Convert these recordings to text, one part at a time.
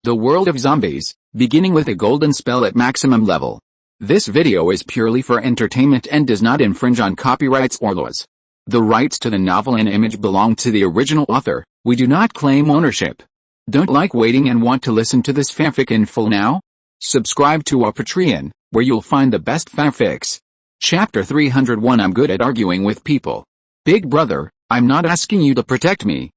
The world of zombies, beginning with a golden spell at maximum level. This video is purely for entertainment and does not infringe on copyrights or laws. The rights to the novel and image belong to the original author. We do not claim ownership. Don't like waiting and want to listen to this fanfic in full now? Subscribe to our Patreon, where you'll find the best fanfics. Chapter 301 I'm good at arguing with people. Big brother, I'm not asking you to protect me.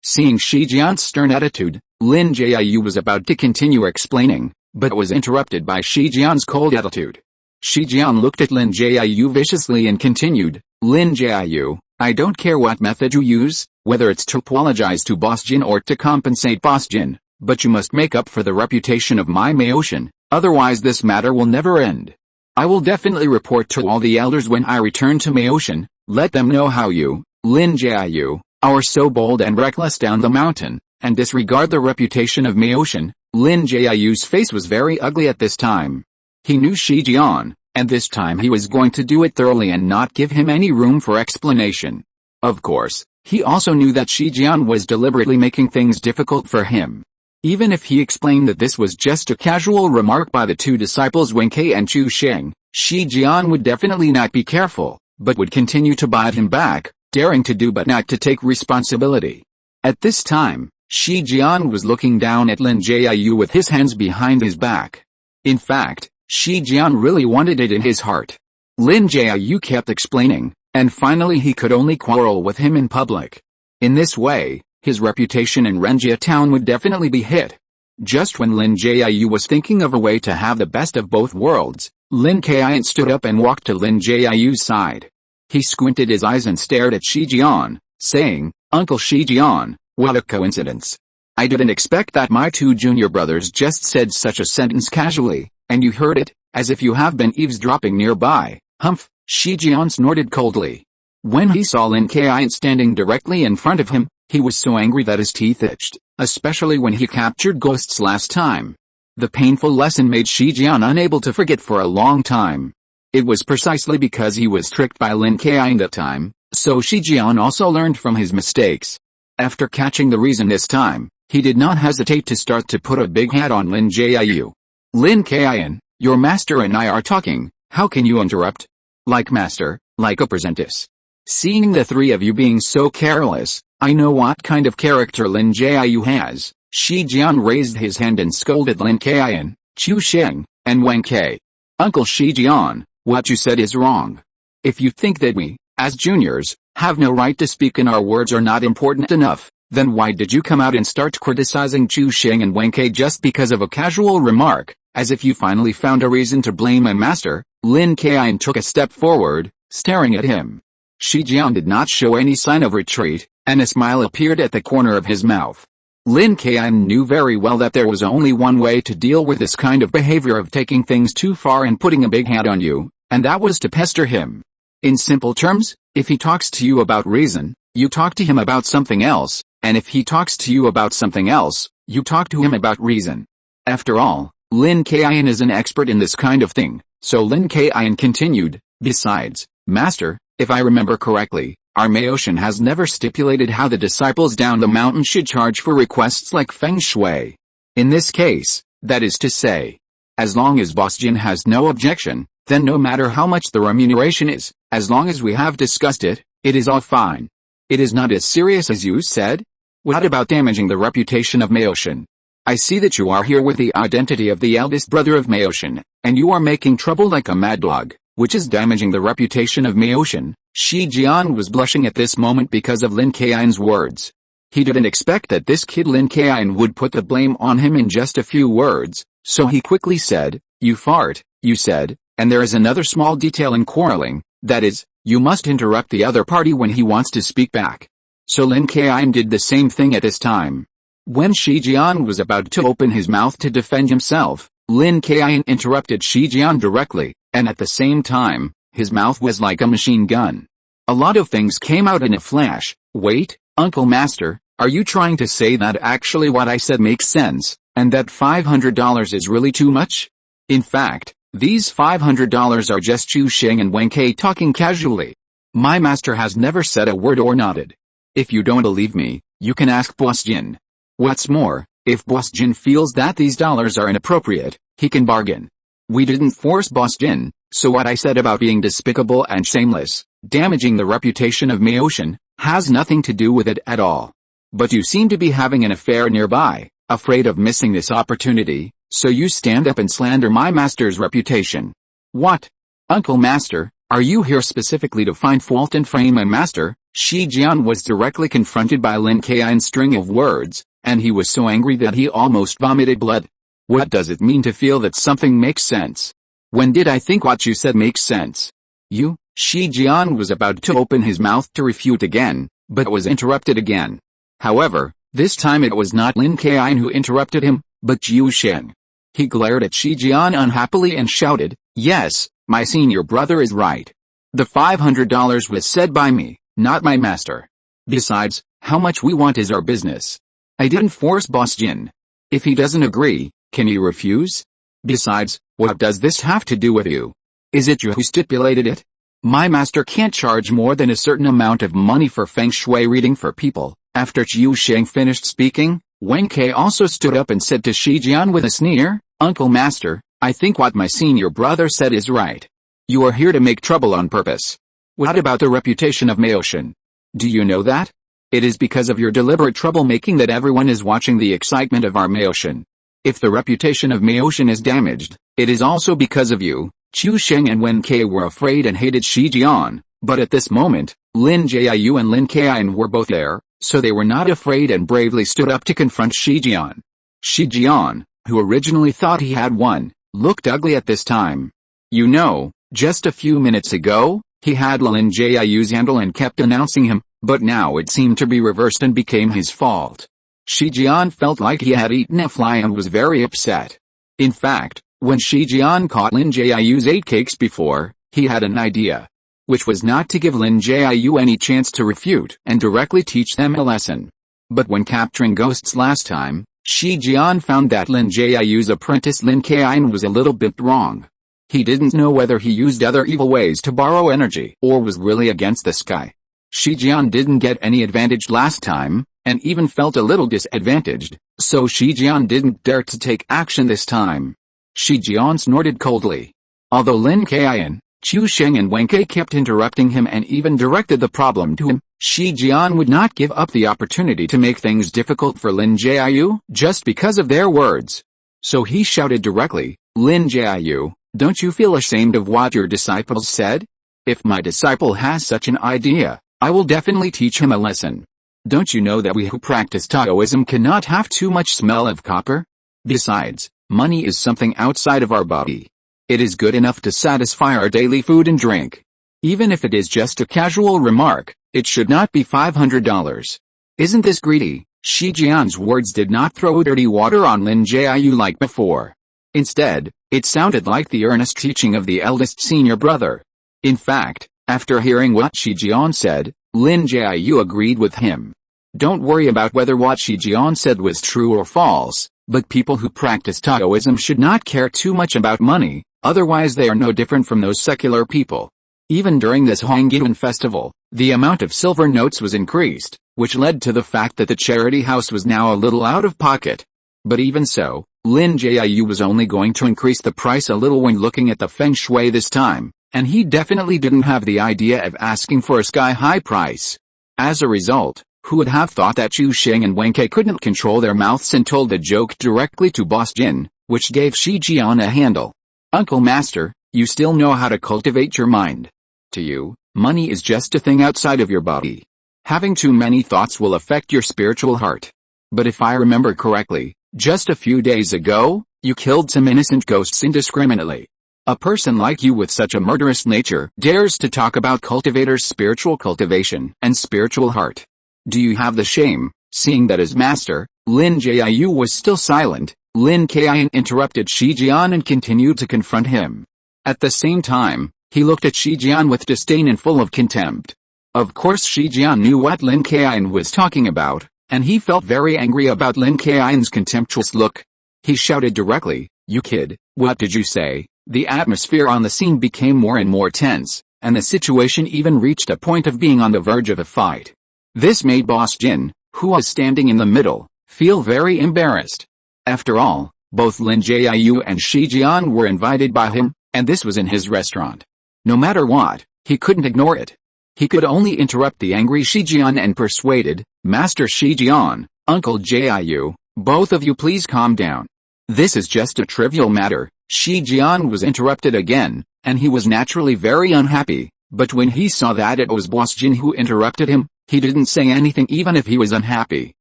Seeing Shi Jian's stern attitude, Lin Jiu was about to continue explaining, but was interrupted by Shi Jian's cold attitude. Shi Jian looked at Lin Jiu viciously and continued, Lin Jiu, I don't care what method you use, whether it's to apologize to Boss Jin or to compensate Boss Jin, but you must make up for the reputation of my Maoshan, otherwise this matter will never end. I will definitely report to all the elders when I return to Maoshan, let them know how you, Lin Jiu, are so bold and reckless down the mountain, and disregard the reputation of Maoshan. Lin Jiu's face was very ugly at this time. He knew Shi Jian, and this time he was going to do it thoroughly and not give him any room for explanation. Of course, he also knew that Shi Jian was deliberately making things difficult for him. Even if he explained that this was just a casual remark by the two disciples Wen Kai and Chu Sheng, Shi Jian would definitely not be careful, but would continue to bite him back, daring to do but not to take responsibility. At this time, Shi Jian was looking down at Lin Jiu with his hands behind his back. In fact, Shi Jian really wanted it in his heart. Lin Jiu kept explaining, and finally he could only quarrel with him in public. In this way, his reputation in Renjia town would definitely be hit. Just when Lin Jiu was thinking of a way to have the best of both worlds, Lin Kaiyun stood up and walked to Lin Jiu's side. He squinted his eyes and stared at Shi Jian, saying, Uncle Shi Jian, what a coincidence. I didn't expect that my two junior brothers just said such a sentence casually, and you heard it, as if you have been eavesdropping nearby. Humph, Shi Jian snorted coldly. When he saw Lin Kaiyun standing directly in front of him, he was so angry that his teeth itched, especially when he captured ghosts last time. The painful lesson made Shi Jian unable to forget for a long time. It was precisely because he was tricked by Lin Kaiyun that time, so Shi Jian also learned from his mistakes. After catching the reason this time, he did not hesitate to start to put a big hat on Lin Jiu. Lin Kaiyun, your master and I are talking, how can you interrupt? Like master, like apprentice. Seeing the three of you being so careless, I know what kind of character Lin Jiu has. Shi Jian raised his hand and scolded Lin Kaiyun, Chu Sheng, and Wen Kai. Uncle Shi Jian, what you said is wrong. If you think that we, as juniors, have no right to speak and our words are not important enough, then why did you come out and start criticizing Chu Sheng and Wen Kai just because of a casual remark, as if you finally found a reason to blame my master? Lin Kaiyun took a step forward, staring at him. Shi Jian did not show any sign of retreat, and a smile appeared at the corner of his mouth. Lin Kaiyun knew very well that there was only one way to deal with this kind of behavior of taking things too far and putting a big hat on you, and that was to pester him. In simple terms, if he talks to you about reason, you talk to him about something else, and if he talks to you about something else, you talk to him about reason. After all, Lin Kaiyun is an expert in this kind of thing, so Lin Kaiyun continued, besides, master, if I remember correctly, our Maoshan has never stipulated how the disciples down the mountain should charge for requests like feng shui. In this case, that is to say, as long as Boss Jin has no objection, then no matter how much the remuneration is, as long as we have discussed it, it is all fine. It is not as serious as you said? What about damaging the reputation of Maoshan? I see that you are here with the identity of the eldest brother of Maoshan, and you are making trouble like a mad dog, which is damaging the reputation of Maoshan. Shi Jian was blushing at this moment because of Lin Kaiyun's words. He didn't expect that this kid Lin Kaiyun would put the blame on him in just a few words, so he quickly said, you fart, you said, and there is another small detail in quarreling, that is, you must interrupt the other party when he wants to speak back. So Lin Kaiyun did the same thing at this time. When Shi Jian was about to open his mouth to defend himself, Lin Kaiyun interrupted Shi Jian directly, and at the same time, his mouth was like a machine gun. A lot of things came out in a flash. Wait, Uncle Master, are you trying to say that actually what I said makes sense, and that $500 is really too much? In fact, these $500 are just Chu Sheng and Wen Kai talking casually. My master has never said a word or nodded. If you don't believe me, you can ask Boss Jin. What's more, If Boss Jin feels that these dollars are inappropriate, he can bargain. We didn't force Boss Jin, so what I said about being despicable and shameless, damaging the reputation of Meoshan, has nothing to do with it at all. But you seem to be having an affair nearby, afraid of missing this opportunity, so you stand up and slander my master's reputation. What? Uncle Master, are you here specifically to find fault and frame my master? Shi Jian was directly confronted by Lin Kaiyun's string of words, and he was so angry that he almost vomited blood. What does it mean to feel that something makes sense? When did I think what you said makes sense? You? Shi Jian was about to open his mouth to refute again, but was interrupted again. However, this time it was not Lin Kaiyun who interrupted him, but Jiu Sheng. He glared at Shi Jian unhappily and shouted, "Yes, my senior brother is right. The $500 was said by me, not my master. Besides, how much we want is our business. I didn't force Boss Jin. If he doesn't agree, can you refuse? Besides, what does this have to do with you? Is it you who stipulated it? My master can't charge more than a certain amount of money for feng shui reading for people." After Jiu Sheng finished speaking, Wen Kai also stood up and said to Shi Jian with a sneer, "Uncle Master, I think what my senior brother said is right. You are here to make trouble on purpose. What about the reputation of Meoshan? Do you know that? It is because of your deliberate troublemaking that everyone is watching the excitement of our Meoshan. If the reputation of Meoshan is damaged, it is also because of you." Jiu Sheng and Wen Kai were afraid and hated Shi Jian, but at this moment, Lin Jiu and Lin Kaiyun were both there, so they were not afraid and bravely stood up to confront Shi Jian. Shi Jian, who originally thought he had won, looked ugly at this time. You know, just a few minutes ago, he had Lin Jiu's handle and kept announcing him, but now it seemed to be reversed and became his fault. Shi Jian felt like he had eaten a fly and was very upset. In fact, when Shi Jian caught Lin Jiu's 8 cakes before, he had an idea, which was not to give Lin Jiu any chance to refute and directly teach them a lesson. But when capturing ghosts last time, Shi Jian found that Lin Jiu's apprentice Lin Kaiyun was a little bit wrong. He didn't know whether he used other evil ways to borrow energy or was really against the sky. Shi Jian didn't get any advantage last time, and even felt a little disadvantaged, so Shi Jian didn't dare to take action this time. Shi Jian snorted coldly. Although Lin Kaiyun, Jiu Sheng and Wen Kai kept interrupting him and even directed the problem to him, Shi Jian would not give up the opportunity to make things difficult for Lin Jiu just because of their words. So he shouted directly, "Lin Jiu, don't you feel ashamed of what your disciples said? If my disciple has such an idea, I will definitely teach him a lesson. Don't you know that we who practice Taoism cannot have too much smell of copper? Besides, money is something outside of our body. It is good enough to satisfy our daily food and drink. Even if it is just a casual remark, it should not be $500. Isn't this greedy?" Shi Jian's words did not throw dirty water on Lin Jiu like before. Instead, it sounded like the earnest teaching of the eldest senior brother. In fact, after hearing what Shi Jian said, Lin Jiu agreed with him. Don't worry about whether what Shi Jian said was true or false, but people who practice Taoism should not care too much about money, otherwise they are no different from those secular people. Even during this Hongyan festival, the amount of silver notes was increased, which led to the fact that the charity house was now a little out of pocket. But even so, Lin Jiu was only going to increase the price a little when looking at the feng shui this time, and he definitely didn't have the idea of asking for a sky-high price. As a result, who would have thought that Jiu Sheng and Wen Kai couldn't control their mouths and told the joke directly to Boss Jin, which gave Shi Jian a handle. "Uncle Master, you still know how to cultivate your mind. To you, money is just a thing outside of your body. Having too many thoughts will affect your spiritual heart. But if I remember correctly, just a few days ago, you killed some innocent ghosts indiscriminately. A person like you with such a murderous nature dares to talk about cultivators' spiritual cultivation and spiritual heart. Do you have the shame?" Seeing that his master, Lin Jiu was still silent, Lin Kaiyun interrupted Shi Jian and continued to confront him. At the same time, he looked at Shi Jian with disdain and full of contempt. Of course Shi Jian knew what Lin Kaiyun was talking about, and he felt very angry about Lin Kaiyun's contemptuous look. He shouted directly, "You kid, what did you say?" The atmosphere on the scene became more and more tense, and the situation even reached a point of being on the verge of a fight. This made Boss Jin, who was standing in the middle, feel very embarrassed. After all, both Lin Jiu and Shi Jian were invited by him, and this was in his restaurant. No matter what, he couldn't ignore it. He could only interrupt the angry Shi Jian and persuaded, Master Shi Jian, Uncle Jiu, both of you please calm down. This is just a trivial matter. Shi Jian was interrupted again, and he was naturally very unhappy, but when he saw that it was Boss Jin who interrupted him, he didn't say anything even if he was unhappy.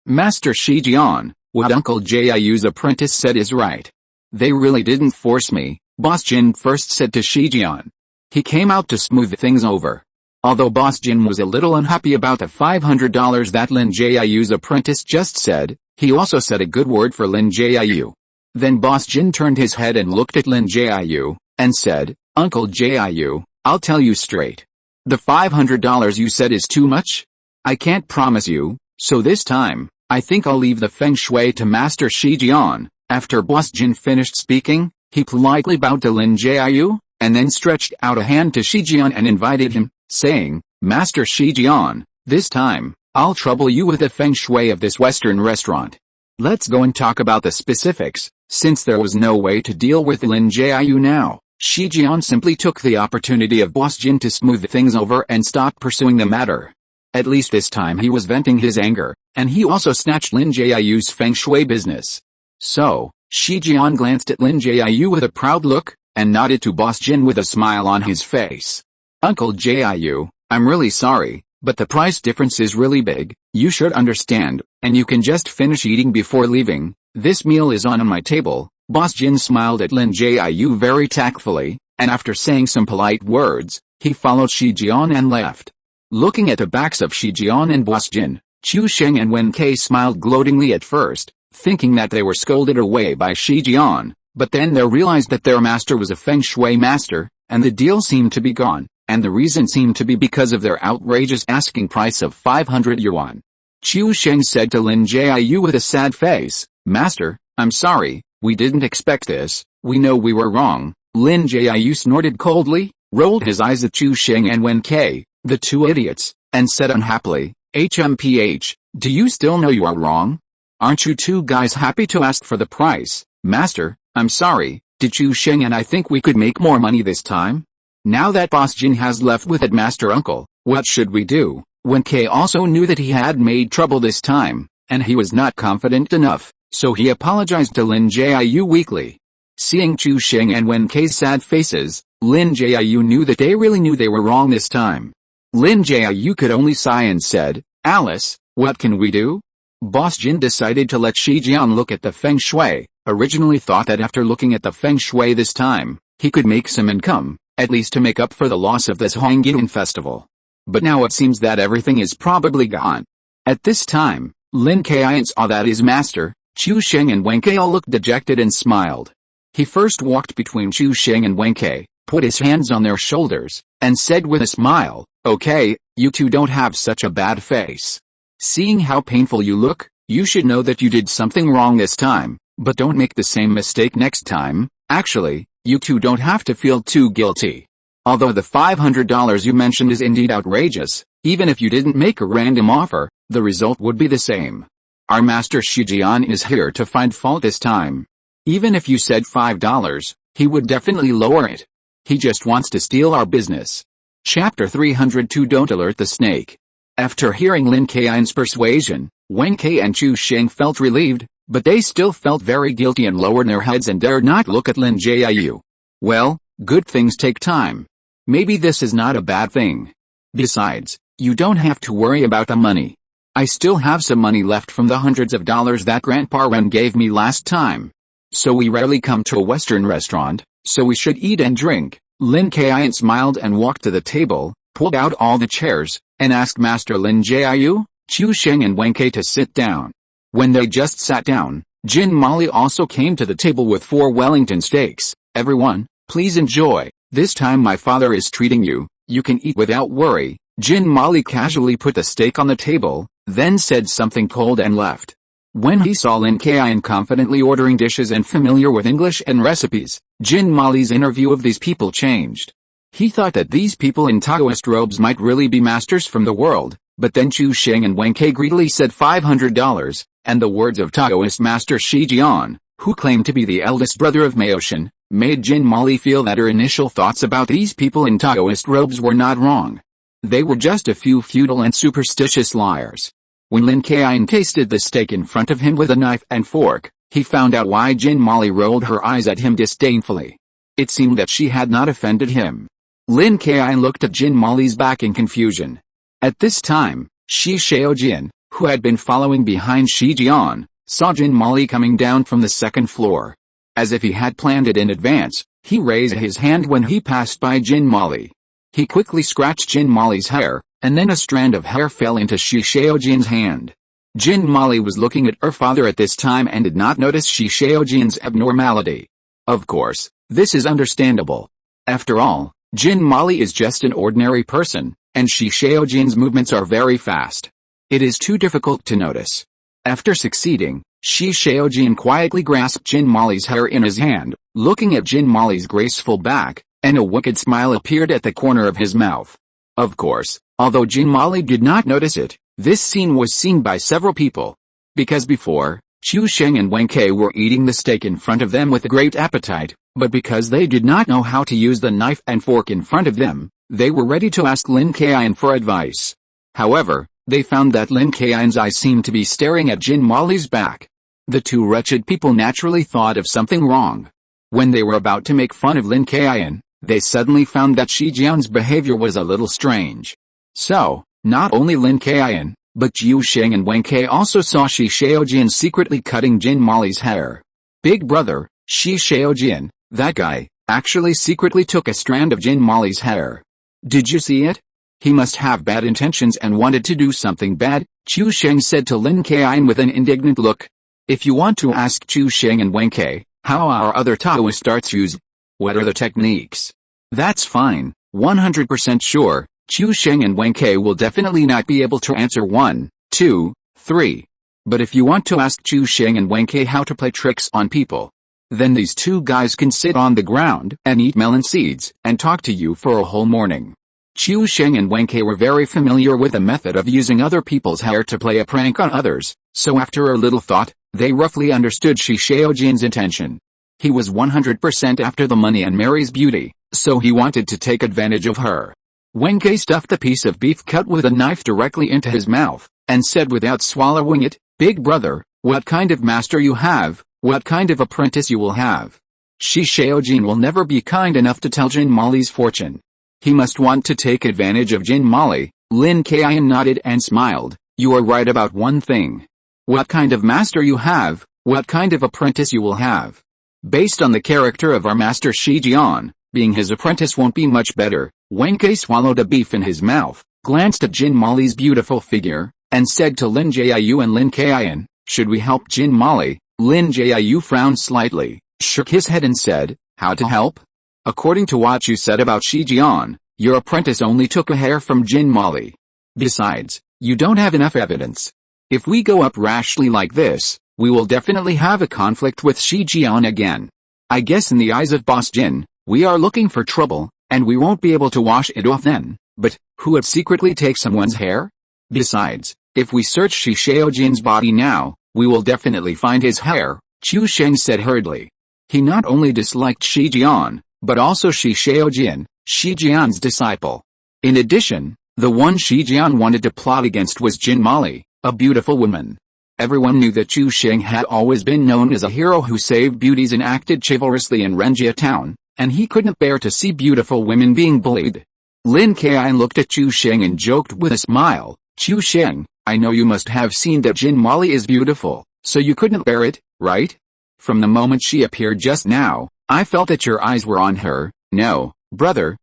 Master Shi Jian, what Uncle Jiu's apprentice said is right. They really didn't force me, Boss Jin first said to Shi Jian. He came out to smooth things over. Although Boss Jin was a little unhappy about the $500 that Lin Jiu's apprentice just said, he also said a good word for Lin Jiu. Then Boss Jin turned his head and looked at Lin Jiu, and said, Uncle Jiu, I'll tell you straight. The $500 you said is too much? I can't promise you, so this time, I think I'll leave the feng shui to Master Shi Jian. After Boss Jin finished speaking, he politely bowed to Lin Jiu, and then stretched out a hand to Shi Jian and invited him, saying, Master Shi Jian, this time, I'll trouble you with the feng shui of this Western restaurant. Let's go and talk about the specifics. Since there was no way to deal with Lin Jiu now, Shi Jian simply took the opportunity of Boss Jin to smooth things over and stop pursuing the matter. At least this time he was venting his anger, and he also snatched Lin Jiu's feng shui business. So, Shi Jian glanced at Lin Jiu with a proud look, and nodded to Boss Jin with a smile on his face. Uncle Jiu, I'm really sorry, but the price difference is really big, you should understand, and you can just finish eating before leaving. This meal is on my table. Boss Jin smiled at Lin Jiu very tactfully, and after saying some polite words, he followed Shi Jian and left. Looking at the backs of Shi Jian and Boss Jin, Chu Sheng and Wen Kai smiled gloatingly at first, thinking that they were scolded away by Shi Jian, but then they realized that their master was a feng shui master, and the deal seemed to be gone, and the reason seemed to be because of their outrageous asking price of 500 yuan. Chu Sheng said to Lin Jiu with a sad face, Master, I'm sorry, we didn't expect this, we know we were wrong. Lin Jiu snorted coldly, rolled his eyes at Chu Sheng and Wen Kai, the two idiots, and said unhappily, HMPH, do you still know you are wrong? Aren't you two guys happy to ask for the price? Master, I'm sorry, did Chu Sheng and I think we could make more money this time? Now that Boss Jin has left with it Master Uncle, what should we do? Wen Kai also knew that he had made trouble this time, and he was not confident enough, so he apologized to Lin Jiu weakly. Seeing Chu Sheng and Wen Kai's sad faces, Lin Jiu knew that they really knew they were wrong this time. Lin Jiu could only sigh and said, Alice, what can we do? Boss Jin decided to let Shi Jian look at the feng shui, originally thought that after looking at the feng shui this time, he could make some income, at least to make up for the loss of this Hongyan festival. But now it seems that everything is probably gone. At this time, Lin Kaiyun saw that his master, Chu Sheng and Wen Kai all looked dejected and smiled. He first walked between Chu Sheng and Wen Kai, put his hands on their shoulders, and said with a smile, Okay, you two don't have such a bad face. Seeing how painful you look, you should know that you did something wrong this time, but don't make the same mistake next time. Actually, you two don't have to feel too guilty. Although the $500 you mentioned is indeed outrageous, even if you didn't make a random offer, the result would be the same. Our master Shi Jian is here to find fault this time. Even if you said $5, he would definitely lower it. He just wants to steal our business. Chapter 302 Don't Alert the Snake. After hearing Lin Kaiyun's persuasion, Wen Kai and Chu Sheng felt relieved, but they still felt very guilty and lowered their heads and dared not look at Lin Jiu. Well, good things take time. Maybe this is not a bad thing. Besides, you don't have to worry about the money. I still have some money left from the hundreds of dollars that Grandpa Ren gave me last time. So we rarely come to a Western restaurant, so we should eat and drink. Lin Kaiyun smiled and walked to the table, pulled out all the chairs, and asked Master Lin Jiu, Chu Sheng and Wen Kai to sit down. When they just sat down, Jin Molly also came to the table with 4 Wellington steaks. Everyone, please enjoy. This time my father is treating you, you can eat without worry. Jin Molly casually put the steak on the table, then said something cold and left. When he saw Lin Kaiyun confidently ordering dishes and familiar with English and recipes, Jin Molly's inner view of these people changed. He thought that these people in Taoist robes might really be masters from the world, But then Chu Sheng and Wen Kai greedily said $500, and the words of Taoist master Shi Jian, who claimed to be the eldest brother of Maoshan, made Jin Mali feel that her initial thoughts about these people in Taoist robes were not wrong. They were just a few feudal and superstitious liars. When Lin Kaiyun tasted the steak in front of him with a knife and fork, he found out why Jin Mali rolled her eyes at him disdainfully. It seemed that she had not offended him. Lin Kaiyun looked at Jin Mali's back in confusion. At this time, Shi Shaojin, who had been following behind Shi Jian, saw Jin Mali coming down from the second floor. As if he had planned it in advance, he raised his hand when he passed by Jin Mali. He quickly scratched Jin Mali's hair, and then a strand of hair fell into Shi Shaojin's hand. Jin Mali was looking at her father at this time and did not notice Shi Shaojin's abnormality. Of course, this is understandable. After all, Jin Mali is just an ordinary person, and Shi Shaojin's movements are very fast. It is too difficult to notice. After succeeding, Shi Shaojin quietly grasped Jin Mali's hair in his hand, looking at Jin Mali's graceful back, and a wicked smile appeared at the corner of his mouth. Of course, although Jin Mali did not notice it, this scene was seen by several people. Because before, Chu Sheng and Wen Kai were eating the steak in front of them with great appetite, but because they did not know how to use the knife and fork in front of them, they were ready to ask Lin Kaiyun for advice. However, they found that Lin Kaiyun's eyes seemed to be staring at Jin Mali's back. The two wretched people naturally thought of something wrong. When they were about to make fun of Lin Kaiyun, they suddenly found that Shi Jian's behavior was a little strange. So, not only Lin Kaiyun, but Chu Sheng and Wen Kai also saw Shi Shaojin secretly cutting Jin Mali's hair. Big brother, Shi Shaojin, that guy, actually secretly took a strand of Jin Mali's hair. Did you see it? He must have bad intentions and wanted to do something bad, Chu Sheng said to Lin Kaiyun with an indignant look. If you want to ask Chu Sheng and Wen Kai, how are other Taoist arts used? What are the techniques? That's fine, 100% sure, Chu Sheng and Wen Kai will definitely not be able to answer 1, 2, 3. But if you want to ask Chu Sheng and Wen Kai how to play tricks on people, then these two guys can sit on the ground and eat melon seeds and talk to you for a whole morning. Chu Sheng and Wen Kai were very familiar with the method of using other people's hair to play a prank on others, so after a little thought, they roughly understood Shi Shaojin's intention. He was 100% after the money and Mary's beauty, so he wanted to take advantage of her. Wen Kai stuffed a piece of beef cut with a knife directly into his mouth, and said without swallowing it, Big brother, what kind of master you have, what kind of apprentice you will have. Shi Shaojin will never be kind enough to tell Jin Mali's fortune. He must want to take advantage of Jin Mali. Lin Kaiyun nodded and smiled. You are right about one thing. What kind of master you have, what kind of apprentice you will have. Based on the character of our master Shi Jian, being his apprentice won't be much better. Wen Kai swallowed a beef in his mouth, glanced at Jin Mali's beautiful figure, and said to Lin Jiu and Lin Kaiyun, should we help Jin Mali? Lin Jiu frowned slightly, shook his head and said, how to help? According to what you said about Shi Jian, your apprentice only took a hair from Jin Mali. Besides, you don't have enough evidence. If we go up rashly like this, we will definitely have a conflict with Shi Jian again. I guess in the eyes of Boss Jin, we are looking for trouble, and we won't be able to wash it off then. But, who would secretly take someone's hair? Besides, if we search Shi Shaojin's body now, we will definitely find his hair, Chu Sheng said hurriedly. He not only disliked Shi Jian, but also Shi Shaojin, Shi Jian's disciple. In addition, the one Shi Jian wanted to plot against was Jin Mali, a beautiful woman. Everyone knew that Chu Sheng had always been known as a hero who saved beauties and acted chivalrously in Renjia town, and he couldn't bear to see beautiful women being bullied. Lin Kaiyun looked at Chu Sheng and joked with a smile, Chu Sheng, I know you must have seen that Jin Mali is beautiful, so you couldn't bear it, right? From the moment she appeared just now, I felt that your eyes were on her. No, brother,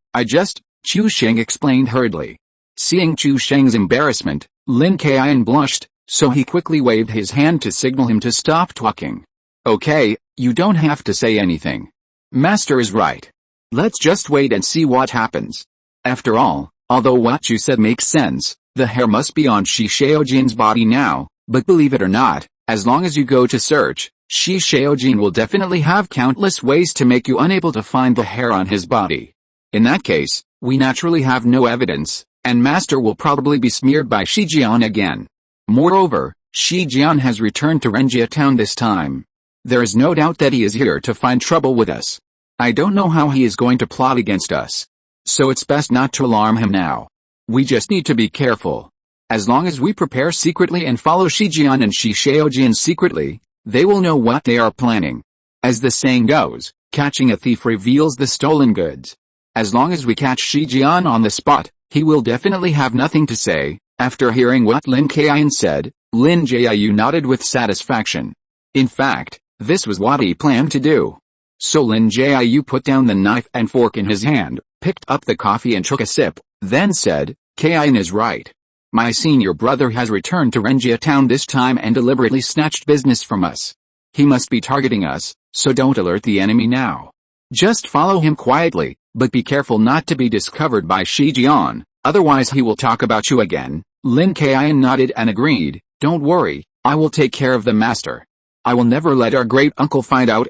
Chu Sheng explained hurriedly. Seeing Chu Sheng's embarrassment, Lin Kaiyun blushed, so he quickly waved his hand to signal him to stop talking. Okay, you don't have to say anything. Master is right. Let's just wait and see what happens. After all, although what you said makes sense, the hair must be on Shi Shaojin's body now, but believe it or not, as long as you go to search, Shi Shaojin will definitely have countless ways to make you unable to find the hair on his body. In that case, we naturally have no evidence, and master will probably be smeared by Shi Jian again. Moreover, Shi Jian has returned to Renjia town this time. There is no doubt that he is here to find trouble with us. I don't know how he is going to plot against us. So it's best not to alarm him now. We just need to be careful. As long as we prepare secretly and follow Shi Jian and Shi Shaojian secretly, they will know what they are planning. As the saying goes, catching a thief reveals the stolen goods. As long as we catch Shi Jian on the spot, he will definitely have nothing to say. After hearing what Lin Kaiyun said, Lin Jiu nodded with satisfaction. In fact, this was what he planned to do. So Lin Jiu put down the knife and fork in his hand, picked up the coffee and took a sip, then said, Kaiyun is right. My senior brother has returned to Renjia town this time and deliberately snatched business from us. He must be targeting us, so don't alert the enemy now. Just follow him quietly, but be careful not to be discovered by Shi Jian, otherwise he will talk about you again. Lin Kaiyun nodded and agreed, don't worry, I will take care of the master. I will never let our great uncle find out.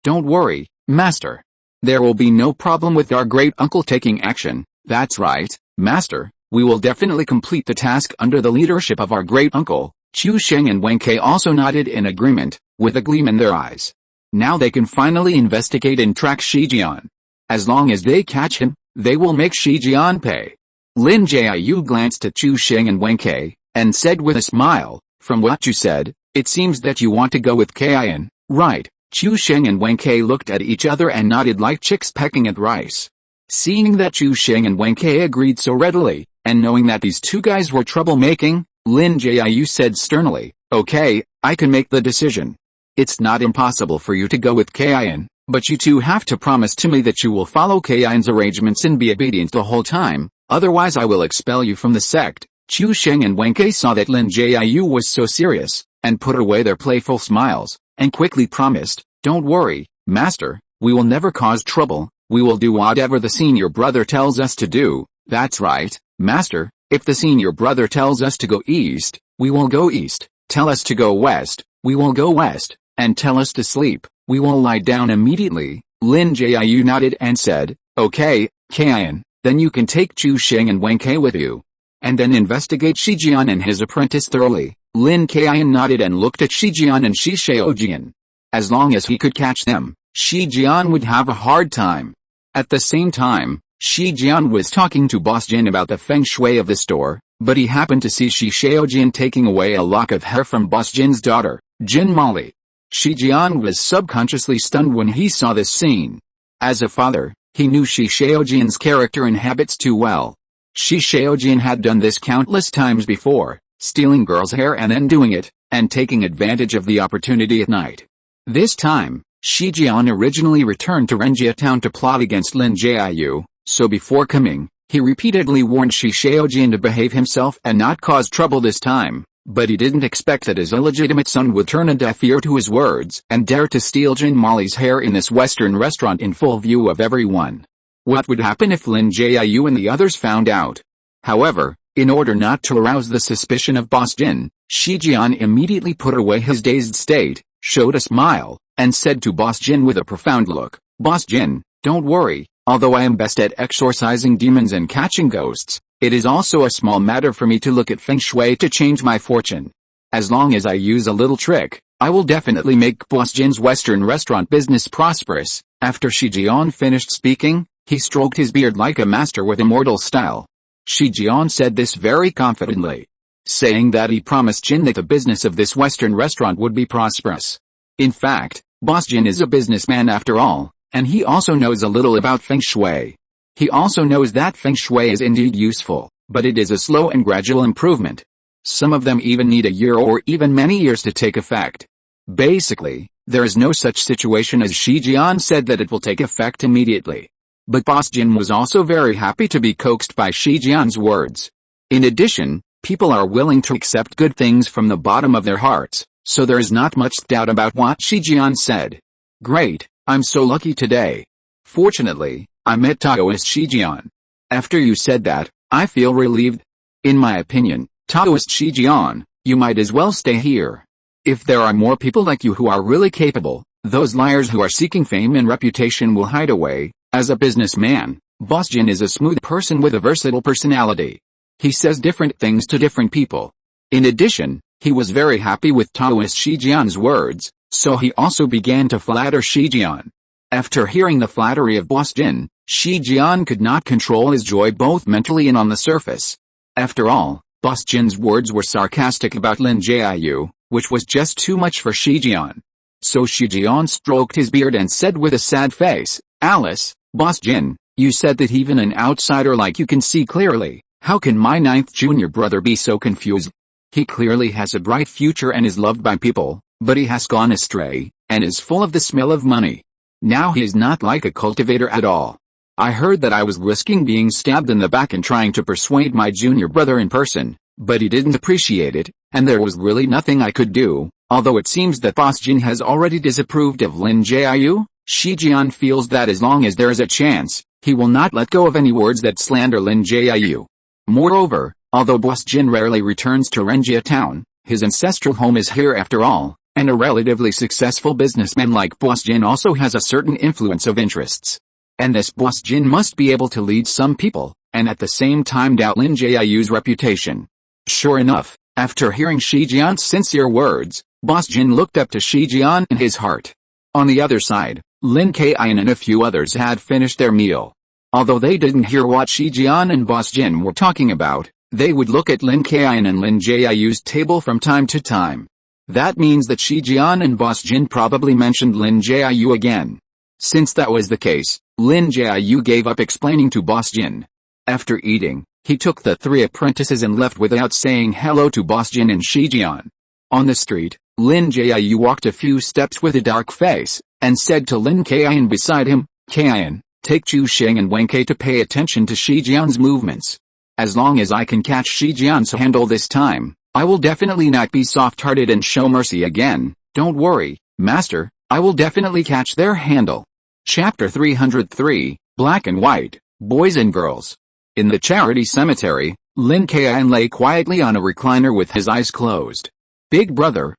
Don't worry, master. There will be no problem with our great uncle taking action. That's right, master. We will definitely complete the task under the leadership of our great uncle. Chu Sheng and Wen Kai also nodded in agreement, with a gleam in their eyes. Now they can finally investigate and track Shi Jian. As long as they catch him, they will make Shi Jian pay. Lin Jiu glanced at Chu Sheng and Wen Kai, and said with a smile, from what you said, it seems that you want to go with Kaiyun, right? Chu Sheng and Wen Kai looked at each other and nodded like chicks pecking at rice. Seeing that Chu Sheng and Wen Kai agreed so readily, and knowing that these two guys were troublemaking, Lin Jiu said sternly, okay, I can make the decision. It's not impossible for you to go with Kaiyun, but you two have to promise to me that you will follow Kaiyun's arrangements and be obedient the whole time, otherwise I will expel you from the sect. Chu Sheng and Wen Kai saw that Lin Jiu was so serious, and put away their playful smiles, and quickly promised, don't worry, master, we will never cause trouble, we will do whatever the senior brother tells us to do. That's right, master, if the senior brother tells us to go east, we will go east, tell us to go west, we will go west, and tell us to sleep, we will lie down immediately. Lin Jiu nodded and said, okay, Kaiyun, then you can take Chu Sheng and Wen Kai with you. And then investigate Shi Jian and his apprentice thoroughly. Lin Kaiyun nodded and looked at Shi Jian and Shi Shaojian. As long as he could catch them, Shi Jian would have a hard time. At the same time, Shi Jian was talking to Boss Jin about the feng shui of the store, but he happened to see Shi Shaojian taking away a lock of hair from Boss Jin's daughter, Jin Molly. Shi Jian was subconsciously stunned when he saw this scene. As a father, he knew Shi Shaojian's character and habits too well. Shi Shaojian had done this countless times before, stealing girls' hair and then doing it, and taking advantage of the opportunity at night. This time, Shi Jian originally returned to Renjia town to plot against Lin Jiu, so before coming, he repeatedly warned Shi Shaojian to behave himself and not cause trouble this time, but he didn't expect that his illegitimate son would turn a deaf ear to his words and dare to steal Jin Molly's hair in this Western restaurant in full view of everyone. What would happen if Lin Jiu and the others found out? However, in order not to arouse the suspicion of Boss Jin, Shi Jian immediately put away his dazed state, showed a smile, and said to Boss Jin with a profound look, Boss Jin, don't worry, although I am best at exorcising demons and catching ghosts, it is also a small matter for me to look at feng shui to change my fortune. As long as I use a little trick, I will definitely make Boss Jin's Western restaurant business prosperous. After Shi Jian finished speaking, he stroked his beard like a master with immortal style. Shi Jian said this very confidently, saying that he promised Jin that the business of this Western restaurant would be prosperous. In fact, Boss Jin is a businessman after all, and he also knows a little about feng shui. He also knows that feng shui is indeed useful, but it is a slow and gradual improvement. Some of them even need a year or even many years to take effect. Basically, there is no such situation as Shi Jian said that it will take effect immediately. But Boss Jin was also very happy to be coaxed by Shi Jian's words. In addition, people are willing to accept good things from the bottom of their hearts, so there is not much doubt about what Shi Jian said. Great, I'm so lucky today. Fortunately, I met Taoist Shi Jian. After you said that, I feel relieved. In my opinion, Taoist Shi Jian, you might as well stay here. If there are more people like you who are really capable, those liars who are seeking fame and reputation will hide away. As a businessman, Boss Jin is a smooth person with a versatile personality. He says different things to different people. In addition, he was very happy with Taoist Shijian's words, so he also began to flatter Shijian. After hearing the flattery of Boss Jin, Shijian could not control his joy both mentally and on the surface. After all, Boss Jin's words were sarcastic about Lin Jiu, which was just too much for Shijian. So Shijian stroked his beard and said with a sad face, "Alice, Boss Jin, you said that even an outsider like you can see clearly. How can my 9th junior brother be so confused? He clearly has a bright future and is loved by people, but he has gone astray, and is full of the smell of money. Now he is not like a cultivator at all. I heard that I was risking being stabbed in the back and trying to persuade my junior brother in person, but he didn't appreciate it, and there was really nothing I could do, although it seems that Boss Jin has already disapproved of Lin Jiu. Shijian feels that as long as there is a chance, he will not let go of any words that slander Lin Jiu. Moreover, although Boss Jin rarely returns to Renjia town, his ancestral home is here after all, and a relatively successful businessman like Boss Jin also has a certain influence of interests. And this Boss Jin must be able to lead some people, and at the same time doubt Lin Jiu's reputation." Sure enough, after hearing Shijian's sincere words, Boss Jin looked up to Shijian in his heart. On the other side, Lin Kaiyun and a few others had finished their meal. Although they didn't hear what Shijian and Boss Jin were talking about, they would look at Lin Kaiyun and Lin Jiu's table from time to time. That means that Shijian and Boss Jin probably mentioned Lin Jiu again. Since that was the case, Lin Jiu gave up explaining to Boss Jin. After eating, he took the 3 apprentices and left without saying hello to Boss Jin and Shijian. On the street, Lin Jiu walked a few steps with a dark face, and said to Lin Kaiyun beside him, "Kaiyun, take Chu Sheng and Wen Kei to pay attention to Shijian's movements. As long as I can catch Shijian's handle this time, I will definitely not be soft-hearted and show mercy again. Don't worry, Master, I will definitely catch their handle." Chapter 303, Black and White, Boys and Girls. In the charity cemetery, Lin Kaiyun lay quietly on a recliner with his eyes closed. Big brother,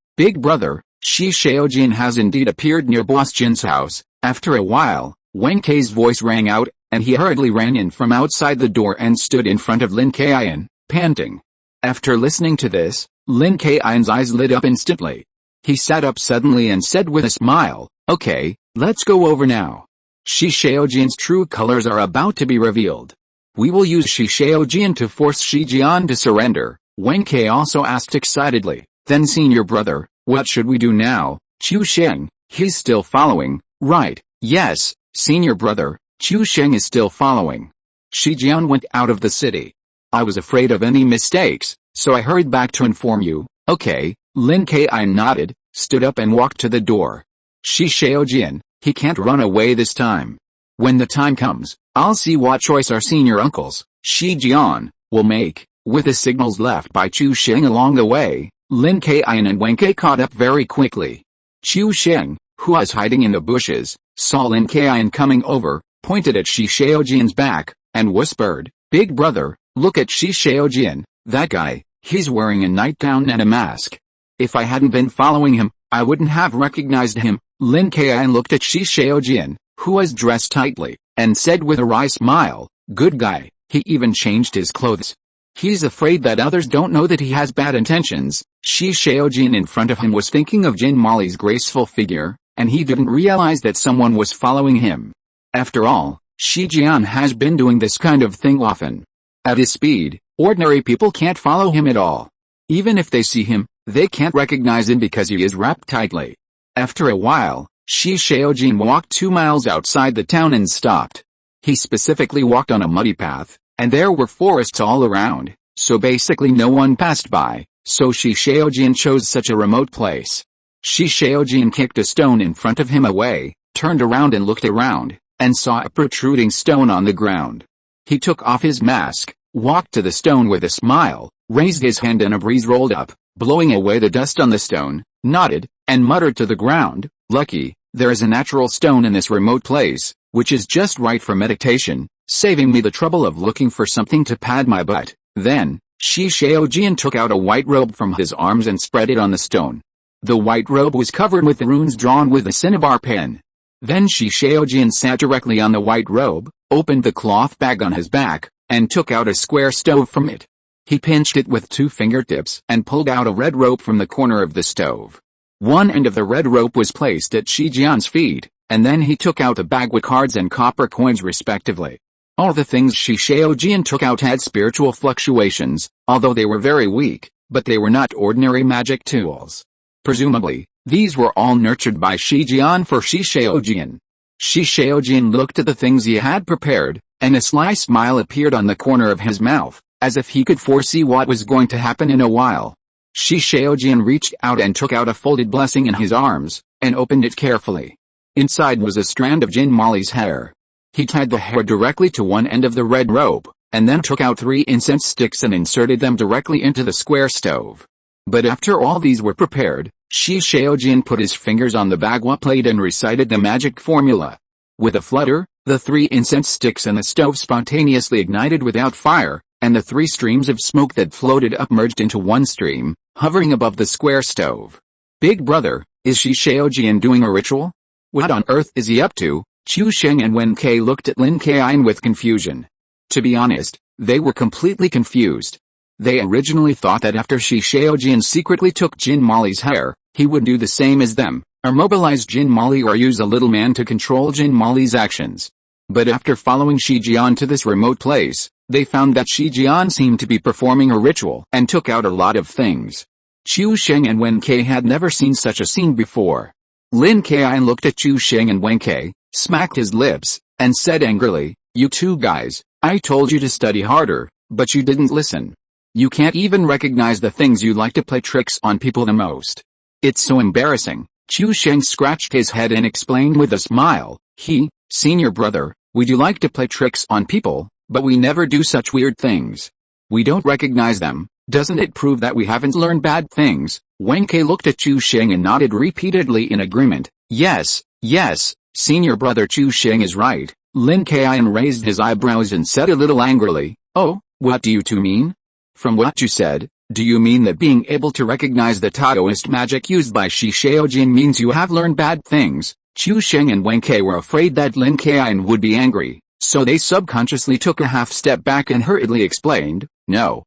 Shi Shaojin has indeed appeared near Boss Jin's house." After a while, Wen Kei's voice rang out, and he hurriedly ran in from outside the door and stood in front of Lin Kaiyun, panting. After listening to this, Lin Kaiyun's eyes lit up instantly. He sat up suddenly and said with a smile, "Okay, let's go over now. Shi Shaojin's true colors are about to be revealed. We will use Shi Shaojin to force Shijian to surrender." Wen Kei also asked excitedly, "Then senior brother, what should we do now?" "Chu Sheng, he's still following, right?" "Yes, senior brother, Chu Sheng is still following." Shijian went out of the city. "I was afraid of any mistakes, so I hurried back to inform you." "Okay." Lin Kaiyun nodded, stood up and walked to the door. "Shi Shaojin, he can't run away this time. When the time comes, I'll see what choice our senior uncles, Shijian, will make." With the signals left by Chu Sheng along the way, Lin Kaiyun and Wen Kei caught up very quickly. Chu Sheng, who was hiding in the bushes, saw Lin Kaiyun coming over, pointed at Shi Shaojin's back, and whispered, "Big brother, look at Shi Shaojin, that guy, he's wearing a nightgown and a mask. If I hadn't been following him, I wouldn't have recognized him." Lin Kaiyun looked at Shi Shaojin, who was dressed tightly, and said with a wry smile, "Good guy, he even changed his clothes. He's afraid that others don't know that he has bad intentions." Shi Shaojin in front of him was thinking of Jin Mali's graceful figure, and he didn't realize that someone was following him. After all, Shijian has been doing this kind of thing often. At his speed, ordinary people can't follow him at all. Even if they see him, they can't recognize him because he is wrapped tightly. After a while, Shi Shaojin walked 2 miles outside the town and stopped. He specifically walked on a muddy path, and there were forests all around, so basically no one passed by, so Shi Shaojin chose such a remote place. Shi Shaojin kicked a stone in front of him away, turned around and looked around, and saw a protruding stone on the ground. He took off his mask, walked to the stone with a smile, raised his hand and a breeze rolled up, blowing away the dust on the stone, nodded, and muttered to the ground, "Lucky, there is a natural stone in this remote place, which is just right for meditation, saving me the trouble of looking for something to pad my butt." Then, Shi Shaojin took out a white robe from his arms and spread it on the stone. The white robe was covered with runes drawn with a cinnabar pen. Then Shi Shaojian sat directly on the white robe, opened the cloth bag on his back, and took out a square stove from it. He pinched it with 2 fingertips and pulled out a red rope from the corner of the stove. One end of the red rope was placed at Shi Jian's feet, and then he took out a bag with cards and copper coins respectively. All the things Shi Shaojian took out had spiritual fluctuations, although they were very weak, but they were not ordinary magic tools. Presumably, these were all nurtured by Shi Jian for Shi Shaojian. Shi Shaojian looked at the things he had prepared, and a sly smile appeared on the corner of his mouth, as if he could foresee what was going to happen in a while. Shi Shaojian reached out and took out a folded blessing in his arms, and opened it carefully. Inside was a strand of Jin Mali's hair. He tied the hair directly to one end of the red rope, and then took out 3 incense sticks and inserted them directly into the square stove. But after all these were prepared, Shi Shaojian put his fingers on the bagua plate and recited the magic formula. With a flutter, the 3 incense sticks and the stove spontaneously ignited without fire, and the 3 streams of smoke that floated up merged into one stream, hovering above the square stove. Big brother, is Shi Shaojian doing a ritual? What on earth is he up to? Chu Sheng and Wen Kai looked at Lin Kaiyun with confusion. To be honest, they were completely confused. They originally thought that after Shi Shaojian secretly took Jin Mali's hair, he would do the same as them, or mobilize Jin Mali or use a little man to control Jin Mali's actions. But after following Shi Jian to this remote place, they found that Shi Jian seemed to be performing a ritual and took out a lot of things. Chu Sheng and Wen Kai had never seen such a scene before. Lin Kaiyun looked at Chu Sheng and Wen Kai, smacked his lips, and said angrily, "You 2 guys, I told you to study harder, but you didn't listen. You can't even recognize the things you like to play tricks on people the most. It's so embarrassing." Chu Sheng scratched his head and explained with a smile, "Senior brother, we do like to play tricks on people, but we never do such weird things. We don't recognize them. Doesn't it prove that we haven't learned bad things?" Wen Kai looked at Chu Sheng and nodded repeatedly in agreement. Yes, senior brother Chu Sheng is right." Lin Kaiyun raised his eyebrows and said a little angrily, "Oh, what do you 2 mean? From what you said, do you mean that being able to recognize the Taoist magic used by Shi Shaojian means you have learned bad things?" Chu Sheng and Wen Kai were afraid that Lin Kaiyun would be angry, so they subconsciously took a half step back and hurriedly explained, No,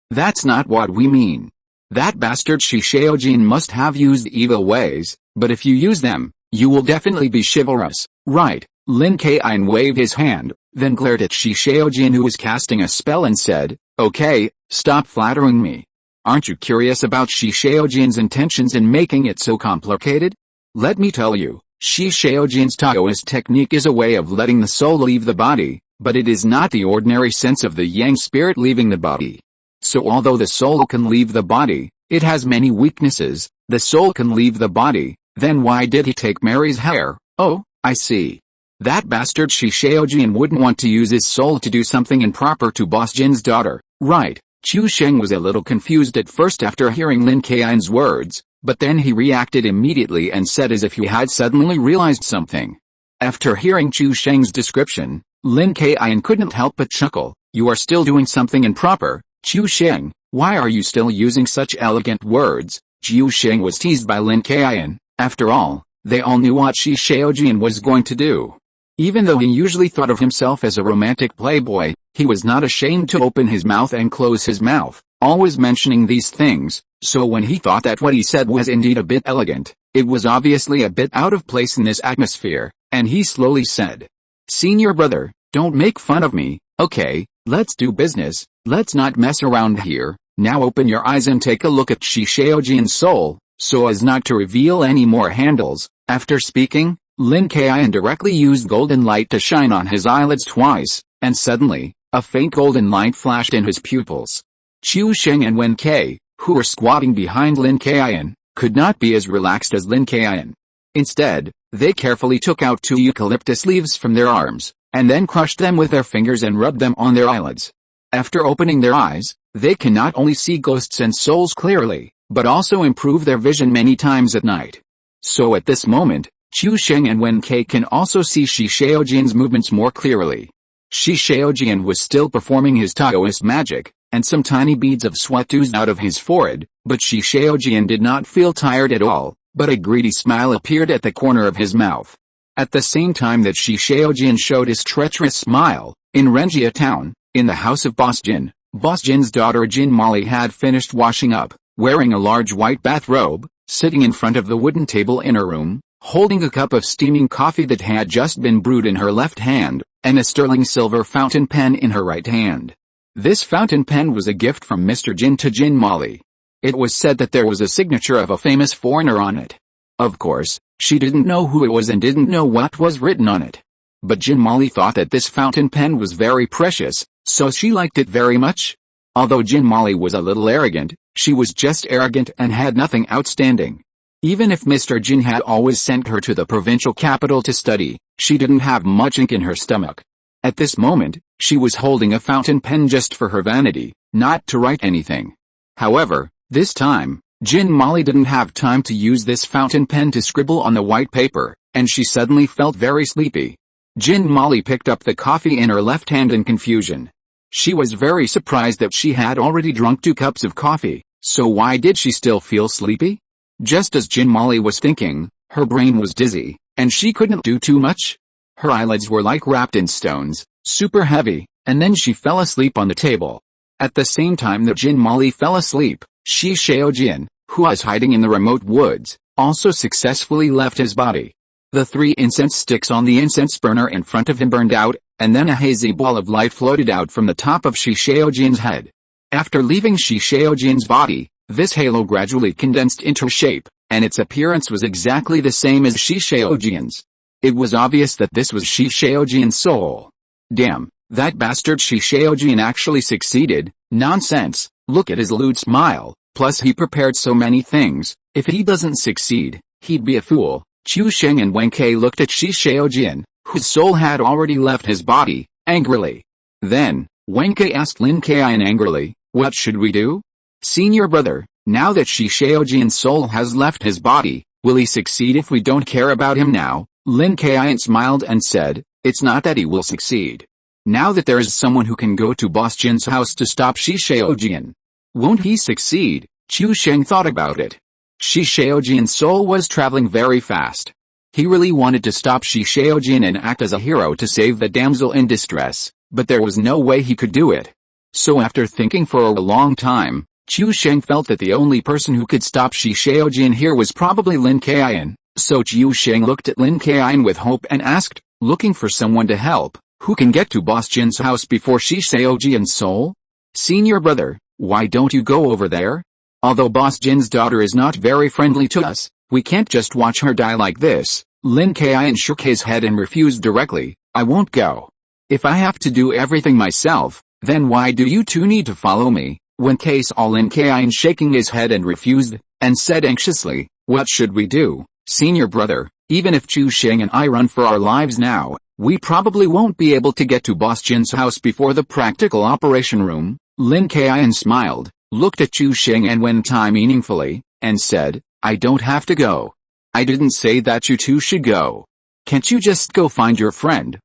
that's not what we mean. That bastard Shi Shaojian must have used evil ways, but if you use them, you will definitely be chivalrous, right?" Lin Kaiyun waved his hand, then glared at Shi Shaojian who was casting a spell and said, "Okay, stop flattering me. Aren't you curious about Shi Shaojian's intentions in making it so complicated? Let me tell you, Shi Shaojian's Taoist technique is a way of letting the soul leave the body, but it is not the ordinary sense of the yang spirit leaving the body. So although the soul can leave the body, it has many weaknesses. The soul can leave the body, then why did he take Mary's hair? Oh, I see. That bastard Shi Shaojian wouldn't want to use his soul to do something improper to Boss Jin's daughter, right?" Chu Sheng was a little confused at first after hearing Lin Kaiyun's words, but then he reacted immediately and said as if he had suddenly realized something. After hearing Chu Sheng's description, Lin Kaiyun couldn't help but chuckle. "You are still doing something improper, Chu Sheng, why are you still using such elegant words?" Chu Sheng was teased by Lin Kaiyun. After all, they all knew what Shi Shaojian was going to do. Even though he usually thought of himself as a romantic playboy, he was not ashamed to open his mouth and close his mouth, always mentioning these things, so when he thought that what he said was indeed a bit elegant, it was obviously a bit out of place in this atmosphere, and he slowly said, "Senior brother, don't make fun of me, okay, let's do business, let's not mess around here. Now open your eyes and take a look at Shi Shaojian's soul, so as not to reveal any more handles." After speaking, Lin Kaiyun directly used golden light to shine on his eyelids twice, and suddenly, a faint golden light flashed in his pupils. Chu Sheng and Wen Kai, who were squatting behind Lin Kaiyun, could not be as relaxed as Lin Kaiyun. Instead, they carefully took out 2 eucalyptus leaves from their arms, and then crushed them with their fingers and rubbed them on their eyelids. After opening their eyes, they can not only see ghosts and souls clearly, but also improve their vision many times at night. So at this moment, Chu Sheng and Wen Kai can also see Shi Shaojian's movements more clearly. Shi Shaojian was still performing his Taoist magic, and some tiny beads of sweat oozed out of his forehead, but Shi Shaojian did not feel tired at all, but a greedy smile appeared at the corner of his mouth. At the same time that Shi Shaojin showed his treacherous smile, in Renjia town, in the house of Boss Jin, Boss Jin's daughter Jin Molly had finished washing up, wearing a large white bathrobe, sitting in front of the wooden table in her room, holding a cup of steaming coffee that had just been brewed in her left hand, and a sterling silver fountain pen in her right hand. This fountain pen was a gift from Mr. Jin to Jin Molly. It was said that there was a signature of a famous foreigner on it. Of course, she didn't know who it was and didn't know what was written on it. But Jin Molly thought that this fountain pen was very precious, so she liked it very much. Although Jin Molly was a little arrogant, she was just arrogant and had nothing outstanding. Even if Mr. Jin had always sent her to the provincial capital to study, she didn't have much ink in her stomach. At this moment, she was holding a fountain pen just for her vanity, not to write anything. However, this time, Jin Molly didn't have time to use this fountain pen to scribble on the white paper, and she suddenly felt very sleepy. Jin Molly picked up the coffee in her left hand in confusion. She was very surprised that she had already drunk 2 cups of coffee, so why did she still feel sleepy? Just as Jin Molly was thinking, her brain was dizzy, and she couldn't do too much. Her eyelids were like wrapped in stones, super heavy, and then she fell asleep on the table. At the same time that Jin Molly fell asleep, Shi Shaojin, who was hiding in the remote woods, also successfully left his body. The 3 incense sticks on the incense burner in front of him burned out, and then a hazy ball of light floated out from the top of Shi Shaojin's head. After leaving Shi Shaojin's body, this halo gradually condensed into shape, and its appearance was exactly the same as Shi Shaojin's. It was obvious that this was Shi Shaojin's soul. Damn, that bastard Shi Shaojin actually succeeded. Nonsense, look at his lewd smile, plus he prepared so many things. If he doesn't succeed, he'd be a fool. Chu Sheng and Wen Kai looked at Shi Shaojin, whose soul had already left his body, angrily. Then, Wen Kai asked Lin Kaiyun angrily, what should we do? Senior brother, now that Shi Shaojin's soul has left his body, will he succeed if we don't care about him now? Lin Kaiyun smiled and said, it's not that he will succeed. Now that there is someone who can go to Boss Jin's house to stop Shi Shaojin, won't he succeed? Chu Sheng thought about it. Shi Shaojin's soul was traveling very fast. He really wanted to stop Shi Shaojin and act as a hero to save the damsel in distress, but there was no way he could do it. So after thinking for a long time, Chu Sheng felt that the only person who could stop Shi Shaojin here was probably Lin Kaiyun. So Chu Sheng looked at Lin Kaiyun with hope and asked, looking for someone to help, who can get to Boss Jin's house before Shi Shaojin's soul? Senior brother, why don't you go over there? Although Boss Jin's daughter is not very friendly to us, we can't just watch her die like this. Lin Kaiyun shook his head and refused directly, I won't go. If I have to do everything myself, then why do you two need to follow me? Wen Kai saw Lin Kaiyun shaking his head and refused, and said anxiously, what should we do, senior brother? Even if Chu Sheng and I run for our lives now, we probably won't be able to get to Boss Jin's house before the practical operation room. Lin Kaiyun smiled, looked at Chu Sheng and Wen Tai meaningfully, and said, I don't have to go. I didn't say that you two should go. Can't you just go find your friend?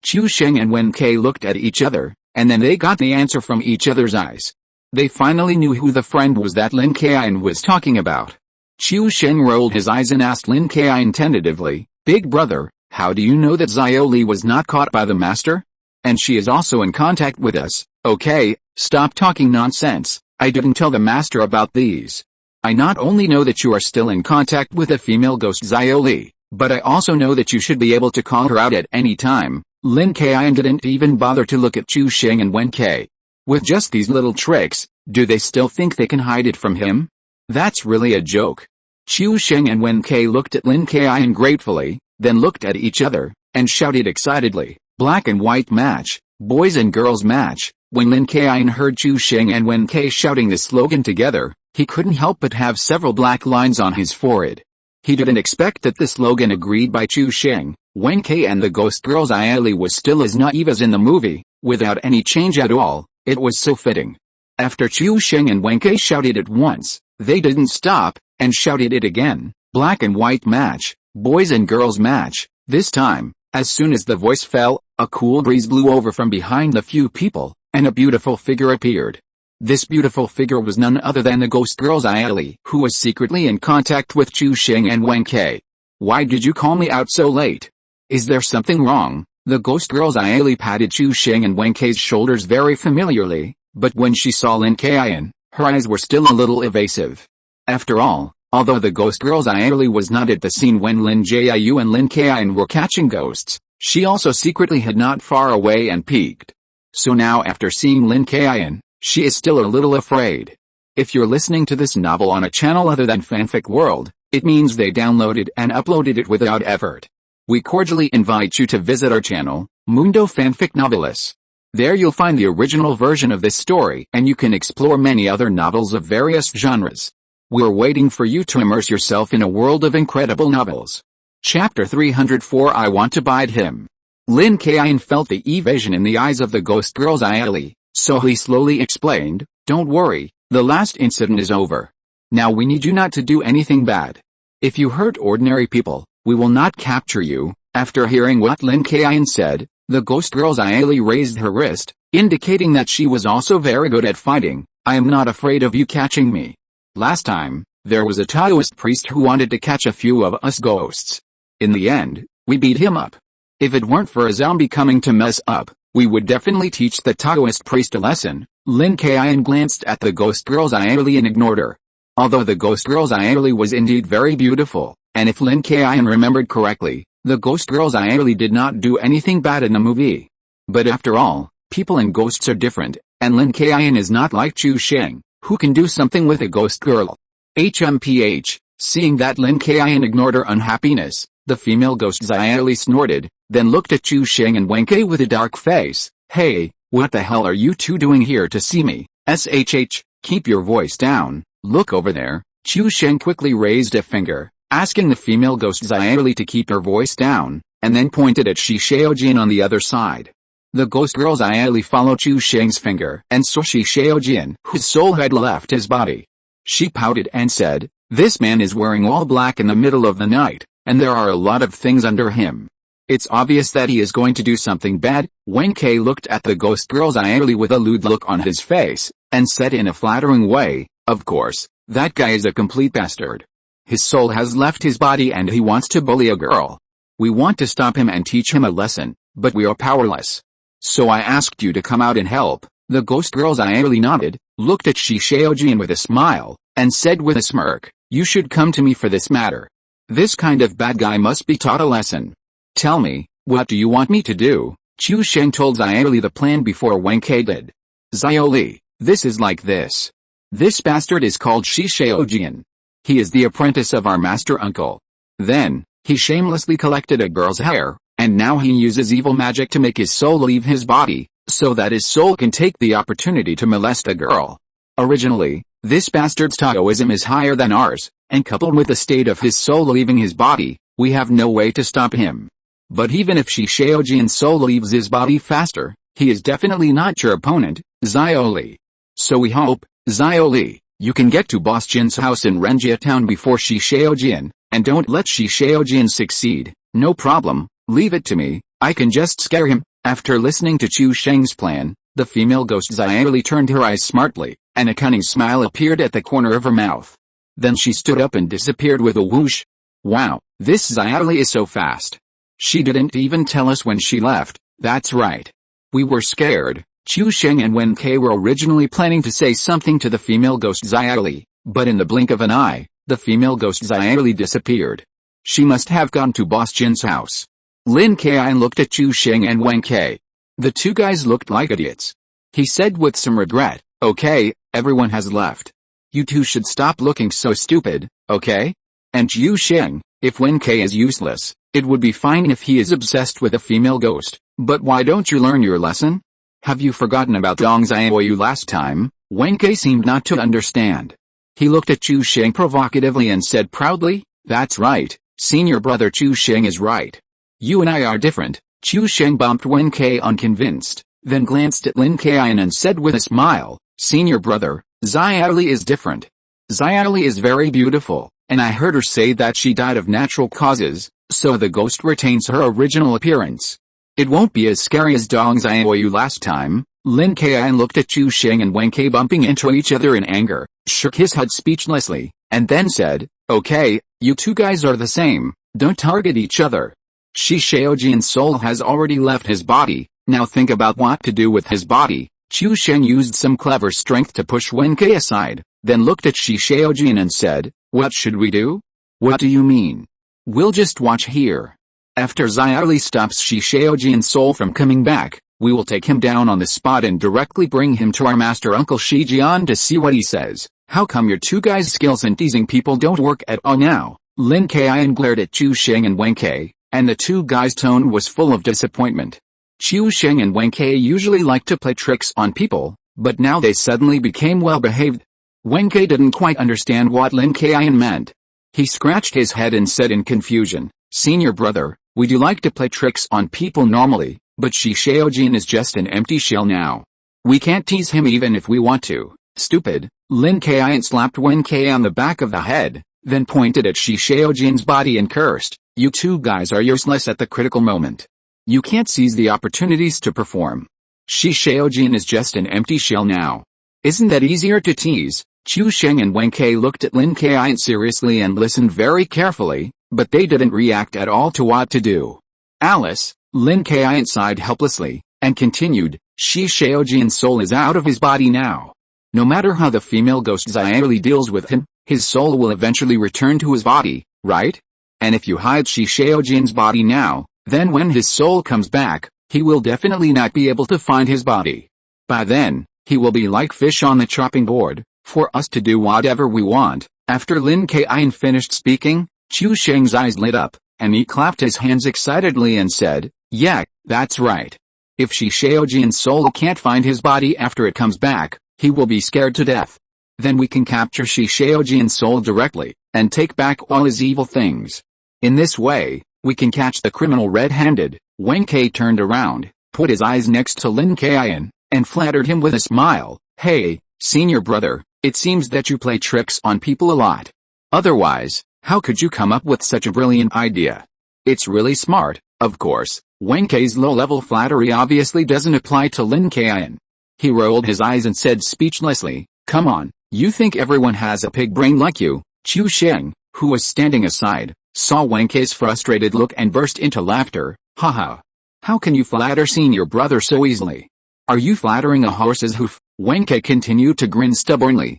Chu Sheng and Wen Kai looked at each other, and then they got the answer from each other's eyes. They finally knew who the friend was that Lin Kaiyun was talking about. Chu Sheng rolled his eyes and asked Lin Kaiyun tentatively, Big brother, how do you know that Xiaoli was not caught by the master? And she is also in contact with us. Okay, stop talking nonsense. I didn't tell the master about these. I not only know that you are still in contact with a female ghost Xiaoli, but I also know that you should be able to call her out at any time. Lin Kaiyun didn't even bother to look at Chu Sheng and Wen Kai. With just these little tricks, do they still think they can hide it from him? That's really a joke. Chu Sheng and Wen Kai looked at Lin Kaiyun gratefully, then looked at each other, and shouted excitedly, black and white match, boys and girls match. When Lin Kaiyun heard Chu Sheng and Wen Kai shouting the slogan together, he couldn't help but have several black lines on his forehead. He didn't expect that the slogan agreed by Chu Sheng, Wen Kai and the ghost girl Xiaoli was still as naive as in the movie, without any change at all. It was so fitting. After Chu Sheng and Wen Kai shouted it once, they didn't stop, and shouted it again, black and white match, boys and girls match. This time, as soon as the voice fell, a cool breeze blew over from behind the few people, and a beautiful figure appeared. This beautiful figure was none other than the ghost girl Xiaoli, who was secretly in contact with Chu Xing and Wen Kai. Why did you call me out so late? Is there something wrong? The ghost girl Xiaoli patted Chu Xing and Wen Kai's shoulders very familiarly, but when she saw Lin Kaiyun, her eyes were still a little evasive. After all, although the ghost girl Xiaoli was not at the scene when Lin Jiu and Lin Kaiyun were catching ghosts, she also secretly hid not far away and peeked. So now after seeing Lin Kaiyun, she is still a little afraid. If you're listening to this novel on a channel other than Fanfic World, it means they downloaded and uploaded it without effort. We cordially invite you to visit our channel, Mundo Fanfic Novelis. There you'll find the original version of this story and you can explore many other novels of various genres. We're waiting for you to immerse yourself in a world of incredible novels. Chapter 304 I Want to Bite Him. Lin Kaiyun felt the evasion in the eyes of the ghost girl Xiaoli, so he slowly explained, "Don't worry, the last incident is over. Now we need you not to do anything bad. If you hurt ordinary people, we will not capture you." After hearing what Lin Kaiyun said, the ghost girl Xiaoli raised her wrist, indicating that she was also very good at fighting. "I am not afraid of you catching me. Last time, there was a Taoist priest who wanted to catch a few of us ghosts. In the end, we beat him up. If it weren't for a zombie coming to mess up, we would definitely teach the Taoist priest a lesson." Lin Kaiyun glanced at the ghost girl Xiaoli and ignored her. Although the ghost girl Xiaoli was indeed very beautiful, and if Lin Kaiyun remembered correctly, the ghost girl Xiaoli did not do anything bad in the movie. But after all, people and ghosts are different, and Lin Kaiyun is not like Chu Xing, who can do something with a ghost girl. HMPH, seeing that Lin Kaiyun ignored her unhappiness, the female ghost Xiaoli snorted, then looked at Chu Xing and Wen Kai with a dark face. "Hey, what the hell are you two doing here to see me? SHH, keep your voice down, look over there." Chu Xing quickly raised a finger, asking the female ghost Xiaoli to keep her voice down, and then pointed at Shi Shaojin on the other side. The ghost girl Xiaoli followed Chu Xing's finger and saw Shi Shaojin, whose soul had left his body. She pouted and said, "This man is wearing all black in the middle of the night, and there are a lot of things under him. It's obvious that he is going to do something bad." Wen Kai looked at the ghost girl Xiaoli with a lewd look on his face, and said in a flattering way, "Of course, that guy is a complete bastard. His soul has left his body and he wants to bully a girl. We want to stop him and teach him a lesson, but we are powerless. So I asked you to come out and help." The ghost girl Xiaoli nodded, looked at Shi Shaojin with a smile, and said with a smirk, "You should come to me for this matter. This kind of bad guy must be taught a lesson. Tell me, what do you want me to do?" Chu Xing told Xiaoli the plan before Wen Kai did. "Xiaoli, this is like this. This bastard is called Shi Shaojin. He is the apprentice of our master uncle. Then, he shamelessly collected a girl's hair, and now he uses evil magic to make his soul leave his body, so that his soul can take the opportunity to molest a girl. Originally, this bastard's Taoism is higher than ours, and coupled with the state of his soul leaving his body, we have no way to stop him. But even if Shi Shaojin's soul leaves his body faster, he is definitely not your opponent, Xiaoli. So we hope, Xiaoli, you can get to Boss Jin's house in Renjia town before Shi Shaojin, and don't let Shi Shaojin succeed." "No problem, leave it to me, I can just scare him." After listening to Chu Xing's plan, the female ghost Xiaoli turned her eyes smartly, and a cunning smile appeared at the corner of her mouth. Then she stood up and disappeared with a whoosh. "Wow, this Xiaoli is so fast. She didn't even tell us when she left." "That's right. We were scared." Chu Xing and Wen Kai were originally planning to say something to the female ghost Xiaoli, but in the blink of an eye, the female ghost Xiaoli disappeared. She must have gone to Boss Jin's house. Lin Kaiyun looked at Chu Xing and Wen Kai. The two guys looked like idiots. He said with some regret, "Okay, everyone has left. You two should stop looking so stupid, okay? And Chu Xing, if Wen Kai is useless, it would be fine if he is obsessed with a female ghost, but why don't you learn your lesson? Have you forgotten about Dong Xiaoyu last time?" Wen Kai seemed not to understand. He looked at Chu Xing provocatively and said proudly, "That's right, senior brother Chu Xing is right. You and I are different." Chu Xing bumped Wen Kai unconvinced, then glanced at Lin Kaiyun and said with a smile, "Senior brother, Xiaoli is different. Xiaoli is very beautiful, and I heard her say that she died of natural causes, so the ghost retains her original appearance. It won't be as scary as Dong Xiaoyu last time." Lin Kaiyun looked at Chu Sheng and Wen Kai bumping into each other in anger, shook his head speechlessly, and then said, "Okay, you two guys are the same, don't target each other. Shi Shaojian's soul has already left his body, now think about what to do with his body." Chu Sheng used some clever strength to push Wen Kai aside, then looked at Shi Shaojian and said, "What should we do?" "What do you mean?" "We'll just watch here. After Xiaoli stops Shi Shaojian's soul from coming back, we will take him down on the spot and directly bring him to our master Uncle Shi Jian to see what he says." "How come your two guys' skills in teasing people don't work at all now?" Lin Kaiyun glared at Chu Sheng and Wen Kai, and the two guys' tone was full of disappointment. Chu Sheng and Wen Kai usually like to play tricks on people, but now they suddenly became well-behaved. Wen Kai didn't quite understand what Lin Kaiyun meant. He scratched his head and said in confusion, "Senior brother, we do like to play tricks on people normally, but Shi Shaojian is just an empty shell now. We can't tease him even if we want to." "Stupid." Lin Kaiyun slapped Wen Kai on the back of the head, then pointed at Shi Shaojian's body and cursed, "You two guys are useless at the critical moment. You can't seize the opportunities to perform. Shi Shaojian is just an empty shell now. Isn't that easier to tease?" Chu Sheng and Wen Kai looked at Lin Kaiyun seriously and listened very carefully, but they didn't react at all to what to do. "Alice," Lin Kaiyun sighed helplessly, and continued, "Shi Shaojian's soul is out of his body now. No matter how the female ghost Xiaoli deals with him, his soul will eventually return to his body, right? And if you hide Shi Shaojian's body now, then when his soul comes back, he will definitely not be able to find his body. By then, he will be like fish on the chopping board, for us to do whatever we want." After Lin Kaiyun finished speaking, Chu Sheng's eyes lit up, and he clapped his hands excitedly and said, "Yeah, that's right. If Shi Shaojian's soul can't find his body after it comes back, he will be scared to death. Then we can capture Shi Shaojian's soul directly, and take back all his evil things. In this way, we can catch the criminal red-handed." Wen Kai turned around, put his eyes next to Lin Kaiyun, and flattered him with a smile. "Hey, senior brother, it seems that you play tricks on people a lot. Otherwise, how could you come up with such a brilliant idea? It's really smart." Of course, Wen Kai's low-level flattery obviously doesn't apply to Lin Kaiyun. He rolled his eyes and said speechlessly, "Come on, you think everyone has a pig brain like you?" Chu Sheng, who was standing aside, saw Wen Kai's frustrated look and burst into laughter. "Haha. How can you flatter senior brother so easily? Are you flattering a horse's hoof?" Wen Kai continued to grin stubbornly.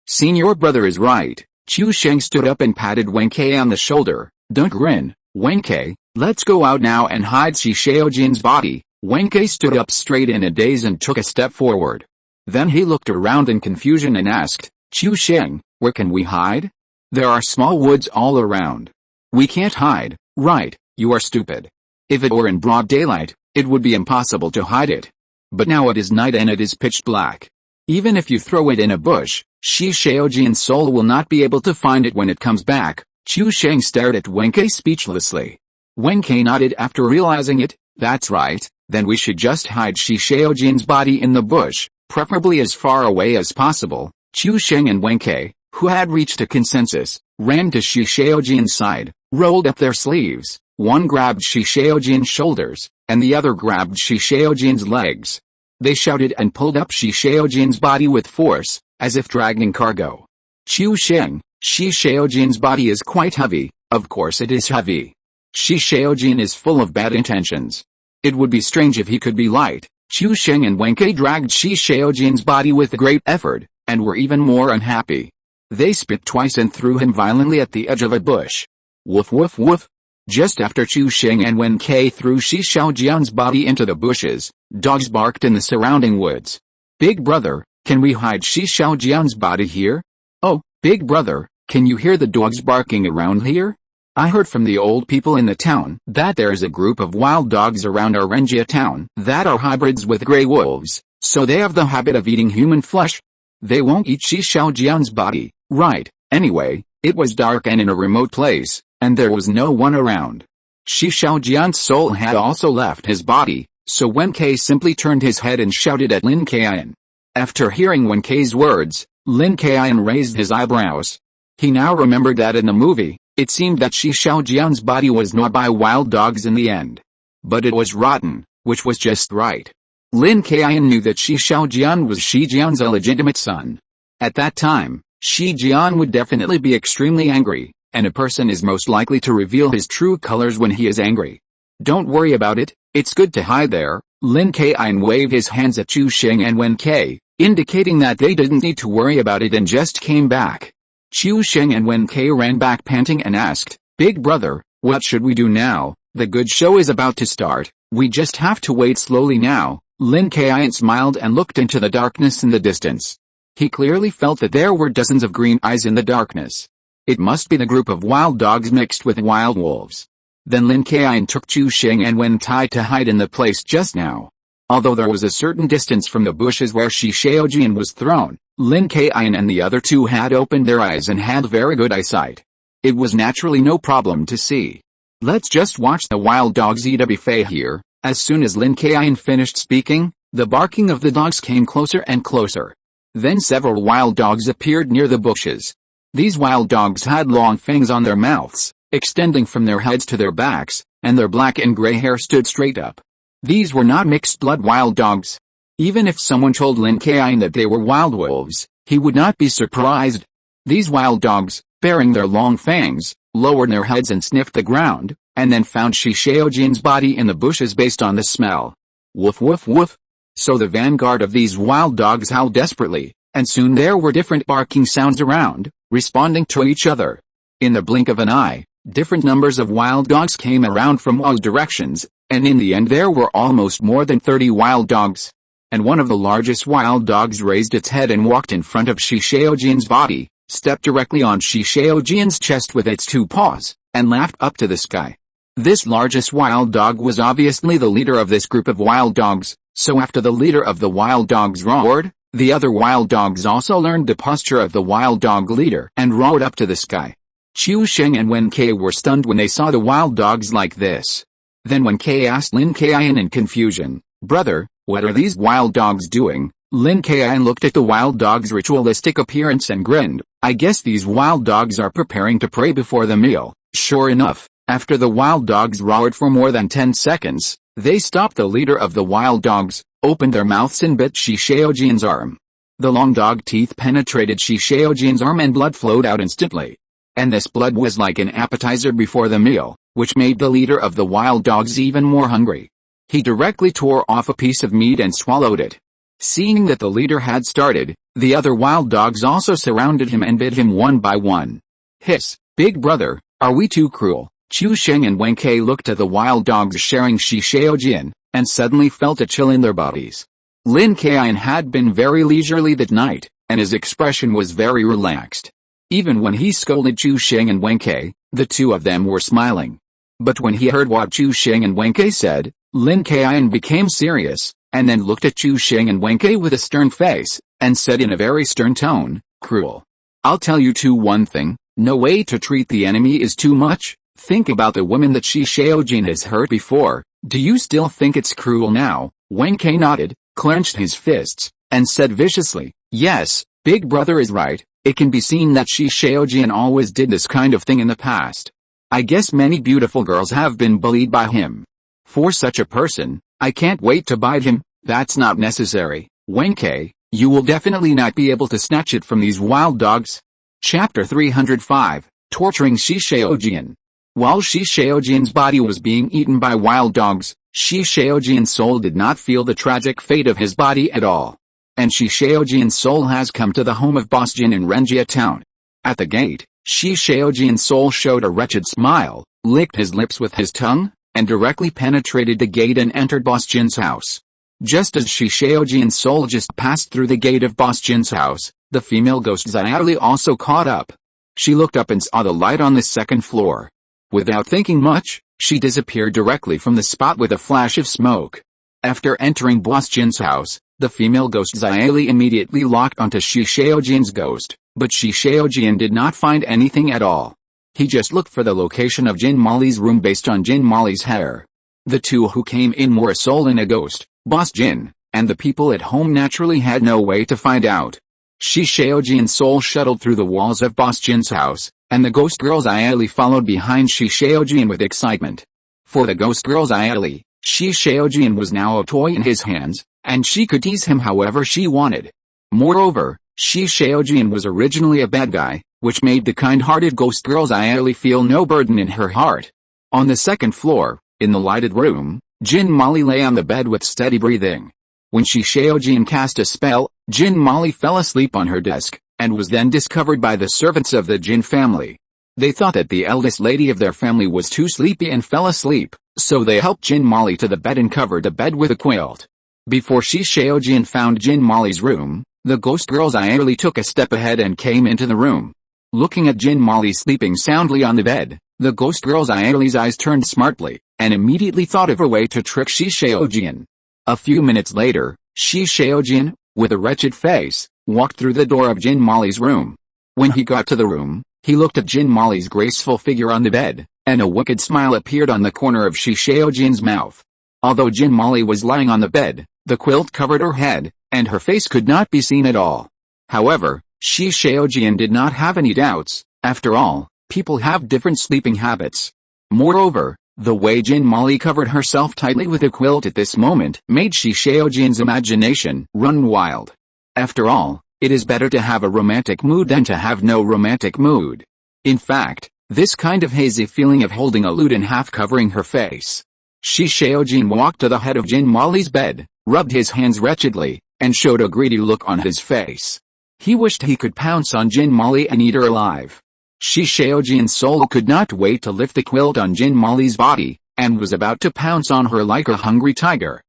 Senior brother is right." Chu Sheng stood up and patted Wen Kai on the shoulder. "Don't grin, Wen Kai, let's go out now and hide Shi Shaojian's body." Wen Kai stood up straight in a daze and took a step forward. Then he looked around in confusion and asked, "Chu Sheng, where can we hide? There are small woods all around. We can't hide, right? You are stupid. If it were in broad daylight, it would be impossible to hide it. But now it is night and it is pitch black. Even if you throw it in a bush, Shi Shaojian's soul will not be able to find it when it comes back." Chu Sheng stared at Wen Kai speechlessly. Wen Kai nodded after realizing it. "That's right, then we should just hide Shi Shaojian's body in the bush, preferably as far away as possible." Chu Sheng and Wen Kai, who had reached a consensus, ran to Shi Shaojian's side, rolled up their sleeves. One grabbed Shi Shaojian's shoulders, and the other grabbed Shi Shaojian's legs. They shouted and pulled up Shi Shaojian's body with force, as if dragging cargo. "Chu Sheng, Shi Shaojian's body is quite heavy." "Of course it is heavy. Shi Shaojian is full of bad intentions. It would be strange if he could be light." Chu Sheng and Wen Kai dragged Shi Shaojian's body with great effort, and were even more unhappy. They spit twice and threw him violently at the edge of a bush. Woof woof woof. Just after Chu Sheng and Wen Kai threw Shi Shaojian's body into the bushes, dogs barked in the surrounding woods. "Big brother, can we hide Shi Shaojian's body here?" "Oh, big brother, can you hear the dogs barking around here? I heard from the old people in the town that there is a group of wild dogs around our Renjia town that are hybrids with gray wolves, so they have the habit of eating human flesh. They won't eat Shi Shaojian's body, right?" Anyway, it was dark and in a remote place, and there was no one around. Shi Shaojian's soul had also left his body, so Wen Kai simply turned his head and shouted at Lin Kaiyun. After hearing Wen Kai's words, Lin Kaiyun raised his eyebrows. He now remembered that in the movie, it seemed that Shi Shaojian's body was gnawed by wild dogs in the end. But it was rotten, which was just right. Lin Kaiyun knew that Shi Xiaojian was Shi Jian's illegitimate son. At that time, Shi Jian would definitely be extremely angry, and a person is most likely to reveal his true colors when he is angry. Don't worry about it, it's good to hide there. Lin Kaiyun waved his hands at Chu Sheng and Wen Kai, indicating that they didn't need to worry about it and just came back. Chu Sheng and Wen Kai ran back panting and asked, "Big brother, what should we do now? The good show is about to start, we just have to wait slowly now." Lin Kaiyun smiled and looked into the darkness in the distance. He clearly felt that there were dozens of green eyes in the darkness. It must be the group of wild dogs mixed with wild wolves. Then Lin Kaiyun took Chu Sheng and Wen Tai to hide in the place just now. Although there was a certain distance from the bushes where Shi Xiaojian was thrown, Lin Kaiyun and the other two had opened their eyes and had very good eyesight. It was naturally no problem to see. Let's just watch the wild dogs eat a buffet here. As soon as Lin Kaiyun finished speaking, the barking of the dogs came closer and closer. Then several wild dogs appeared near the bushes. These wild dogs had long fangs on their mouths, extending from their heads to their backs, and their black and gray hair stood straight up. These were not mixed-blood wild dogs. Even if someone told Lin Kaiyun that they were wild wolves, he would not be surprised. These wild dogs, baring their long fangs, lowered their heads and sniffed the ground, and then found Shi Xiaojian's body in the bushes based on the smell. Woof woof woof. So the vanguard of these wild dogs howled desperately, and soon there were different barking sounds around, responding to each other. In the blink of an eye, different numbers of wild dogs came around from all directions, and in the end there were almost more than 30 wild dogs. And one of the largest wild dogs raised its head and walked in front of Shi Xiaojian's body, stepped directly on Shi Xiaojian's chest with its two paws, and laughed up to the sky. This largest wild dog was obviously the leader of this group of wild dogs, so after the leader of the wild dogs roared, the other wild dogs also learned the posture of the wild dog leader and roared up to the sky. Chu Sheng and Wen Kai were stunned when they saw the wild dogs like this. Then Wen Kai asked Lin Kaiyun in confusion, "Brother, what are these wild dogs doing?" Lin Kaiyun looked at the wild dog's ritualistic appearance and grinned. "I guess these wild dogs are preparing to pray before the meal." Sure enough, after the wild dogs roared for more than 10 seconds, they stopped. The leader of the wild dogs opened their mouths and bit Shi Xiaojian's arm. The long dog teeth penetrated Shi Xiaojian's arm and blood flowed out instantly. And this blood was like an appetizer before the meal, which made the leader of the wild dogs even more hungry. He directly tore off a piece of meat and swallowed it. Seeing that the leader had started, the other wild dogs also surrounded him and bit him one by one. "Hiss, big brother, are we too cruel?" Chu Sheng and Wen Kai looked at the wild dogs sharing Shi Xiaojian, and suddenly felt a chill in their bodies. Lin Kaiyun had been very leisurely that night, and his expression was very relaxed. Even when he scolded Chu Sheng and Wen Kai, the two of them were smiling. But when he heard what Chu Sheng and Wen Kai said, Lin Kaiyun became serious, and then looked at Chu Sheng and Wen Kai with a stern face, and said in a very stern tone, "Cruel. I'll tell you one thing, no way to treat the enemy is too much. Think about the woman that Shi Xiaojin has hurt before. Do you still think it's cruel now?" Wen Kai nodded, clenched his fists, and said viciously, "Yes, big brother is right. It can be seen that Shi Xiaojian always did this kind of thing in the past. I guess many beautiful girls have been bullied by him. For such a person, I can't wait to bite him." "That's not necessary, Wen Kai. You will definitely not be able to snatch it from these wild dogs." Chapter 305, Torturing Shi Xiaojian. While Shi Xiaojian's body was being eaten by wild dogs, Shi Xiaojian's soul did not feel the tragic fate of his body at all. And Shi Xiaojian's soul has come to the home of Boss Jin in Renjia town. At the gate, Shi Xiaojian's soul showed a wretched smile, licked his lips with his tongue, and directly penetrated the gate and entered Boss Jin's house. Just as Shi Xiaojian's soul just passed through the gate of Boss Jin's house, the female ghost Xiaoli also caught up. She looked up and saw the light on the second floor. Without thinking much, she disappeared directly from the spot with a flash of smoke. After entering Boss Jin's house, the female ghost Xiaoli immediately locked onto Shi Xiaojian's ghost, but Shi Xiaojian did not find anything at all. He just looked for the location of Jin Mali's room based on Jin Mali's hair. The two who came in were a soul and a ghost, Boss Jin, and the people at home naturally had no way to find out. Shi Xiaojian's soul shuttled through the walls of Boss Jin's house, and the ghost girl Xiaoli followed behind Shi Xiaojian with excitement. For the ghost girl Xiaoli, Shi Xiaojian was now a toy in his hands, and she could tease him however she wanted. Moreover, Shi Xiaojian was originally a bad guy, which made the kind-hearted ghost girl Xiaoli feel no burden in her heart. On the second floor, in the lighted room, Jin Mali lay on the bed with steady breathing. When Shi Xiaojian cast a spell, Jin Mali fell asleep on her desk, and was then discovered by the servants of the Jin family. They thought that the eldest lady of their family was too sleepy and fell asleep, so they helped Jin Mali to the bed and covered the bed with a quilt. Before Shi Xiaojian found Jin Mali's room, the ghost girl Xiaoli took a step ahead and came into the room. Looking at Jin Mali sleeping soundly on the bed, the ghost girl Xiaoli's eyes turned smartly, and immediately thought of a way to trick Shi Xiaojian. A few minutes later, Shi Xiaojian, with a wretched face, walked through the door of Jin Mali's room. When he got to the room, he looked at Jin Mali's graceful figure on the bed, and a wicked smile appeared on the corner of Shi Xiaojian's mouth. Although Jin Mali was lying on the bed, the quilt covered her head, and her face could not be seen at all. However, Shi Xiaojian did not have any doubts. After all, people have different sleeping habits. Moreover, the way Jin Mali covered herself tightly with a quilt at this moment made Shi Xiaojian's imagination run wild. After all, it is better to have a romantic mood than to have no romantic mood. In fact, this kind of hazy feeling of holding a lute and half covering her face. Shi Xiaojian walked to the head of Jin Mali's bed, rubbed his hands wretchedly, and showed a greedy look on his face. He wished he could pounce on Jin Mali and eat her alive. Shi Xiaojian's soul could not wait to lift the quilt on Jin Mali's body, and was about to pounce on her like a hungry tiger.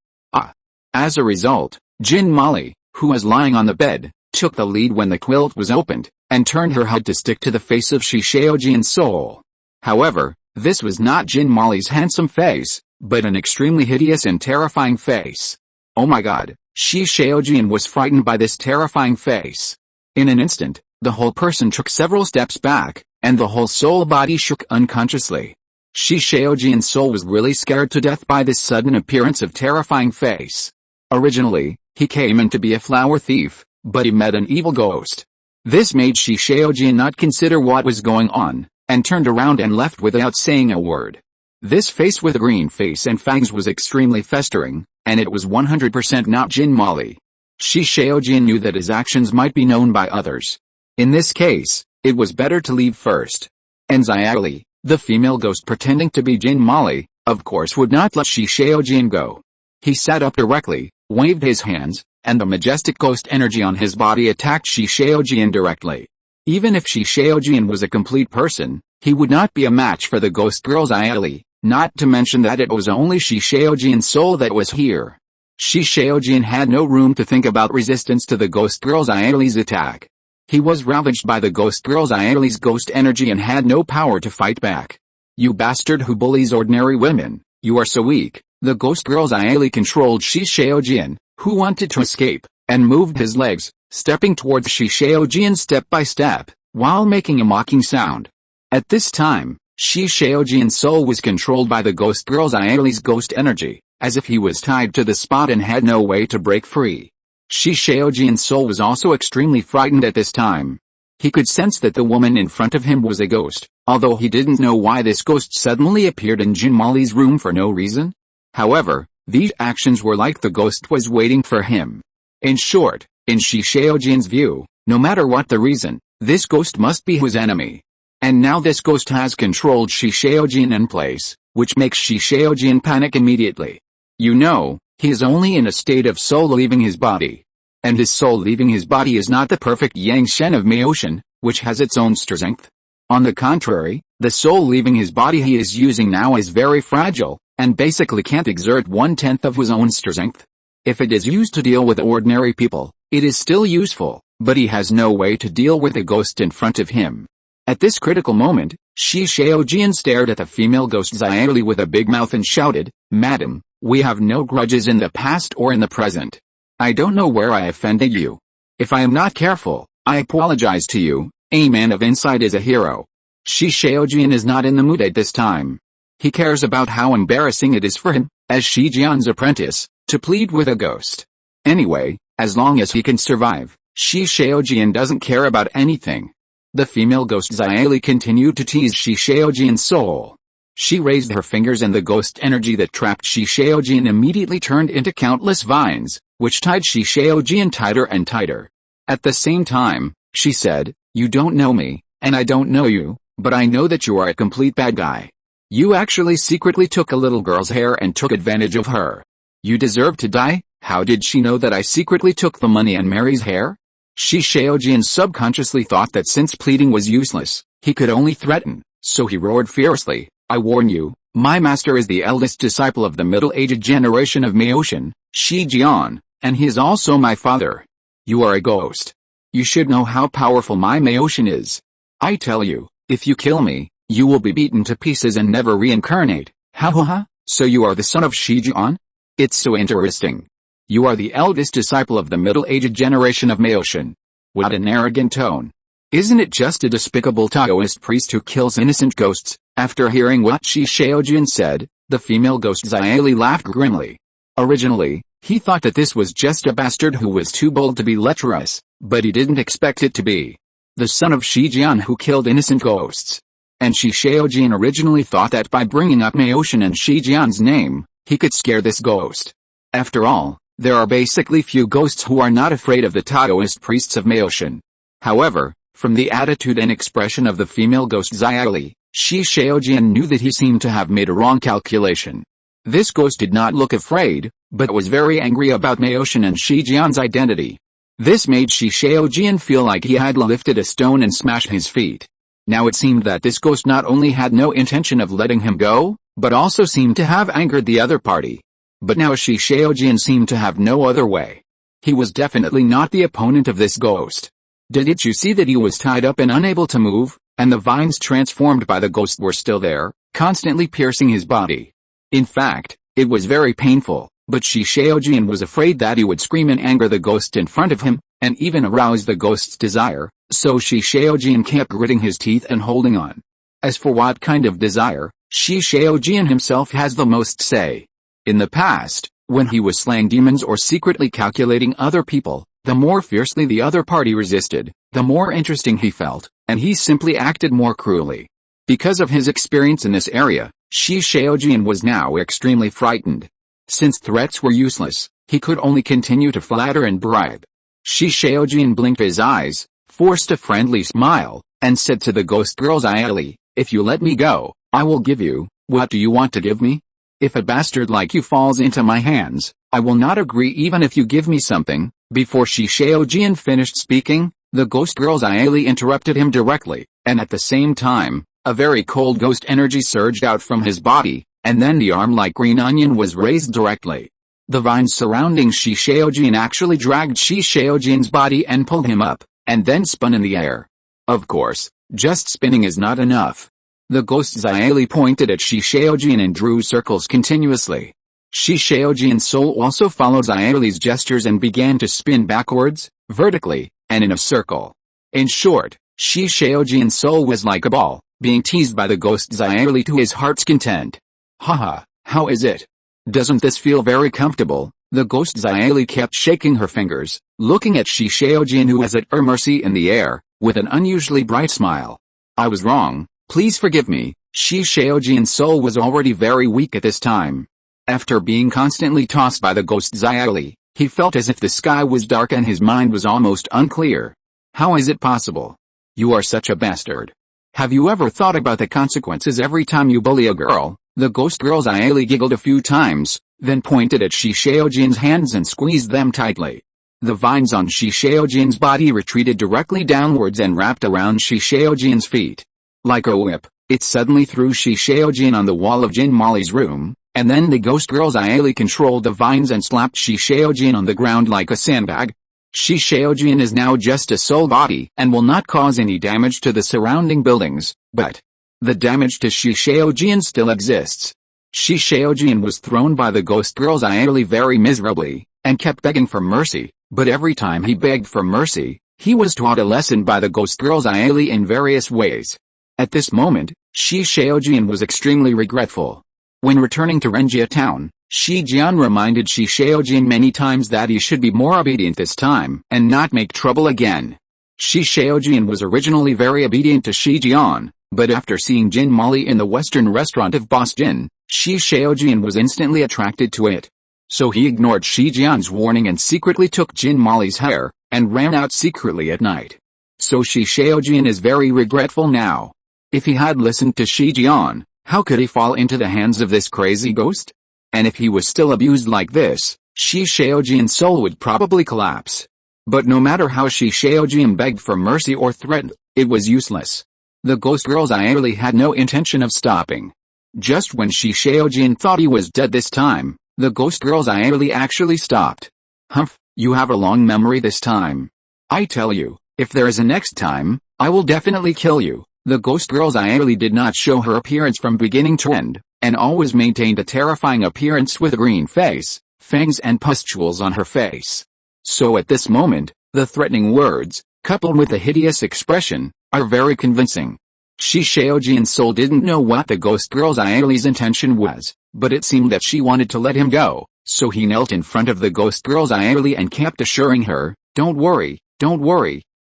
As a result, Jin Mali, who was lying on the bed, took the lead when the quilt was opened, and turned her head to stick to the face of Shi Xiaojian's soul. However, this was not Jin Mali's handsome face, but an extremely hideous and terrifying face. Oh my god, Shi Xiaojian was frightened by this terrifying face. In an instant, the whole person took several steps back, and the whole soul body shook unconsciously. Shi Xiaojian's soul was really scared to death by this sudden appearance of terrifying face. Originally, he came in to be a flower thief, but he met an evil ghost. This made Shi Xiaojian not consider what was going on, and turned around and left without saying a word. This face with a green face and fangs was extremely festering, and it was 100% not Jin Mali. Shi Xiaojian knew that his actions might be known by others. In this case, it was better to leave first. And Xiaoli, the female ghost pretending to be Jin Mali, of course would not let Shi Xiaojian go. He sat up directly, waved his hands, and the majestic ghost energy on his body attacked Shi Xiaojian directly. Even if Shi Xiaojian was a complete person, he would not be a match for the ghost girl Xiaoli, not to mention that it was only Shi Xiaojian's soul that was here. Shi Xiaojian had no room to think about resistance to the ghost girl Xiaoli's attack. He was ravaged by the ghost girl Xiaoli's ghost energy and had no power to fight back. You bastard who bullies ordinary women, you are so weak. The ghost girl Xiaoli controlled Shi Xiaojian, who wanted to escape, and moved his legs, stepping towards Shi Xiaojian step by step, while making a mocking sound. At this time, Shi Xiaojian's soul was controlled by the ghost girl Xiaoli's ghost energy, as if he was tied to the spot and had no way to break free. Shi Xiaojian's soul was also extremely frightened at this time. He could sense that the woman in front of him was a ghost, although he didn't know why this ghost suddenly appeared in Jin Mali's room for no reason. However, these actions were like the ghost was waiting for him. In short, in Shi Xiaojian's view, no matter what the reason, this ghost must be his enemy. And now this ghost has controlled Shi Xiaojian in place, which makes Shi Xiaojian panic immediately. You know, he is only in a state of soul leaving his body. And his soul leaving his body is not the perfect yang shen of Mioshan, which has its own strength. On the contrary, the soul leaving his body he is using now is very fragile, and basically can't exert 1/10 of his own strength. If it is used to deal with ordinary people, it is still useful, but he has no way to deal with a ghost in front of him. At this critical moment, Shi Xiaojian stared at the female ghost Xiaoli with a big mouth and shouted, "Madam, we have no grudges in the past or in the present. I don't know where I offended you. If I am not careful, I apologize to you. A man of insight is a hero." Shi Xiaojian is not in the mood at this time. He cares about how embarrassing it is for him, as Shi Jian's apprentice, to plead with a ghost. Anyway, as long as he can survive, Shi Xiaojian doesn't care about anything. The female ghost Xiaoli continued to tease Shi Xiaojian's soul. She raised her fingers and the ghost energy that trapped Shi Xiaojian immediately turned into countless vines, which tied Shi Shaojian tighter and tighter. At the same time, she said, "You don't know me, and I don't know you, but I know that you are a complete bad guy. You actually secretly took a little girl's hair and took advantage of her. You deserve to die." How did she know that I secretly took the money and Mary's hair? Shi Shaojian subconsciously thought that since pleading was useless, he could only threaten, so he roared fiercely, "I warn you, my master is the eldest disciple of the middle-aged generation of Mioshan, Shi Jian, and he is also my father. You are a ghost. You should know how powerful my Mioshan is. I tell you, if you kill me, you will be beaten to pieces and never reincarnate." Ha ha ha, so you are the son of Shi Jian? It's so interesting. You are the eldest disciple of the middle-aged generation of Mioshan. What an arrogant tone. Isn't it just a despicable Taoist priest who kills innocent ghosts? After hearing what Shi Shaojian said, the female ghost Xiaoli laughed grimly. Originally, he thought that this was just a bastard who was too bold to be lecherous, but he didn't expect it to be the son of Shi Jian who killed innocent ghosts. And Shi Shaojian originally thought that by bringing up Mioshan and Shi Jian's name, he could scare this ghost. After all, there are basically few ghosts who are not afraid of the Taoist priests of Mioshan. However, from the attitude and expression of the female ghost Xiaoli, Shi Shaojian knew that he seemed to have made a wrong calculation. This ghost did not look afraid, but was very angry about Mioshan and Shi Jian's identity. This made Shi Shaojian feel like he had lifted a stone and smashed his feet. Now it seemed that this ghost not only had no intention of letting him go, but also seemed to have angered the other party. But now Shi Shaojian seemed to have no other way. He was definitely not the opponent of this ghost. Didn't you see that he was tied up and unable to move, and the vines transformed by the ghost were still there, constantly piercing his body? In fact, it was very painful, but Shi Shaojian was afraid that he would scream and anger the ghost in front of him, and even arouse the ghost's desire, so Shi Shaojian kept gritting his teeth and holding on. As for what kind of desire, Shi Shaojian himself has the most say. In the past, when he was slaying demons or secretly calculating other people, the more fiercely the other party resisted, the more interesting he felt, and he simply acted more cruelly. Because of his experience in this area, Shi Shaojian was now extremely frightened. Since threats were useless, he could only continue to flatter and bribe. Shi Shaojian blinked his eyes, forced a friendly smile, and said to the ghost girl Xiaoli, "If you let me go, I will give you, what do you want to give me? If a bastard like you falls into my hands, I will not agree even if you give me something." Before Shi Shaojian finished speaking, the ghost girl Xiaoli interrupted him directly, and at the same time, a very cold ghost energy surged out from his body, and then the arm like green onion was raised directly. The vines surrounding Shi Shaojian actually dragged Shi Shaojian's body and pulled him up, and then spun in the air. Of course, just spinning is not enough. The ghost Xiaoli pointed at Shi Shaojian and drew circles continuously. Shi Shaojian's soul also followed Xiaoli's gestures and began to spin backwards, vertically, and in a circle. In short, Shi Shaojian's soul was like a ball, being teased by the ghost Xiaoli to his heart's content. "Haha, how is it? Doesn't this feel very comfortable?" The ghost Xiaoli kept shaking her fingers, looking at Shi Shaojian who was at her mercy in the air, with an unusually bright smile. "I was wrong. Please forgive me." Shi Shaojian's soul was already very weak at this time. After being constantly tossed by the ghost Xiaoli, he felt as if the sky was dark and his mind was almost unclear. How is it possible? You are such a bastard. Have you ever thought about the consequences every time you bully a girl? The ghost girl Xiaoli giggled a few times, then pointed at Shi Shaojian's hands and squeezed them tightly. The vines on Shi Shaojian's body retreated directly downwards and wrapped around Shi Shaojian's feet. Like a whip, it suddenly threw Shi Shaojian on the wall of Jin Mali's room, and then the ghost girl Xiaoli controlled the vines and slapped Shi Shaojian on the ground like a sandbag. Shi Shaojian is now just a soul body and will not cause any damage to the surrounding buildings, but the damage to Shi Shaojian still exists. Shi Shaojian was thrown by the ghost girl Xiaoli very miserably, and kept begging for mercy, but every time he begged for mercy, he was taught a lesson by the ghost girl Xiaoli in various ways. At this moment, Shi Shaojian was extremely regretful. When returning to Renjia town, Shi Jian reminded Shi Shaojian many times that he should be more obedient this time and not make trouble again. Shi Shaojian was originally very obedient to Shi Jian, but after seeing Jin Mali in the western restaurant of Boss Jin, Shi Shaojian was instantly attracted to it. So he ignored Shi Jian's warning and secretly took Jin Molly's hair, and ran out secretly at night. So Shi Shaojian is very regretful now. If he had listened to Shi Jian, how could he fall into the hands of this crazy ghost? And if he was still abused like this, Shi Shaojian's soul would probably collapse. But no matter how Shi Shaojian begged for mercy or threatened, it was useless. The ghost girl's Aili had no intention of stopping. Just when Shi Shaojian thought he was dead this time, the ghost girl's Aili actually stopped. Humph, you have a long memory this time. I tell you, if there is a next time, I will definitely kill you. The ghost girl's Aili did not show her appearance from beginning to end, and always maintained a terrifying appearance with a green face, fangs and pustules on her face. So at this moment, the threatening words, coupled with the hideous expression, are very convincing. Shi Shaojian's soul didn't know what the ghost girl's Aili's intention was, but it seemed that she wanted to let him go, so he knelt in front of the ghost girl's Aili and kept assuring her, don't worry,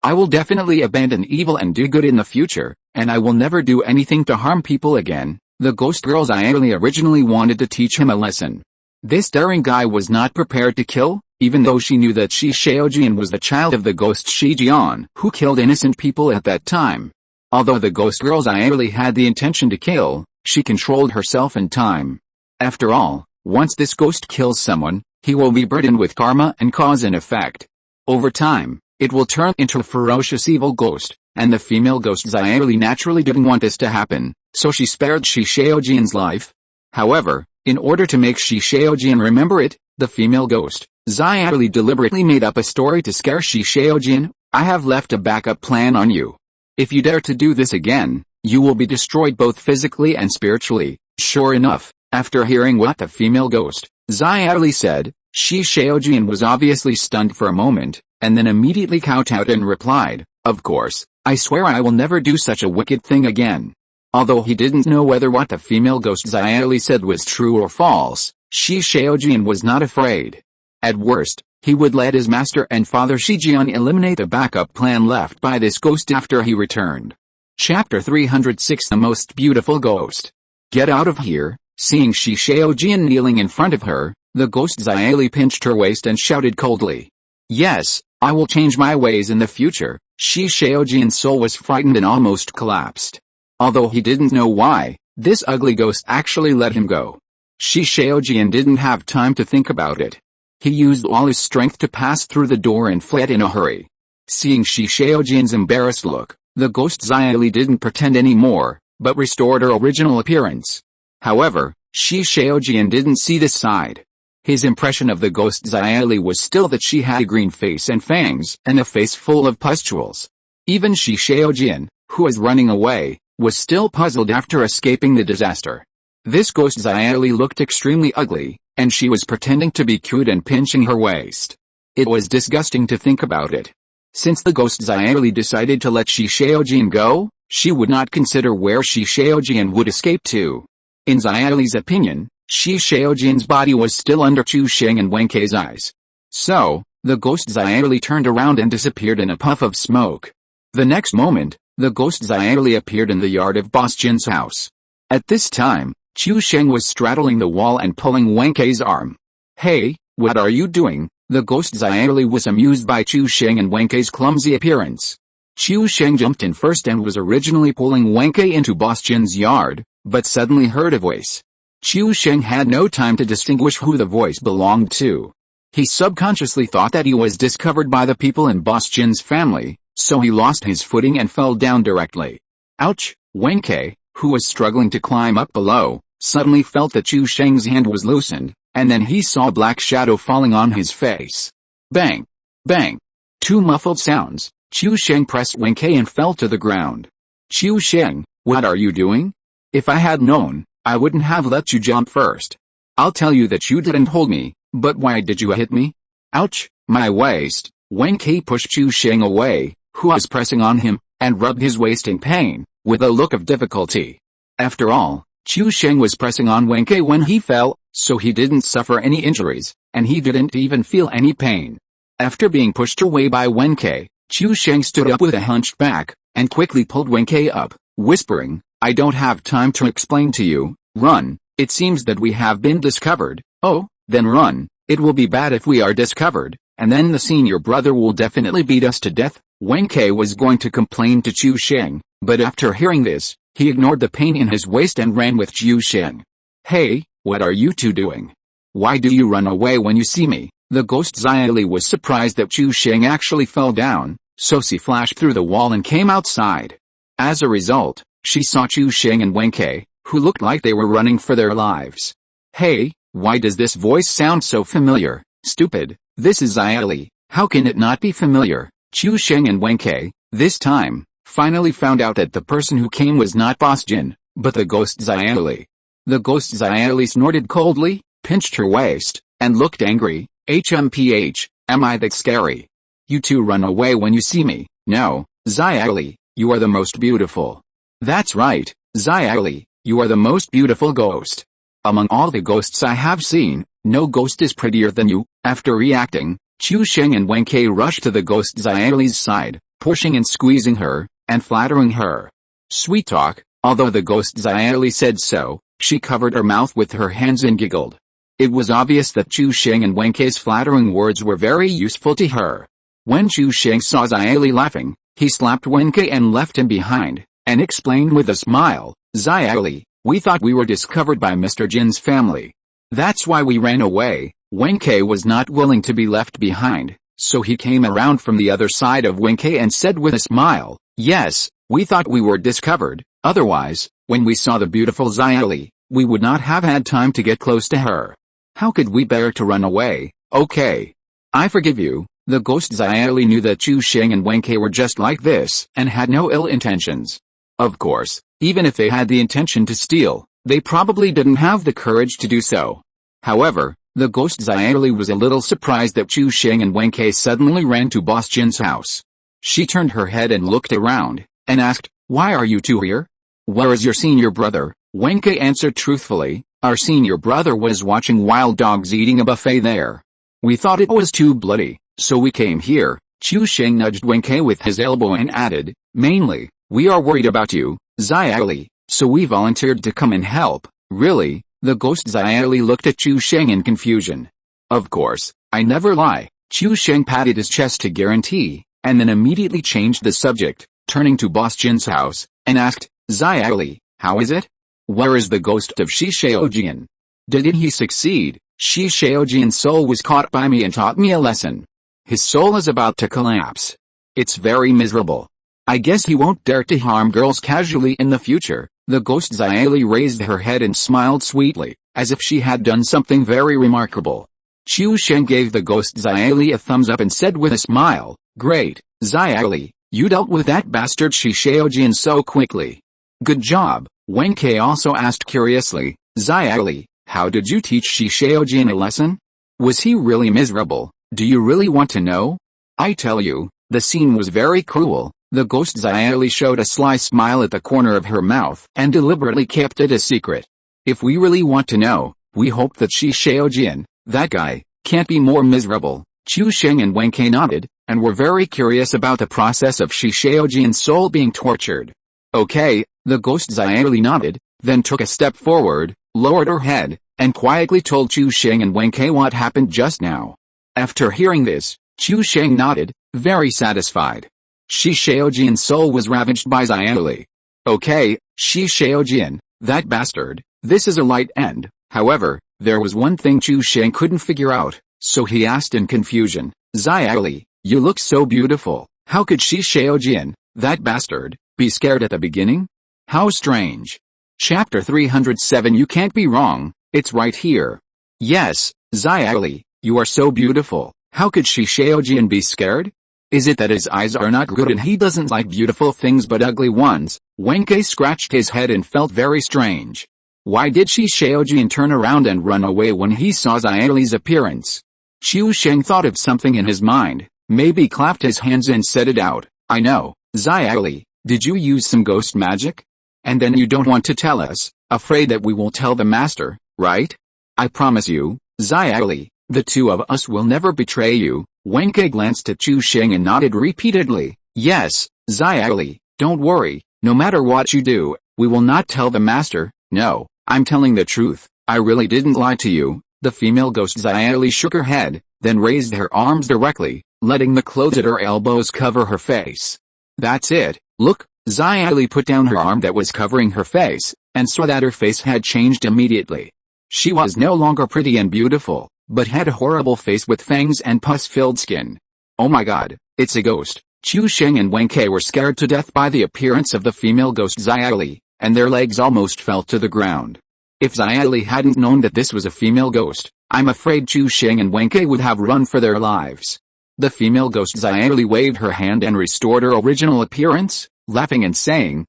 I will definitely abandon evil and do good in the future, and I will never do anything to harm people again. The ghost girl's Aili originally wanted to teach him a lesson. This daring guy was not prepared to kill, even though she knew that Shi Shaojian was the child of the ghost Shi Jian, who killed innocent people at that time. Although the ghost girl's Aili had the intention to kill, she controlled herself in time. After all, once this ghost kills someone, he will be burdened with karma and cause and effect. Over time, it will turn into a ferocious evil ghost, and the female ghost Aili naturally didn't want this to happen, so she spared Shi Shaojian's life. However, in order to make Shi Shaojian remember it, the female ghost, Aili deliberately made up a story to scare Shi Shaojian. I have left a backup plan on you. If you dare to do this again, you will be destroyed both physically and spiritually. Sure enough, after hearing what the female ghost, Aili said, Shi Shaojian was obviously stunned for a moment, and then immediately kowtowed and replied, of course, I swear I will never do such a wicked thing again. Although he didn't know whether what the female ghost Aili said was true or false, Shi Shaojian was not afraid. At worst, he would let his master and father Shi Jian eliminate the backup plan left by this ghost after he returned. Chapter 306 The Most Beautiful Ghost. Get out of here. Seeing Shi Shaojian kneeling in front of her, the ghost Aili pinched her waist and shouted coldly. Yes, I will change my ways in the future. Shi Shaojian's soul was frightened and almost collapsed. Although he didn't know why, this ugly ghost actually let him go. Shi Shaojian didn't have time to think about it. He used all his strength to pass through the door and fled in a hurry. Seeing Shi Shaojian's embarrassed look, the ghost Aili didn't pretend anymore, but restored her original appearance. However, Shi Shaojian didn't see this side. His impression of the ghost Aili was still that she had a green face and fangs, and a face full of pustules. Even Shi Shaojian, who was running away, was still puzzled after escaping the disaster. This ghost Aili looked extremely ugly, and she was pretending to be cute and pinching her waist. It was disgusting to think about it. Since the ghost Aili decided to let Shi Shaojian go, she would not consider where Shi Shaojian would escape to. In Aili's opinion, Shi Shaojian's body was still under Chu Sheng and Wen Kei's eyes. So, the ghost Aili turned around and disappeared in a puff of smoke. The next moment, the ghost Aili appeared in the yard of Boss Jin's house. At this time, Chu Sheng was straddling the wall and pulling Wen Kei's arm. Hey, what are you doing? The ghost Aili was amused by Chu Sheng and Wen Kei's clumsy appearance. Chu Sheng jumped in first and was originally pulling Wen Kei into Boss Jin's yard, but suddenly heard a voice. Chu Sheng had no time to distinguish who the voice belonged to. He subconsciously thought that he was discovered by the people in Boss Jin's family, so he lost his footing and fell down directly. Ouch! Wen Kei, who was struggling to climb up below, suddenly felt that Chu Sheng's hand was loosened, and then he saw a black shadow falling on his face. Bang! Bang! Two muffled sounds. Chu Sheng pressed Wen Kei and fell to the ground. Chu Sheng, what are you doing? If I had known, I wouldn't have let you jump first. I'll tell you that you didn't hold me, but why did you hit me? Ouch, my waist. Wen Kei pushed Chu Sheng away, who was pressing on him, and rubbed his waist in pain, with a look of difficulty. After all, Chu Sheng was pressing on Wen Kei when he fell, so he didn't suffer any injuries, and he didn't even feel any pain. After being pushed away by Wen Kei, Chu Sheng stood up with a hunched back, and quickly pulled Wen Kei up, whispering, I don't have time to explain to you, run, it seems that we have been discovered. Oh, then run. It will be bad if we are discovered, and then the senior brother will definitely beat us to death. Wen Kai was going to complain to Chu Sheng, but after hearing this, he ignored the pain in his waist and ran with Chu Sheng. Hey, what are you two doing? Why do you run away when you see me? The ghost Xiaoli was surprised that Chu Sheng actually fell down, so she flashed through the wall and came outside. As a result, she saw Chu Sheng and Wen Kai, who looked like they were running for their lives. Hey, why does this voice sound so familiar? Stupid, this is Xiaoli, how can it not be familiar? Chu Sheng and Wen Kai, this time, finally found out that the person who came was not Boss Jin, but the ghost Xiaoli. The ghost Xiaoli snorted coldly, pinched her waist, and looked angry. HMPH, am I that scary? You two run away when you see me. No, Xiaoli, you are the most beautiful. That's right, Xiaoli, you are the most beautiful ghost. Among all the ghosts I have seen, no ghost is prettier than you. After reacting, Chu Sheng and Wen Kai rushed to the ghost Xiaoli's side, pushing and squeezing her, and flattering her. Sweet talk, although the ghost Xiaoli said so, she covered her mouth with her hands and giggled. It was obvious that Chu Sheng and Wen Kai's flattering words were very useful to her. When Chu Sheng saw Xiaoli laughing, he slapped Wen Kai and left him behind, and explained with a smile, Xiaoli, we thought we were discovered by Mr. Jin's family. That's why we ran away. Wen Kai was not willing to be left behind, so he came around from the other side of Wen Kai and said with a smile, yes, we thought we were discovered, otherwise, when we saw the beautiful Xiaoli, we would not have had time to get close to her. How could we bear to run away? Okay. I forgive you. The ghost Xiaoli knew that Chu Sheng and Wen Kai were just like this, and had no ill intentions. Of course, even if they had the intention to steal, they probably didn't have the courage to do so. However, the ghost Xiaoli was a little surprised that Chu Sheng and Wen Kai suddenly ran to Boss Jin's house. She turned her head and looked around, and asked, why are you two here? Where is your senior brother? Wen Kai answered truthfully, our senior brother was watching wild dogs eating a buffet there. We thought it was too bloody, so we came here. Chu Sheng nudged Wen Kai with his elbow and added, mainly, we are worried about you, Xiaoli, so we volunteered to come and help. Really? The ghost Xiaoli looked at Chu Sheng in confusion. Of course, I never lie. Chu Sheng patted his chest to guarantee, and then immediately changed the subject, turning to Boss Jin's house, and asked, Xiaoli, how is it? Where is the ghost of Shi Shaojian? Didn't he succeed? Shi Shaojian's soul was caught by me and taught me a lesson. His soul is about to collapse. It's very miserable. I guess he won't dare to harm girls casually in the future. The ghost Xiaoli raised her head and smiled sweetly, as if she had done something very remarkable. Chu Sheng gave the ghost Xiaoli a thumbs up and said with a smile, great, Xiaoli, you dealt with that bastard Shi Shaojian so quickly. Good job. Wen Kai also asked curiously, Xiaoli, how did you teach Shi Shaojian a lesson? Was he really miserable? Do you really want to know? I tell you, the scene was very cruel. The ghost Xiaoli showed a sly smile at the corner of her mouth and deliberately kept it a secret. If we really want to know, we hope that Shi Shaojian, that guy, can't be more miserable. Chu Sheng and Wen Kai nodded, and were very curious about the process of Shi Shaojian's soul being tortured. Okay, the ghost Xiaoli nodded, then took a step forward, lowered her head, and quietly told Chu Sheng and Wen Kai what happened just now. After hearing this, Chu Sheng nodded, very satisfied. Shi Shaojian's soul was ravaged by Xiaoli. Okay, Shi Shaojian, that bastard, this is a light end. However, there was one thing Chu Sheng couldn't figure out, so he asked in confusion, Xiaoli, you look so beautiful, how could Shi Shaojian, that bastard, be scared at the beginning? How strange. Chapter 307 You can't be wrong, it's right here. Yes, Xiaoli, you are so beautiful, how could Shi Shaojian be scared? Is it that his eyes are not good and he doesn't like beautiful things but ugly ones? Wen Kai scratched his head and felt very strange. Why did Shi Shaojian turn around and run away when he saw Xiaoli's appearance? Chu Sheng thought of something in his mind, maybe clapped his hands and said it out. I know, Xiaoli, did you use some ghost magic? And then you don't want to tell us, afraid that we will tell the master, right? I promise you, Xiaoli, the two of us will never betray you. Wen Kai glanced at Chu Sheng and nodded repeatedly. Yes, Xiaoli, don't worry, no matter what you do, we will not tell the master. No, I'm telling the truth, I really didn't lie to you. The female ghost Xiaoli shook her head, then raised her arms directly, letting the clothes at her elbows cover her face. That's it, look, Xiaoli put down her arm that was covering her face, and saw that her face had changed immediately. She was no longer pretty and beautiful, but had a horrible face with fangs and pus-filled skin. Oh my god, it's a ghost. Chu Sheng and Wen Kai were scared to death by the appearance of the female ghost Xiaoli, and their legs almost fell to the ground. If Xiaoli hadn't known that this was a female ghost, I'm afraid Chu Sheng and Wen Kai would have run for their lives. The female ghost Xiaoli waved her hand and restored her original appearance, laughing and saying,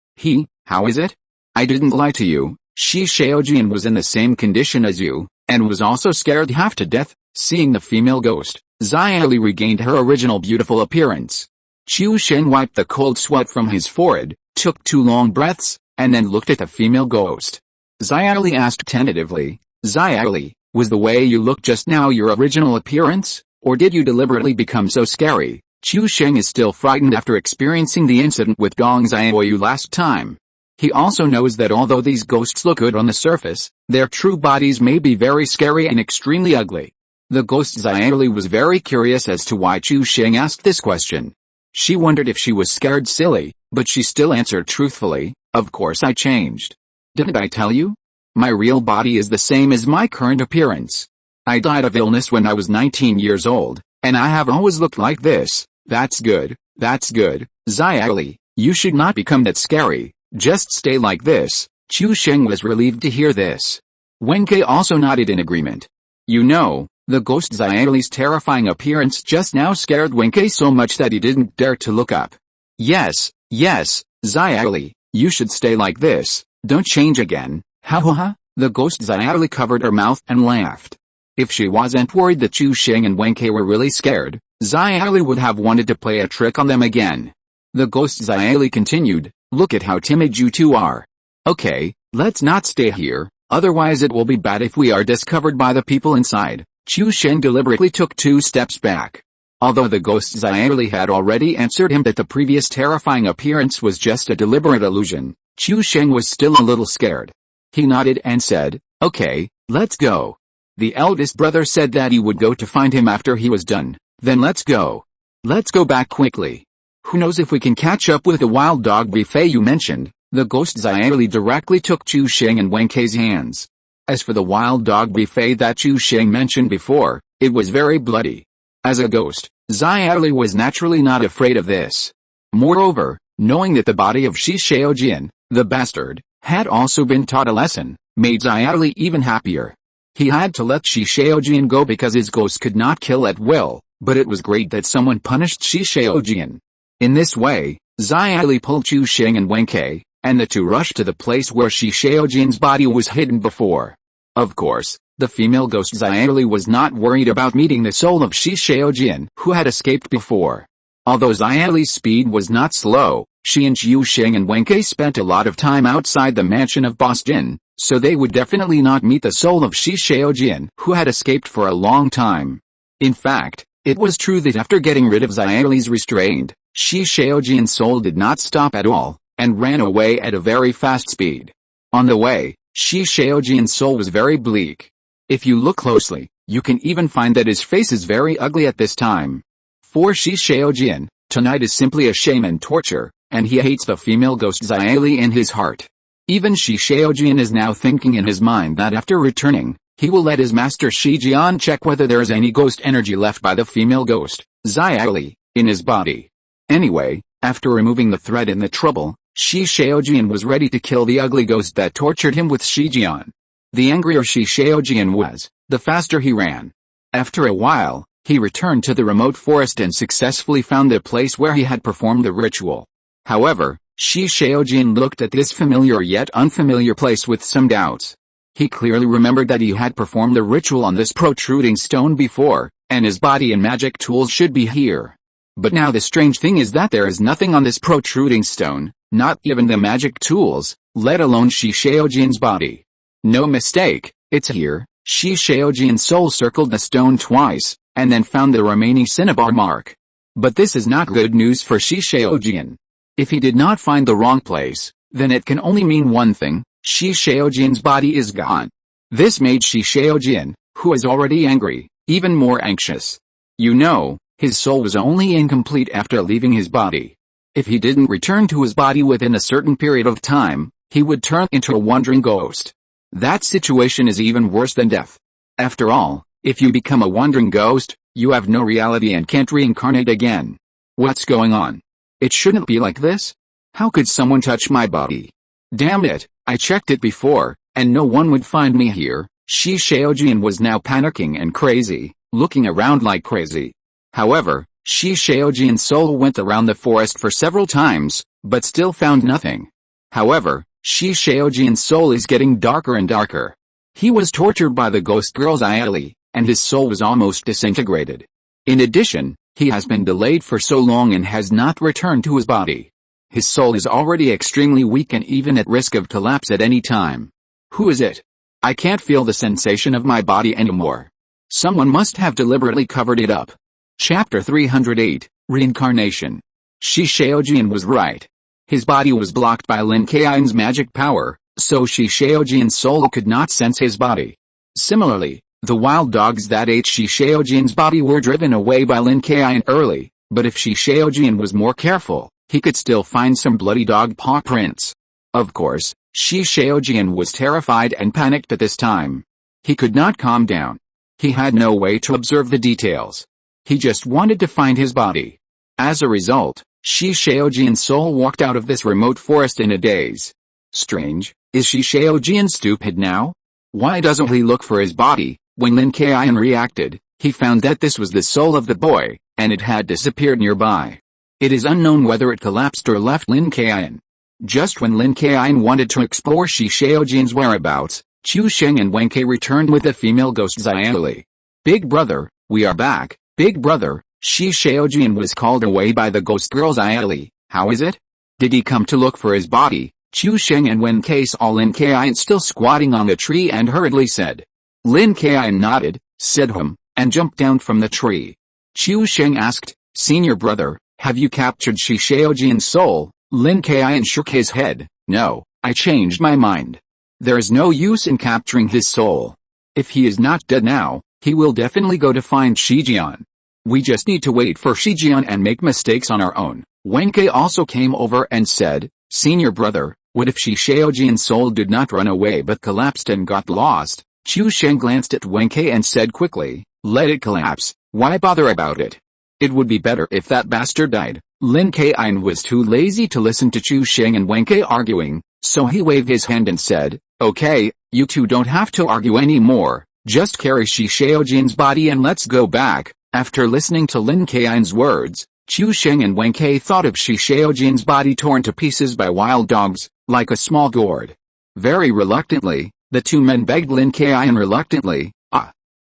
how is it? I didn't lie to you, Shi Shaojian was in the same condition as you, and was also scared half to death. Seeing the female ghost, Xiaoli regained her original beautiful appearance. Chu Sheng wiped the cold sweat from his forehead, took 2 long breaths, and then looked at the female ghost. Xiaoli asked tentatively, Xiaoli, was the way you looked just now your original appearance, or did you deliberately become so scary? Chu Sheng is still frightened after experiencing the incident with Dong Xiaoyu last time. He also knows that although these ghosts look good on the surface, their true bodies may be very scary and extremely ugly. The ghost Xiaoli was very curious as to why Chu Sheng asked this question. She wondered if she was scared silly, but she still answered truthfully, of course I changed. Didn't I tell you? My real body is the same as my current appearance. I died of illness when I was 19 years old, and I have always looked like this. That's good, Xiaoli, you should not become that scary, just stay like this. Chu Sheng was relieved to hear this. Wen Kai also nodded in agreement. You know, the ghost Xiaoli's terrifying appearance just now scared Wen Kai so much that he didn't dare to look up. Yes, Xiaoli, you should stay like this, don't change again. Ha. The ghost Xiaoli covered her mouth and laughed. If she wasn't worried that Chu Sheng and Wen Kai were really scared, Xiaoli would have wanted to play a trick on them again. The ghost Xiaoli continued, look at how timid you two are. Okay, let's not stay here, otherwise it will be bad if we are discovered by the people inside. Chu Sheng deliberately took 2 steps back. Although the ghost Xiaoli had already answered him that the previous terrifying appearance was just a deliberate illusion, Chu Sheng was still a little scared. He nodded and said, okay, let's go. The eldest brother said that he would go to find him after he was done, then let's go. Let's go back quickly. Who knows if we can catch up with the wild dog buffet you mentioned. The ghost Xiaoli directly took Chu Sheng and Wen Kai's hands. As for the wild dog buffet that Chu Sheng mentioned before, it was very bloody. As a ghost, Xiaoli was naturally not afraid of this. Moreover, knowing that the body of Shi Shaojian, the bastard, had also been taught a lesson, made Xiaoli even happier. He had to let Shi Shaojian go because his ghost could not kill at will, but it was great that someone punished Shi Shaojian. In this way, Xiaoli pulled Chu Sheng and Wen Kai, and the two rushed to the place where Shi Shaojian's body was hidden before. Of course, the female ghost Xiaoli was not worried about meeting the soul of Shi Shaojian, who had escaped before. Although Xiaoli's speed was not slow, she and Chu Sheng and Wen Kai spent a lot of time outside the mansion of Boss Jin, so they would definitely not meet the soul of Shi Shaojian, who had escaped for a long time. In fact, it was true that after getting rid of Xiaoli's restraint, Shi Shaojian's soul did not stop at all, and ran away at a very fast speed. On the way, Shi Shaojian's soul was very bleak. If you look closely, you can even find that his face is very ugly at this time. For Shi Shaojian, tonight is simply a shame and torture, and he hates the female ghost Xiaoli in his heart. Even Shi Shaojian is now thinking in his mind that after returning, he will let his master Shi Jian check whether there is any ghost energy left by the female ghost, Xiaoli, in his body. Anyway, after removing the thread in the trouble, Shi Shaojian was ready to kill the ugly ghost that tortured him with Shi Jian. The angrier Shi Shaojian was, the faster he ran. After a while, he returned to the remote forest and successfully found the place where he had performed the ritual. However, Shi Shaojian looked at this familiar yet unfamiliar place with some doubts. He clearly remembered that he had performed the ritual on this protruding stone before, and his body and magic tools should be here. But now the strange thing is that there is nothing on this protruding stone, not even the magic tools, let alone Shi Shaojian's body. No mistake, it's here. Shi Shaojian's soul circled the stone twice, and then found the remaining cinnabar mark. But this is not good news for Shi Shaojian. If he did not find the wrong place, then it can only mean one thing, Shi Shaojian's body is gone. This made Shi Shaojian, who is already angry, even more anxious. You know, his soul was only incomplete after leaving his body. If he didn't return to his body within a certain period of time, he would turn into a wandering ghost. That situation is even worse than death. After all, if you become a wandering ghost, you have no reality and can't reincarnate again. What's going on? It shouldn't be like this. How could someone touch my body? Damn it, I checked it before, and no one would find me here. Shi Shaojian was now panicking and crazy, looking around like crazy. However, Shi Shaojian's soul went around the forest for several times, but still found nothing. However, Shi Shaojian's soul is getting darker and darker. He was tortured by the ghost girl's Aili, and his soul was almost disintegrated. In addition, he has been delayed for so long and has not returned to his body. His soul is already extremely weak and even at risk of collapse at any time. Who is it? I can't feel the sensation of my body anymore. Someone must have deliberately covered it up. Chapter 308, Reincarnation. Shi Shaojian was right. His body was blocked by Lin Kaiyun's magic power, so Shi Shaojian's soul could not sense his body. Similarly, the wild dogs that ate Shi Shaojian's body were driven away by Lin Kaiyun early, but if Shi Shaojian was more careful, he could still find some bloody dog paw prints. Of course, Shi Shaojian was terrified and panicked at this time. He could not calm down. He had no way to observe the details. He just wanted to find his body. As a result, Shi Shaojian's soul walked out of this remote forest in a daze. Strange, is Shi Shaojian stupid now? Why doesn't he look for his body? When Lin Kaiyun reacted, he found that this was the soul of the boy, and it had disappeared nearby. It is unknown whether it collapsed or left Lin Kaiyun. Just when Lin Kaiyun wanted to explore Shi Shaojian's whereabouts, Chu Sheng and Wen Kai returned with the female ghost Xiaoli. Big brother, we are back. Big brother, Shi Shaojian was called away by the ghost girl Xiaoli. How is it? Did he come to look for his body? Chu Sheng and Wen Kai saw Lin Kaiyun still squatting on the tree and hurriedly said. Lin Kaiyun nodded, said and jumped down from the tree. Chu Sheng asked, Senior brother, have you captured Shi Shaojian's soul? Lin Kaiyun shook his head. No, I changed my mind. There is no use in capturing his soul. If he is not dead now, he will definitely go to find Shijian. We just need to wait for Shijian and make mistakes on our own. Wen Kai also came over and said, Senior brother, what if Shi Shaojian's soul did not run away but collapsed and got lost? Chu Sheng glanced at Wen Kai and said quickly, let it collapse, why bother about it? It would be better if that bastard died. Lin Kaiyun was too lazy to listen to Chu Sheng and Wen Kai arguing, so he waved his hand and said, okay, you two don't have to argue anymore, just carry Shi Shaojian's body and let's go back. After listening to Lin Kaiyun's words, Chu Sheng and Wen Kai thought of Shi Shaojian's body torn to pieces by wild dogs, like a small gourd. Very reluctantly, the two men begged Lin Kaiyun reluctantly,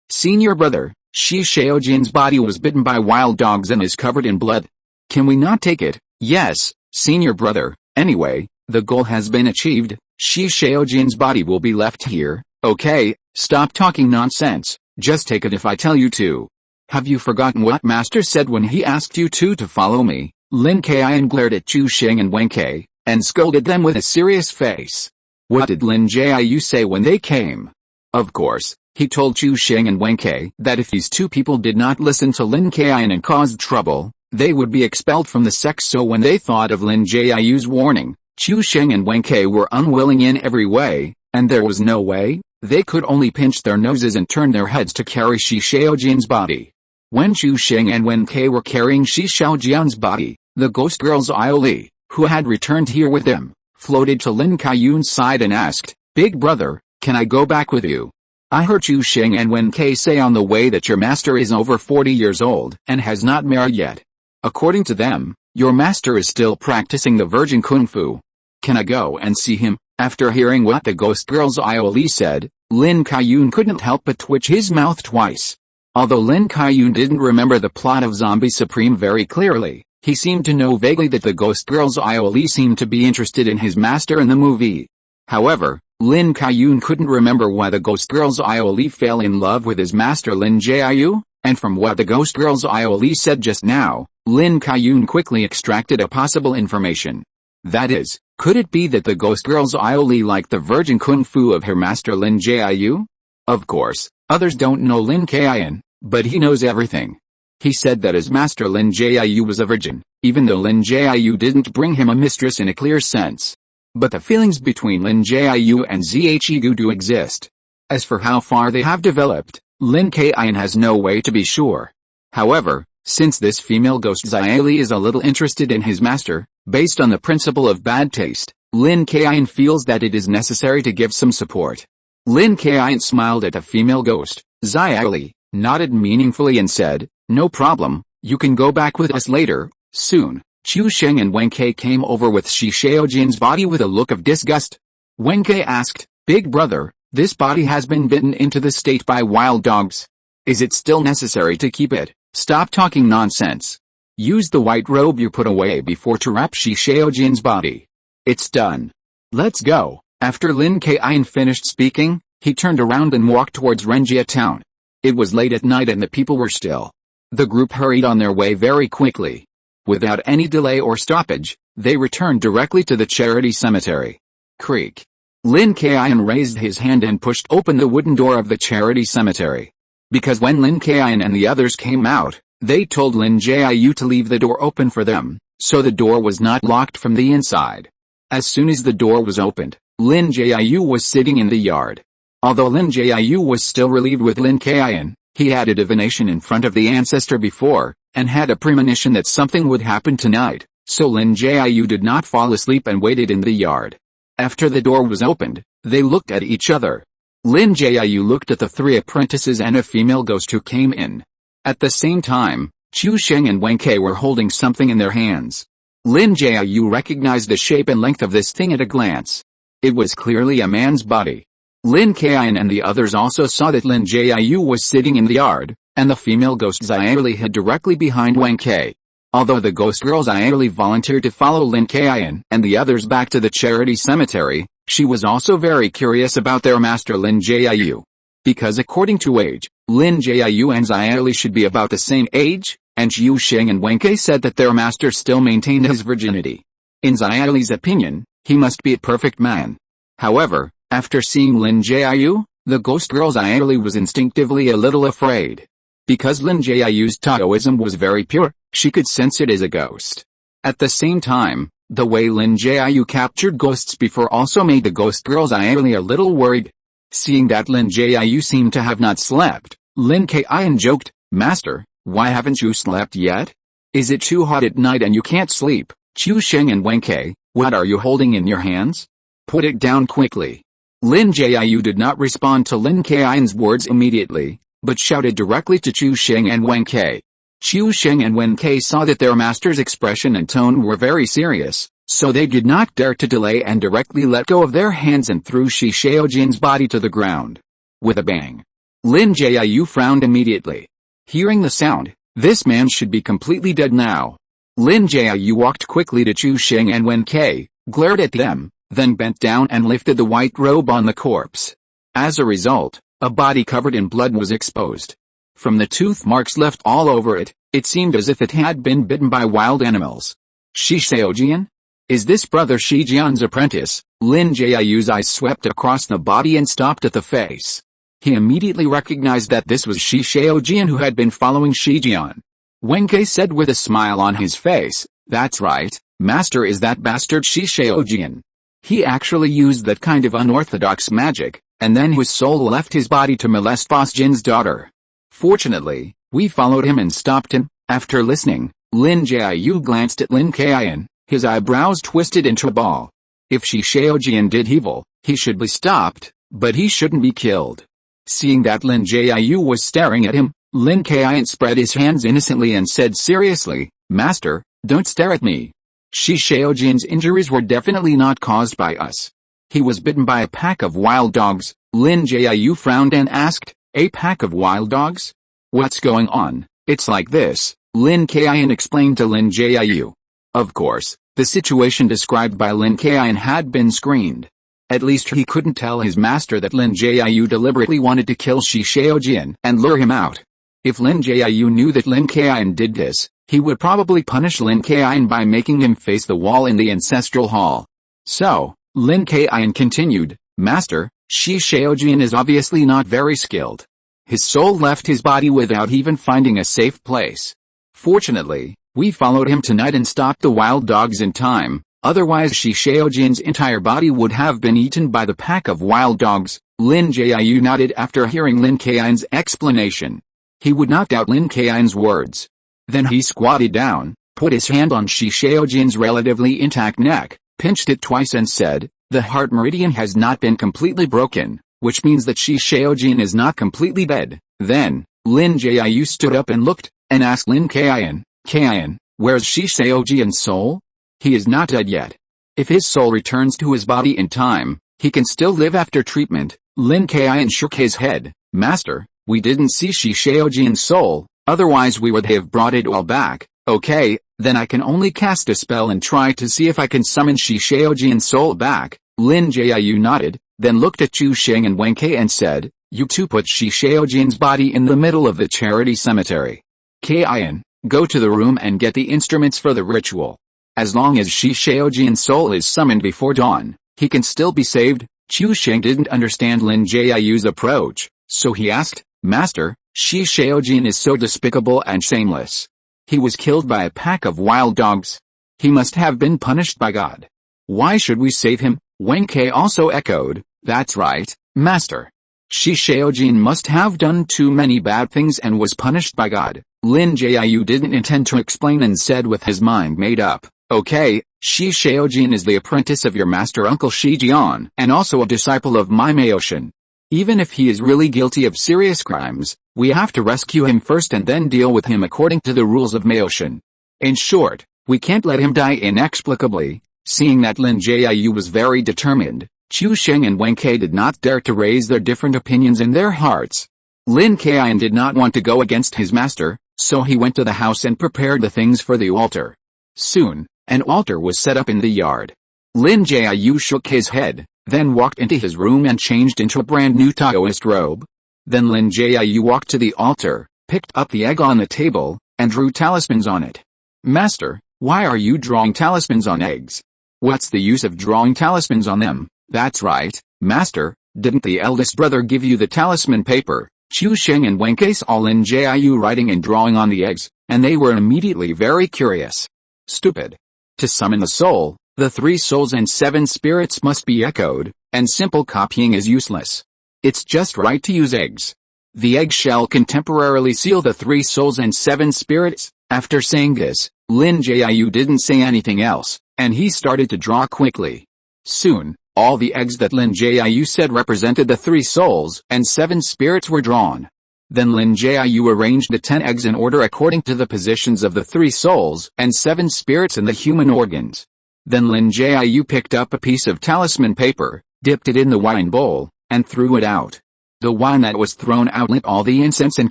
Senior brother, Shi Shaojian's body was bitten by wild dogs and is covered in blood. Can we not take it? Yes, senior brother, anyway, the goal has been achieved, Shi Shaojian's body will be left here. Okay, stop talking nonsense, just take it if I tell you to. Have you forgotten what Master said when he asked you two to follow me? Lin Kaiyun glared at Chu Sheng and Wen Kai, and scolded them with a serious face. What did Lin Jiu say when they came? Of course, he told Chu Sheng and Wen Kai that if these two people did not listen to Lin Kaiyun and caused trouble, they would be expelled from the sect. So when they thought of Lin Jiu's warning, Chu Sheng and Wen Kai were unwilling in every way, and there was no way, they could only pinch their noses and turn their heads to carry Shi Shaojian's body. When Chu Sheng and Wen Kai were carrying Shi Shaojian's body, the ghost girls Aili, who had returned here with them, floated to Lin Kaiyun's side and asked, Big brother, can I go back with you? I heard Chu Sheng and Wen Kai say on the way that your master is over 40 years old and has not married yet. According to them, your master is still practicing the virgin kung fu. Can I go and see him? After hearing what the ghost girls Aili said, Lin Kaiyun couldn't help but twitch his mouth twice. Although Lin Kaiyun didn't remember the plot of Zombie Supreme very clearly, he seemed to know vaguely that the ghost girls Aili seemed to be interested in his master in the movie. However, Lin Kaiyun couldn't remember why the ghost girls Aili fell in love with his master Lin Jiu, and from what the ghost girls Aili said just now, Lin Kaiyun quickly extracted a possible information. That is, could it be that the ghost girls Aili liked the virgin kung fu of her master Lin Jiu? Of course, Others don't know Lin Kaiyun, but he knows everything. He said that his master Lin Jiu was a virgin, even though Lin Jiu didn't bring him a mistress in a clear sense. But the feelings between Lin Jiu and Zhigu do exist. As for how far they have developed, Lin Kaiyun has no way to be sure. However, since this female ghost Xiaoli is a little interested in his master, based on the principle of bad taste, Lin Kaiyun feels that it is necessary to give some support. Lin Kaiyun smiled at the female ghost, Xiaoli, nodded meaningfully and said, "No problem, you can go back with us later." Soon, Chu Sheng and Wen Kai came over with Shi Shaojin's body with a look of disgust. Wen Kai asked, "Big brother, this body has been bitten into the state by wild dogs. Is it still necessary to keep it? Stop talking nonsense. Use the white robe you put away before to wrap Shi Shaojin's body. It's done. Let's go." After Lin Kaiyun finished speaking, he turned around and walked towards Renjia town. It was late at night and the people were still. The group hurried on their way very quickly. Without any delay or stoppage, they returned directly to the charity cemetery. Creak. Lin Kaiyun raised his hand and pushed open the wooden door of the charity cemetery. Because when Lin Kaiyun and the others came out, they told Lin Jiu to leave the door open for them, so the door was not locked from the inside. As soon as the door was opened, Lin Jiu was sitting in the yard. Although Lin Jiu was still relieved with Lin Kaiyun, he had a divination in front of the ancestor before, and had a premonition that something would happen tonight, so Lin Jiu did not fall asleep and waited in the yard. After the door was opened, they looked at each other. Lin Jiu looked at the three apprentices and a female ghost who came in. At the same time, Chu Sheng and Wen Kai were holding something in their hands. Lin Jiu recognized the shape and length of this thing at a glance. It was clearly a man's body. Lin Kaiyun and the others also saw that Lin Jiu was sitting in the yard, and the female ghost Xiaoli hid directly behind Wen Kai. Although the ghost girl Xiaoli volunteered to follow Lin Kaiyun and the others back to the charity cemetery, she was also very curious about their master Lin Jiu. Because according to age, Lin Jiu and Xiaoli should be about the same age, and Chu Sheng and Wen Kai said that their master still maintained his virginity. In Xiaoli's opinion, he must be a perfect man. However, after seeing Lin Jiu, the ghost girl Xiaoli was instinctively a little afraid. Because Lin Jiu's Taoism was very pure, she could sense it as a ghost. At the same time, the way Lin Jiu captured ghosts before also made the ghost girl Xiaoli a little worried. Seeing that Lin Jiu seemed to have not slept, Lin Kaiyun joked, "Master, why haven't you slept yet? Is it too hot at night and you can't sleep?" Chu Sheng and Wen Kai, what are you holding in your hands? Put it down quickly. Lin Jiu did not respond to Lin Kaiyun's words immediately, but shouted directly to Chu Sheng and Wen Kai. Chu Sheng and Wen Kai saw that their master's expression and tone were very serious, so they did not dare to delay and directly let go of their hands and threw Shi Shaojin's body to the ground. With a bang. Lin Jiu frowned immediately. Hearing the sound, this man should be completely dead now. Lin Jiu walked quickly to Chu Sheng and Wen Kai, glared at them, then bent down and lifted the white robe on the corpse. As a result, a body covered in blood was exposed. From the tooth marks left all over it, it seemed as if it had been bitten by wild animals. Shi Shaojin? Is this brother Shi Jian's apprentice? Lin Jiu's eyes swept across the body and stopped at the face. He immediately recognized that this was Shi Shaojin who had been following Shi Jian. Wen Kai said with a smile on his face, "That's right, master is that bastard Shi Shaojin. He actually used that kind of unorthodox magic, and then his soul left his body to molest Boss Jin's daughter. Fortunately, we followed him and stopped him." After listening, Lin Jiu glanced at Lin Kaiyun, his eyebrows twisted into a ball. If Shi Shaojin did evil, he should be stopped, but he shouldn't be killed. Seeing that Lin Jiu was staring at him, Lin Kaiyun spread his hands innocently and said seriously, "Master, don't stare at me. Shi Shaojin's injuries were definitely not caused by us. He was bitten by a pack of wild dogs." Lin Jiu frowned and asked, "A pack of wild dogs? What's going on?" "It's like this," Lin Kaiyun explained to Lin Jiu. Of course, the situation described by Lin Kaiyun had been screened. At least he couldn't tell his master that Lin Jiu deliberately wanted to kill Shi Shaojin and lure him out. If Lin Jiu knew that Lin Kaiyun did this, he would probably punish Lin Kaiyun by making him face the wall in the ancestral hall. So, Lin Kaiyun continued, "Master, Shi Shaojin is obviously not very skilled. His soul left his body without even finding a safe place. Fortunately, we followed him tonight and stopped the wild dogs in time, otherwise Shi Shaojin's entire body would have been eaten by the pack of wild dogs. Lin Jiu nodded after hearing Lin Kaiyun's explanation. He would not doubt Lin Kaiyun's words. Then he squatted down, put his hand on Shi Shaojin's relatively intact neck, pinched it twice and said, "The heart meridian has not been completely broken, which means that Shi Shaojin is not completely dead." Then, Lin Jiu stood up and looked, and asked Lin Kaiyun, "Kaiyun, where's Shi Shaojin's soul? He is not dead yet. If his soul returns to his body in time, he can still live after treatment." Lin Kaiyun shook his head. "Master, we didn't see Shi Shaojin's soul, otherwise we would have brought it all back." "Okay, then I can only cast a spell and try to see if I can summon Shi Shaojin's soul back." Lin Jiu nodded, then looked at Chu Sheng and Wen Kai and said, "You two put Shi Shaojin's body in the middle of the charity cemetery. Kaiyun, go to the room and get the instruments for the ritual. As long as Shi Shaojin's soul is summoned before dawn, he can still be saved." Chu Sheng didn't understand Lin Jiu's approach, so he asked, "Master, Shi Shaojin is so despicable and shameless. He was killed by a pack of wild dogs. He must have been punished by God. Why should we save him?" Wen Kai also echoed, "That's right, Master. Shi Shaojin must have done too many bad things and was punished by God." Lin Jiu didn't intend to explain and said with his mind made up, "Okay, Shi Shaojin is the apprentice of your master uncle Shi Jian and also a disciple of my Maoshan. Even if he is really guilty of serious crimes, we have to rescue him first and then deal with him according to the rules of Maoshan. In short, we can't let him die inexplicably." Seeing that Lin Jiu was very determined, Chu Sheng and Wen Kai did not dare to raise their different opinions in their hearts. Lin Kaiyun did not want to go against his master, so he went to the house and prepared the things for the altar. Soon, an altar was set up in the yard. Lin Jiu shook his head, then walked into his room and changed into a brand new Taoist robe. Then Lin Jiu walked to the altar, picked up the egg on the table, and drew talismans on it. "Master, why are you drawing talismans on eggs? What's the use of drawing talismans on them?" "That's right, Master, didn't the eldest brother give you the talisman paper?" Chu Sheng and Wen Kai saw Lin Jiu writing and drawing on the eggs, and they were immediately very curious. "Stupid. To summon the soul, the 3 souls and 7 spirits must be echoed, and simple copying is useless. It's just right to use eggs. The egg shell can temporarily seal the 3 souls and 7 spirits." After saying this, Lin Jiu didn't say anything else, and he started to draw quickly. Soon, all the eggs that Lin Jiu said represented the 3 souls and 7 spirits were drawn. Then Lin Jiu arranged the 10 eggs in order according to the positions of the 3 souls and 7 spirits in the human organs. Then Lin Jiu picked up a piece of talisman paper, dipped it in the wine bowl, and threw it out. The wine that was thrown out lit all the incense and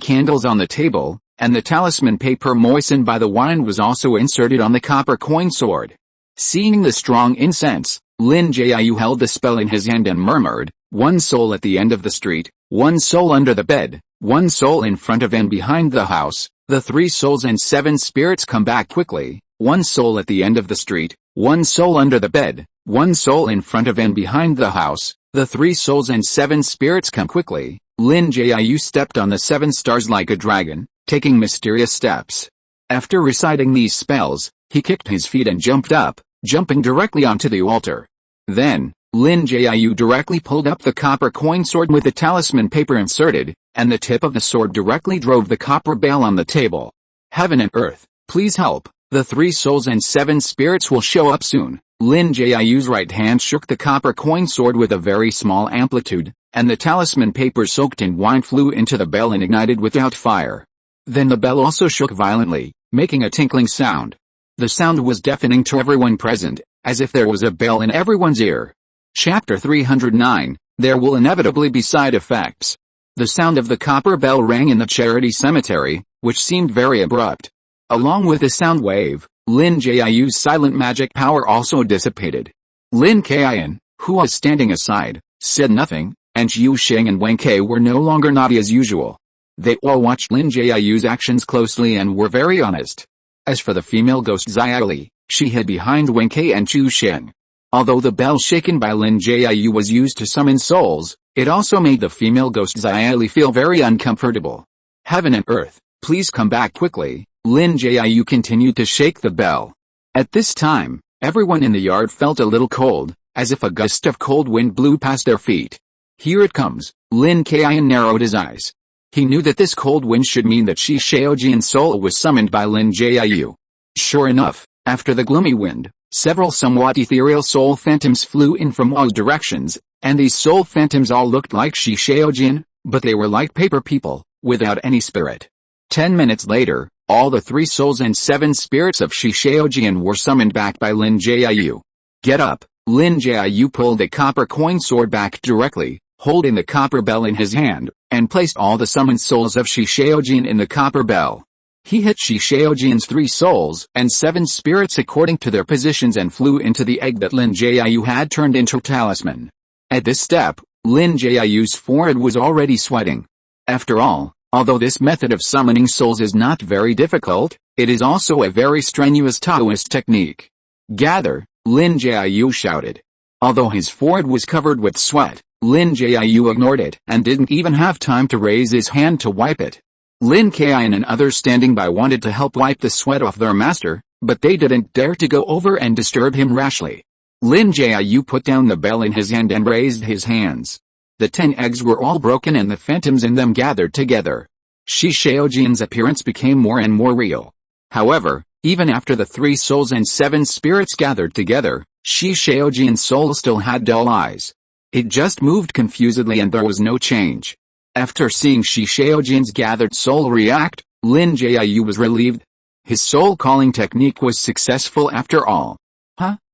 candles on the table, and the talisman paper moistened by the wine was also inserted on the copper coin sword. Seeing the strong incense, Lin Jiu held the spell in his hand and murmured, "1 soul at the end of the street, 1 soul under the bed, 1 soul in front of and behind the house, the 3 souls and 7 spirits come back quickly, 1 soul at the end of the street, 1 soul under the bed, 1 soul in front of and behind the house, the 3 souls and 7 spirits come quickly." Lin Jiu stepped on the 7 stars like a dragon, taking mysterious steps. After reciting these spells, he kicked his feet and jumped up, jumping directly onto the altar. Then, Lin Jiu directly pulled up the copper coin sword with the talisman paper inserted, and the tip of the sword directly drove the copper bell on the table. "Heaven and earth, please help, the 3 souls and 7 spirits will show up soon." Lin Jiu's right hand shook the copper coin sword with a very small amplitude, and the talisman paper soaked in wine flew into the bell and ignited without fire. Then the bell also shook violently, making a tinkling sound. The sound was deafening to everyone present, as if there was a bell in everyone's ear. Chapter 309, There will inevitably be side effects. The sound of the copper bell rang in the charity cemetery, which seemed very abrupt. Along with the sound wave, Lin Jiu's silent magic power also dissipated. Lin Kaiyun, who was standing aside, said nothing, and Chu Sheng and Wen Kai were no longer naughty as usual. They all watched Lin Jiu's actions closely and were very honest. As for the female ghost Xiaoli, she hid behind Wen Kai and Chu Sheng. Although the bell shaken by Lin Jiu was used to summon souls, It also made the female ghost Xiaoli feel very uncomfortable. Heaven and earth, please come back quickly, Lin Jiu continued to shake the bell. At this time, everyone in the yard felt a little cold, as if a gust of cold wind blew past their feet. Here it comes, Lin Kaiyun narrowed his eyes. He knew that this cold wind should mean that Shi Shaojian's soul was summoned by Lin Jiu. Sure enough, after the gloomy wind, several somewhat ethereal soul phantoms flew in from all directions, and these soul phantoms all looked like Shi Shaojian, but they were like paper people, without any spirit. 10 minutes later, all the 3 souls and 7 spirits of Shi Shaojian were summoned back by Lin Jiu. Get up, Lin Jiu pulled a copper coin sword back directly, holding the copper bell in his hand, and placed all the summoned souls of Shi Shaojian in the copper bell. He hit Shi Shaojian's 3 souls and 7 spirits according to their positions and flew into the egg that Lin Jiu had turned into a talisman. At this step, Lin Jiu's forehead was already sweating. After all, although this method of summoning souls is not very difficult, it is also a very strenuous Taoist technique. Gather, Lin Jiu shouted. Although his forehead was covered with sweat, Lin Jiu ignored it and didn't even have time to raise his hand to wipe it. Lin Kaiyun and others standing by wanted to help wipe the sweat off their master, but they didn't dare to go over and disturb him rashly. Lin Jiu put down the bell in his hand and raised his hands. The 10 eggs were all broken and the phantoms in them gathered together. Shi Shaojian's appearance became more and more real. However, even after the 3 souls and 7 spirits gathered together, Shi Shaojian's soul still had dull eyes. It just moved confusedly and there was no change. After seeing Shi Shaojian's gathered soul react, Lin Jiu was relieved. His soul calling technique was successful after all.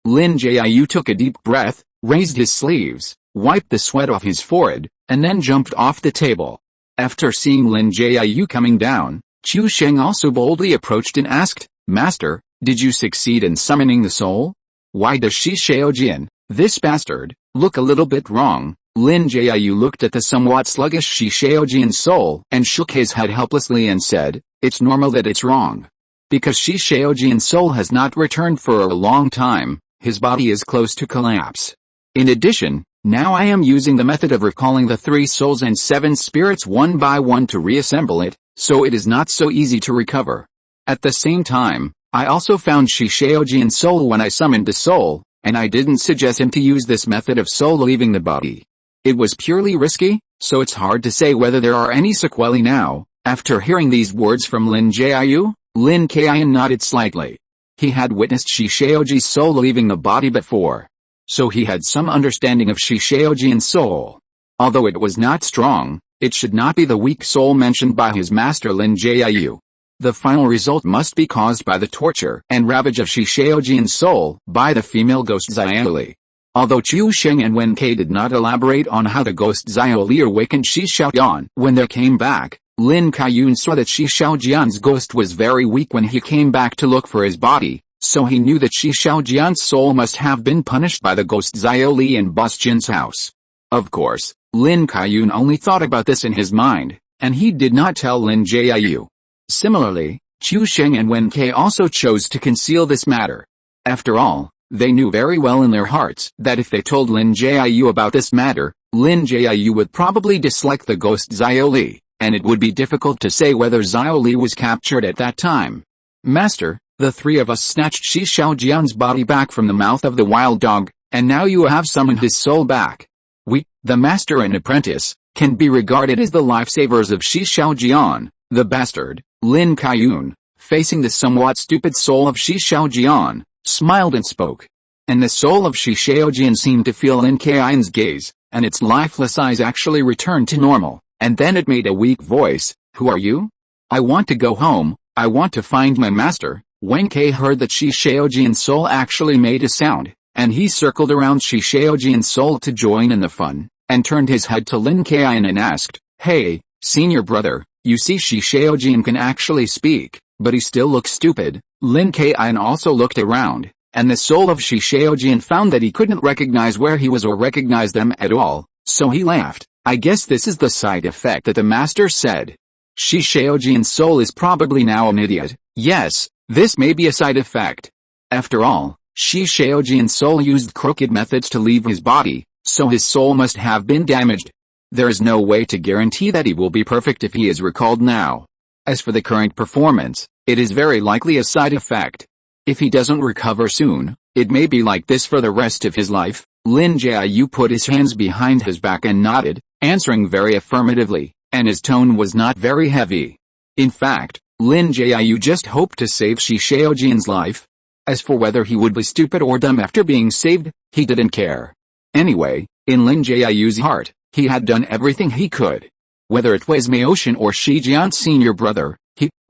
Lin Jiu took a deep breath, raised his sleeves, wiped the sweat off his forehead, and then jumped off the table. After seeing Lin Jiu coming down, Chu Sheng also boldly approached and asked, Master, did you succeed in summoning the soul? Why does Shi Shaojian, this bastard, look a little bit wrong? Lin Jiu looked at the somewhat sluggish Shi Shaojian's soul and shook his head helplessly and said, it's normal that it's wrong. Because Shi Shaojian's soul has not returned for a long time, his body is close to collapse. In addition, now I am using the method of recalling the 3 souls and 7 spirits one by one to reassemble it, so it is not so easy to recover. At the same time, I also found Shi Shaojian's soul when I summoned the soul, and I didn't suggest him to use this method of soul leaving the body. It was purely risky, so it's hard to say whether there are any sequelae now. After hearing these words from Lin Jiu, Lin Kaiyun nodded slightly. He had witnessed Shi Shaoji's soul leaving the body before, so he had some understanding of Shi Shaojian's soul. Although it was not strong, it should not be the weak soul mentioned by his master Lin Jiu. The final result must be caused by the torture and ravage of Shi Shaojian's soul by the female ghost Xiaoli. Although Chu Sheng and Wen Kai did not elaborate on how the ghost Xiaoli awakened Shi Shaojian when they came back, Lin Kaiyun saw that Shi Shaojian's ghost was very weak when he came back to look for his body, so he knew that Shi Shaojian's soul must have been punished by the ghost Xiaoli in Boss Jin's house. Of course, Lin Kaiyun only thought about this in his mind, and he did not tell Lin Jiu. Similarly, Chu Sheng and Wen Kai also chose to conceal this matter. After all, they knew very well in their hearts that if they told Lin Jiu about this matter, Lin Jiu would probably dislike the ghost Xiaoli, and it would be difficult to say whether Xiaoli was captured at that time. Master, the 3 of us snatched Shi Shaojian's body back from the mouth of the wild dog, and now you have summoned his soul back. We, the master and apprentice, can be regarded as the lifesavers of Shi Shaojian, the bastard. Lin Kaiyun, facing the somewhat stupid soul of Shi Shaojian, smiled and spoke. And the soul of Shi Shaojian seemed to feel Lin Kaiyun's gaze, and its lifeless eyes actually returned to normal, and then it made a weak voice, who are you? I want to go home, I want to find my master. Wen Kai heard that Shi Shaojian's soul actually made a sound, and he circled around Shi Shaojian's soul to join in the fun, and turned his head to Lin Kaiyun and asked, hey, senior brother, you see Shi Shaojian can actually speak, but he still looks stupid. Lin Kaiyun also looked around, and the soul of Shi Shaojian found that he couldn't recognize where he was or recognize them at all, so he laughed. I guess this is the side effect that the master said. Shi Shaojian's soul is probably now an idiot. Yes, this may be a side effect. After all, Shi Shaojian's soul used crooked methods to leave his body, so his soul must have been damaged. There is no way to guarantee that he will be perfect if he is recalled now. As for the current performance, it is very likely a side effect. If he doesn't recover soon, it may be like this for the rest of his life. Lin Jiu put his hands behind his back and nodded, answering very affirmatively, and his tone was not very heavy. In fact, Lin Jiu just hoped to save Shi Shaojian's life. As for whether he would be stupid or dumb after being saved, he didn't care. Anyway, in Lin Jiu's heart, he had done everything he could. Whether it was Maoshan or Shi Jian's senior brother,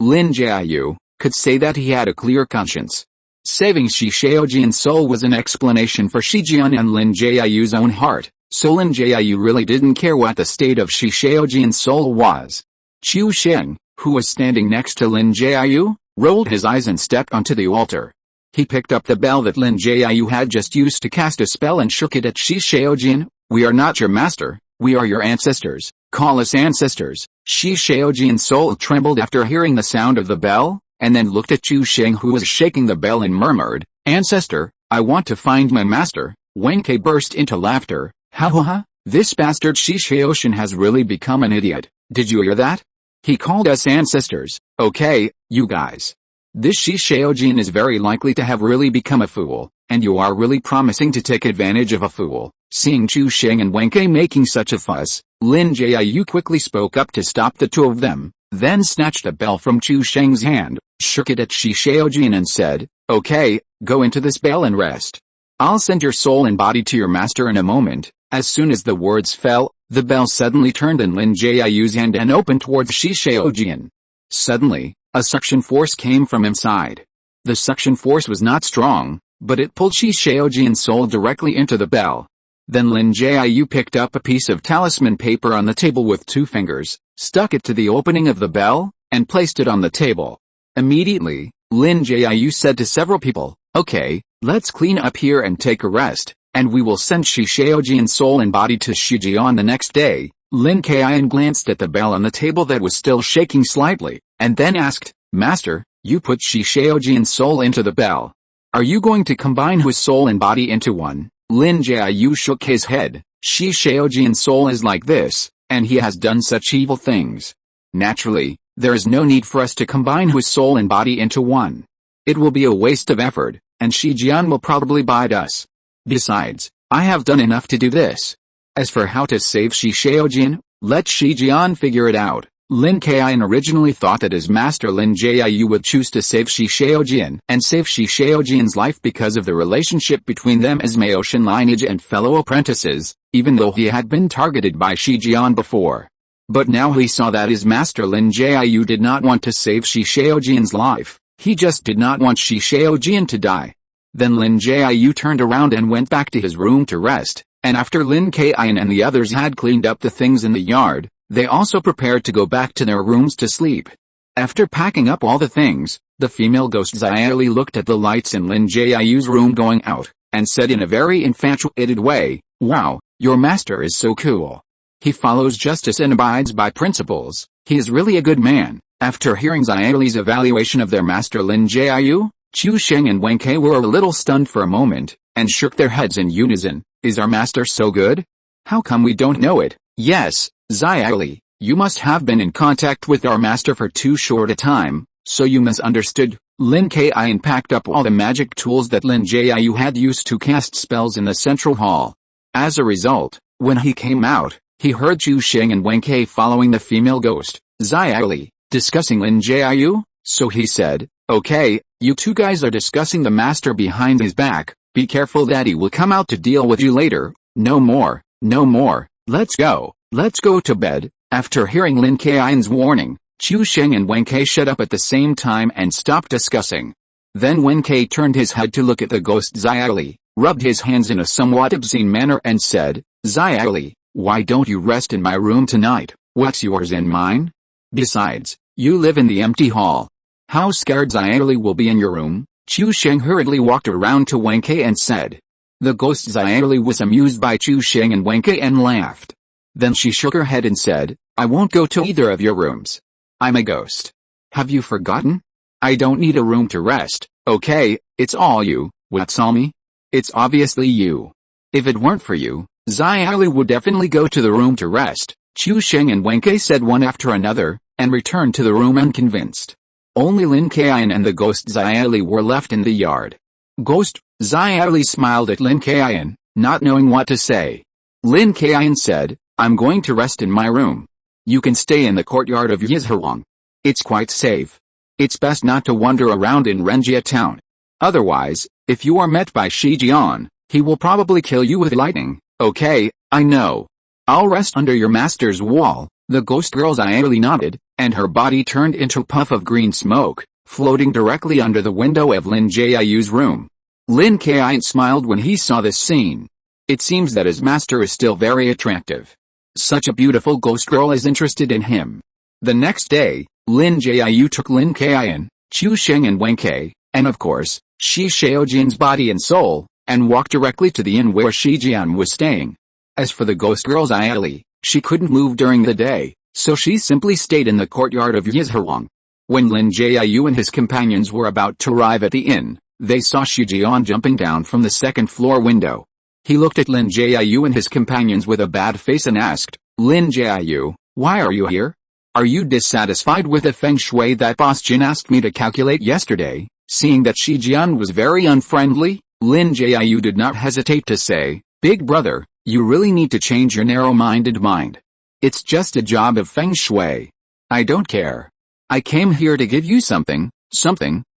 Lin Jiu, could say that he had a clear conscience. Saving Shi Shaojian's soul was an explanation for Shi Jian and Lin Jiu's own heart, so Lin Jiu really didn't care what the state of Shi Shaojian's soul was. Chu Sheng, who was standing next to Lin Jiu, rolled his eyes and stepped onto the altar. He picked up the bell that Lin Jiu had just used to cast a spell and shook it at Shi Shaojian. "We are not your master, we are your ancestors, call us ancestors." Shi Shaojian's soul trembled after hearing the sound of the bell, and then looked at Chu Sheng, who was shaking the bell, and murmured, "Ancestor, I want to find my master." Wen Kai burst into laughter. "Ha ha ha, this bastard Shi Shaoxian has really become an idiot. Did you hear that? He called us ancestors. Okay, you guys. This Shi Shaojian is very likely to have really become a fool, and you are really promising to take advantage of a fool." Seeing Chu Sheng and Wen Kai making such a fuss, Lin Jiu quickly spoke up to stop the two of them, then snatched a bell from Chu Sheng's hand, shook it at Shi Shaojian and said, "Okay, go into this bell and rest. I'll send your soul and body to your master in a moment." As soon as the words fell, the bell suddenly turned in Lin Jiu's hand and opened towards Shi Shaojian. Suddenly, a suction force came from inside. The suction force was not strong, but it pulled Shi Shaojian's soul directly into the bell. Then Lin Jiu picked up a piece of talisman paper on the table with 2 fingers, stuck it to the opening of the bell, and placed it on the table. Immediately, Lin Jiu said to several people, "Okay, let's clean up here and take a rest, and we will send Shi Shaojian's soul and body to Shijian the next day." Lin Kaiyun glanced at the bell on the table that was still shaking slightly, and then asked, "Master, you put Shi Shaojian's soul into the bell. Are you going to combine his soul and body into one?" Lin Jiu shook his head. "Shi Shaojian's soul is like this, and he has done such evil things. Naturally, there is no need for us to combine his soul and body into one. It will be a waste of effort, and Shi Jian will probably bite us. Besides, I have done enough to do this. As for how to save Shi Shaojian, let Shi Jian figure it out." Lin Kaiyun originally thought that his master Lin Jiu would choose to save Shi Shaojian and save Shi Shaojian's life because of the relationship between them as Maoshan lineage and fellow apprentices, even though he had been targeted by Shi Jian before. But now he saw that his master Lin Jiu did not want to save Shi Shaojian's life, he just did not want Shi Shaojian to die. Then Lin Jiu turned around and went back to his room to rest, and after Lin Kaiyun and the others had cleaned up the things in the yard, they also prepared to go back to their rooms to sleep. After packing up all the things, the female ghost Xiaoli looked at the lights in Lin Jiu's room going out, and said in a very infatuated way, "Wow, your master is so cool. He follows justice and abides by principles. He is really a good man." After hearing Xiaoli's evaluation of their master Lin Jiu, Chu Sheng and Wen Kai were a little stunned for a moment, and shook their heads in unison. "Is our master so good? How come we don't know it?" "Yes, Xiaoli, you must have been in contact with our master for too short a time, so you misunderstood." Lin Kaiyun packed up all the magic tools that Lin Jiu had used to cast spells in the central hall. As a result, when he came out, he heard Chu Sheng and Wen Kai following the female ghost, Xiaoli, discussing Lin Jiu, so he said, "Okay, you two guys are discussing the master behind his back, be careful that he will come out to deal with you later. No more, let's go to bed." After hearing Lin Kaiyun's warning, Chu Sheng and Wen Kai shut up at the same time and stopped discussing. Then Wen Kai turned his head to look at the ghost Xiaoli, rubbed his hands in a somewhat obscene manner and said, "Xiaoli, why don't you rest in my room tonight? What's yours and mine? Besides, you live in the empty hall. How scared Xiaoli will be in your room." Chu Sheng hurriedly walked around to Wen Kai and said. The ghost Xiaoli was amused by Chu Sheng and Wen Kai and laughed. Then she shook her head and said, "I won't go to either of your rooms. I'm a ghost. Have you forgotten? I don't need a room to rest." "Okay, it's all you." "What's all me?" "It's obviously you. If it weren't for you, Xiaoli would definitely go to the room to rest, Qiu Sheng and Wen Kai said one after another, and returned to the room unconvinced. Only Lin Kaiyun and the ghost Xiaoli were left in the yard. Ghost, Xiaoli smiled at Lin Kaiyun, not knowing what to say. Lin Kaiyun said, I'm going to rest in my room. You can stay in the courtyard of Yizhuang. It's quite safe. It's best not to wander around in Renjia town. Otherwise, if you are met by Shi Jian, he will probably kill you with lightning. Okay, I know. I'll rest under your master's wall. The ghost girl Xiaoli nodded, and her body turned into a puff of green smoke, floating directly under the window of Lin Jiu's room. Lin Kaiyun smiled when he saw this scene. It seems that his master is still very attractive. Such a beautiful ghost girl is interested in him. The next day, Lin Jiu took Lin Kaiyun, Qiu Sheng and Wen Kai, and of course, Shi Shaojin's body and soul, and walked directly to the inn where Shi Jian was staying. As for the ghost girl Xiaoli, she couldn't move during the day, so she simply stayed in the courtyard of Yizhuang. When Lin Jiu and his companions were about to arrive at the inn, they saw Shi Jian jumping down from the second-floor window. He looked at Lin Jiu and his companions with a bad face and asked, Lin Jiu, why are you here? Are you dissatisfied with the feng shui that Boss Jin asked me to calculate yesterday? Seeing that Shi Jian was very unfriendly, Lin Jiu did not hesitate to say, Big brother, you really need to change your narrow-minded mind. It's just a job of feng shui. I don't care. I came here to give you something.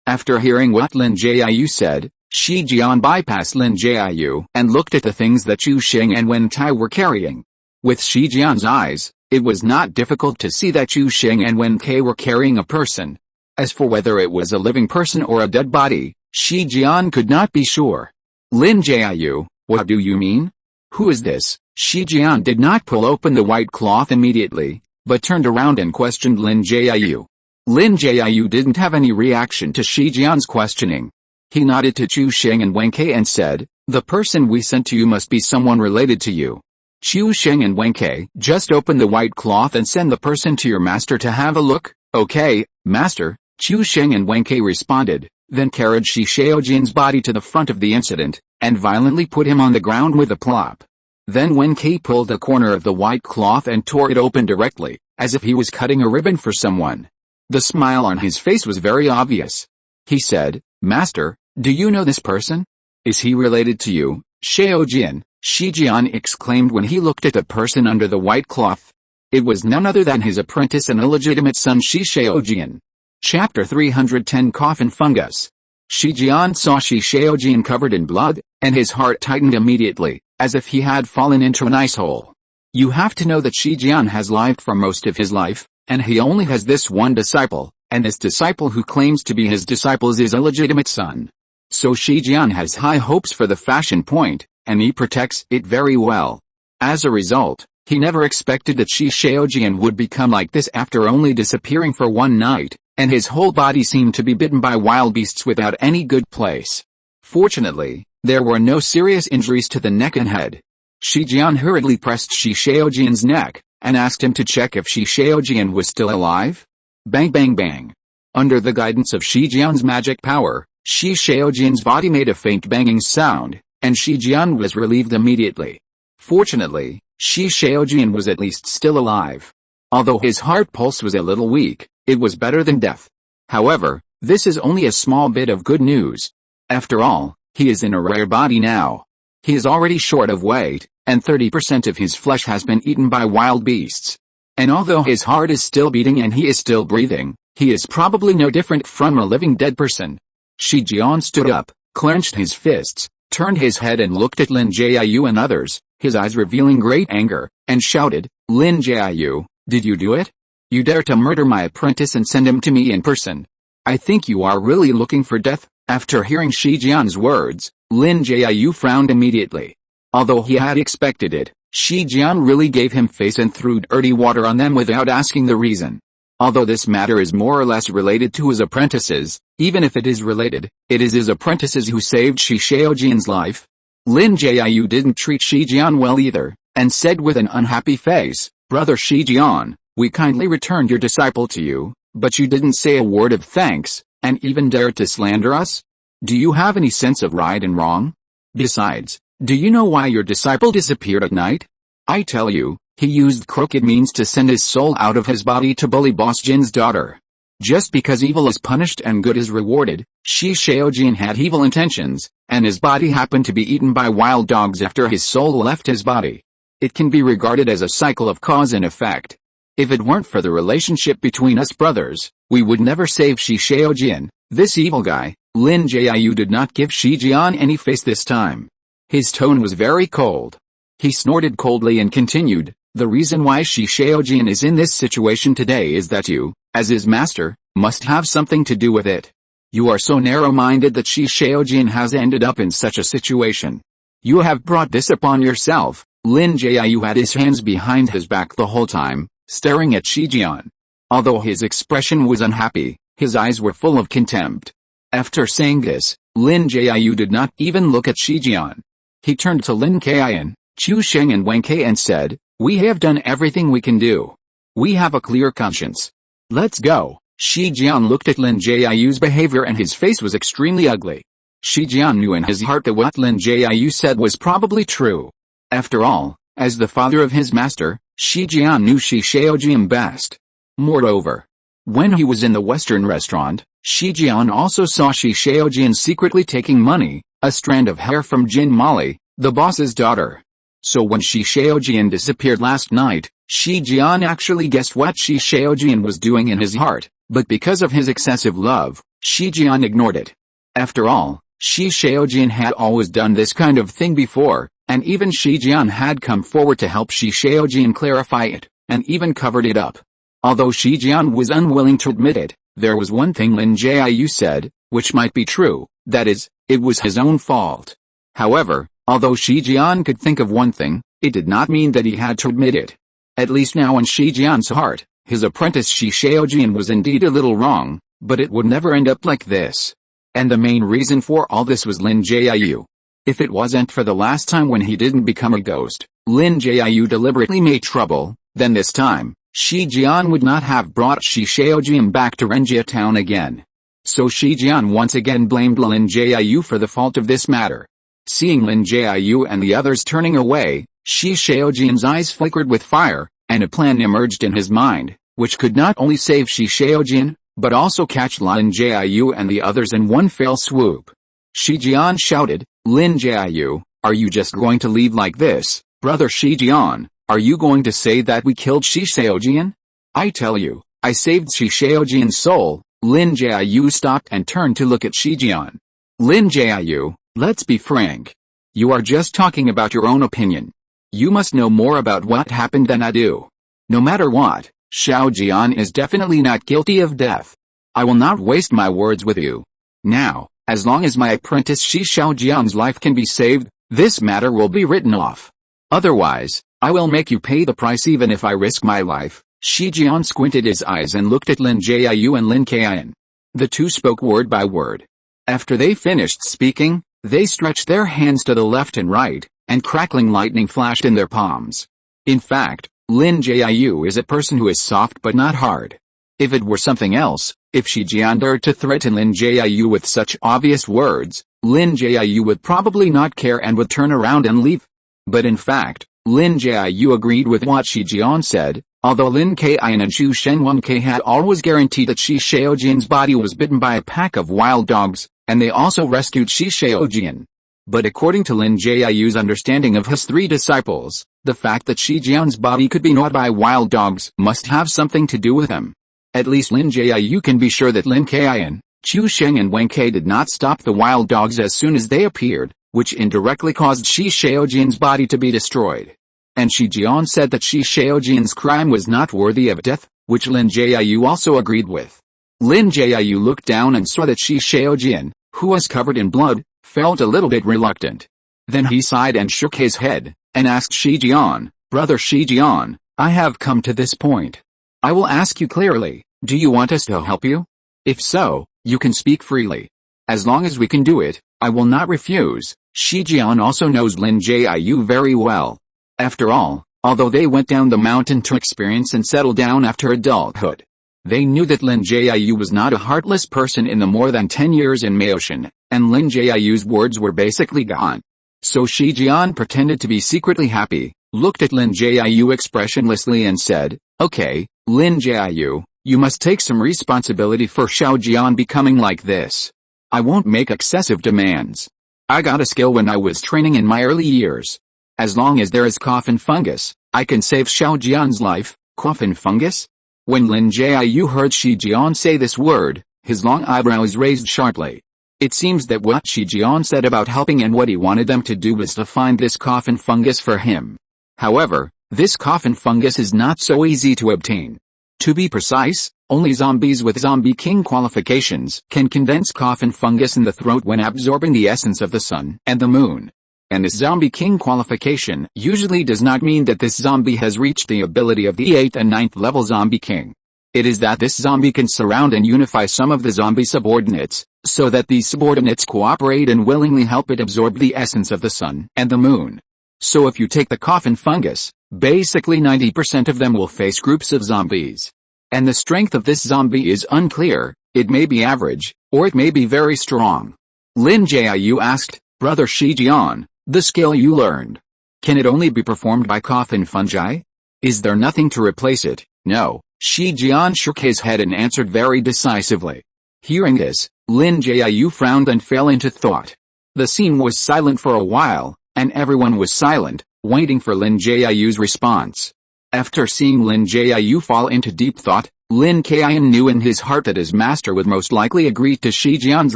After hearing what Lin Jiu said, Shi Jian bypassed Lin Jiu and looked at the things that Qiu Sheng and Wen Tai were carrying. With Shi Jian's eyes, it was not difficult to see that Qiu Sheng and Wen Kai were carrying a person. As for whether it was a living person or a dead body, Shi Jian could not be sure. Lin Jiu, what do you mean? Who is this? Shi Jian did not pull open the white cloth immediately, but turned around and questioned Lin Jiu. Lin Jiu didn't have any reaction to Shi Jian's questioning. He nodded to Qiu Sheng and Wen Kai and said, the person we sent to you must be someone related to you. Qiu Sheng and Wen Kai, just open the white cloth and send the person to your master to have a look. Okay, master, Qiu Sheng and Wen Kai responded, then carried Shi Shaojin's body to the front of the incident, and violently put him on the ground with a plop. Then Wen Kai pulled a corner of the white cloth and tore it open directly, as if he was cutting a ribbon for someone. The smile on his face was very obvious. He said, Master, do you know this person? Is he related to you, Shaojin? Shi Jian exclaimed when he looked at the person under the white cloth. It was none other than his apprentice and illegitimate son Shi Shaojin. Chapter 310 Coffin Fungus. Shi Jian saw Shi Shaojin covered in blood, and his heart tightened immediately, as if he had fallen into an ice hole. You have to know that Shi Jian has lived for most of his life, and he only has this one disciple, and this disciple who claims to be his disciple is his illegitimate son. So Shi Jian has high hopes for the fashion point, and he protects it very well. As a result, he never expected that Shi Shaojin would become like this after only disappearing for one night, and his whole body seemed to be bitten by wild beasts without any good place. Fortunately, there were no serious injuries to the neck and head. Shi Jian hurriedly pressed Shi Shaojin's neck, and asked him to check if Shi Shaojin was still alive. Bang bang bang. Under the guidance of Shi Jian's magic power, Shi Shaojin's body made a faint banging sound, and Shi Jian was relieved immediately. Fortunately, Shi Shaojin was at least still alive. Although his heart pulse was a little weak, it was better than death. However, this is only a small bit of good news. After all, he is in a rare body now. He is already short of weight, and 30% of his flesh has been eaten by wild beasts. And although his heart is still beating and he is still breathing, he is probably no different from a living dead person. Shi Jian stood up, clenched his fists, turned his head and looked at Lin Jiu and others, his eyes revealing great anger, and shouted, Lin Jiu, did you do it? You dare to murder my apprentice and send him to me in person. I think you are really looking for death. After hearing Shi Jian's words, Lin Jiu frowned immediately. Although he had expected it, Shi Jian really gave him face and threw dirty water on them without asking the reason. Although this matter is more or less related to his apprentices, even if it is related, it is his apprentices who saved Shi Shaojin's life. Lin Jiu didn't treat Shi Jian well either, and said with an unhappy face, Brother Shi Jian, we kindly returned your disciple to you, but you didn't say a word of thanks, and even dared to slander us? Do you have any sense of right and wrong? Besides, Do you know why your disciple disappeared at night? I tell you, he used crooked means to send his soul out of his body to bully Boss Jin's daughter. Just because evil is punished and good is rewarded, Shi Shaojin had evil intentions, and his body happened to be eaten by wild dogs after his soul left his body. It can be regarded as a cycle of cause and effect. If it weren't for the relationship between us brothers, we would never save Shi Shaojin. This evil guy, Lin Jiu, did not give Shi Jian any face this time. His tone was very cold. He snorted coldly and continued, "The reason why Shi Shaojin is in this situation today is that you, as his master, must have something to do with it. You are so narrow-minded that Shi Shaojin has ended up in such a situation. You have brought this upon yourself." Lin Jiu had his hands behind his back the whole time, staring at Shi Jian. Although his expression was unhappy, his eyes were full of contempt. After saying this, Lin Jiu did not even look at Shi Jian. He turned to Lin Kaiyun, Chu Sheng and Wen Kai and said, "We have done everything we can do. We have a clear conscience. Let's go." Shi Jian looked at Lin Jiu's behavior and his face was extremely ugly. Shi Jian knew in his heart that what Lin Jiu said was probably true. After all, as the father of his master, Shi Jian knew Shi Shaojin best. Moreover, when he was in the Western restaurant, Shi Jian also saw Shi Shaojin secretly taking money, a strand of hair from Jin Mali, the boss's daughter. So when Shi Shaojin disappeared last night, Shi Jian actually guessed what Shi Shaojin was doing in his heart, but because of his excessive love, Shi Jian ignored it. After all, Shi Shaojin had always done this kind of thing before, and even Shi Jian had come forward to help Shi Shaojin clarify it, and even covered it up. Although Shi Jian was unwilling to admit it, there was one thing Lin Jiu said, which might be true, that is, it was his own fault. However, although Shi Jian could think of one thing, it did not mean that he had to admit it. At least now in Shi Jian's heart, his apprentice Shi Shaojin was indeed a little wrong, but it would never end up like this. And the main reason for all this was Lin Jiu. If it wasn't for the last time when he didn't become a ghost, Lin Jiu deliberately made trouble, then this time, Shi Jian would not have brought Shi Shaojin back to Renjia town again. So Shi Jian once again blamed Lin Jiu for the fault of this matter. Seeing Lin Jiu and the others turning away, Shi Shaojin's eyes flickered with fire, and a plan emerged in his mind, which could not only save Shi Shaojin, but also catch Lin Jiu and the others in one fell swoop. Shi Jian shouted, "Lin Jiu, are you just going to leave like this, brother Shi Jian? Are you going to say that we killed Shi Shaojin? I tell you, I saved Shi Shaojin's soul." Lin Jiu stopped and turned to look at Shi Jian. "Lin Jiu, let's be frank. You are just talking about your own opinion. You must know more about what happened than I do. No matter what, Xiao Jian is definitely not guilty of death. I will not waste my words with you. Now, as long as my apprentice Shi Shaojian's life can be saved, this matter will be written off. Otherwise, I will make you pay the price even if I risk my life." Shi Jian squinted his eyes and looked at Lin Jiu and Lin Kaiyun. The two spoke word by word. After they finished speaking, they stretched their hands to the left and right, and crackling lightning flashed in their palms. In fact, Lin Jiu is a person who is soft but not hard. If it were something else, if Shi Jian dared to threaten Lin Jiu with such obvious words, Lin Jiu would probably not care and would turn around and leave. But in fact, Lin Jiu agreed with what Shi Jian said, although Lin Kaiyun and Chu Shenwen Kai had always guaranteed that Shi Shaojin's body was bitten by a pack of wild dogs, and they also rescued Shi Shaojin. But according to Lin Jiu's understanding of his three disciples, the fact that Shi Jian's body could be gnawed by wild dogs must have something to do with him. At least Lin Jiu can be sure that Lin Kaiyun, Chu Sheng and Wen Kai did not stop the wild dogs as soon as they appeared, which indirectly caused Shi Shaojin's body to be destroyed. And Shi Jian said that Shi Shaojin's crime was not worthy of death, which Lin Jiu also agreed with. Lin Jiu looked down and saw that Shi Shaojin, who was covered in blood, felt a little bit reluctant. Then he sighed and shook his head, and asked Shi Jian, "Brother Shi Jian, I have come to this point. I will ask you clearly, do you want us to help you? If so, you can speak freely. As long as we can do it, I will not refuse." Shi Jian also knows Lin Jiu very well. After all, although they went down the mountain to experience and settle down after adulthood, they knew that Lin Jiu was not a heartless person in the more than 10 years in Maotian, and Lin Jiu's words were basically gone. So Shi Jian pretended to be secretly happy, looked at Lin Jiu expressionlessly and said, "Okay, Lin Jiu, you must take some responsibility for Xiao Jian becoming like this. I won't make excessive demands. I got a skill when I was training in my early years. As long as there is coffin fungus, I can save Xiao Jian's life." Coffin fungus? When Lin Jiu heard Shi Jian say this word, his long eyebrows raised sharply. It seems that what Shi Jian said about helping and what he wanted them to do was to find this coffin fungus for him. However, this coffin fungus is not so easy to obtain. To be precise, only zombies with Zombie King qualifications can condense coffin fungus in the throat when absorbing the essence of the sun and the moon. And this Zombie King qualification usually does not mean that this zombie has reached the ability of the 8th and 9th level Zombie King. It is that this zombie can surround and unify some of the zombie subordinates, so that these subordinates cooperate and willingly help it absorb the essence of the sun and the moon. So if you take the coffin fungus, basically 90% of them will face groups of zombies. And the strength of this zombie is unclear. It may be average, or it may be very strong. Lin Jiu asked, "Brother Shi Jian, the skill you learned, can it only be performed by coffin fungi? Is there nothing to replace it?" "No." Shi Jian shook his head and answered very decisively. Hearing this, Lin Jiu frowned and fell into thought. The scene was silent for a while, and everyone was silent, waiting for Lin Jiu's response. After seeing Lin Jiu fall into deep thought, Lin Kaiyun knew in his heart that his master would most likely agree to Shi Jian's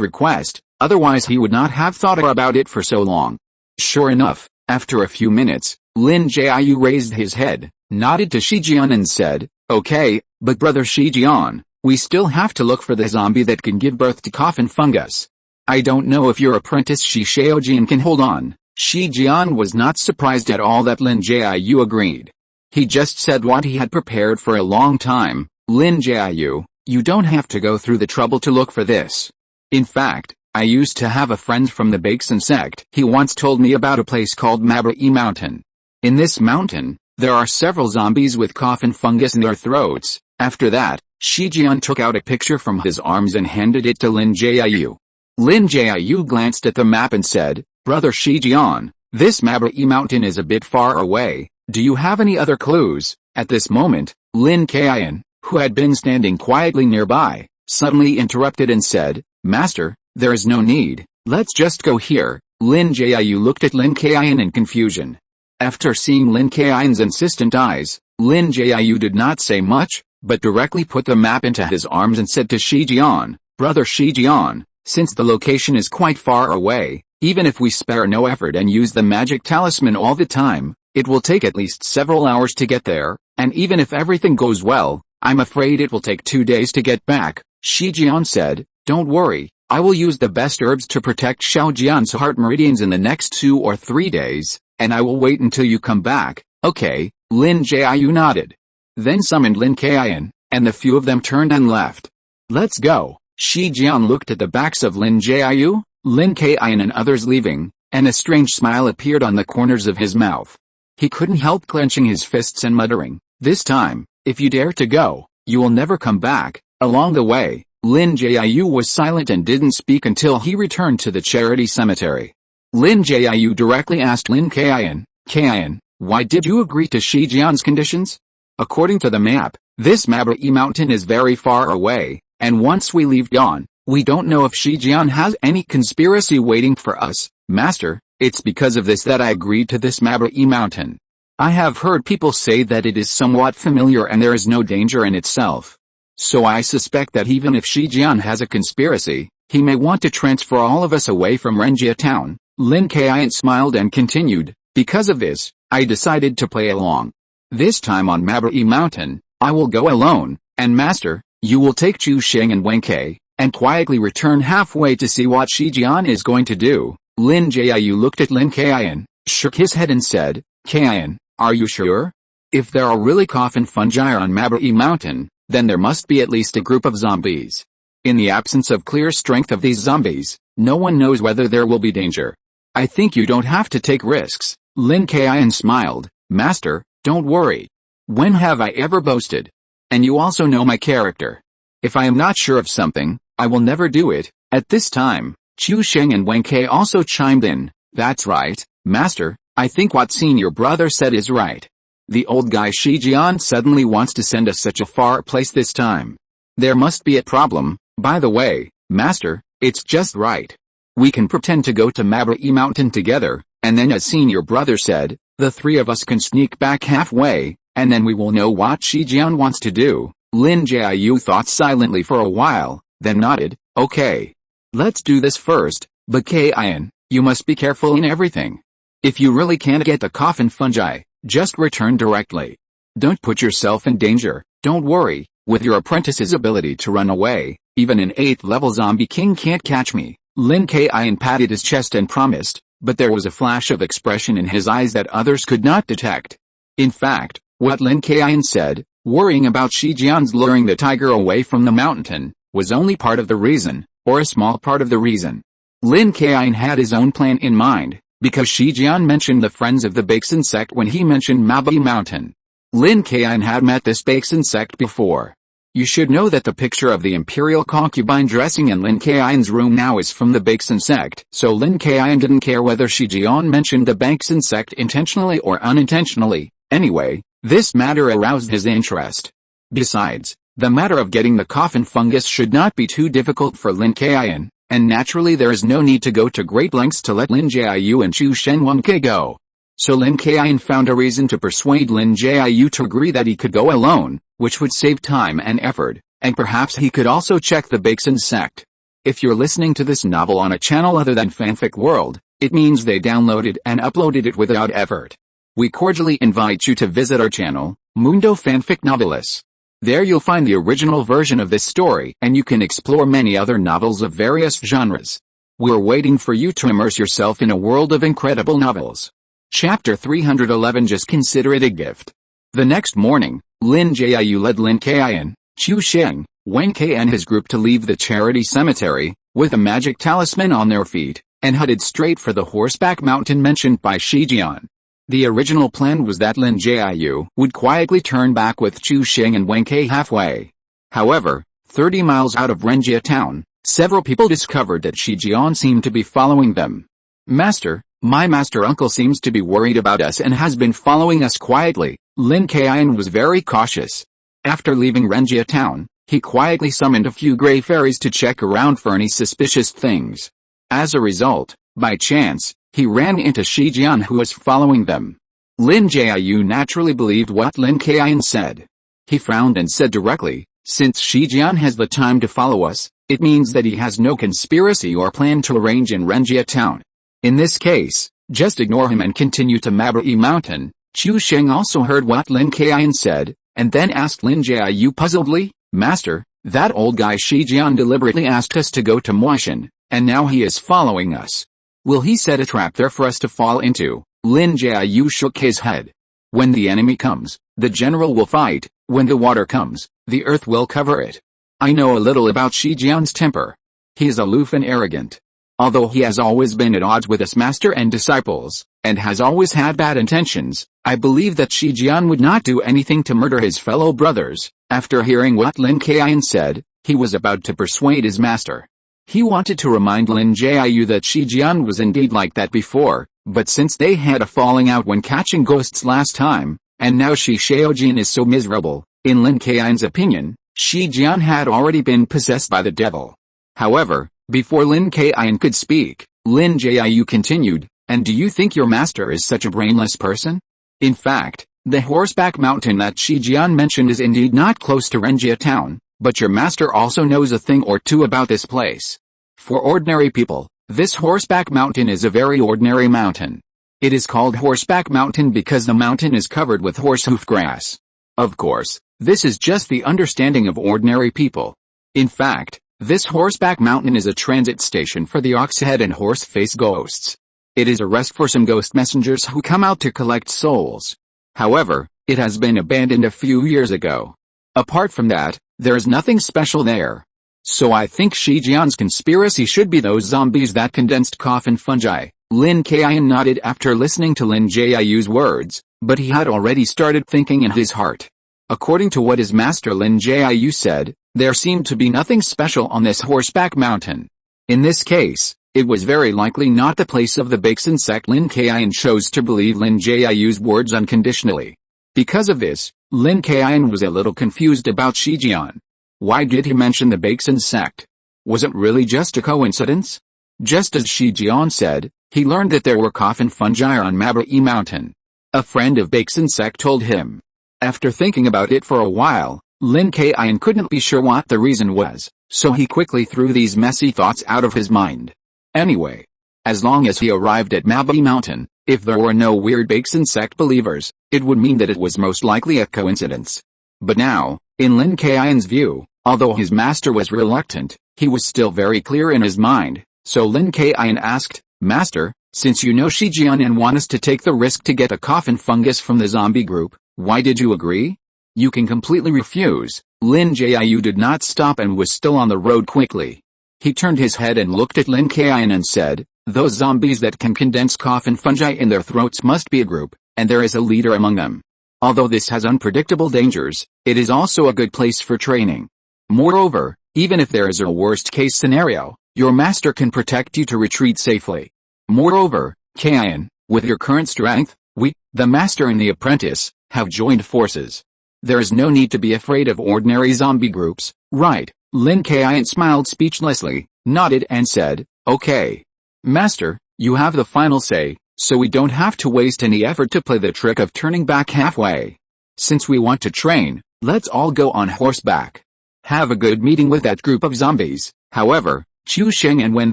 request, otherwise he would not have thought about it for so long. Sure enough, after a few minutes, Lin Jiu raised his head, nodded to Shi Jian and said, "Okay, but brother Shi Jian, we still have to look for the zombie that can give birth to coffin fungus. I don't know if your apprentice Shi Shaojin can hold on." Shi Jian was not surprised at all that Lin Jiu agreed. He just said what he had prepared for a long time. "Lin Jiu, you don't have to go through the trouble to look for this. In fact, I used to have a friend from the Baeksan sect. He once told me about a place called Mabai Mountain. In this mountain, there are several zombies with coffin fungus in their throats." After that, Shi Jian took out a picture from his arms and handed it to Lin Jiu. Lin Jiu glanced at the map and said, "Brother Shi Jian, this Mabai Mountain is a bit far away. Do you have any other clues?" At this moment, Lin Kaiyun, who had been standing quietly nearby, suddenly interrupted and said, "Master, there is no need. Let's just go here." Lin Jiu looked at Lin Kaiyun in confusion. After seeing Lin Kaiyun's insistent eyes, Lin Jiu did not say much, but directly put the map into his arms and said to Shi Jian, "Brother Shi Jian, since the location is quite far away, even if we spare no effort and use the magic talisman all the time, it will take at least several hours to get there, and even if everything goes well, I'm afraid it will take 2 days to get back." Shi Jian said, "Don't worry, I will use the best herbs to protect Xiao Jian's heart meridians in the next 2 or 3 days, and I will wait until you come back." "Okay," Lin Jiu nodded. Then summoned Lin Kaiyun, and the few of them turned and left. "Let's go." Shi Jian looked at the backs of Lin Jiu, Lin Kaiyun and others leaving, and a strange smile appeared on the corners of his mouth. He couldn't help clenching his fists and muttering, "This time, if you dare to go, you will never come back." Along the way, Lin Jiu was silent and didn't speak until he returned to the charity cemetery. Lin Jiu directly asked Lin Kaiyun, "Kaiyun, why did you agree to Shi Jian's conditions? According to the map, this Mabai Mountain is very far away, and once we leave Dawn, we don't know if Shi Jian has any conspiracy waiting for us. Master, it's because of this that I agreed to this Mabai Mountain. I have heard people say that it is somewhat familiar and there is no danger in itself. So I suspect that even if Shi Jian has a conspiracy, he may want to transfer all of us away from Renjia town." Lin Kaiyun smiled and continued, "Because of this, I decided to play along. This time on Mabai Mountain, I will go alone, and Master, you will take Chu Xing and Wen Kai, and quietly return halfway to see what Shi Jian is going to do." Lin Jiu looked at Lin Kaiyun, shook his head and said, "Kaiyun, are you sure? If there are really coffin fungi on Mabai Mountain, then there must be at least a group of zombies. In the absence of clear strength of these zombies, no one knows whether there will be danger. I think you don't have to take risks." Lin Kaiyun smiled, "Master, don't worry. When have I ever boasted? And you also know my character. If I am not sure of something, I will never do it." At this time, Chu Sheng and Wen Kai also chimed in, "That's right, Master, I think what senior brother said is right. The old guy Shijian suddenly wants to send us such a far place this time. There must be a problem. By the way, Master, it's just right. We can pretend to go to Mabai Mountain together, and then as senior brother said, the three of us can sneak back halfway, and then we will know what Shijian wants to do. Lin Jiu thought silently for a while, then nodded. Okay. Let's do this first, but Kaiyun, you must be careful in everything. If you really can't get the coffin fungi, just return directly. Don't put yourself in danger. Don't worry, with your apprentice's ability to run away, even an 8th level zombie king can't catch me. Lin Kaiyun patted his chest and promised, but there was a flash of expression in his eyes that others could not detect. In fact, what Lin Kaiyun said, worrying about Shijian's luring the tiger away from the mountain, was only part of the reason, or a small part of the reason. Lin Kaiyun had his own plan in mind, because Shijian mentioned the Friends of the Baeksan sect when he mentioned Mabai Mountain. Lin Kaiyun had met this Baeksan sect before. You should know that the picture of the imperial concubine dressing in Lin Kaiyun's room now is from the Baeksan sect, so Lin Kaiyun didn't care whether Shijian mentioned the Baeksan sect intentionally or unintentionally. Anyway, this matter aroused his interest. Besides, the matter of getting the coffin fungus should not be too difficult for Lin Kaiyun, and naturally there is no need to go to great lengths to let Lin Jiu and Chu Shenwanke go. So Lin Kaiyun found a reason to persuade Lin Jiu to agree that he could go alone, which would save time and effort, and perhaps he could also check the Baeksan sect. If you're listening to this novel on a channel other than Fanfic World, it means they downloaded and uploaded it without effort. We cordially invite you to visit our channel, Mundo Fanfic Novelis. There you'll find the original version of this story and you can explore many other novels of various genres. We're waiting for you to immerse yourself in a world of incredible novels. Chapter 311. Just consider it a gift. The next morning, Lin Jiu led Lin Kaiyun, Chu Sheng, Wen Ke and his group to leave the charity cemetery, with a magic talisman on their feet, and headed straight for the horseback mountain mentioned by Shijian. The original plan was that Lin Jiu would quietly turn back with Chu Sheng and Wen Ke halfway. However, 30 miles out of Renjia town, several people discovered that Shijian seemed to be following them. Master, my master uncle seems to be worried about us and has been following us quietly. Lin Kaiyun was very cautious. After leaving Renjia town, he quietly summoned a few gray fairies to check around for any suspicious things. As a result, by chance, he ran into Shijian who was following them. Lin Jiu naturally believed what Lin Kaiyun said. He frowned and said directly, since Shijian has the time to follow us, it means that he has no conspiracy or plan to arrange in Renjia town. In this case, just ignore him and continue to Mabai Mountain. Chu Sheng also heard what Lin Kaiyun said, and then asked Lin Jiu puzzledly, Master, that old guy Shijian deliberately asked us to go to Muishan, and now he is following us. Will he set a trap there for us to fall into? Lin Jiu shook his head. When the enemy comes, the general will fight. When the water comes, the earth will cover it. I know a little about Shijian's temper. He is aloof and arrogant. Although he has always been at odds with us master and disciples, and has always had bad intentions, I believe that Shijian would not do anything to murder his fellow brothers. After hearing what Lin Kaiyun said, he was about to persuade his master. He wanted to remind Lin Jiu that Shijian was indeed like that before, but since they had a falling out when catching ghosts last time, and now Shi Shaojin is so miserable, in Lin Kaiyun's opinion, Shijian had already been possessed by the devil. However, before Lin Kaiyun could speak, Lin Jiu continued, and do you think your master is such a brainless person? In fact, the horseback mountain that Shijian mentioned is indeed not close to Renjia town, but your master also knows a thing or two about this place. For ordinary people, this horseback mountain is a very ordinary mountain. It is called horseback mountain because the mountain is covered with horsehoof grass. Of course, this is just the understanding of ordinary people. In fact, this horseback mountain is a transit station for the oxhead and horse-face ghosts. It is a rest for some ghost messengers who come out to collect souls. However, it has been abandoned a few years ago. Apart from that, there is nothing special there. So I think Shijian's conspiracy should be those zombies that condensed coffin fungi. Lin Kaiyun nodded after listening to Lin Jiu's words, but he had already started thinking in his heart. According to what his master Lin Jiu said, there seemed to be nothing special on this horseback mountain. In this case, It was very likely not the place of the Baeksan sect. Lin Kaiyun chose to believe Lin Jiu's words unconditionally. Because of this, Lin Kaiyun was a little confused about Shijian. Why did he mention the Baeksan sect? Was it really just a coincidence? Just as Shijian said, he learned that there were coffin fungi on Mabai Mountain. A friend of Baeksan sect told him. After thinking about it for a while, Lin Kaiyun couldn't be sure what the reason was, so he quickly threw these messy thoughts out of his mind. Anyway, as long as he arrived at Mabai Mountain, if there were no weird Baeksan sect believers, it would mean that it was most likely a coincidence. But now, in Lin Kaiyun's view, although his master was reluctant, he was still very clear in his mind, so Lin Kaiyun asked, "Master, since you know Shijian and want us to take the risk to get a coffin fungus from the zombie group, why did you agree?" "You can completely refuse." Lin Jiu did not stop and was still on the road quickly. He turned his head and looked at Lin Kaiyun and said, "Those zombies that can condense coffin fungi in their throats must be a group, and there is a leader among them. Although this has unpredictable dangers, it is also a good place for training. Moreover, even if there is a worst-case scenario, your master can protect you to retreat safely. Moreover, Kaiyun, with your current strength, we, the master and the apprentice, have joined forces. There is no need to be afraid of ordinary zombie groups, right?" Lin Kaiyun smiled speechlessly, nodded and said, "Okay. Master, you have the final say, so we don't have to waste any effort to play the trick of turning back halfway. Since we want to train, let's all go on horseback. Have a good meeting with that group of zombies." However, Chu Sheng and Wen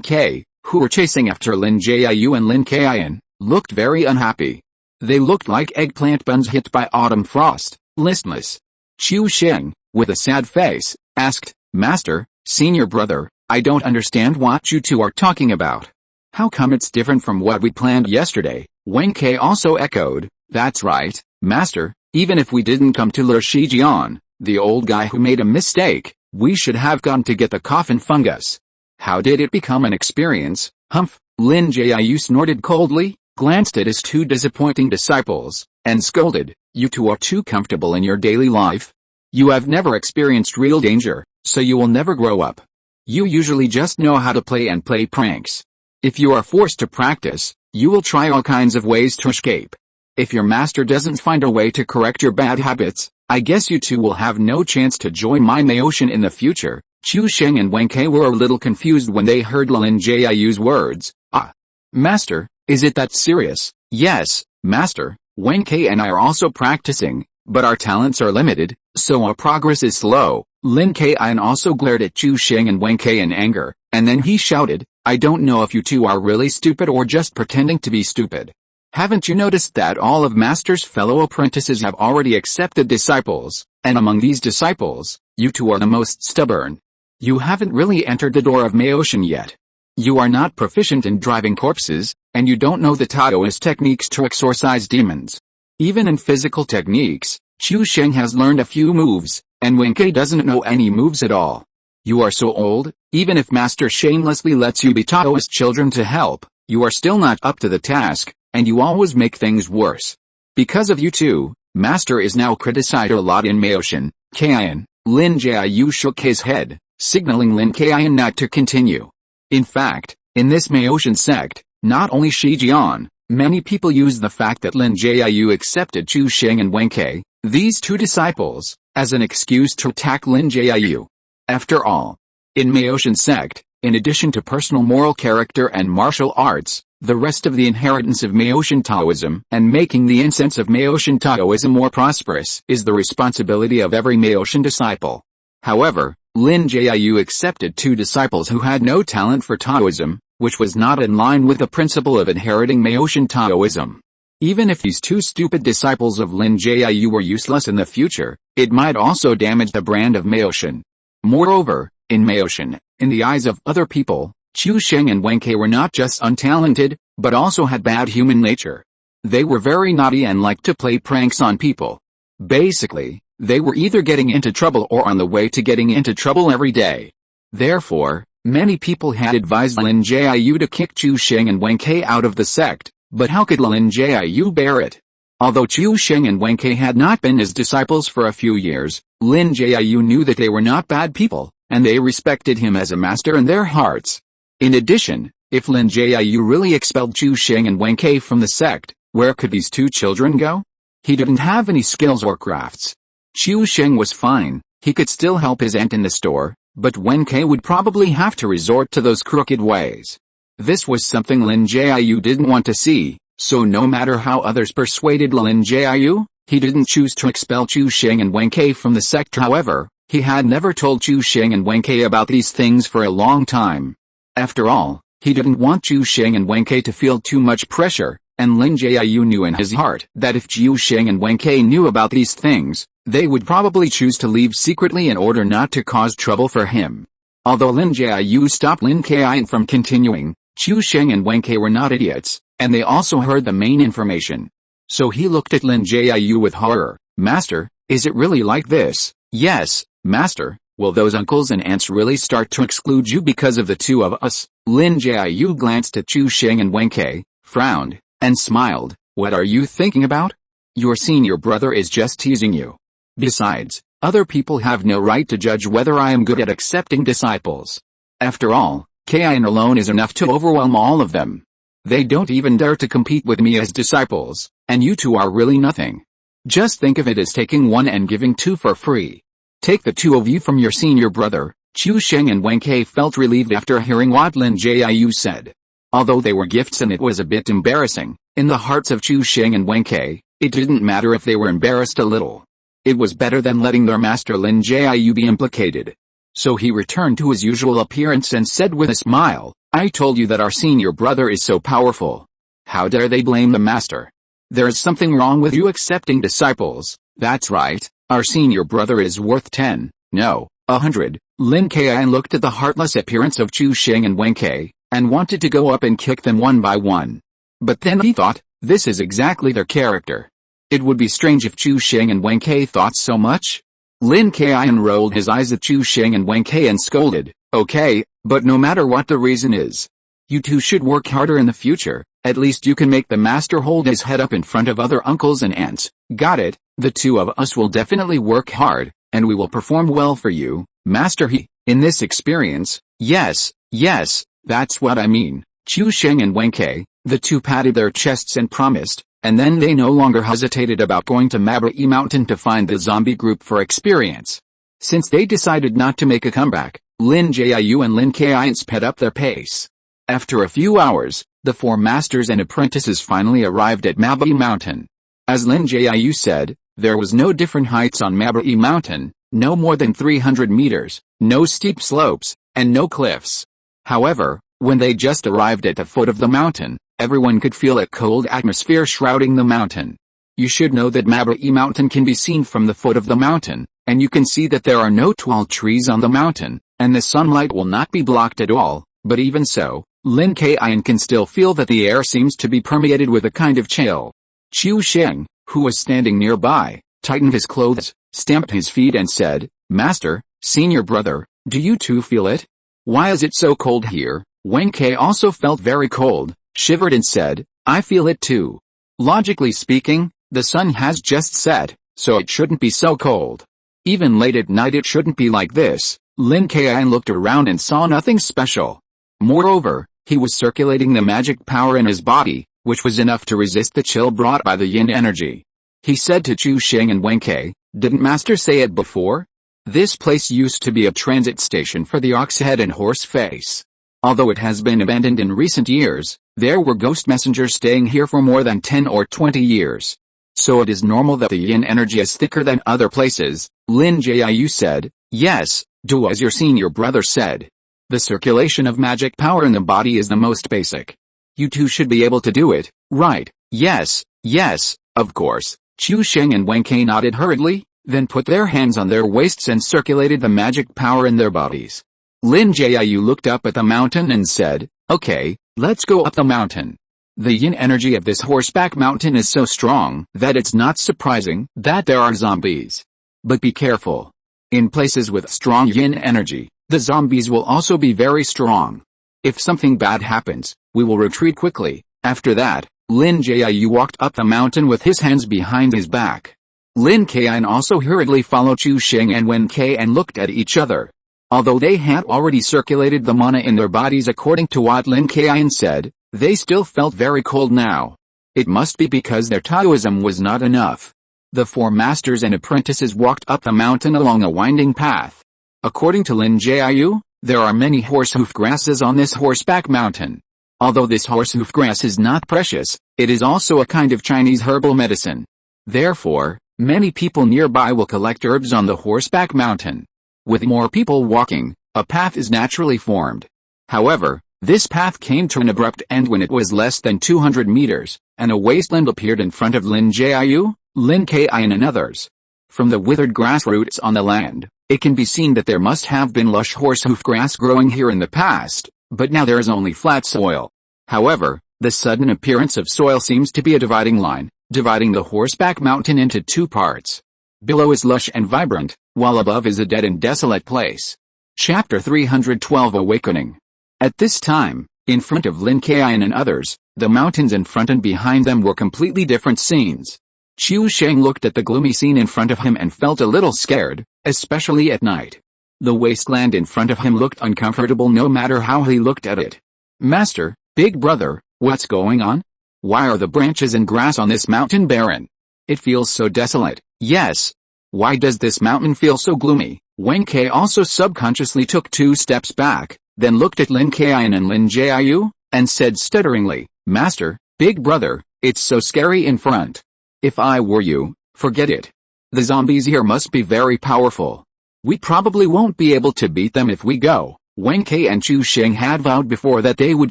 Kai, who were chasing after Lin Jiu and Lin Kaiyun, looked very unhappy. They looked like eggplant buns hit by autumn frost, listless. Chu Sheng, with a sad face, asked, "Master, senior brother, I don't understand what you two are talking about. How come it's different from what we planned yesterday?" Wen Kai also echoed, "That's right, Master, even if we didn't come to lure Shijian, the old guy who made a mistake, we should have gone to get the coffin fungus. How did it become an experience?" "Humph," Lin Jiu snorted coldly, glanced at his two disappointing disciples, and scolded, "You two are too comfortable in your daily life. You have never experienced real danger, so you will never grow up. You usually just know how to play and play pranks. If you are forced to practice, you will try all kinds of ways to escape. If your master doesn't find a way to correct your bad habits, I guess you two will have no chance to join my Maoshan in the future." Chu Sheng and Wen Kai were a little confused when they heard Lin Jiu's words. "Ah, Master, is it that serious?" "Yes, Master, Wen Kai and I are also practicing, but our talents are limited, so our progress is slow." Lin Kaiyun also glared at Chu Sheng and Wen Kai in anger, and then he shouted, "I don't know if you two are really stupid or just pretending to be stupid. Haven't you noticed that all of Master's fellow apprentices have already accepted disciples, and among these disciples, you two are the most stubborn? You haven't really entered the door of Maoshan yet. You are not proficient in driving corpses, and you don't know the Taoist techniques to exorcise demons. Even in physical techniques, Chu Sheng has learned a few moves, and Wen Kai doesn't know any moves at all. You are so old, even if Master shamelessly lets you be Taoist children to help, you are still not up to the task, and you always make things worse. Because of you two, Master is now criticized a lot in Maoshan." Kaiyun, Lin Jiu shook his head, signaling Lin Kaiyun not to continue. In fact, in this Maoshan sect, not only Shijian, many people use the fact that Lin Jiu accepted Chu Sheng and Wen Kai, these two disciples, as an excuse to attack Lin Jiu. After all, in Maoshan sect, in addition to personal moral character and martial arts, the rest of the inheritance of Maoshan Taoism and making the incense of Maoshan Taoism more prosperous is the responsibility of every Maoshan disciple. However, Lin Jiu accepted two disciples who had no talent for Taoism, which was not in line with the principle of inheriting Maoshan Taoism. Even if these two stupid disciples of Lin Jiu were useless in the future, it might also damage the brand of Maoshan. Moreover, in Maoshan, in the eyes of other people, Chu Sheng and Wen Kai were not just untalented, but also had bad human nature. They were very naughty and liked to play pranks on people. Basically, they were either getting into trouble or on the way to getting into trouble every day. Therefore, many people had advised Lin Jiu to kick Chu Sheng and Wen Kai out of the sect, but how could Lin Jiu bear it? Although Chu Sheng and Wen Kai had not been his disciples for a few years, Lin Jiu knew that they were not bad people, and they respected him as a master in their hearts. In addition, If Lin Jiu really expelled Chu Xing and Wen Kai from the sect, where could these two children go? He didn't have any skills or crafts. Chu Xing was fine, he could still help his aunt in the store, but Wen Kai would probably have to resort to those crooked ways. This was something Lin Jiu didn't want to see, so no matter how others persuaded Lin Jiu, he didn't choose to expel Chu Xing and Wen Kai from the sect. However, he had never told Chu Xing and Wen Kai about these things for a long time. After all, he didn't want Chu Xing and Wen Kai to feel too much pressure, and Lin Jiu knew in his heart that if Chu Xing and Wen Kai knew about these things, they would probably choose to leave secretly in order not to cause trouble for him. Although Lin Jiu stopped Lin Kaiyun from continuing, Chu Xing and Wen Kai were not idiots, and they also heard the main information. So he looked at Lin Jiu with horror. "Master, is it really like this?" "Yes, Master. Will those uncles and aunts really start to exclude you because of the two of us?" Lin Jiu glanced at Chu Xing and Wen Kai, frowned, and smiled. "What are you thinking about? Your senior brother is just teasing you. Besides, other people have no right to judge whether I am good at accepting disciples. After all, Kaiyun alone is enough to overwhelm all of them. They don't even dare to compete with me as disciples, and you two are really nothing. Just think of it as taking one and giving two for free. Take the two of you from your senior brother." Chu Xing and Wen Kai felt relieved after hearing what Lin Jiu said. Although they were gifts and it was a bit embarrassing, in the hearts of Chu Xing and Wen Kai, it didn't matter if they were embarrassed a little. It was better than letting their master Lin Jiu be implicated. So he returned to his usual appearance and said with a smile, "I told you that our senior brother is so powerful. How dare they blame the master? There is something wrong with you accepting disciples. That's right, our senior brother is worth 10, no, 100. Lin Kaiyun looked at the heartless appearance of Chu Xing and Wen Kai, and wanted to go up and kick them one by one. But then he thought, this is exactly their character. It would be strange if Chu Xing and Wen Kai thought so much. Lin Kaiyun rolled his eyes at Chu Xing and Wen Kai and scolded, "Okay, but no matter what the reason is, you two should work harder in the future. At least you can make the master hold his head up in front of other uncles and aunts. Got it? The two of us will definitely work hard, and we will perform well for you, Master He, in this experience." "Yes, yes, that's what I mean." Chu Xing and Wen Kai, the two patted their chests and promised, and then they no longer hesitated about going to Mabai Mountain to find the zombie group for experience. Since they decided not to make a comeback, Lin Jiu and Lin Kaiyun sped up their pace. After a few hours, the four masters and apprentices finally arrived at Mabai Mountain. As Lin Jiu said, there was no different heights on Mabai Mountain, no more than 300 meters, no steep slopes, and no cliffs. However, when they just arrived at the foot of the mountain, everyone could feel a cold atmosphere shrouding the mountain. You should know that Mabai Mountain can be seen from the foot of the mountain, and you can see that there are no tall trees on the mountain, and the sunlight will not be blocked at all. But even so, Lin Kaiyun can still feel that the air seems to be permeated with a kind of chill. Chu Xing, who was standing nearby, tightened his clothes, stamped his feet and said, "Master, senior brother, do you too feel it? Why is it so cold here?" Wen Kai also felt very cold, shivered and said, "I feel it too. Logically speaking, the sun has just set, so it shouldn't be so cold. Even late at night it shouldn't be like this." Lin Kaiyun looked around and saw nothing special. Moreover, he was circulating the magic power in his body, which was enough to resist the chill brought by the yin energy. He said to Chu Xing and Wen Kai, "Didn't Master say it before? This place used to be a transit station for the ox head and horse face. Although it has been abandoned in recent years, there were ghost messengers staying here for more than 10 or 20 years. So it is normal that the yin energy is thicker than other places." Lin Jiu said, "Yes, do as your senior brother said. The circulation of magic power in the body is the most basic. You two should be able to do it, right?" "Yes, yes, of course." Chu Xing and Wen Kai nodded hurriedly, then put their hands on their waists and circulated the magic power in their bodies. Lin Jiu looked up at the mountain and said, "Okay, let's go up the mountain." The yin energy of this horseback mountain is so strong that it's not surprising that there are zombies. But be careful. In places with strong yin energy, the zombies will also be very strong. If something bad happens, we will retreat quickly. After that, Lin Jiu walked up the mountain with his hands behind his back. Lin Kaiyun also hurriedly followed Chu Xing and Wen Kai and looked at each other. Although they had already circulated the mana in their bodies according to what Lin Kaiyun said, they still felt very cold now. It must be because their Taoism was not enough. The 4 masters and apprentices walked up the mountain along a winding path. According to Lin Jiu, there are many horsehoof grasses on this horseback mountain. Although this horsehoof grass is not precious, it is also a kind of Chinese herbal medicine. Therefore, many people nearby will collect herbs on the horseback mountain. With more people walking, a path is naturally formed. However, this path came to an abrupt end when it was less than 200 meters, and a wasteland appeared in front of Lin Jiu, Lin Kaiyun and others. From the withered grass roots on the land, it can be seen that there must have been lush horsehoof grass growing here in the past, but now there is only flat soil. However, the sudden appearance of soil seems to be a dividing line, dividing the horseback mountain into 2 parts. Below is lush and vibrant, while above is a dead and desolate place. Chapter 312 Awakening. At this time, in front of Lin Kaiyun and others, the mountains in front and behind them were completely different scenes. Qiu Sheng looked at the gloomy scene in front of him and felt a little scared, especially at night. The wasteland in front of him looked uncomfortable no matter how he looked at it. Master, big brother, what's going on? Why are the branches and grass on this mountain barren? It feels so desolate. Yes. Why does this mountain feel so gloomy? Wen Kai also subconsciously took 2 steps back, then looked at Lin Kaiyun and Lin Jiu, and said stutteringly, Master, big brother, it's so scary in front. If I were you, forget it. The zombies here must be very powerful. We probably won't be able to beat them if we go. Wen Kai and Qiu Sheng had vowed before that they would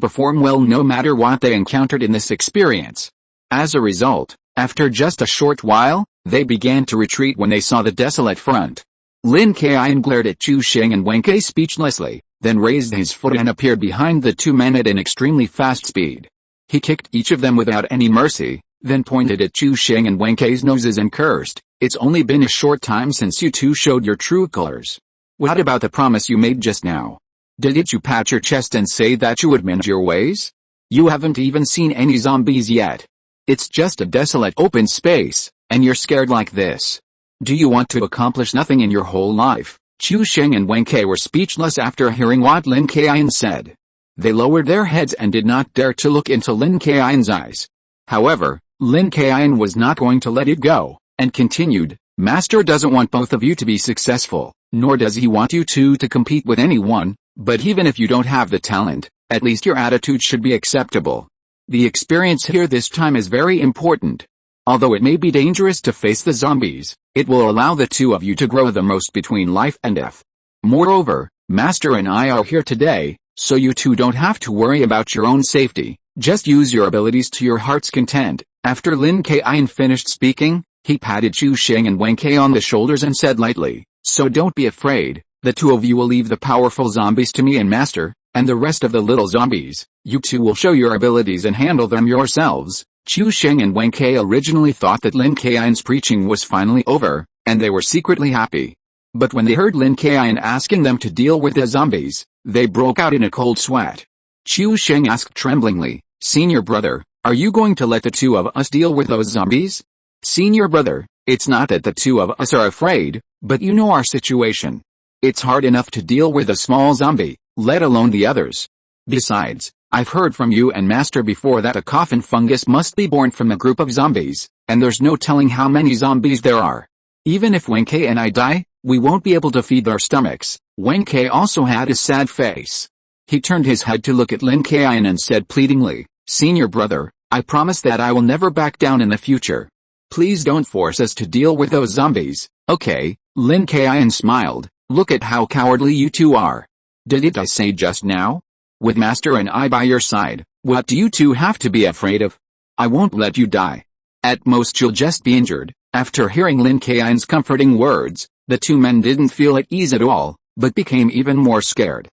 perform well no matter what they encountered in this experience. As a result, after just a short while, they began to retreat when they saw the desolate front. Lin Kaiyun glared at Qiu Sheng and Wen Kai speechlessly, then raised his foot and appeared behind the 2 men at an extremely fast speed. He kicked each of them without any mercy, then pointed at Qiu Sheng and Wen Kai's noses and cursed, It's only been a short time since you 2 showed your true colors. What about the promise you made just now? Didn't you pat your chest and say that you would mend your ways? You haven't even seen any zombies yet. It's just a desolate open space, and you're scared like this. Do you want to accomplish nothing in your whole life? Qiu Sheng and Wen Kai were speechless after hearing what Lin Kaiyun said. They lowered their heads and did not dare to look into Lin Kaiyun's eyes. However, Lin Kaiyun was not going to let it go, and continued, Master doesn't want both of you to be successful, nor does he want you 2 to compete with anyone, but even if you don't have the talent, at least your attitude should be acceptable. The experience here this time is very important. Although it may be dangerous to face the zombies, it will allow the 2 of you to grow the most between life and death. Moreover, Master and I are here today, so you 2 don't have to worry about your own safety, just use your abilities to your heart's content. After Lin Kaiyun finished speaking, he patted Qiu Sheng and Wen Kai on the shoulders and said lightly, So don't be afraid, the 2 of you will leave the powerful zombies to me and Master, and the rest of the little zombies, you 2 will show your abilities and handle them yourselves. Qiu Sheng and Wen Kai originally thought that Lin Kaiyun's preaching was finally over, and they were secretly happy. But when they heard Lin Kaiyun asking them to deal with the zombies, they broke out in a cold sweat. Qiu Sheng asked tremblingly, Senior brother, are you going to let the 2 of us deal with those zombies? Senior brother, it's not that the 2 of us are afraid, but you know our situation. It's hard enough to deal with a small zombie, let alone the others. Besides, I've heard from you and Master before that a coffin fungus must be born from a group of zombies, and there's no telling how many zombies there are. Even if Wen Kai and I die, we won't be able to feed our stomachs. Wen Kai also had a sad face. He turned his head to look at Lin Kaiyun and said pleadingly, Senior brother, I promise that I will never back down in the future. Please don't force us to deal with those zombies, okay? Lin Kaiyun smiled, look at how cowardly you 2 are. Didn't I say just now? With Master and I by your side, what do you 2 have to be afraid of? I won't let you die. At most you'll just be injured. After hearing Lin Kaiyun's comforting words, the 2 men didn't feel at ease at all, but became even more scared.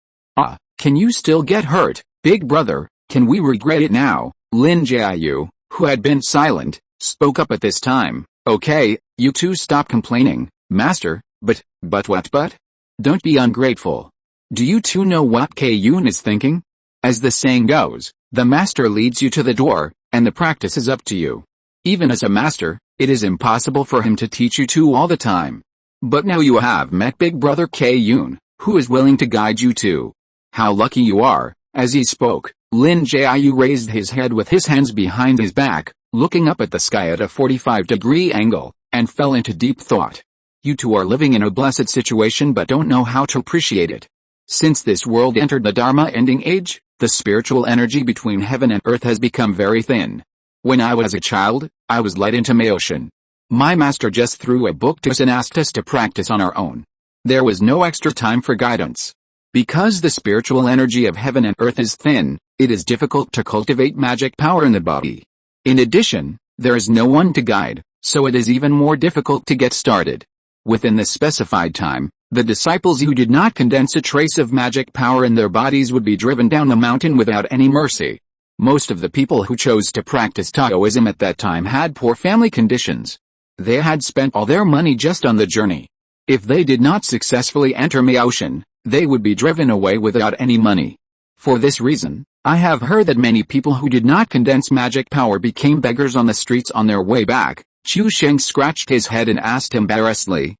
Can you still get hurt, big brother? Can we regret it now? Lin Jiu, who had been silent, spoke up at this time. Okay, you 2 stop complaining, Master, but what? Don't be ungrateful. Do you 2 know what Kaiyun is thinking? As the saying goes, the Master leads you to the door, and the practice is up to you. Even as a Master, it is impossible for him to teach you 2 all the time. But now you have met Big Brother Kaiyun, Who is willing to guide you to? How lucky you are." As he spoke, Lin Jiu raised his head with his hands behind his back, looking up at the sky at a 45-degree angle, and fell into deep thought. "You two are living in a blessed situation but don't know how to appreciate it. Since this world entered the Dharma ending age, the spiritual energy between heaven and earth has become very thin. When I was a child, I was led into my ocean. My master just threw a book to us and asked us to practice on our own. There was no extra time for guidance. Because the spiritual energy of heaven and earth is thin, it is difficult to cultivate magic power in the body. In addition, there is no one to guide, so it is even more difficult to get started. Within the specified time, the disciples who did not condense a trace of magic power in their bodies would be driven down the mountain without any mercy. Most of the people who chose to practice Taoism at that time had poor family conditions. They had spent all their money just on the journey. If they did not successfully enter the ocean, they would be driven away without any money. For this reason, I have heard that many people who did not condense magic power became beggars on the streets on their way back. Qiu Sheng scratched his head and asked embarrassedly,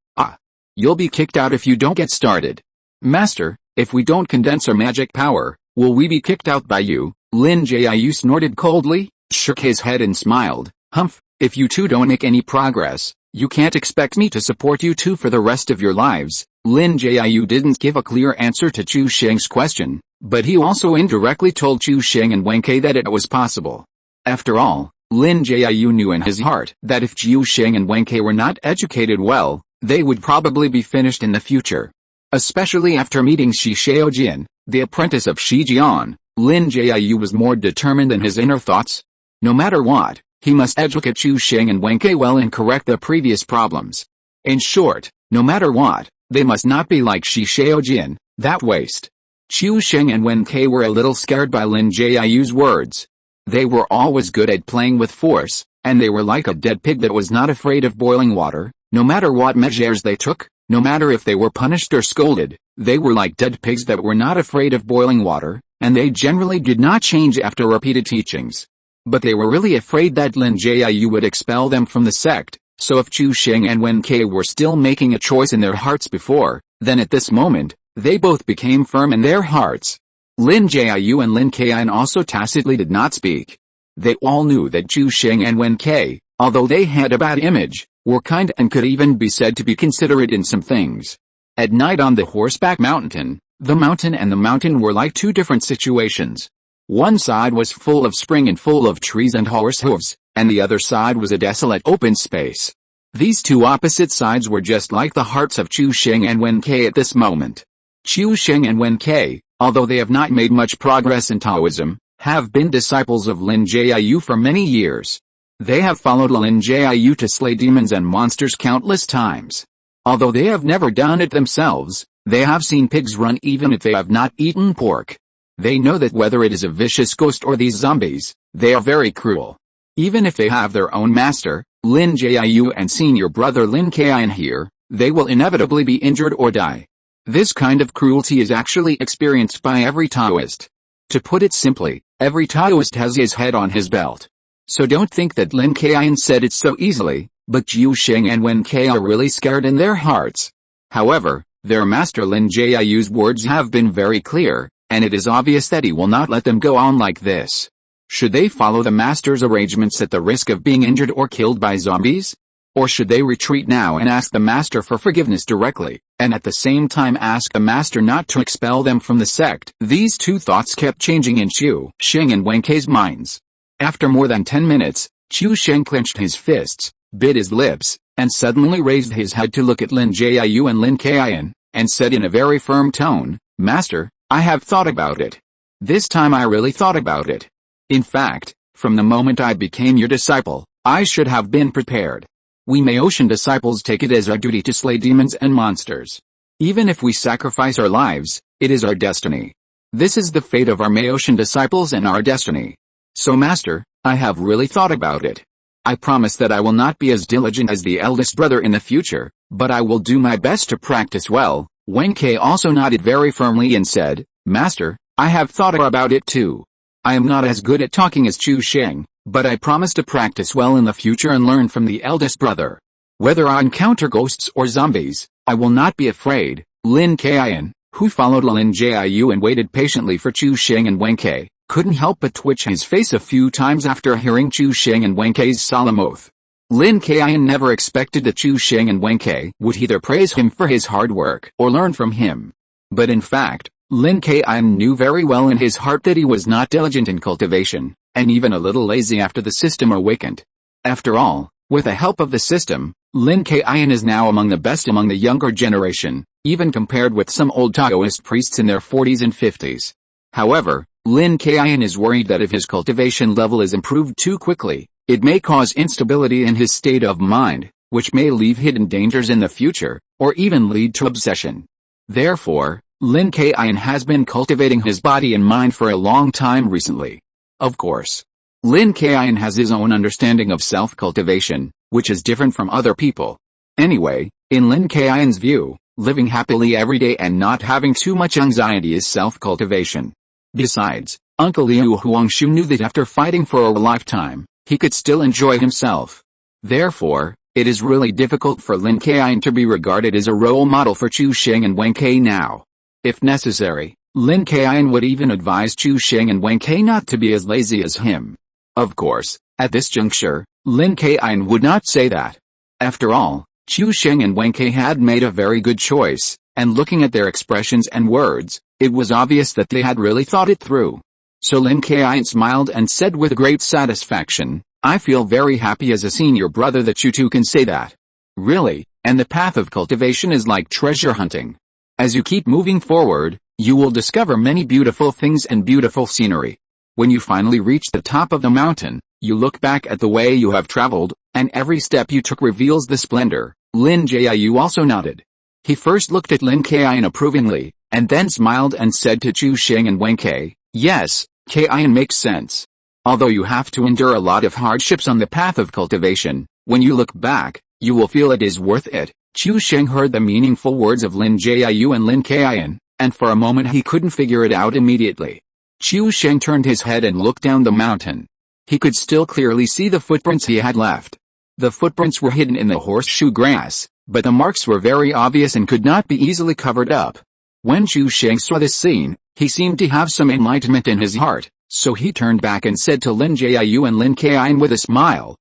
"You'll be kicked out if you don't get started." "Master, if we don't condense our magic power, will we be kicked out by you?" Lin Jiu snorted coldly, shook his head and smiled. "Humph, if you two don't make any progress, you can't expect me to support you two for the rest of your lives." Lin Jiu didn't give a clear answer to Qiu Sheng's question, but he also indirectly told Qiu Sheng and Wen Kai that it was possible. After all, Lin Jiu knew in his heart that if Qiu Sheng and Wen Kai were not educated well, they would probably be finished in the future. Especially after meeting Shi Shaojin, the apprentice of Shi Jian, Lin Jiu was more determined than his inner thoughts. No matter what, he must educate Qiu Sheng and Wen Kai well and correct the previous problems. In short, no matter what, they must not be like Shi Shaojin, that waste. Qiu Sheng and Wen Kai were a little scared by Lin Jiu's words. They were always good at playing with force, and they were like a dead pig that was not afraid of boiling water. No matter what measures they took, no matter if they were punished or scolded, they were like dead pigs that were not afraid of boiling water, and they generally did not change after repeated teachings. But they were really afraid that Lin Jiu would expel them from the sect, so if Qiu Sheng and Wen Kai were still making a choice in their hearts before, then at this moment, they both became firm in their hearts. Lin Jiu and Lin Kaiyun also tacitly did not speak. They all knew that Qiu Sheng and Wen Kai, although they had a bad image, were kind and could even be said to be considerate in some things. At night on the horseback mountain, the mountain and the mountain were like two different situations. One side was full of spring and full of trees and horse hooves, and the other side was a desolate open space. These two opposite sides were just like the hearts of Qiu Sheng and Wen Kai at this moment. Qiu Sheng and Wen Kai, although they have not made much progress in Taoism, have been disciples of Lin Jiu for many years. They have followed Lin Jiu to slay demons and monsters countless times. Although they have never done it themselves, they have seen pigs run even if they have not eaten pork. They know that whether it is a vicious ghost or these zombies, they are very cruel. Even if they have their own master, Lin Jiu and senior brother Lin Kaiyun here, they will inevitably be injured or die. This kind of cruelty is actually experienced by every Taoist. To put it simply, every Taoist has his head on his belt. So don't think that Lin Kaiyun said it so easily, but Qiu Sheng and Wen Kai are really scared in their hearts. However, their master Lin Jiu's words have been very clear, and it is obvious that he will not let them go on like this. Should they follow the master's arrangements at the risk of being injured or killed by zombies? Or should they retreat now and ask the master for forgiveness directly, and at the same time ask the master not to expel them from the sect? These two thoughts kept changing in Qiu Sheng and Wen Kai's minds. After more than 10 minutes, Qiu Sheng clenched his fists, bit his lips, and suddenly raised his head to look at Lin Jiu and Lin Kaiyun, and said in a very firm tone, "Master, I have thought about it. This time I really thought about it. In fact, from the moment I became your disciple, I should have been prepared. We Maotian disciples take it as our duty to slay demons and monsters. Even if we sacrifice our lives, it is our destiny. This is the fate of our Maotian disciples and our destiny. So Master, I have really thought about it. I promise that I will not be as diligent as the eldest brother in the future, but I will do my best to practice well." Wen Kai also nodded very firmly and said, "Master, I have thought about it too. I am not as good at talking as Qiu Sheng, but I promise to practice well in the future and learn from the eldest brother. Whether I encounter ghosts or zombies, I will not be afraid." Lin Kaiyun, who followed Lin Jiu and waited patiently for Chu Xing and Wen Kai, couldn't help but twitch his face a few times after hearing Chu Xing and Wen Kai's solemn oath. Lin Kaiyun never expected that Chu Xing and Wen Kai would either praise him for his hard work or learn from him. But in fact, Lin Kaiyun knew very well in his heart that he was not diligent in cultivation, and even a little lazy after the system awakened. After all, with the help of the system, Lin Kaiyun is now among the best among the younger generation, even compared with some old Taoist priests in their 40s and 50s. However, Lin Kaiyun is worried that if his cultivation level is improved too quickly, it may cause instability in his state of mind, which may leave hidden dangers in the future, or even lead to obsession. Therefore, Lin Kaiyun has been cultivating his body and mind for a long time recently. Of course, Lin Kaiyun has his own understanding of self-cultivation, which is different from other people. Anyway, in Lin Kaiyun's view, living happily every day and not having too much anxiety is self-cultivation. Besides, Uncle Liu Huangshu knew that after fighting for a lifetime, he could still enjoy himself. Therefore, it is really difficult for Lin Kaiyun to be regarded as a role model for Chu Xing and Wen Kai now. If necessary, Lin Kaiyun would even advise Chu Xing and Wen Kai not to be as lazy as him. Of course, at this juncture, Lin Kaiyun would not say that. After all, Chu Xing and Wen Kai had made a very good choice, and looking at their expressions and words, it was obvious that they had really thought it through. So Lin Kaiyun smiled and said with great satisfaction, "I feel very happy as a senior brother that you two can say that. Really, and the path of cultivation is like treasure hunting. As you keep moving forward, you will discover many beautiful things and beautiful scenery. When you finally reach the top of the mountain, you look back at the way you have traveled, and every step you took reveals the splendor." Lin Jiu also nodded. He first looked at Lin Kaiyun approvingly, and then smiled and said to Chu Xing and Wen Kai, "Yes, Kaiyun makes sense. Although you have to endure a lot of hardships on the path of cultivation, when you look back, you will feel it is worth it." Chu Xing heard the meaningful words of Lin Jiu and Lin Kaiyun, and for a moment he couldn't figure it out immediately. Chu Xing turned his head and looked down the mountain. He could still clearly see the footprints he had left. The footprints were hidden in the horseshoe grass, but the marks were very obvious and could not be easily covered up. When Chu Xing saw this scene, he seemed to have some enlightenment in his heart, so he turned back and said to Lin Jiu and Lin Kaiyun with a smile,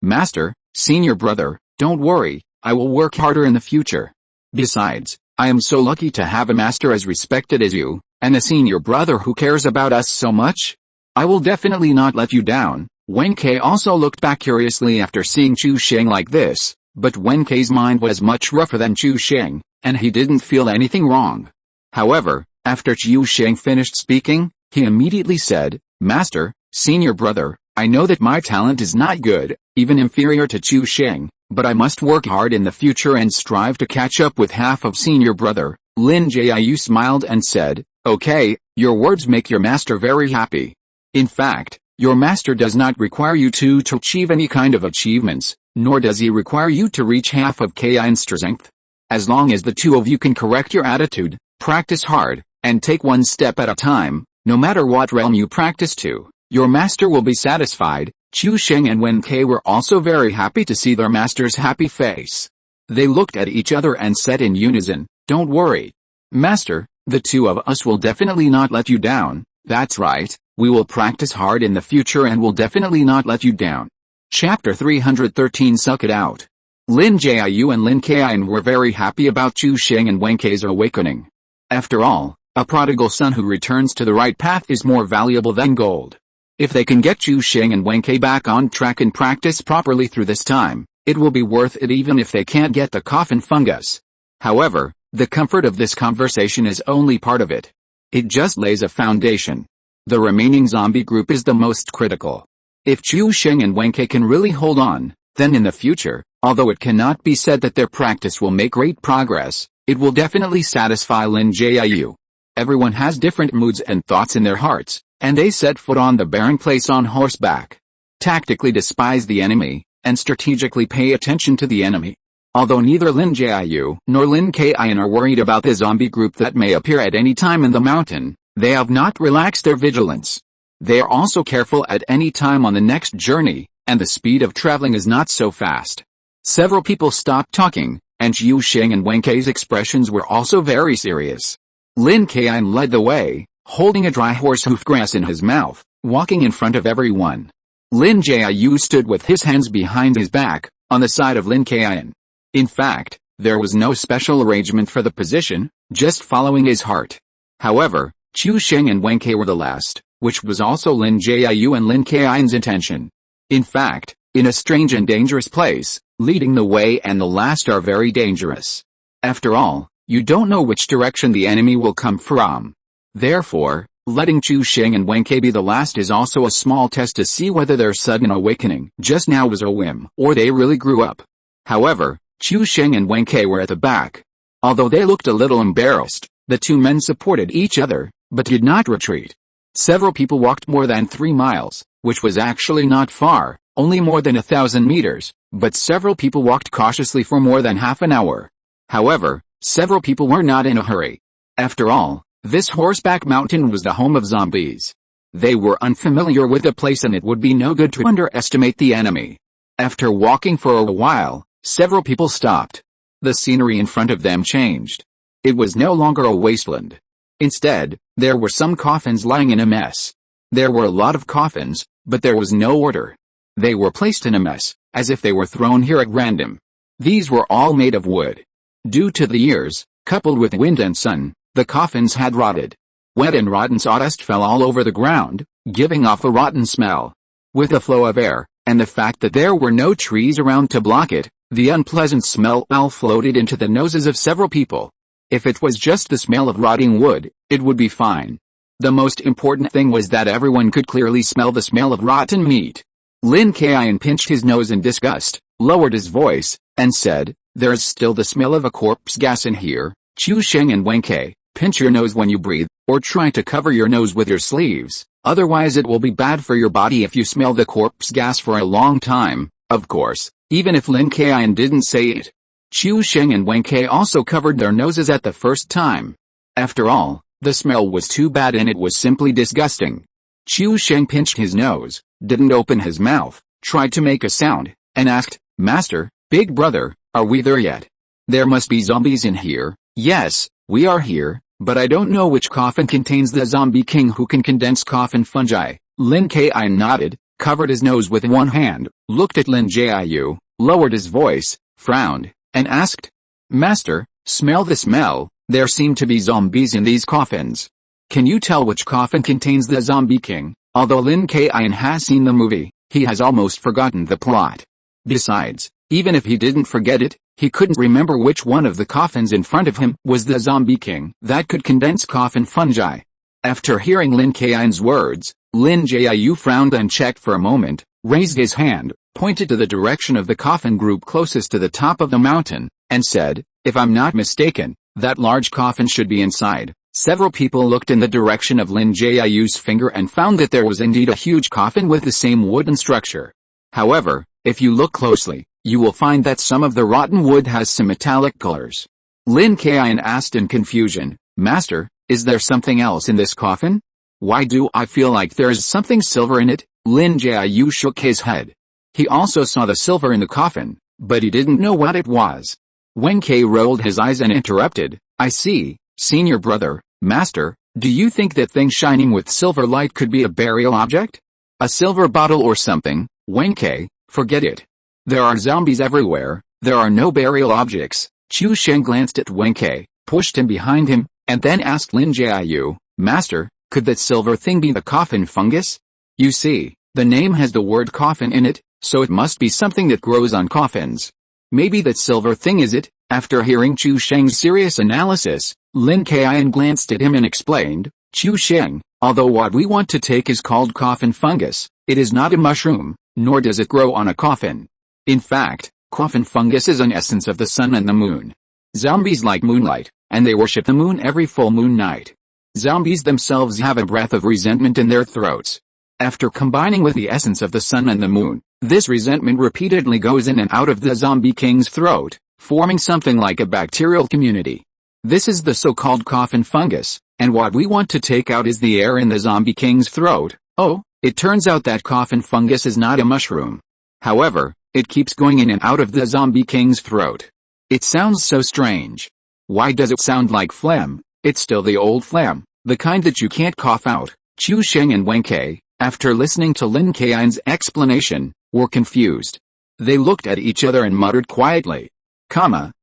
"Master, senior brother, don't worry, I will work harder in the future. Besides, I am so lucky to have a master as respected as you, and a senior brother who cares about us so much. I will definitely not let you down." Wen Kai also looked back curiously after seeing Chu Xing like this, but Wen Kai's mind was much rougher than Chu Xing, and he didn't feel anything wrong. However, after Chu Xing finished speaking, he immediately said, "Master, senior brother, I know that my talent is not good, even inferior to Chu Xing, but I must work hard in the future and strive to catch up with half of senior brother." Lin Jiu smiled and said, "Okay, your words make your master very happy. In fact, your master does not require you two to achieve any kind of achievements, nor does he require you to reach half of Kaiyun's strength. As long as the two of you can correct your attitude, practice hard, and take one step at a time, no matter what realm you practice to, your master will be satisfied." Chu Xing and Wen Kai were also very happy to see their master's happy face. They looked at each other and said in unison, "Don't worry, Master, the two of us will definitely not let you down." "That's right, we will practice hard in the future and will definitely not let you down." Chapter 313 Suck It Out. Lin Jiu and Lin Kaiyun were very happy about Chu Xing and Wen Kai's awakening. After all, a prodigal son who returns to the right path is more valuable than gold. If they can get Chu Xing and Wen Kai back on track and practice properly through this time, it will be worth it even if they can't get the coffin fungus. However, the comfort of this conversation is only part of it. It just lays a foundation. The remaining zombie group is the most critical. If Chu Xing and Wen Kai can really hold on, then in the future, although it cannot be said that their practice will make great progress, it will definitely satisfy Lin Jiu. Everyone has different moods and thoughts in their hearts, and they set foot on the barren place on horseback. Tactically despise the enemy, and strategically pay attention to the enemy. Although neither Lin Jiu nor Lin Kaiyun are worried about the zombie group that may appear at any time in the mountain, they have not relaxed their vigilance. They are also careful at any time on the next journey, and the speed of traveling is not so fast. Several people stopped talking, and Chu Xing and Wen Kai's expressions were also very serious. Lin Kaiyun led the way, holding a dry horse hoof grass in his mouth, walking in front of everyone. Lin Jiu stood with his hands behind his back, on the side of Lin Kaiyun. In fact, there was no special arrangement for the position, just following his heart. However, Chu Sheng and Wen Ke were the last, which was also Lin Jiu and Lin Kaiyun's intention. In fact, in a strange and dangerous place, leading the way and the last are very dangerous. After all, you don't know which direction the enemy will come from. Therefore, letting Chu Sheng and Wen Ke be the last is also a small test to see whether their sudden awakening just now was a whim or they really grew up. However, Chu Sheng and Wen Ke were at the back. Although they looked a little embarrassed, the two men supported each other, but did not retreat. Several people walked more than 3 miles, which was actually not far, only more than 1,000 meters, but several people walked cautiously for more than half an hour. However, several people were not in a hurry. After all, this horseback mountain was the home of zombies. They were unfamiliar with the place and it would be no good to underestimate the enemy. After walking for a while, several people stopped. The scenery in front of them changed. It was no longer a wasteland. Instead, there were some coffins lying in a mess. There were a lot of coffins, but there was no order. They were placed in a mess, as if they were thrown here at random. These were all made of wood. Due to the years, coupled with wind and sun, the coffins had rotted. Wet and rotten sawdust fell all over the ground, giving off a rotten smell. With the flow of air, and the fact that there were no trees around to block it, the unpleasant smell all floated into the noses of several people. If it was just the smell of rotting wood, it would be fine. The most important thing was that everyone could clearly smell the smell of rotten meat. Lin Kaiyun pinched his nose in disgust, lowered his voice, and said, "There's still the smell of a corpse gas in here. Chu Sheng and Wen Ke, pinch your nose when you breathe, or try to cover your nose with your sleeves, otherwise it will be bad for your body if you smell the corpse gas for a long time." Of course, even if Lin Kaiyun didn't say it, Chu Sheng and Wen Ke also covered their noses at the first time. After all, the smell was too bad and it was simply disgusting. Chu Sheng pinched his nose, didn't open his mouth, tried to make a sound, and asked, "Master, big brother, are we there yet? There must be zombies in here." "Yes, we are here, but I don't know which coffin contains the zombie king who can condense coffin fungi." Lin Kaiyun nodded, covered his nose with one hand, looked at Lin Jiu, lowered his voice, frowned, and asked, "Master, smell the smell, there seem to be zombies in these coffins. Can you tell which coffin contains the zombie king?" Although Lin Kaiyun has seen the movie, he has almost forgotten the plot. Besides, even if he didn't forget it, he couldn't remember which one of the coffins in front of him was the zombie king that could condense coffin fungi. After hearing Lin Kaiyun's words, Lin Jiu frowned and checked for a moment, raised his hand, pointed to the direction of the coffin group closest to the top of the mountain, and said, "If I'm not mistaken, that large coffin should be inside." Several people looked in the direction of Lin Jiu's finger and found that there was indeed a huge coffin with the same wooden structure. However, if you look closely, you will find that some of the rotten wood has some metallic colors. Lin Kaiyun asked in confusion, "Master, is there something else in this coffin? Why do I feel like there's something silver in it?" Lin Jiu shook his head. He also saw the silver in the coffin, but he didn't know what it was. Wen Ke rolled his eyes and interrupted, "I see, senior brother, master, do you think that thing shining with silver light could be a burial object? A silver bottle or something?" Wen Ke, forget it. There are zombies everywhere, there are no burial objects. Chu Sheng glanced at Wen Ke, pushed him behind him, and then asked Lin Jiu, "Master, could that silver thing be the coffin fungus? You see, the name has the word coffin in it, so it must be something that grows on coffins. Maybe that silver thing is it." After hearing Chu Sheng's serious analysis, Lin Kaiyun glanced at him and explained, "Chu Sheng, although what we want to take is called coffin fungus, it is not a mushroom, nor does it grow on a coffin. In fact, coffin fungus is an essence of the sun and the moon. Zombies like moonlight, and they worship the moon every full moon night. Zombies themselves have a breath of resentment in their throats. After combining with the essence of the sun and the moon, this resentment repeatedly goes in and out of the zombie king's throat, forming something like a bacterial community. This is the so-called coffin fungus, and what we want to take out is the air in the zombie king's throat." Oh, it turns out that coffin fungus is not a mushroom. However, it keeps going in and out of the zombie king's throat. It sounds so strange. Why does it sound like phlegm? It's still the old phlegm, the kind that you can't cough out. Chu Sheng and Wen Kai, after listening to Lin Kaiyun's explanation, were confused. They looked at each other and muttered quietly.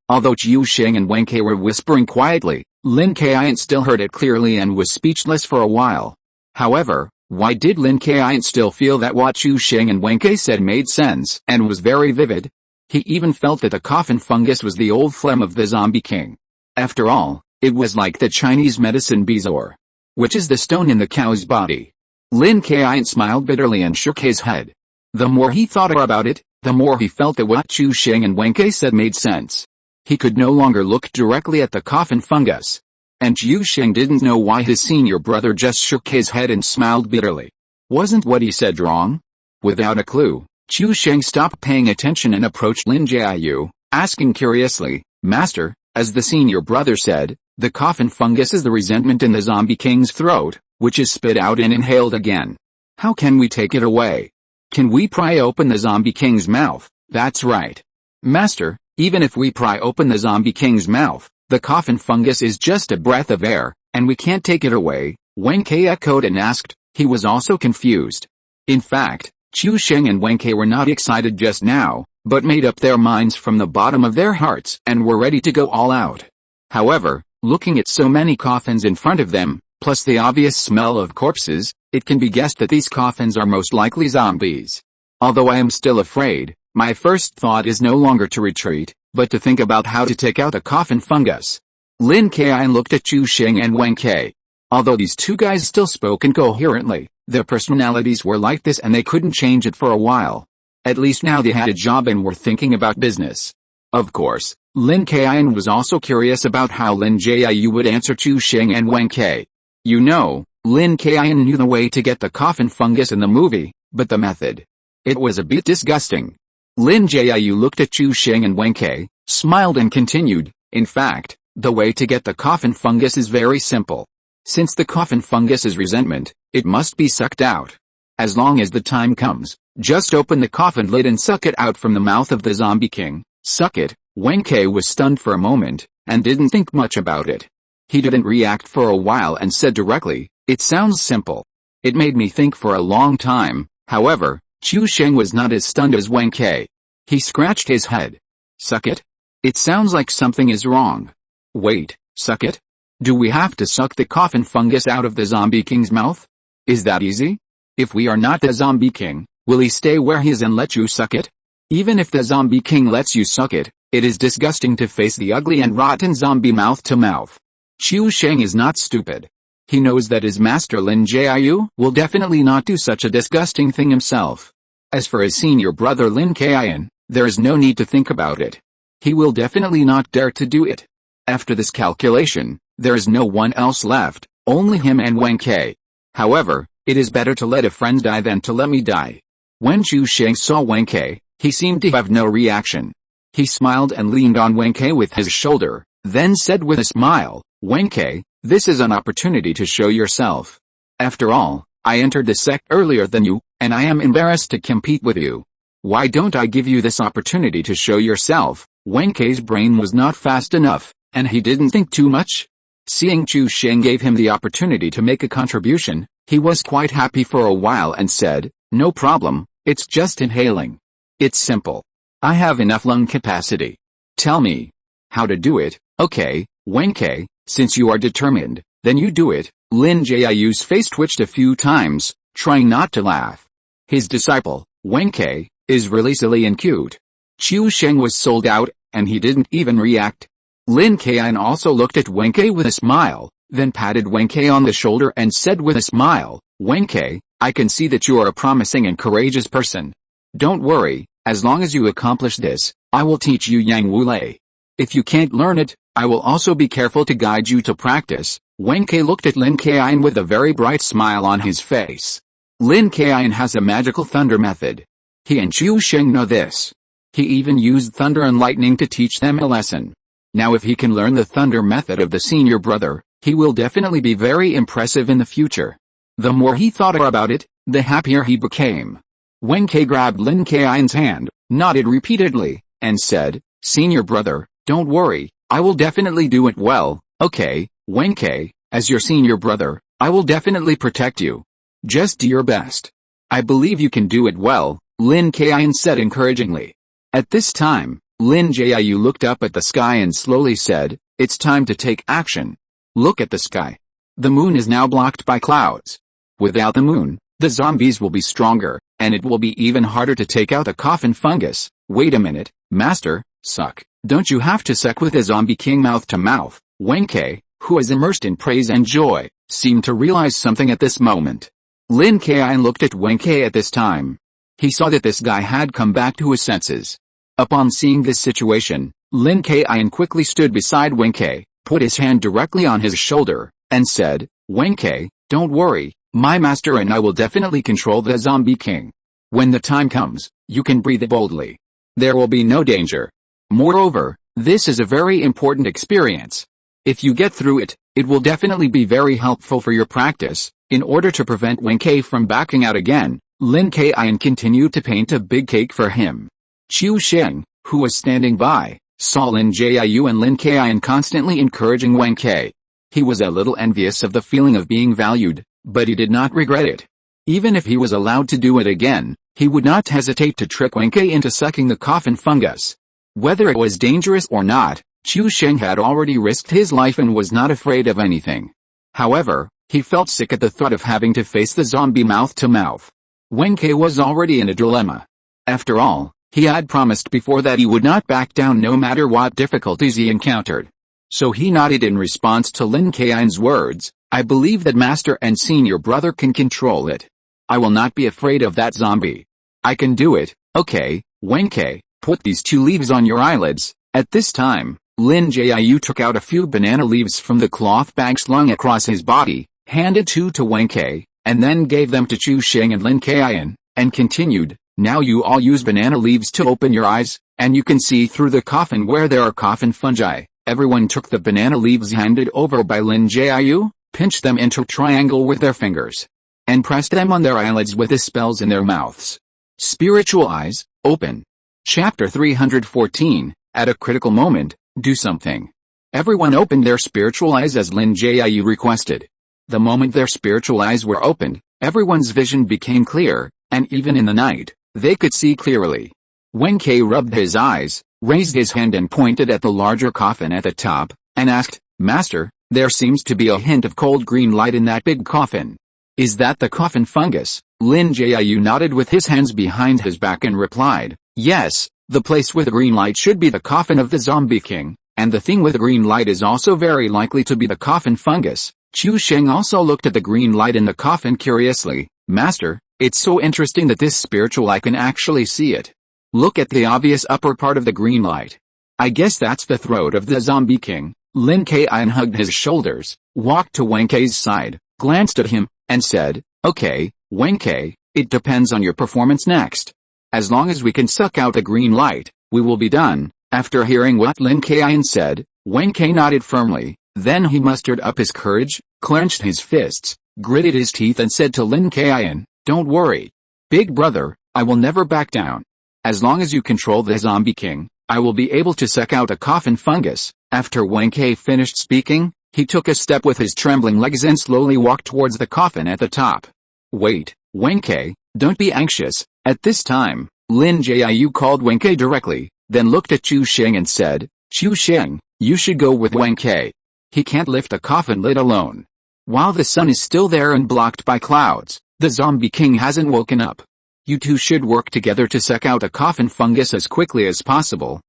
Although Chu Sheng and Wen Kai were whispering quietly, Lin Kaiyun still heard it clearly and was speechless for a while. However, why did Lin Kaiyun still feel that what Chu Sheng and Wen Kai said made sense and was very vivid? He even felt that the coffin fungus was the old phlegm of the zombie king. After all, it was like the Chinese medicine bezoar, which is the stone in the cow's body. Lin Kaiyun smiled bitterly and shook his head. The more he thought about it, the more he felt that what Chu Sheng and Wen Kai said made sense. He could no longer look directly at the coffin fungus. And Chu Sheng didn't know why his senior brother just shook his head and smiled bitterly. Wasn't what he said wrong? Without a clue, Chu Sheng stopped paying attention and approached Lin Jiu, asking curiously, "Master, as the senior brother said, the coffin fungus is the resentment in the zombie king's throat, which is spit out and inhaled again. How can we take it away? Can we pry open the zombie king's mouth?" "That's right. Master, even if we pry open the zombie king's mouth, the coffin fungus is just a breath of air, and we can't take it away," Wen Kai echoed and asked. He was also confused. In fact, Chu Sheng and Wen Kai were not excited just now, but made up their minds from the bottom of their hearts and were ready to go all out. However, looking at so many coffins in front of them, plus the obvious smell of corpses, it can be guessed that these coffins are most likely zombies. Although I am still afraid, my first thought is no longer to retreat, but to think about how to take out a coffin fungus. Lin Kaiyun looked at Chu Sheng and Wen Kai. Although these two guys still spoke incoherently, their personalities were like this and they couldn't change it for a while. At least now they had a job and were thinking about business. Of course, Lin Kaiyun was also curious about how Lin Jiu would answer Chu Sheng and Wen Kai. You know, Lin Kaiyun knew the way to get the coffin fungus in the movie, but the method, it was a bit disgusting. Lin Jiu looked at Chu Sheng and Wen Kai, smiled and continued, "In fact, the way to get the coffin fungus is very simple. Since the coffin fungus is resentment, it must be sucked out. As long as the time comes, just open the coffin lid and suck it out from the mouth of the zombie king." Suck it? Wen Kai was stunned for a moment, and didn't think much about it. He didn't react for a while and said directly, "It sounds simple." It made me think for a long time. However, Chu Sheng was not as stunned as Wen Kai. He scratched his head. "Suck it? It sounds like something is wrong." "Wait, suck it? Do we have to suck the coffin fungus out of the zombie king's mouth? Is that easy? If we are not the zombie king, will he stay where he is and let you suck it? Even if the zombie king lets you suck it, it is disgusting to face the ugly and rotten zombie mouth to mouth." Chu Sheng is not stupid. He knows that his master Lin Jiu will definitely not do such a disgusting thing himself. As for his senior brother Lin Kaiyun, there is no need to think about it. He will definitely not dare to do it. After this calculation, there is no one else left, only him and Wen Kai. However, it is better to let a friend die than to let me die. When Chu Sheng saw Wen Kai, he seemed to have no reaction. He smiled and leaned on Wen Kai with his shoulder, then said with a smile, "Wen Kai, this is an opportunity to show yourself. After all, I entered the sect earlier than you, and I am embarrassed to compete with you. Why don't I give you this opportunity to show yourself?" Wen Kai's brain was not fast enough, and he didn't think too much. Seeing Chu Sheng gave him the opportunity to make a contribution, he was quite happy for a while and said, "No problem, it's just inhaling. It's simple. I have enough lung capacity. Tell me how to do it." "Okay, Wen Kai, since you are determined, then you do it." Lin Jiu's face twitched a few times, trying not to laugh. His disciple, Wen Kai, is really silly and cute. Chu Sheng was sold out, and he didn't even react. Lin Kaiyun also looked at Wen Kai with a smile, then patted Wen Kai on the shoulder and said with a smile, "Wen Kai, I can see that you are a promising and courageous person. Don't worry, as long as you accomplish this, I will teach you Yang Wu Lei. If you can't learn it, I will also be careful to guide you to practice." Wen Kai looked at Lin Kaiyun with a very bright smile on his face. Lin Kaiyun has a magical thunder method. He and Chu Sheng know this. He even used thunder and lightning to teach them a lesson. Now if he can learn the thunder method of the senior brother, he will definitely be very impressive in the future. The more he thought about it, the happier he became. Wen Kai grabbed Lin Kaiyun's hand, nodded repeatedly, and said, "Senior brother, don't worry, I will definitely do it well." "Okay, Wen Kai, as your senior brother, I will definitely protect you. Just do your best. I believe you can do it well, Lin Kaiyun said encouragingly. At this time, Lin Jiu looked up at the sky and slowly said, it's time to take action. Look at the sky. The moon is now blocked by clouds. Without the moon, the zombies will be stronger, and it will be even harder to take out the coffin fungus. Wait a minute, Master, suck. Don't you have to suck with a zombie king mouth to mouth? Wen Kai, who was immersed in praise and joy, seemed to realize something at this moment. Lin Kaiyun looked at Wen Kai at this time. He saw that this guy had come back to his senses. Upon seeing this situation, Lin Kaiyun quickly stood beside Wen Kai, put his hand directly on his shoulder, and said, Wen Kai, don't worry, my master and I will definitely control the zombie king. When the time comes, you can breathe boldly. There will be no danger. Moreover, this is a very important experience. If you get through it, it will definitely be very helpful for your practice. In order to prevent Wen Kai from backing out again, Lin Kaiyun continued to paint a big cake for him. Qiu Sheng, who was standing by, saw Lin Jiu and Lin Kaiyun constantly encouraging Wen Kai. He was a little envious of the feeling of being valued, but he did not regret it. Even if he was allowed to do it again, he would not hesitate to trick Wen Kai into sucking the coffin fungus. Whether it was dangerous or not, Qiu Sheng had already risked his life and was not afraid of anything. However, he felt sick at the thought of having to face the zombie mouth to mouth. Wen Kai was already in a dilemma. After all, he had promised before that he would not back down no matter what difficulties he encountered. So he nodded in response to Lin Kaiyun's words, I believe that master and senior brother can control it. I will not be afraid of that zombie. I can do it. Okay, Wen Kai, put these 2 leaves on your eyelids. At this time, Lin Jiu took out a few banana leaves from the cloth bag slung across his body, handed 2 to Wen Kai, and then gave them to Qiu Sheng and Lin Kaiyun, and continued, now you all use banana leaves to open your eyes, and you can see through the coffin where there are coffin fungi. Everyone took the banana leaves handed over by Lin Jiu, pinched them into a triangle with their fingers, and pressed them on their eyelids with the spells in their mouths. Spiritual eyes, open. Chapter 314, at a critical moment, do something. Everyone opened their spiritual eyes as Lin Jiu requested. The moment their spiritual eyes were opened, everyone's vision became clear, and even in the night, they could see clearly. Wen Kai rubbed his eyes, raised his hand and pointed at the larger coffin at the top, and asked, Master, there seems to be a hint of cold green light in that big coffin. Is that the coffin fungus? Lin Jiu nodded with his hands behind his back and replied, yes, the place with the green light should be the coffin of the zombie king, and the thing with the green light is also very likely to be the coffin fungus. Qiu Sheng also looked at the green light in the coffin curiously. Master, it's so interesting that this spiritual eye can actually see it. Look at the obvious upper part of the green light. I guess that's the throat of the zombie king. Lin Kaiyun hugged his shoulders, walked to Wen Kai's side, glanced at him, and said, okay, Wen Kai, it depends on your performance next. As long as we can suck out the green light, we will be done. After hearing what Lin Kaiyun said, Wen Kai nodded firmly, then he mustered up his courage, clenched his fists, gritted his teeth and said to Lin Kaiyun, don't worry. Big brother, I will never back down. As long as you control the zombie king, I will be able to suck out a coffin fungus. After Wen Kai finished speaking, he took a step with his trembling legs and slowly walked towards the coffin at the top. Wait, Wen Kai, don't be anxious. At this time, Lin Jiu called Wen Kai directly, then looked at Qiu Sheng and said, Qiu Sheng, you should go with Wen Kai. He can't lift a coffin lid alone. While the sun is still there and blocked by clouds, the zombie king hasn't woken up. You two should work together to suck out a coffin fungus as quickly as possible.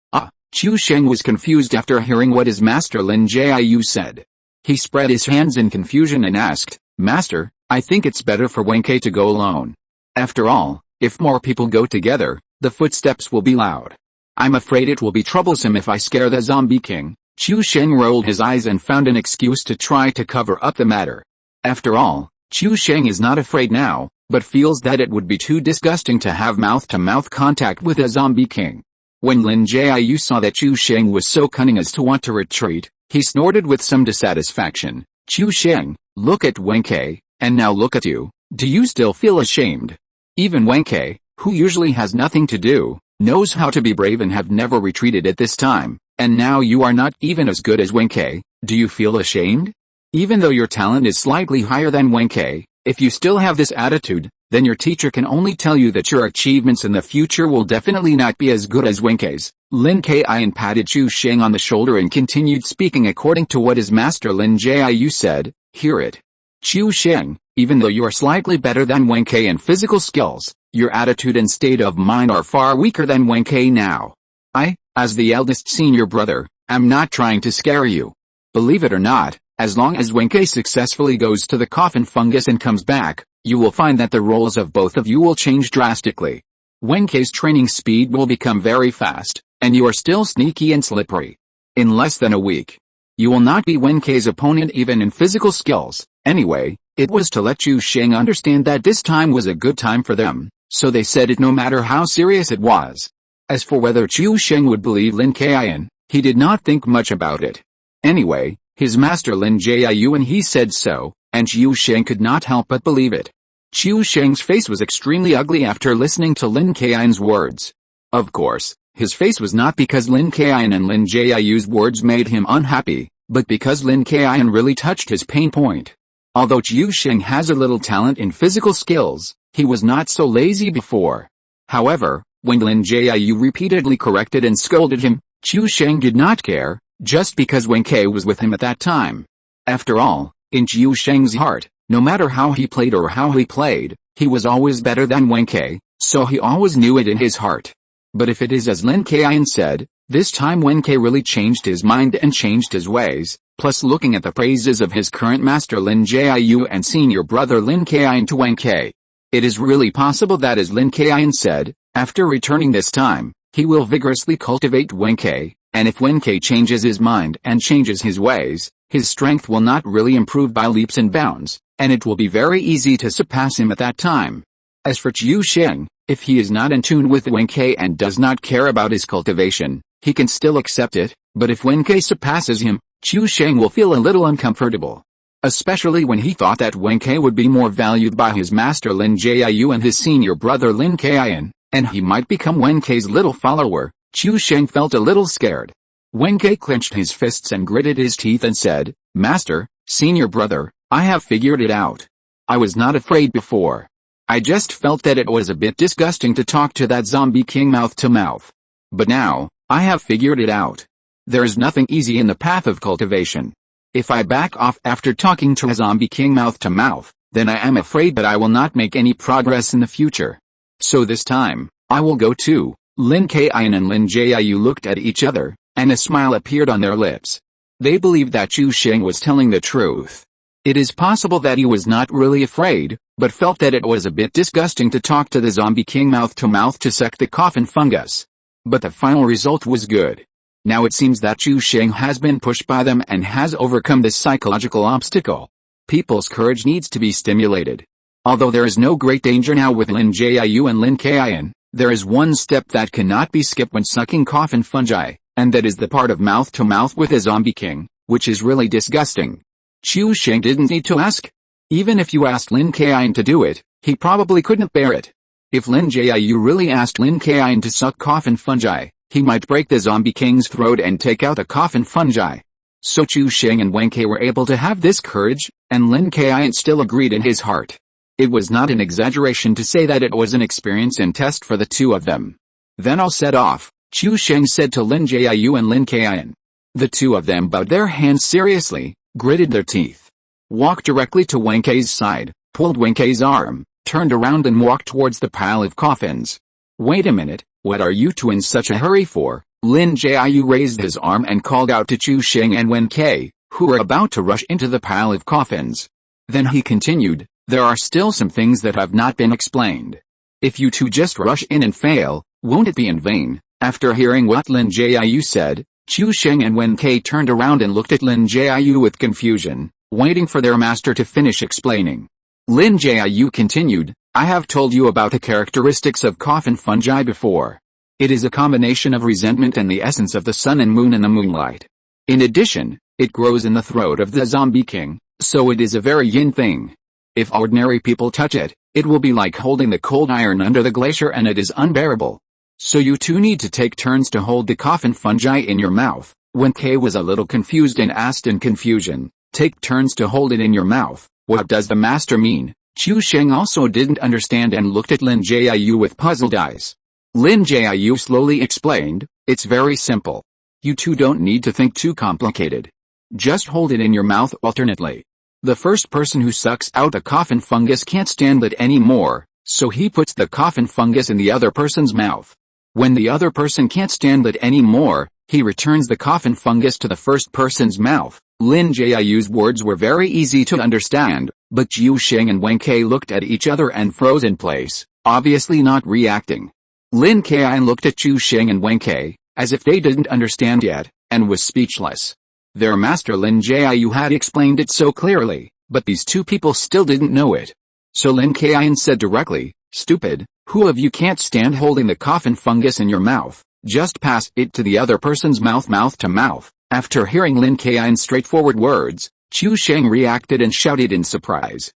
Qiu Sheng was confused after hearing what his master Lin Jiu said. He spread his hands in confusion and asked, Master, I think it's better for Wen Kai to go alone. After all, if more people go together, the footsteps will be loud. I'm afraid it will be troublesome if I scare the zombie king. Qiu Sheng rolled his eyes and found an excuse to try to cover up the matter. After all, Qiu Sheng is not afraid now, but feels that it would be too disgusting to have mouth-to-mouth contact with a zombie king. When Lin Jiu saw that Qiu Sheng was so cunning as to want to retreat, he snorted with some dissatisfaction. Qiu Sheng, look at Wen Kai, and now look at you. Do you still feel ashamed? Even Wen Kai, who usually has nothing to do, knows how to be brave and have never retreated at this time, and now you are not even as good as Wen Kai. Do you feel ashamed? Even though your talent is slightly higher than Wen Kai, if you still have this attitude, then your teacher can only tell you that your achievements in the future will definitely not be as good as Wen Kai's. Lin Kaiyun patted Chu Sheng on the shoulder and continued speaking according to what his master Lin Jiu said. Hear it. Chu Sheng, even though you are slightly better than Wen Kai in physical skills, your attitude and state of mind are far weaker than Wen Kai now. I, as the eldest senior brother, am not trying to scare you. Believe it or not, as long as Wen Kai successfully goes to the coffin fungus and comes back, you will find that the roles of both of you will change drastically. Wen Kai's training speed will become very fast, and you are still sneaky and slippery. In less than a week, you will not be Wen Kai's opponent even in physical skills. Anyway, it was to let Chu Sheng understand that this time was a good time for them, so they said it no matter how serious it was. As for whether Chu Sheng would believe Lin Kaiyun, he did not think much about it. Anyway, his master Lin Jiu and he said so, and Chu Sheng could not help but believe it. Chu Sheng's face was extremely ugly after listening to Lin Kaiyun's words. Of course, his face was not because Lin Kaiyun and Lin Jiu's words made him unhappy, but because Lin Kaiyun really touched his pain point. Although Chu Sheng has a little talent in physical skills, he was not so lazy before. However, when Lin Jiu repeatedly corrected and scolded him, Chu Sheng did not care, just because Wen Kai was with him at that time. After all, in Chu Sheng's heart, no matter how he played or how he played, he was always better than Wen Kai, so he always knew it in his heart. But if it is as Lin Kaiyun said, this time Wen Kai really changed his mind and changed his ways, plus looking at the praises of his current master Lin Jiu and senior brother Lin Kaiyun to Wen Kai. It is really possible that as Lin Kaiyun said, after returning this time, he will vigorously cultivate Wen Kai, and if Wen Kai changes his mind and changes his ways, his strength will not really improve by leaps and bounds, and it will be very easy to surpass him at that time. As for Chu Sheng, if he is not in tune with Wen Kai and does not care about his cultivation, he can still accept it, but if Wen Kai surpasses him, Chu Sheng will feel a little uncomfortable. Especially when he thought that Wen Kai would be more valued by his master Lin Jiu and his senior brother Lin Kaiyun, and he might become Wen Kai's little follower. Chu Sheng felt a little scared. Wen Kai clenched his fists and gritted his teeth and said, Master, senior brother, I have figured it out. I was not afraid before. I just felt that it was a bit disgusting to talk to that zombie king mouth to mouth. But now, I have figured it out. There is nothing easy in the path of cultivation. If I back off after talking to a zombie king mouth to mouth, then I am afraid that I will not make any progress in the future. So this time, I will go too. Lin Kaiyun and Lin Jiu looked at each other, and a smile appeared on their lips. They believed that Chu Sheng was telling the truth. It is possible that he was not really afraid, but felt that it was a bit disgusting to talk to the zombie king mouth to suck the coffin fungus. But the final result was good. Now it seems that Chu Sheng has been pushed by them and has overcome this psychological obstacle. People's courage needs to be stimulated. Although there is no great danger now with Lin Jiu and Lin Kaiyun, there is one step that cannot be skipped when sucking coffin fungi, and that is the part of mouth to mouth with a zombie king, which is really disgusting. Chu Sheng didn't need to ask. Even if you asked Lin Kaiyun to do it, he probably couldn't bear it. If Lin Jiu really asked Lin Kaiyun to suck coffin fungi, he might break the zombie king's throat and take out the coffin fungi. So Chu Sheng and Wen Kai were able to have this courage, and Lin Kaiyun still agreed in his heart. It was not an exaggeration to say that it was an experience and test for the two of them. Then I'll set off, Chu Sheng said to Lin Jiu and Lin Kaiyun. The two of them bowed their hands seriously, gritted their teeth, walked directly to Wen Kai's side, pulled Wen Kai's arm, turned around and walked towards the pile of coffins. Wait a minute, what are you two in such a hurry for? Lin Jiu raised his arm and called out to Chu Sheng and Wen Kai, who were about to rush into the pile of coffins. Then he continued, there are still some things that have not been explained. If you two just rush in and fail, won't it be in vain? After hearing what Lin Jiu said, Chu Sheng and Wen Kai turned around and looked at Lin Jiu with confusion, waiting for their master to finish explaining. Lin Jiu continued, I have told you about the characteristics of coffin fungi before. It is a combination of resentment and the essence of the sun and moon in the moonlight. In addition, it grows in the throat of the zombie king, so it is a very yin thing. If ordinary people touch it, it will be like holding the cold iron under the glacier and it is unbearable. So you two need to take turns to hold the coffin fungi in your mouth. Wen Kai was a little confused and asked in confusion, Take turns to hold it in your mouth. What does the master mean? Chu Sheng also didn't understand and looked at Lin Jiu with puzzled eyes. Lin Jiu slowly explained, it's very simple. You two don't need to think too complicated. Just hold it in your mouth alternately. The first person who sucks out the coffin fungus can't stand it anymore, so he puts the coffin fungus in the other person's mouth. When the other person can't stand it anymore, he returns the coffin fungus to the first person's mouth. Lin Jiu's words were very easy to understand, but Chu Sheng and Wen Kai looked at each other and froze in place, obviously not reacting. Lin Kaiyun looked at Chu Sheng and Wen Kai, as if they didn't understand yet, and was speechless. Their master Lin Jiu had explained it so clearly, but these two people still didn't know it. So Lin Kaiyun said directly, stupid, who of you can't stand holding the coffin fungus in your mouth? Just pass it to the other person's mouth to mouth. After hearing Lin Kaiyun's straightforward words, Chu Sheng reacted and shouted in surprise,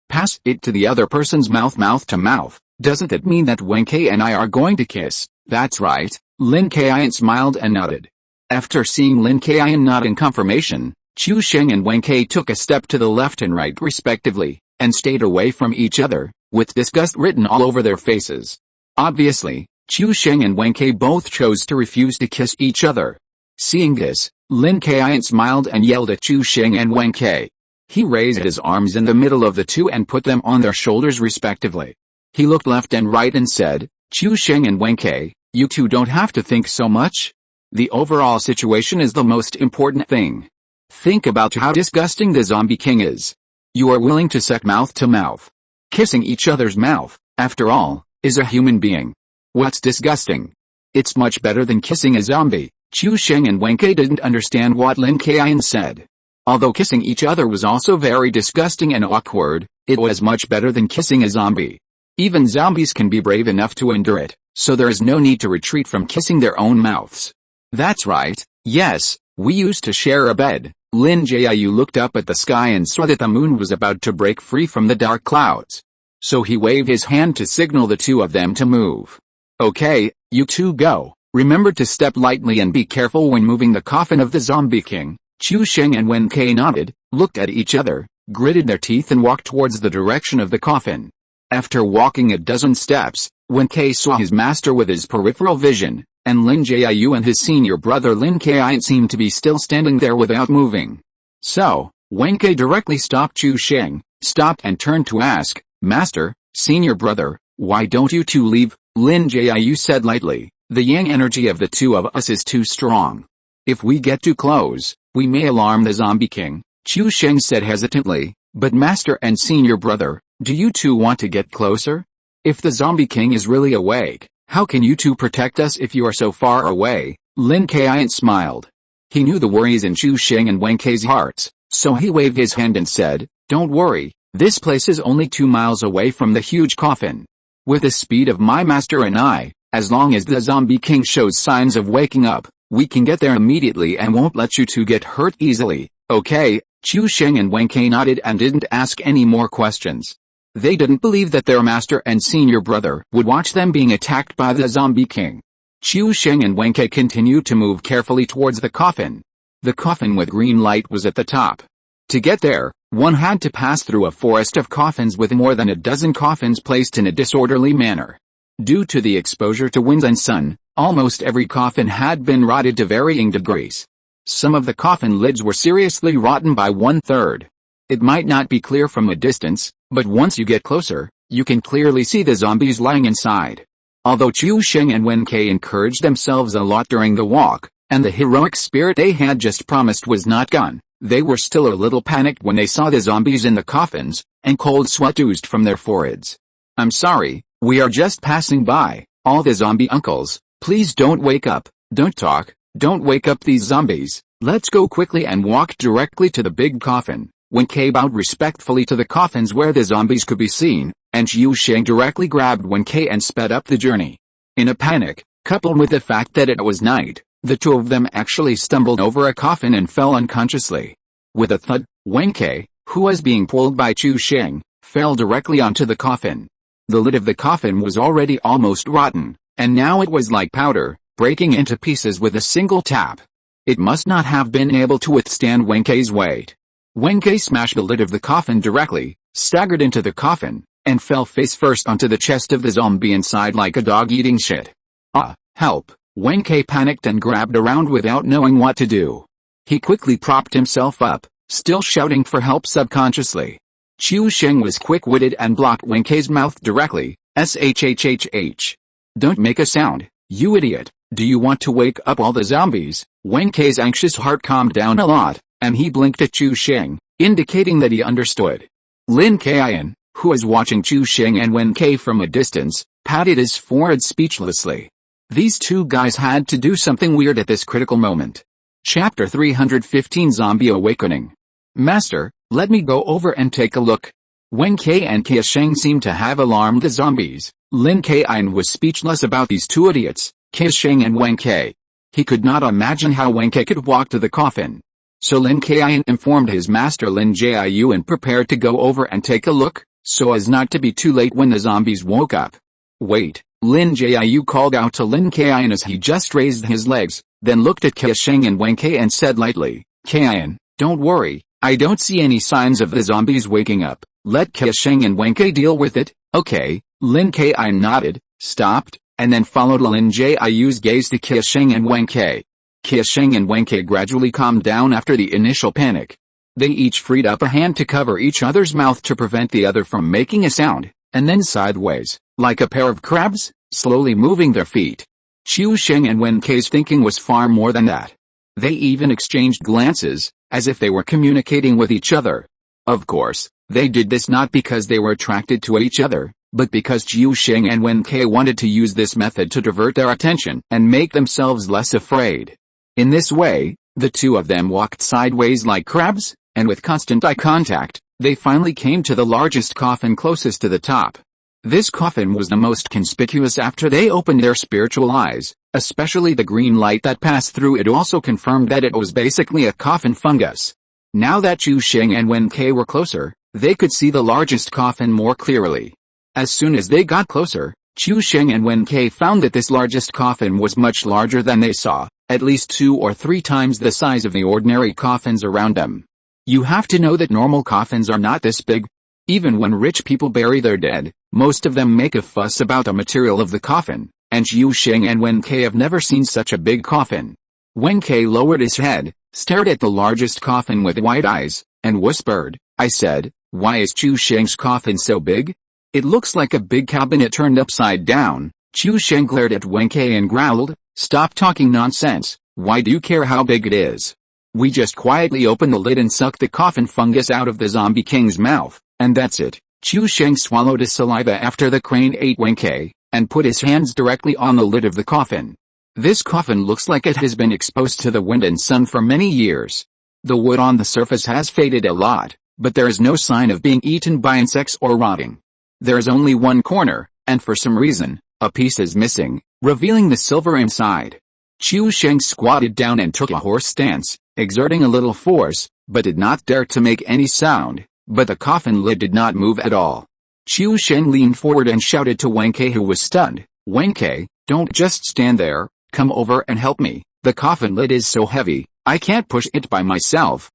pass it to the other person's mouth to mouth. Doesn't that mean that Wen Kai and I are going to kiss? That's right. Lin Kaiyun smiled and nodded. After seeing Lin Kaiyun nod in confirmation, Chu Sheng and Wen Kai took a step to the left and right respectively, and stayed away from each other, with disgust written all over their faces. Obviously, Chu Sheng and Wen Kai both chose to refuse to kiss each other. Seeing this, Lin Kaiyun smiled and yelled at Chu Sheng and Wen Kai. He raised his arms in the middle of the two and put them on their shoulders respectively. He looked left and right and said, Chu Sheng and Wen Kai, you two don't have to think so much. The overall situation is the most important thing. Think about how disgusting the zombie king is. You are willing to suck mouth to mouth. Kissing each other's mouth, after all, is a human being. What's disgusting? It's much better than kissing a zombie. Chu Sheng and Wen Kai didn't understand what Lin Kaiyun said. Although kissing each other was also very disgusting and awkward, it was much better than kissing a zombie. Even zombies can be brave enough to endure it, so there is no need to retreat from kissing their own mouths. That's right, yes, we used to share a bed. Lin Jiu looked up at the sky and saw that the moon was about to break free from the dark clouds. So he waved his hand to signal the two of them to move. Okay, you two go. Remember to step lightly and be careful when moving the coffin of the zombie king. Chu Sheng and Wen Kai nodded, looked at each other, gritted their teeth and walked towards the direction of the coffin. After walking a dozen steps, Wen Kai saw his master with his peripheral vision, and Lin Jiu and his senior brother Lin Kaiyun seemed to be still standing there without moving. So, Wen Kai directly stopped Chu Sheng, stopped and turned to ask, Master, senior brother, why don't you two leave? Lin Jiu said lightly, the yang energy of the two of us is too strong. If we get too close, we may alarm the zombie king. Chu Sheng said hesitantly, but master and senior brother, do you two want to get closer? If the zombie king is really awake, how can you two protect us if you are so far away? Lin Kaiyun smiled. He knew the worries in Chu Sheng and Wen Kai's hearts, so he waved his hand and said, don't worry, this place is only 2 miles away from the huge coffin. With the speed of my master and I, as long as the zombie king shows signs of waking up, we can get there immediately and won't let you two get hurt easily. Okay, Chu Sheng and Wen Kai nodded and didn't ask any more questions. They didn't believe that their master and senior brother would watch them being attacked by the zombie king. Chu Sheng and Wen Kai continued to move carefully towards the coffin. The coffin with green light was at the top. To get there, one had to pass through a forest of coffins with more than a dozen coffins placed in a disorderly manner. Due to the exposure to wind and sun, almost every coffin had been rotted to varying degrees. Some of the coffin lids were seriously rotten by 1/3. It might not be clear from a distance, but once you get closer, you can clearly see the zombies lying inside. Although Chu Sheng and Wen Kai encouraged themselves a lot during the walk, and the heroic spirit they had just promised was not gone, they were still a little panicked when they saw the zombies in the coffins, and cold sweat oozed from their foreheads. I'm sorry, we are just passing by. All the zombie uncles, please don't wake up, don't talk, don't wake up these zombies. Let's go quickly and walk directly to the big coffin. Wen Kai bowed respectfully to the coffins where the zombies could be seen, and Chu Sheng directly grabbed Wen Kai and sped up the journey. In a panic, coupled with the fact that it was night, the two of them actually stumbled over a coffin and fell unconsciously. With a thud, Wen Kai, who was being pulled by Chu Sheng, fell directly onto the coffin. The lid of the coffin was already almost rotten, and now it was like powder, breaking into pieces with a single tap. It must not have been able to withstand Wen Kai's weight. Wen Kai smashed the lid of the coffin directly, staggered into the coffin, and fell face first onto the chest of the zombie inside like a dog eating shit. Ah, help! Wen Kai panicked and grabbed around without knowing what to do. He quickly propped himself up, still shouting for help subconsciously. Qiu Sheng was quick-witted and blocked Wen Kai's mouth directly. Shhhh. Don't make a sound, you idiot. Do you want to wake up all the zombies? Wen Kai's anxious heart calmed down a lot, and he blinked at Qiu Sheng, indicating that he understood. Lin Kaiyun, who was watching Qiu Sheng and Wen Kai from a distance, patted his forehead speechlessly. These two guys had to do something weird at this critical moment. Chapter 315 Zombie Awakening. Master, let me go over and take a look. Wen Kai and Qiu Sheng seemed to have alarmed the zombies. Lin Kaiyun was speechless about these two idiots, Qiu Sheng and Wen Kai. He could not imagine how Wen Kai could walk to the coffin. So Lin Kaiyun informed his master Lin Jiu and prepared to go over and take a look, so as not to be too late when the zombies woke up. Wait, Lin Jiu called out to Lin Kaiyun as he just raised his legs, then looked at Qiu Sheng and Wen Kai and said lightly, Kaiyun, don't worry, I don't see any signs of the zombies waking up. Let Qiu Sheng and Wen Kai deal with it, okay? Lin Kaiyun nodded, stopped, and then followed Lin Jiu's gaze to Qiu Sheng and Wen Kai. Qiu Sheng and Wen Kai gradually calmed down after the initial panic. They each freed up a hand to cover each other's mouth to prevent the other from making a sound, and then sideways, like a pair of crabs, slowly moving their feet. Qiu Sheng and Wen Kai's thinking was far more than that. They even exchanged glances, as if they were communicating with each other. Of course, they did this not because they were attracted to each other, but because Qiu Sheng and Wen Kai wanted to use this method to divert their attention and make themselves less afraid. In this way, the two of them walked sideways like crabs, and with constant eye contact, they finally came to the largest coffin closest to the top. This coffin was the most conspicuous after they opened their spiritual eyes, especially the green light that passed through it also confirmed that it was basically a coffin fungus. Now that Qiu Sheng and Wen Kai were closer, they could see the largest coffin more clearly. As soon as they got closer, Qiu Sheng and Wen Kai found that this largest coffin was much larger than they saw, at least 2 or 3 times the size of the ordinary coffins around them. You have to know that normal coffins are not this big. Even when rich people bury their dead, most of them make a fuss about the material of the coffin, and Qiu Sheng and Wen Kai have never seen such a big coffin. Wen Kai lowered his head, stared at the largest coffin with wide eyes, and whispered, I said, why is Qiu Sheng's coffin so big? It looks like a big cabinet turned upside down. Qiu Sheng glared at Wen Kai and growled, stop talking nonsense, why do you care how big it is? We just quietly open the lid and suck the coffin fungus out of the zombie king's mouth, and that's it. Qiu Sheng swallowed his saliva after the crane ate Wen Kai, and put his hands directly on the lid of the coffin. This coffin looks like it has been exposed to the wind and sun for many years. The wood on the surface has faded a lot, but there is no sign of being eaten by insects or rotting. There is only one corner, and for some reason, a piece is missing, revealing the silver inside. Qiu Sheng squatted down and took a horse stance, exerting a little force, but did not dare to make any sound, but the coffin lid did not move at all. Qiu Sheng leaned forward and shouted to Wen Kai, who was stunned, Wen Kai, don't just stand there, come over and help me, the coffin lid is so heavy, I can't push it by myself.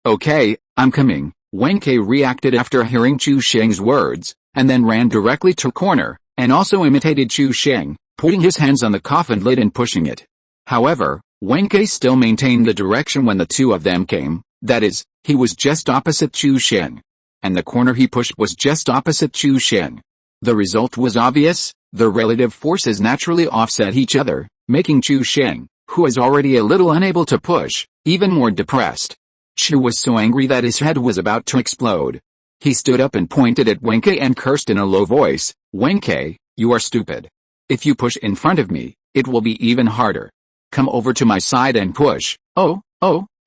Okay, I'm coming. Wen Kai reacted after hearing Qiu Sheng's words, and then ran directly to corner, and also imitated Qiu Sheng, putting his hands on the coffin lid and pushing it. However, Wen Kai still maintained the direction when the two of them came, that is, he was just opposite Qiu Sheng. And the corner he pushed was just opposite Qiu Sheng. The result was obvious, the relative forces naturally offset each other, making Qiu Sheng, who was already a little unable to push, even more depressed. Qiu was so angry that his head was about to explode. He stood up and pointed at Wen Kai and cursed in a low voice, Wen Kai, you are stupid. If you push in front of me, it will be even harder. Come over to my side and push. Oh,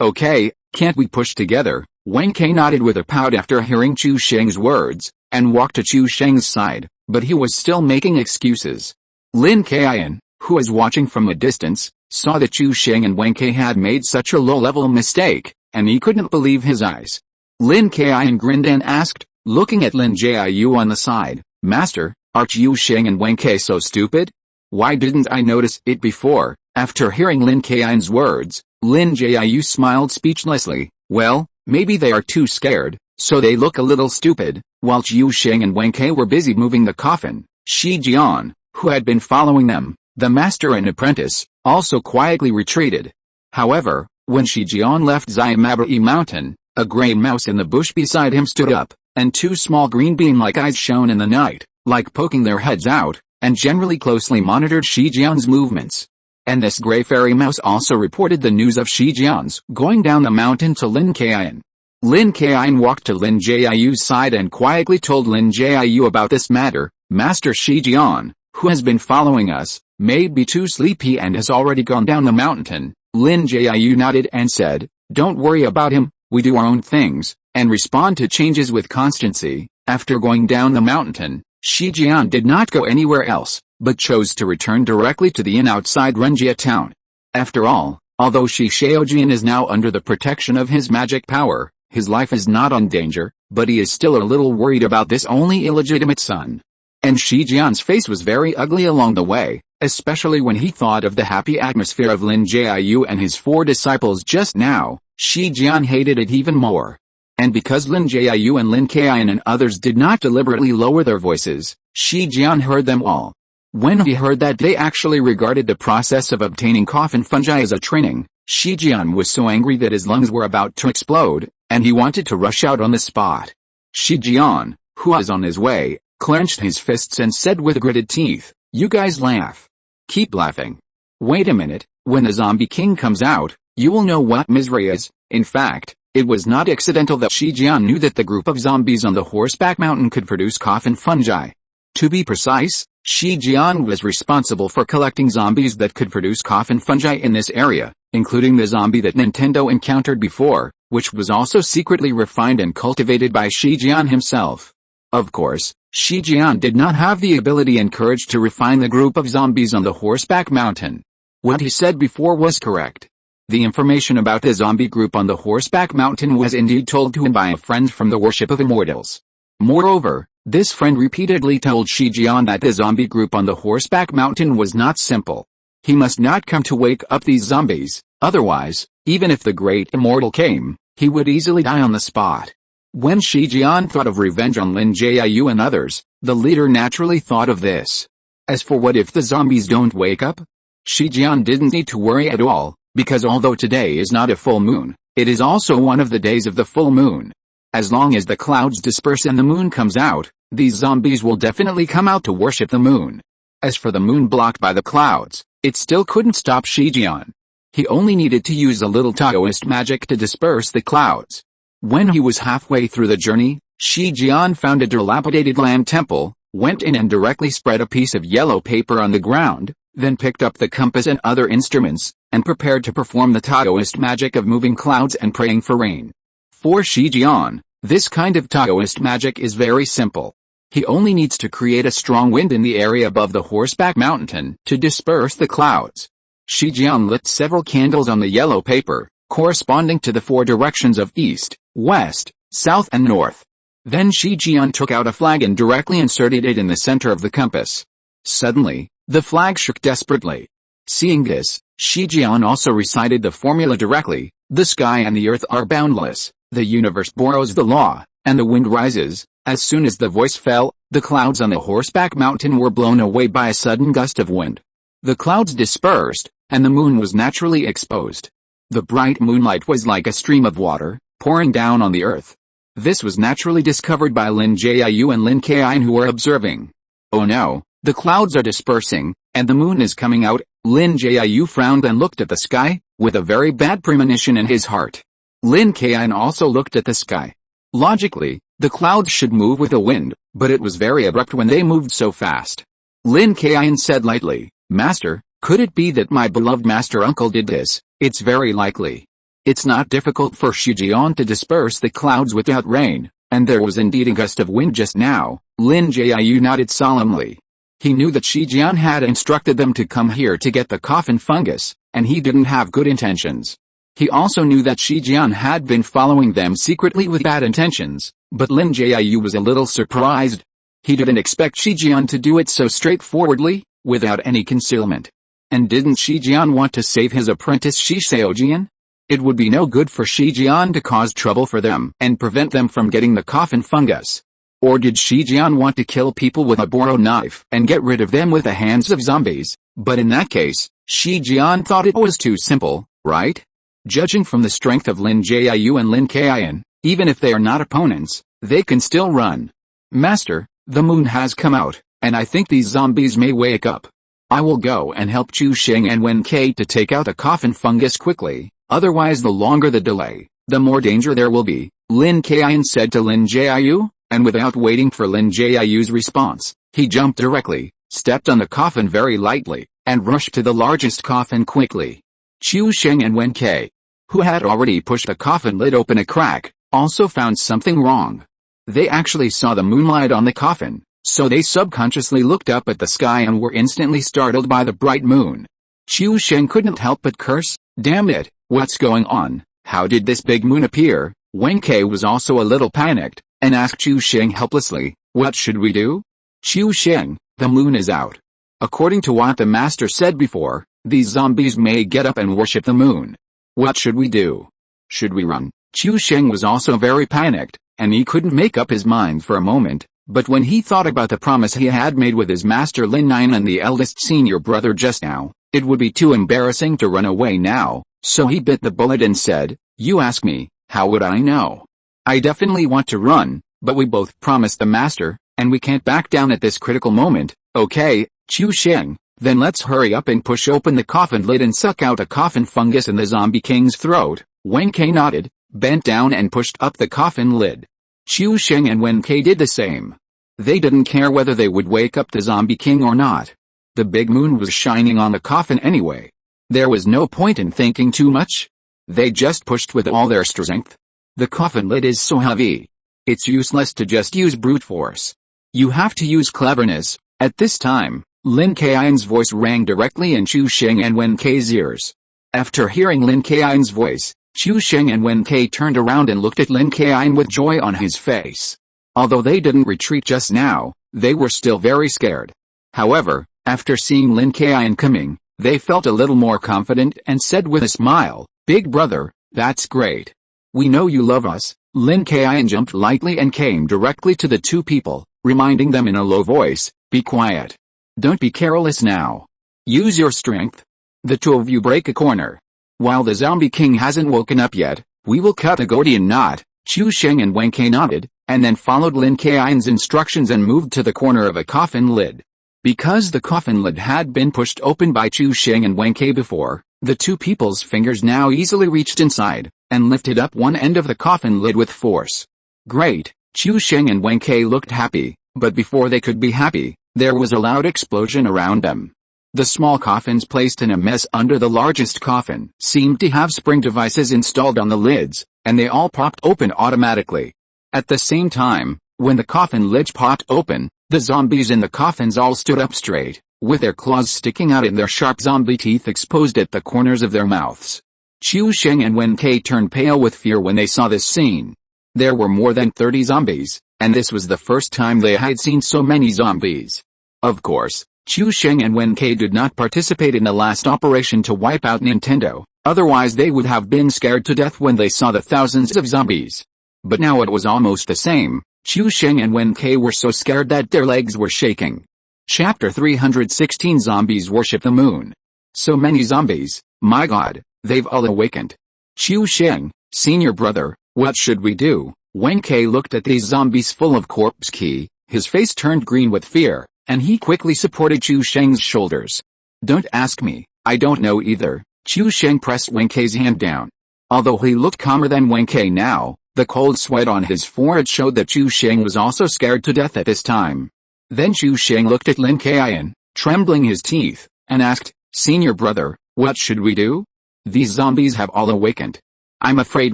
okay, can't we push together? Wen Kai nodded with a pout after hearing Qiu Sheng's words, and walked to Qiu Sheng's side, but he was still making excuses. Lin Kaiyun, who was watching from a distance, saw that Qiu Sheng and Wen Kai had made such a low-level mistake, and he couldn't believe his eyes. Lin Kaiyun grinned and asked, looking at Lin Jiu on the side, Master, are Qiu Sheng and Wen Kai so stupid? Why didn't I notice it before? After hearing Lin Kaiyun's words, Lin Jiu smiled speechlessly. Well, Maybe they are too scared, so they look a little stupid. While Jiu Xing and Wen Kai were busy moving the coffin, Shi Jian, who had been following them, the master and apprentice, also quietly retreated. However, when Shi Jian left Xiamabai Mountain, a gray mouse in the bush beside him stood up, and two small green bean-like eyes shone in the night, like poking their heads out, and generally closely monitored Shi Jian's movements. And this gray fairy mouse also reported the news of Shi Jian's going down the mountain to Lin Kaiyun. Lin Kaiyun walked to Lin Jiu's side and quietly told Lin Jiu about this matter. Master Shi Jian, who has been following us, may be too sleepy and has already gone down the mountain. Lin Jiu nodded and said, "Don't worry about him, we do our own things, and respond to changes with constancy." After going down the mountain, Shi Jian did not go anywhere else, but chose to return directly to the inn outside Renjia town. After all, although Shi Shaojian is now under the protection of his magic power, his life is not on danger, but he is still a little worried about this only illegitimate son. And Shi Jian's face was very ugly along the way, especially when he thought of the happy atmosphere of Lin Jiu and his 4 disciples just now. Shi Jian hated it even more. And because Lin Jiu and Lin Kaiyun and others did not deliberately lower their voices, Shi Jian heard them all. When he heard that they actually regarded the process of obtaining coffin fungi as a training, Shi Jian was so angry that his lungs were about to explode, and he wanted to rush out on the spot. Shi Jian, who was on his way, clenched his fists and said with gritted teeth, "You guys laugh. Keep laughing. Wait a minute, when the zombie king comes out, you will know what misery is." In fact, it was not accidental that Shi Jian knew that the group of zombies on the horseback mountain could produce coffin fungi. To be precise, Shi Jian was responsible for collecting zombies that could produce coffin fungi in this area, including the zombie that Nintendo encountered before, which was also secretly refined and cultivated by Shi Jian himself. Of course, Shi Jian did not have the ability and courage to refine the group of zombies on the horseback mountain. What he said before was correct. The information about the zombie group on the horseback mountain was indeed told to him by a friend from the worship of immortals. Moreover, this friend repeatedly told Shi Jian that the zombie group on the horseback mountain was not simple. He must not come to wake up these zombies, otherwise, even if the great immortal came, he would easily die on the spot. When Shi Jian thought of revenge on Lin Jiu and others, the leader naturally thought of this. As for what if the zombies don't wake up? Shi Jian didn't need to worry at all, because although today is not a full moon, it is also one of the days of the full moon. As long as the clouds disperse and the moon comes out, these zombies will definitely come out to worship the moon. As for the moon blocked by the clouds, it still couldn't stop Shi Jian. He only needed to use a little Taoist magic to disperse the clouds. When he was halfway through the journey, Shi Jian found a dilapidated land temple, went in and directly spread a piece of yellow paper on the ground, then picked up the compass and other instruments, and prepared to perform the Taoist magic of moving clouds and praying for rain. For Shi Jian, this kind of Taoist magic is very simple. He only needs to create a strong wind in the area above the horseback mountain to disperse the clouds. Shi Jian lit several candles on the yellow paper, corresponding to the 4 directions of east, west, south and north. Then Shi Jian took out a flag and directly inserted it in the center of the compass. Suddenly, the flag shook desperately. Seeing this, Shi Jian also recited the formula directly: the sky and the earth are boundless, the universe borrows the law, and the wind rises. As soon as the voice fell, the clouds on the horseback mountain were blown away by a sudden gust of wind. The clouds dispersed, and the moon was naturally exposed. The bright moonlight was like a stream of water, pouring down on the earth. This was naturally discovered by Lin Jiu and Lin Kaiyun, who were observing. "Oh no, the clouds are dispersing, and the moon is coming out." Lin Jiu frowned and looked at the sky, with a very bad premonition in his heart. Lin Kaiyun also looked at the sky. Logically, the clouds should move with the wind, but it was very abrupt when they moved so fast. Lin Kaiyun said lightly, "Master, could it be that my beloved master uncle did this?" "It's very likely. It's not difficult for Shi Jian to disperse the clouds without rain, and there was indeed a gust of wind just now." Lin Jiu nodded solemnly. He knew that Shi Jian had instructed them to come here to get the coffin fungus, and he didn't have good intentions. He also knew that Shi Jian had been following them secretly with bad intentions, but Lin Jiu was a little surprised. He didn't expect Shi Jian to do it so straightforwardly, without any concealment. And didn't Shi Jian want to save his apprentice Shi Shaojian? It would be no good for Shi Jian to cause trouble for them and prevent them from getting the coffin fungus. Or did Shi Jian want to kill people with a borrowed knife and get rid of them with the hands of zombies? But in that case, Shi Jian thought it was too simple, right? Judging from the strength of Lin Jiu and Lin Kaiyun, even if they are not opponents, they can still run. Master, the moon has come out, and I think these zombies may wake up. I will go and help Chu Xing and Wen Kai to take out the coffin fungus quickly, otherwise the longer the delay, the more danger there will be, Lin Kaiyun said to Lin Jiu, and without waiting for Lin Jiu's response, he jumped directly, stepped on the coffin very lightly, and rushed to the largest coffin quickly. Chu Xing and Wen Kai, who had already pushed the coffin lid open a crack, also found something wrong. They actually saw the moonlight on the coffin, so they subconsciously looked up at the sky and were instantly startled by the bright moon. Chu Xing couldn't help but curse, "Damn it, what's going on? How did this big moon appear?" Wen Kai was also a little panicked, and asked Chu Xing helplessly, "What should we do?" "Chu Xing, the moon is out. According to what the master said before, these zombies may get up and worship the moon. What should we do? Should we run?" Chu Xing was also very panicked, and he couldn't make up his mind for a moment, but when he thought about the promise he had made with his master Lin Jiu and the eldest senior brother just now, it would be too embarrassing to run away now, so he bit the bullet and said, "You ask me, how would I know? I definitely want to run, but we both promised the master, and we can't back down at this critical moment." "Okay, Chu Xing, then let's hurry up and push open the coffin lid and suck out a coffin fungus in the zombie king's throat." Wen Kai nodded, bent down and pushed up the coffin lid. Chu Xing and Wen Kai did the same. They didn't care whether they would wake up the zombie king or not. The big moon was shining on the coffin anyway. There was no point in thinking too much. They just pushed with all their strength. The coffin lid is so heavy. It's useless to just use brute force. You have to use cleverness. At this time, Lin Kaiyun's voice rang directly in Chu Xing and Wen Kai's ears. After hearing Lin Kaiyun's voice, Chu Xing and Wen Kai turned around and looked at Lin Kaiyun with joy on his face. Although they didn't retreat just now, they were still very scared. However, after seeing Lin Kaiyun coming, they felt a little more confident and said with a smile, "Big brother, that's great. We know you love us." Lin Kaiyun jumped lightly and came directly to the two people, reminding them in a low voice, "Be quiet. Don't be careless now. Use your strength. The two of you break a corner. While the zombie king hasn't woken up yet, we will cut a Gordian knot." Chu Xing and Wen Kai nodded, and then followed Lin Kaiyun's instructions and moved to the corner of a coffin lid. Because the coffin lid had been pushed open by Chu Xing and Wen Kai before, the two people's fingers now easily reached inside, and lifted up one end of the coffin lid with force. Great, Chu Xing and Wen Kai looked happy, but before they could be happy, there was a loud explosion around them. The small coffins placed in a mess under the largest coffin seemed to have spring devices installed on the lids, and they all popped open automatically. At the same time, when the coffin lids popped open, the zombies in the coffins all stood up straight, with their claws sticking out and their sharp zombie teeth exposed at the corners of their mouths. Chu Xing and Wen Kai turned pale with fear when they saw this scene. There were more than 30 zombies, and this was the first time they had seen so many zombies. Of course, Chu Xing and Wen Kai did not participate in the last operation to wipe out Nintendo, otherwise they would have been scared to death when they saw the thousands of zombies. But now it was almost the same. Chu Xing and Wen Kai were so scared that their legs were shaking. Chapter 316 Zombies Worship the Moon. So many zombies, my god, they've all awakened. Chu Xing, senior brother, what should we do? Wen Kai looked at these zombies full of corpse key, his face turned green with fear, and he quickly supported Chu Xing's shoulders. Don't ask me, I don't know either. Chu Xing pressed Wen Kai's hand down. Although he looked calmer than Wen Kai now, the cold sweat on his forehead showed that Chu Xing was also scared to death at this time. Then Chu Xing looked at Lin Kaiyun, trembling his teeth, and asked, "Senior brother, what should we do? These zombies have all awakened. I'm afraid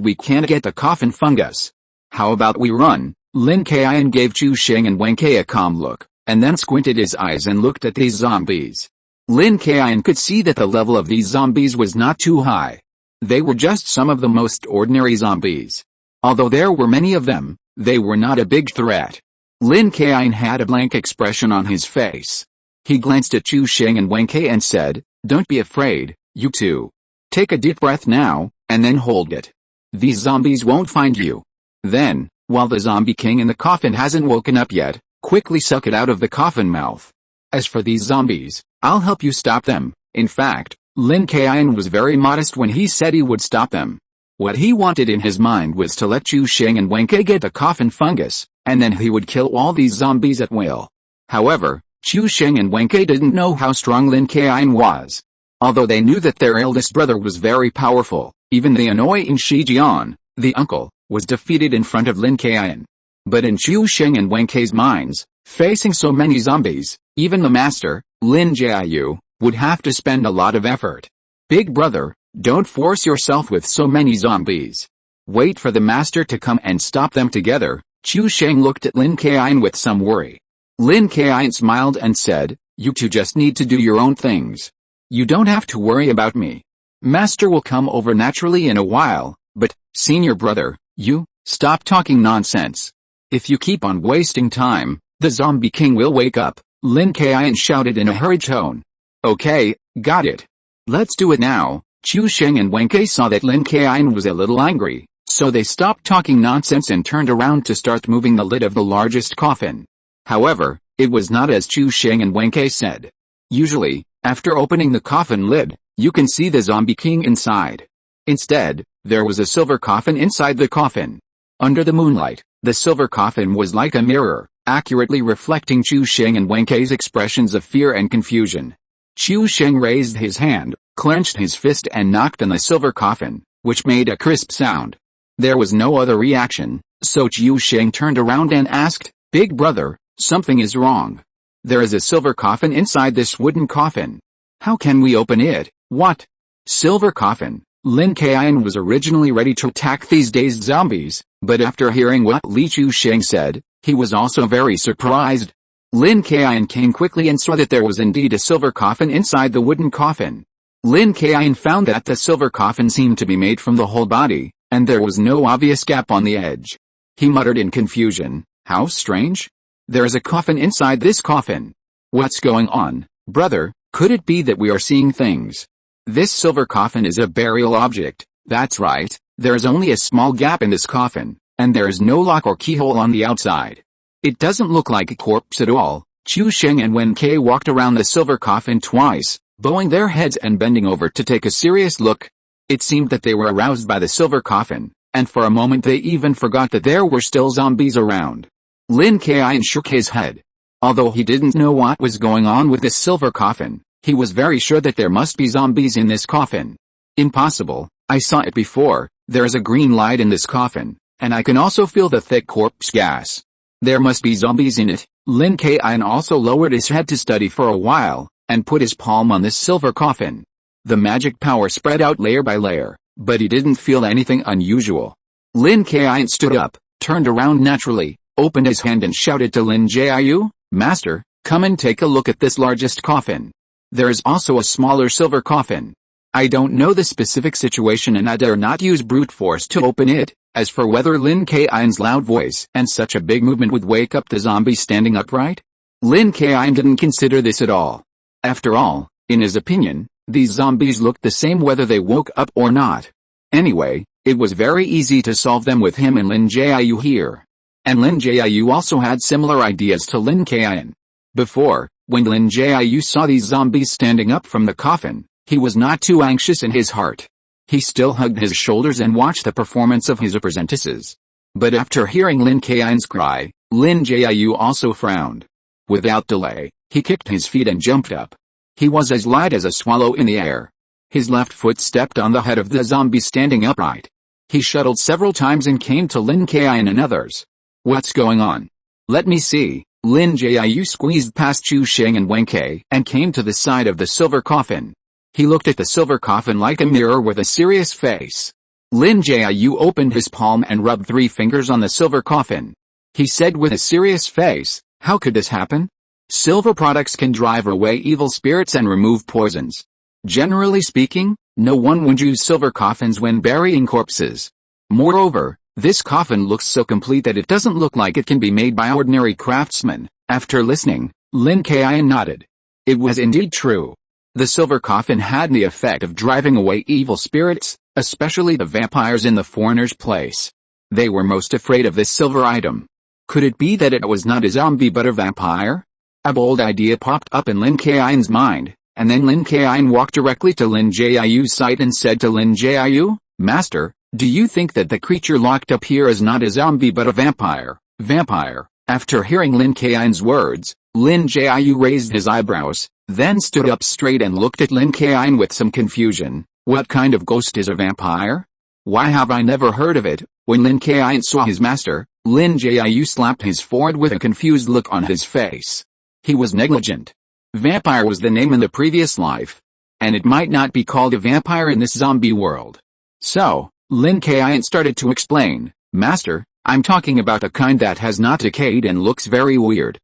we can't get the coffin fungus. How about we run?" Lin Kaiyun gave Chu Xing and Wen Kai a calm look, and then squinted his eyes and looked at these zombies. Lin Kaiyun could see that the level of these zombies was not too high. They were just some of the most ordinary zombies. Although there were many of them, they were not a big threat. Lin Kaiyun had a blank expression on his face. He glanced at Chu Xing and Wen Kai and said, "Don't be afraid, you two. Take a deep breath now, and then hold it. These zombies won't find you. Then, while the zombie king in the coffin hasn't woken up yet, quickly suck it out of the coffin mouth. As for these zombies, I'll help you stop them. In fact, Lin Kaiyun was very modest when he said he would stop them. What he wanted in his mind was to let Chu Sheng and Wen Kai get the coffin fungus, and then he would kill all these zombies at will. However, Chu Sheng and Wen Kai didn't know how strong Lin Kaiyun was. Although they knew that their eldest brother was very powerful, even the annoying Shi Jian, the uncle, was defeated in front of Lin Kaiyun. But in Chu Sheng and Wen Kai's minds, facing so many zombies, even the master, Lin Jiu, would have to spend a lot of effort. Big brother, don't force yourself with so many zombies. Wait for the master to come and stop them together. Chu Sheng looked at Lin Kaiyun with some worry. Lin Kaiyun smiled and said, you two just need to do your own things. You don't have to worry about me. Master will come over naturally in a while, but, senior brother, you, stop talking nonsense. If you keep on wasting time, the zombie king will wake up, Lin Kaiyun shouted in a hurried tone. Okay, got it. Let's do it now. Chu Sheng and Wen Kai saw that Lin Kaiyun was a little angry, so they stopped talking nonsense and turned around to start moving the lid of the largest coffin. However, it was not as Chu Sheng and Wen Kai said. Usually, after opening the coffin lid, you can see the zombie king inside. Instead, there was a silver coffin inside the coffin. Under the moonlight, the silver coffin was like a mirror, accurately reflecting Chu Sheng and Wen Kai's expressions of fear and confusion. Chu Sheng raised his hand, clenched his fist and knocked on the silver coffin, which made a crisp sound. There was no other reaction, so Chu Sheng turned around and asked, Big brother, something is wrong. There is a silver coffin inside this wooden coffin. How can we open it? What? Silver coffin? Lin Kaiyun was originally ready to attack these dazed zombies, but after hearing what Li Chu Sheng said, he was also very surprised. Lin Kaiyun came quickly and saw that there was indeed a silver coffin inside the wooden coffin. Lin Kaiyun found that the silver coffin seemed to be made from the whole body, and there was no obvious gap on the edge. He muttered in confusion, how strange? There is a coffin inside this coffin. What's going on, brother? Could it be that we are seeing things? This silver coffin is a burial object. That's right, there is only a small gap in this coffin, and there is no lock or keyhole on the outside. It doesn't look like a corpse at all. Chu Sheng and Wen Kai walked around the silver coffin twice, bowing their heads and bending over to take a serious look. It seemed that they were aroused by the silver coffin, and for a moment they even forgot that there were still zombies around. Lin Kaiyun shook his head. Although he didn't know what was going on with this silver coffin, he was very sure that there must be zombies in this coffin. Impossible, I saw it before. There is a green light in this coffin, and I can also feel the thick corpse gas. There must be zombies in it. Lin Kaiyun also lowered his head to study for a while, and put his palm on this silver coffin. The magic power spread out layer by layer, but he didn't feel anything unusual. Lin Kaiyun stood up, turned around naturally, opened his hand and shouted to Lin Jiu, Master, come and take a look at this largest coffin. There is also a smaller silver coffin. I don't know the specific situation and I dare not use brute force to open it. As for whether Lin Kaiyun's loud voice and such a big movement would wake up the zombies standing upright, Lin Kaiyun didn't consider this at all. After all, in his opinion, these zombies looked the same whether they woke up or not. Anyway, it was very easy to solve them with him and Lin Jiu here. And Lin Jiu also had similar ideas to Lin Kaiyun. Before, when Lin Jiu saw these zombies standing up from the coffin, he was not too anxious in his heart. He still hugged his shoulders and watched the performance of his apprentices. But after hearing Lin Kaiyun's cry, Lin Jiu also frowned. Without delay, he kicked his feet and jumped up. He was as light as a swallow in the air. His left foot stepped on the head of the zombie standing upright. He shuttled several times and came to Lin Kaiyun and others. What's going on? Let me see. Lin Jiu squeezed past Chu Sheng and Wen Kai and came to the side of the silver coffin. He looked at the silver coffin like a mirror with a serious face. Lin Jiu opened his palm and rubbed 3 fingers on the silver coffin. He said with a serious face, how could this happen? Silver products can drive away evil spirits and remove poisons. Generally speaking, no one would use silver coffins when burying corpses. Moreover, this coffin looks so complete that it doesn't look like it can be made by ordinary craftsmen. After listening, Lin Kaiyun nodded. It was indeed true. The silver coffin had the effect of driving away evil spirits, especially the vampires in the foreigner's place. They were most afraid of this silver item. Could it be that it was not a zombie but a vampire? A bold idea popped up in Lin Kaiyun's mind, and then Lin Kaiyun walked directly to Lin Jiu's site and said to Lin Jiu, "Master, do you think that the creature locked up here is not a zombie but a vampire?" Vampire. After hearing Lin Kaiyun's words, Lin Jiu raised his eyebrows, then stood up straight and looked at Lin Kaiyun with some confusion. What kind of ghost is a vampire? Why have I never heard of it? When Lin Kaiyun saw his master, Lin Jiu slapped his forehead with a confused look on his face. He was negligent. Vampire was the name in the previous life, and it might not be called a vampire in this zombie world. So, Lin Kaiyun started to explain, "Master, I'm talking about a kind that has not decayed and looks very weird."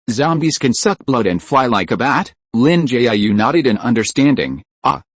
Zombies can suck blood and fly like a bat? Lin Jiu nodded in understanding.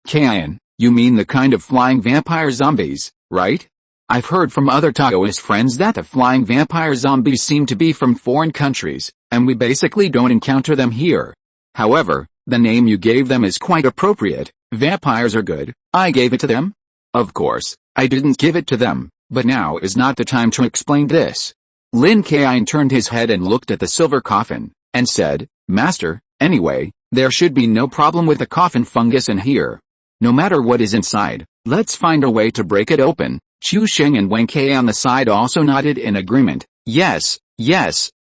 Kaiyun, you mean the kind of flying vampire zombies, right? I've heard from other Taoist friends that the flying vampire zombies seem to be from foreign countries, and we basically don't encounter them here. However, the name you gave them is quite appropriate. Vampires are good. I gave it to them? Of course, I didn't give it to them, but now is not the time to explain this. Lin Kaiyun turned his head and looked at the silver coffin, and said, "Master, anyway, there should be no problem with the coffin fungus in here. No matter what is inside, let's find a way to break it open." Chu Sheng and Wen Kai on the side also nodded in agreement. Yes,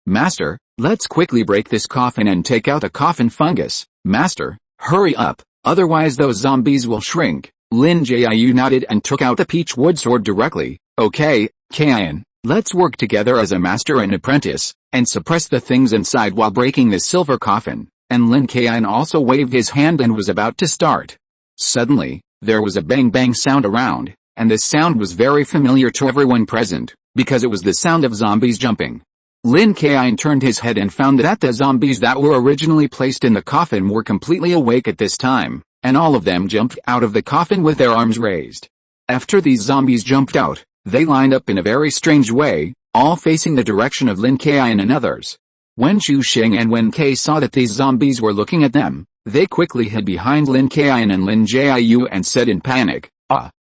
Master, let's quickly break this coffin and take out the coffin fungus. Master, hurry up, otherwise those zombies will shrink. Lin Jiu nodded and took out the peach wood sword directly. Okay, Kaiyun, let's work together as a master and apprentice, and suppress the things inside while breaking the silver coffin. And Lin Kaiyun also waved his hand and was about to start. Suddenly, there was a bang sound around, and this sound was very familiar to everyone present, because it was the sound of zombies jumping. Lin Kaiyun turned his head and found that the zombies that were originally placed in the coffin were completely awake at this time, and all of them jumped out of the coffin with their arms raised. After these zombies jumped out, they lined up in a very strange way, all facing the direction of Lin Kaiyun and others. When Chu Sheng and Wen Kai saw that these zombies were looking at them, they quickly hid behind Lin Kaiyun and Lin Jiu and said in panic,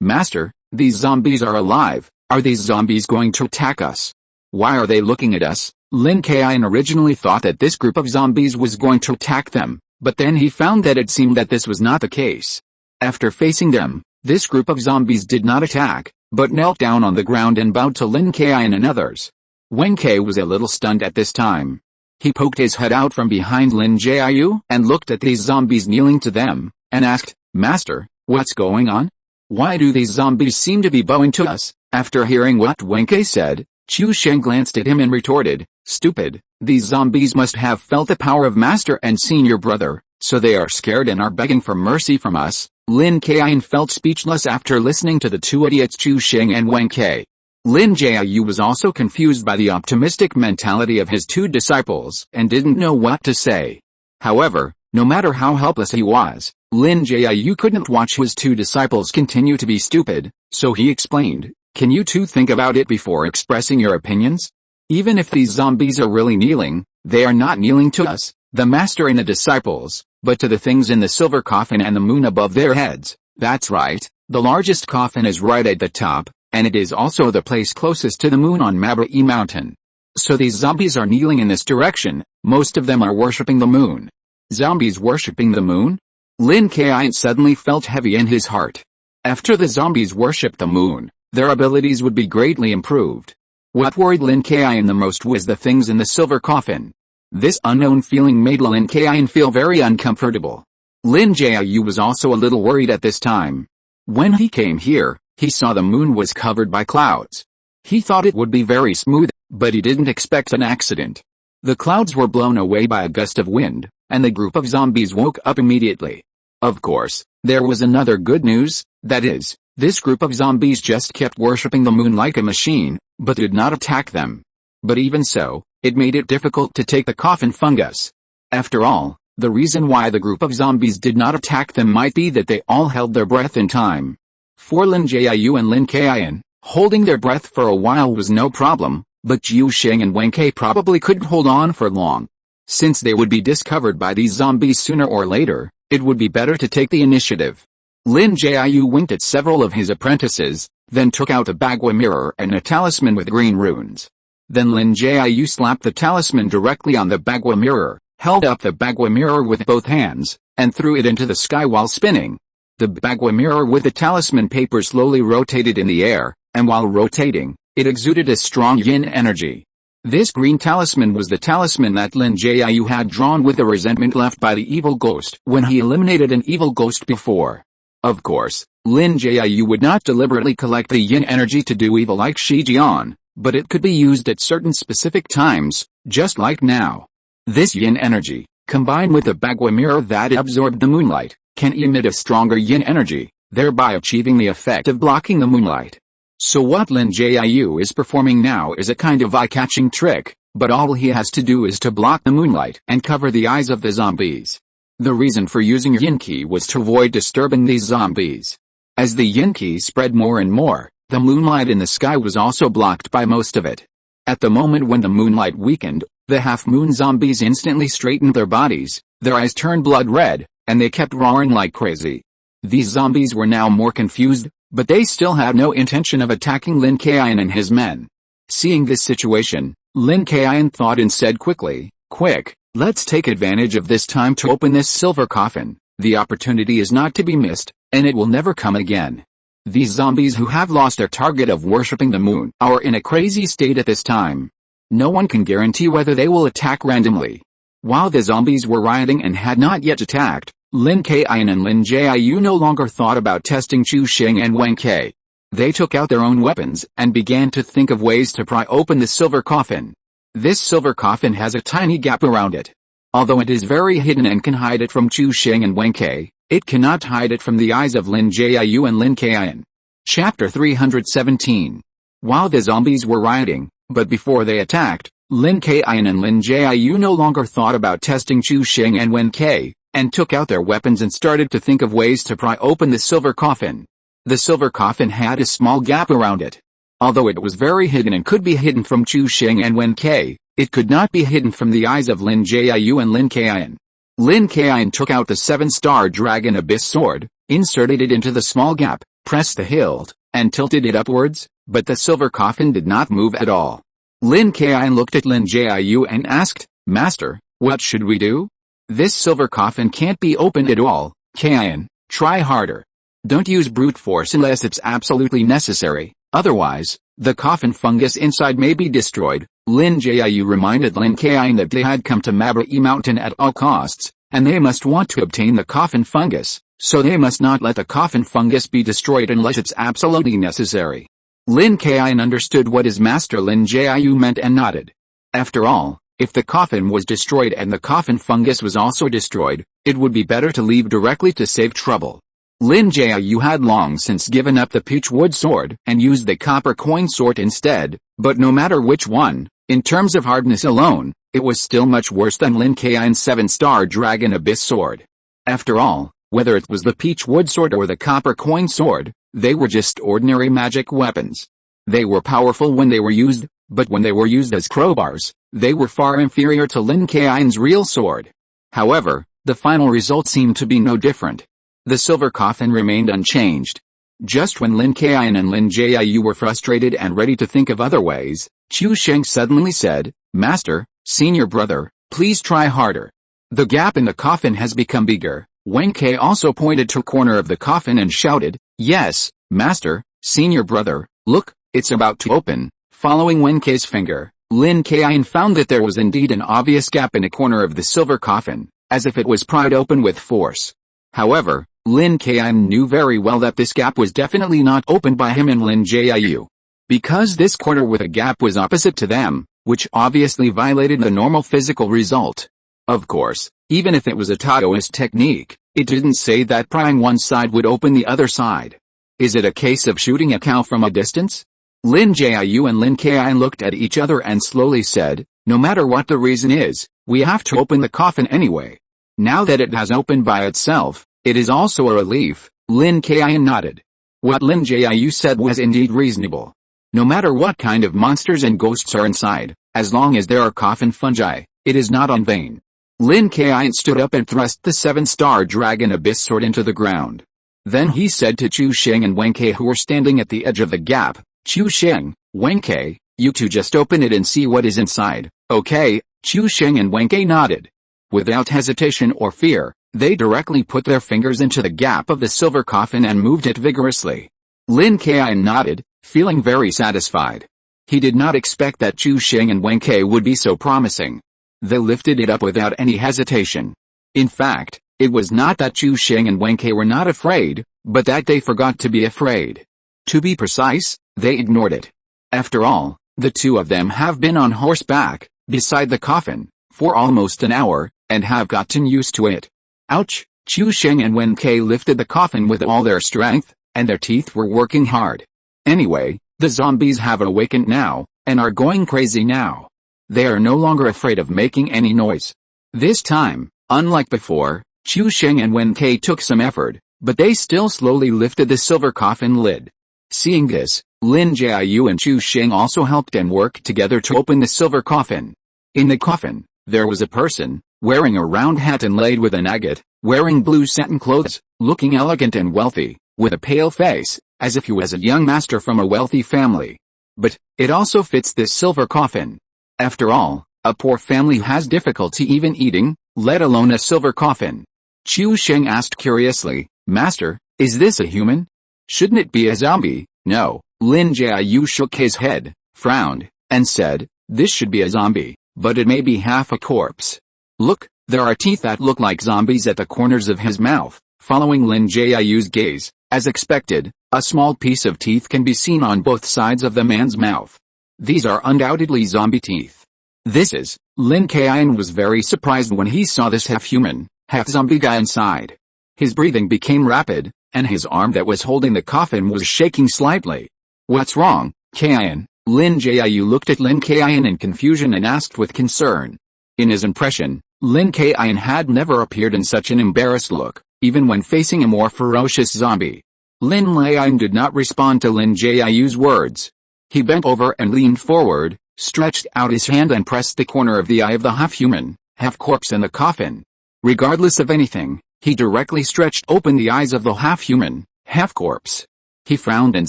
Master, these zombies are alive. Are these zombies going to attack us? Why are they looking at us? Lin Kaiyun originally thought that this group of zombies was going to attack them, but then he found that it seemed that this was not the case. After facing them, this group of zombies did not attack, but knelt down on the ground and bowed to Lin Kaiyun and others. Wen Kai was a little stunned at this time. He poked his head out from behind Lin Jiu and looked at these zombies kneeling to them, and asked, Master, what's going on? Why do these zombies seem to be bowing to us? After hearing what Wen Kai said, Chu Sheng glanced at him and retorted, Stupid, these zombies must have felt the power of Master and seen your brother, so they are scared and are begging for mercy from us. Lin Kaiyun felt speechless after listening to the two idiots Chu Sheng and Wen Kai. Lin Jiu was also confused by the optimistic mentality of his two disciples and didn't know what to say. However, no matter how helpless he was, Lin Jiu couldn't watch his two disciples continue to be stupid, so he explained, Can you two think about it before expressing your opinions? Even if these zombies are really kneeling, they are not kneeling to us, the master and the disciples, but to the things in the silver coffin and the moon above their heads. That's right, the largest coffin is right at the top, and it is also the place closest to the moon on Mabai Mountain. So these zombies are kneeling in this direction, most of them are worshipping the moon. Zombies worshipping the moon? Lin Kaiyun suddenly felt heavy in his heart. After the zombies worshipped the moon, their abilities would be greatly improved. What worried Lin Kaiyun the most was the things in the silver coffin. This unknown feeling made Lin Kaiyun feel very uncomfortable. Lin Jiu was also a little worried at this time. When he came here, he saw the moon was covered by clouds. He thought it would be very smooth, but he didn't expect an accident. The clouds were blown away by a gust of wind, and the group of zombies woke up immediately. Of course, there was another good news, that is, this group of zombies just kept worshipping the moon like a machine, but did not attack them. But even so, it made it difficult to take the coffin fungus. After all, the reason why the group of zombies did not attack them might be that they all held their breath in time. For Lin Jiu and Lin Kaiyun, holding their breath for a while was no problem, but Chu Sheng and Wen Kai probably couldn't hold on for long. Since they would be discovered by these zombies sooner or later, it would be better to take the initiative. Lin Jiu winked at several of his apprentices, then took out a bagua mirror and a talisman with green runes. Then Lin Jiu slapped the talisman directly on the bagua mirror, held up the bagua mirror with both hands, and threw it into the sky while spinning. The bagua mirror with the talisman paper slowly rotated in the air, and while rotating, it exuded a strong yin energy. This green talisman was the talisman that Lin Jiu had drawn with the resentment left by the evil ghost when he eliminated an evil ghost before. Of course, Lin Jiu would not deliberately collect the yin energy to do evil like Shi Jian, but it could be used at certain specific times, just like now. This yin energy, combined with the bagua mirror that absorbed the moonlight, can emit a stronger yin energy, thereby achieving the effect of blocking the moonlight. So what Lin Jiu is performing now is a kind of eye-catching trick, but all he has to do is to block the moonlight and cover the eyes of the zombies. The reason for using yin qi was to avoid disturbing these zombies. As the yin qi spread more and more, the moonlight in the sky was also blocked by most of it. At the moment when the moonlight weakened, the half-moon zombies instantly straightened their bodies, their eyes turned blood red, and they kept roaring like crazy. These zombies were now more confused, but they still had no intention of attacking Lin Kaiyun and his men. Seeing this situation, Lin Kaiyun thought and said quickly, "Quick, let's take advantage of this time to open this silver coffin. The opportunity is not to be missed, and it will never come again." These zombies who have lost their target of worshipping the moon are in a crazy state at this time. No one can guarantee whether they will attack randomly. While the zombies were rioting and had not yet attacked, Lin Kaiyun and Lin Jiu no longer thought about testing Chu Xing and Wen Kai. They took out their own weapons and began to think of ways to pry open the silver coffin. This silver coffin has a tiny gap around it. Although it is very hidden and can hide it from Chu Xing and Wen Kai, it cannot hide it from the eyes of Lin Jiu and Lin Kaiyun. Chapter 317. While the zombies were rioting, but before they attacked, Lin Kaiyun and Lin Jiu no longer thought about testing Chu Xing and Wen Kai, and took out their weapons and started to think of ways to pry open the silver coffin. The silver coffin had a small gap around it. Although it was very hidden and could be hidden from Chu Xing and Wen Kai, it could not be hidden from the eyes of Lin Jiu and Lin Kaiyun. Lin Kaiyun took out the 7-star dragon abyss sword, inserted it into the small gap, pressed the hilt, and tilted it upwards, but the silver coffin did not move at all. Lin Kaiyun looked at Lin Jiu and asked, "Master, what should we do? This silver coffin can't be opened at all. Kaiyun, try harder. Don't use brute force unless it's absolutely necessary, otherwise, the coffin fungus inside may be destroyed." Lin Jiu reminded Lin Kaiyun that they had come to Mabai Mountain at all costs, and they must want to obtain the coffin fungus, so they must not let the coffin fungus be destroyed unless it's absolutely necessary. Lin Kaiyun understood what his master Lin Jiu meant and nodded. After all, if the coffin was destroyed and the coffin fungus was also destroyed, it would be better to leave directly to save trouble. Lin Jiu had long since given up the peach wood sword and used the copper coin sword instead, but no matter which one, in terms of hardness alone, it was still much worse than Lin Kaiyun's 7-star dragon abyss sword. After all, whether it was the peach wood sword or the copper coin sword, they were just ordinary magic weapons. They were powerful when they were used, but when they were used as crowbars, they were far inferior to Lin Kaiyun's real sword. However, the final result seemed to be no different. The silver coffin remained unchanged. Just when Lin Kaiyun and Lin Jiu were frustrated and ready to think of other ways, Chu Xing suddenly said, "Master, senior brother, please try harder." The gap in the coffin has become bigger. Wen Kai also pointed to a corner of the coffin and shouted, "Yes, master, senior brother, look, it's about to open." Following Wen Kai's finger, Lin Kaiyun found that there was indeed an obvious gap in a corner of the silver coffin, as if it was pried open with force. However, Lin Kaiyun knew very well that this gap was definitely not opened by him and Lin Jiu. Because this corner with a gap was opposite to them, which obviously violated the normal physical result. Of course, even if it was a Taoist technique, it didn't say that prying one side would open the other side. Is it a case of shooting a cow from a distance? Lin Jiu and Lin Kaiyun looked at each other and slowly said, "No matter what the reason is, we have to open the coffin anyway." Now that it has opened by itself, it is also a relief. Lin Kaiyun nodded. What Lin Jiu said was indeed reasonable. No matter what kind of monsters and ghosts are inside, as long as there are coffin fungi, it is not in vain. Lin Kaiyun stood up and thrust the 7-star dragon abyss sword into the ground. Then he said to Chu Sheng and Wen Kai, who were standing at the edge of the gap, "Chu Sheng, Wen Kai, you two just open it and see what is inside, okay?" Chu Sheng and Wen Kai nodded. Without hesitation or fear, they directly put their fingers into the gap of the silver coffin and moved it vigorously. Lin Kaiyun nodded, feeling very satisfied. He did not expect that Chu Sheng and Wen Kai would be so promising. They lifted it up without any hesitation. In fact, it was not that Chu Sheng and Wen Kai were not afraid, but that they forgot to be afraid. To be precise, they ignored it. After all, the two of them have been on horseback, beside the coffin, for almost an hour, and have gotten used to it. Ouch! Chu Sheng and Wen Kai lifted the coffin with all their strength, and their teeth were working hard. Anyway, the zombies have awakened now, and are going crazy now. They are no longer afraid of making any noise. This time, unlike before, Chu Sheng and Wen Kai took some effort, but they still slowly lifted the silver coffin lid. Seeing this, Lin Jiu and Chu Sheng also helped and worked together to open the silver coffin. In the coffin, there was a person, wearing a round hat inlaid with an agate, wearing blue satin clothes, looking elegant and wealthy, with a pale face, as if he was a young master from a wealthy family. But, it also fits this silver coffin. After all, a poor family has difficulty even eating, let alone a silver coffin. Chu Sheng asked curiously, "Master, is this a human? Shouldn't it be a zombie?" "No." Lin Jiu shook his head, frowned, and said, "This should be a zombie, but it may be half a corpse. Look, there are teeth that look like zombies at the corners of his mouth." Following Lin Jiu's gaze, as expected, a small piece of teeth can be seen on both sides of the man's mouth. These are undoubtedly zombie teeth. Lin Kaiyun was very surprised when he saw this half-human, half-zombie guy inside. His breathing became rapid, and his arm that was holding the coffin was shaking slightly. "What's wrong, Kaiyun?" Lin Jiu looked at Lin Kaiyun in confusion and asked with concern. In his impression, Lin Kaiyun had never appeared in such an embarrassed look, even when facing a more ferocious zombie. Lin Kaiyun did not respond to Lin Jiu's words. He bent over and leaned forward, stretched out his hand and pressed the corner of the eye of the half-human, half-corpse in the coffin. Regardless of anything, he directly stretched open the eyes of the half-human, half-corpse. He frowned and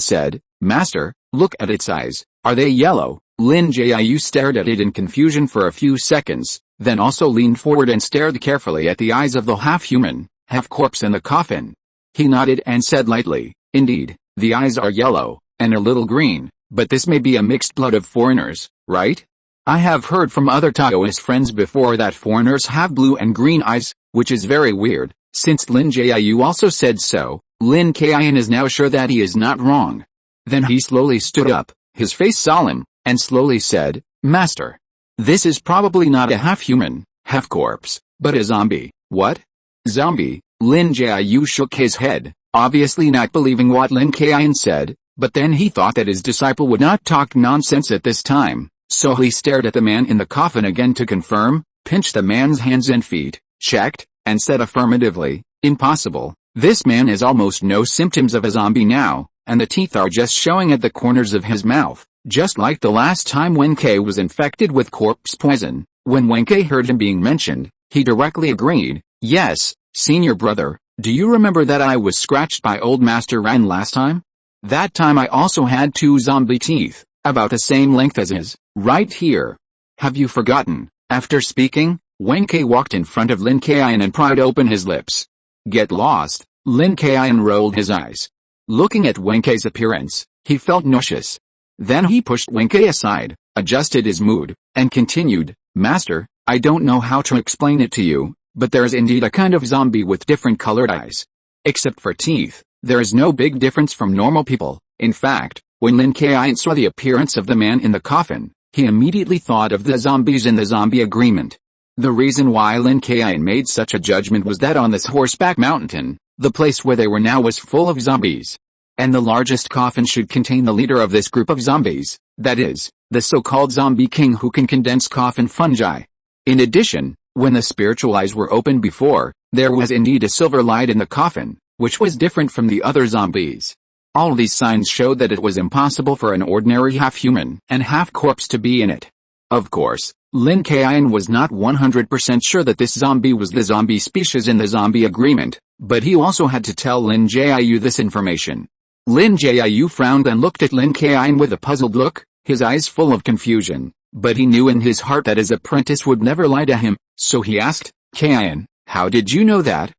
said, "Master, look at its eyes, are they yellow?" Lin Jiu stared at it in confusion for a few seconds, then also leaned forward and stared carefully at the eyes of the half-human, half-corpse in the coffin. He nodded and said lightly, "Indeed, the eyes are yellow, and a little green, but this may be a mixed blood of foreigners, right? I have heard from other Taoist friends before that foreigners have blue and green eyes, which is very weird." Since Lin Jiu also said so, Lin Kaiyun is now sure that he is not wrong. Then he slowly stood up, his face solemn, and slowly said, "Master, this is probably not a half-human, half-corpse, but a zombie." "What? Zombie?" Lin Jiu shook his head, obviously not believing what Lin Kaiyun said, but then he thought that his disciple would not talk nonsense at this time, so he stared at the man in the coffin again to confirm, pinched the man's hands and feet, checked, and said affirmatively, "Impossible, this man has almost no symptoms of a zombie now, and the teeth are just showing at the corners of his mouth, just like the last time Wen Kai was infected with corpse poison." When Wen Kai heard him being mentioned, he directly agreed, "Yes, senior brother, do you remember that I was scratched by old Master Ren last time? That time I also had 2 zombie teeth, about the same length as his, right here. Have you forgotten?" After speaking, Wen Kai walked in front of Lin Kaiyun and pried open his lips. "Get lost." Lin Kaiyun rolled his eyes. Looking at Wen Kai's appearance, he felt nauseous. Then he pushed Wen Kai aside, adjusted his mood, and continued, "Master, I don't know how to explain it to you, but there is indeed a kind of zombie with different colored eyes. Except for teeth, there is no big difference from normal people." In fact, when Lin Kaiyun saw the appearance of the man in the coffin, he immediately thought of the zombies in the zombie agreement. The reason why Lin Kaiyun made such a judgment was that on this horseback mountain, the place where they were now was full of zombies. And the largest coffin should contain the leader of this group of zombies, that is, the so-called zombie king who can condense coffin fungi. In addition, when the spiritual eyes were opened before, there was indeed a silver light in the coffin, which was different from the other zombies. All these signs showed that it was impossible for an ordinary half-human and half-corpse to be in it. Of course, Lin Kaiyun was not 100% sure that this zombie was the zombie species in the zombie agreement, But he also had to tell Lin Jiu this information. Lin Jiu frowned and looked at Lin Kaiyun with a puzzled look, his eyes full of confusion. But he knew in his heart that his apprentice would never lie to him, so he asked, "Kaiyun, how did you know that?"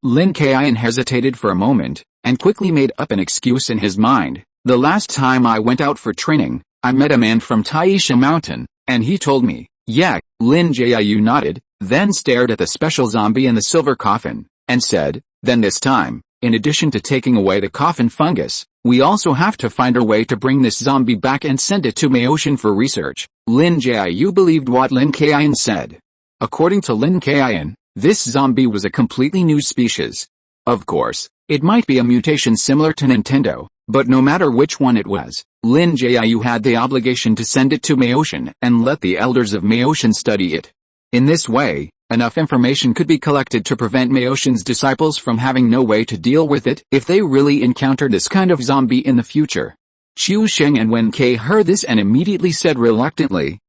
Lin Kaiyun hesitated for a moment, and quickly made up an excuse in his mind. "The last time I went out for training, I met a man from Taiyi Mountain, and he told me." "Yeah." Lin Jiu nodded, then stared at the special zombie in the silver coffin, and said, "Then this time, in addition to taking away the coffin fungus, we also have to find a way to bring this zombie back and send it to Maotian for research." Lin Jiu believed what Lin Kaiyun said. According to Lin Kaiyun, this zombie was a completely new species. Of course, it might be a mutation similar to Nintendo, but no matter which one it was, Lin Jiu had the obligation to send it to Maotian and let the elders of Maotian study it. In this way, enough information could be collected to prevent Maotian's disciples from having no way to deal with it if they really encountered this kind of zombie in the future. Qiu Sheng and Wen Kai heard this and immediately said reluctantly,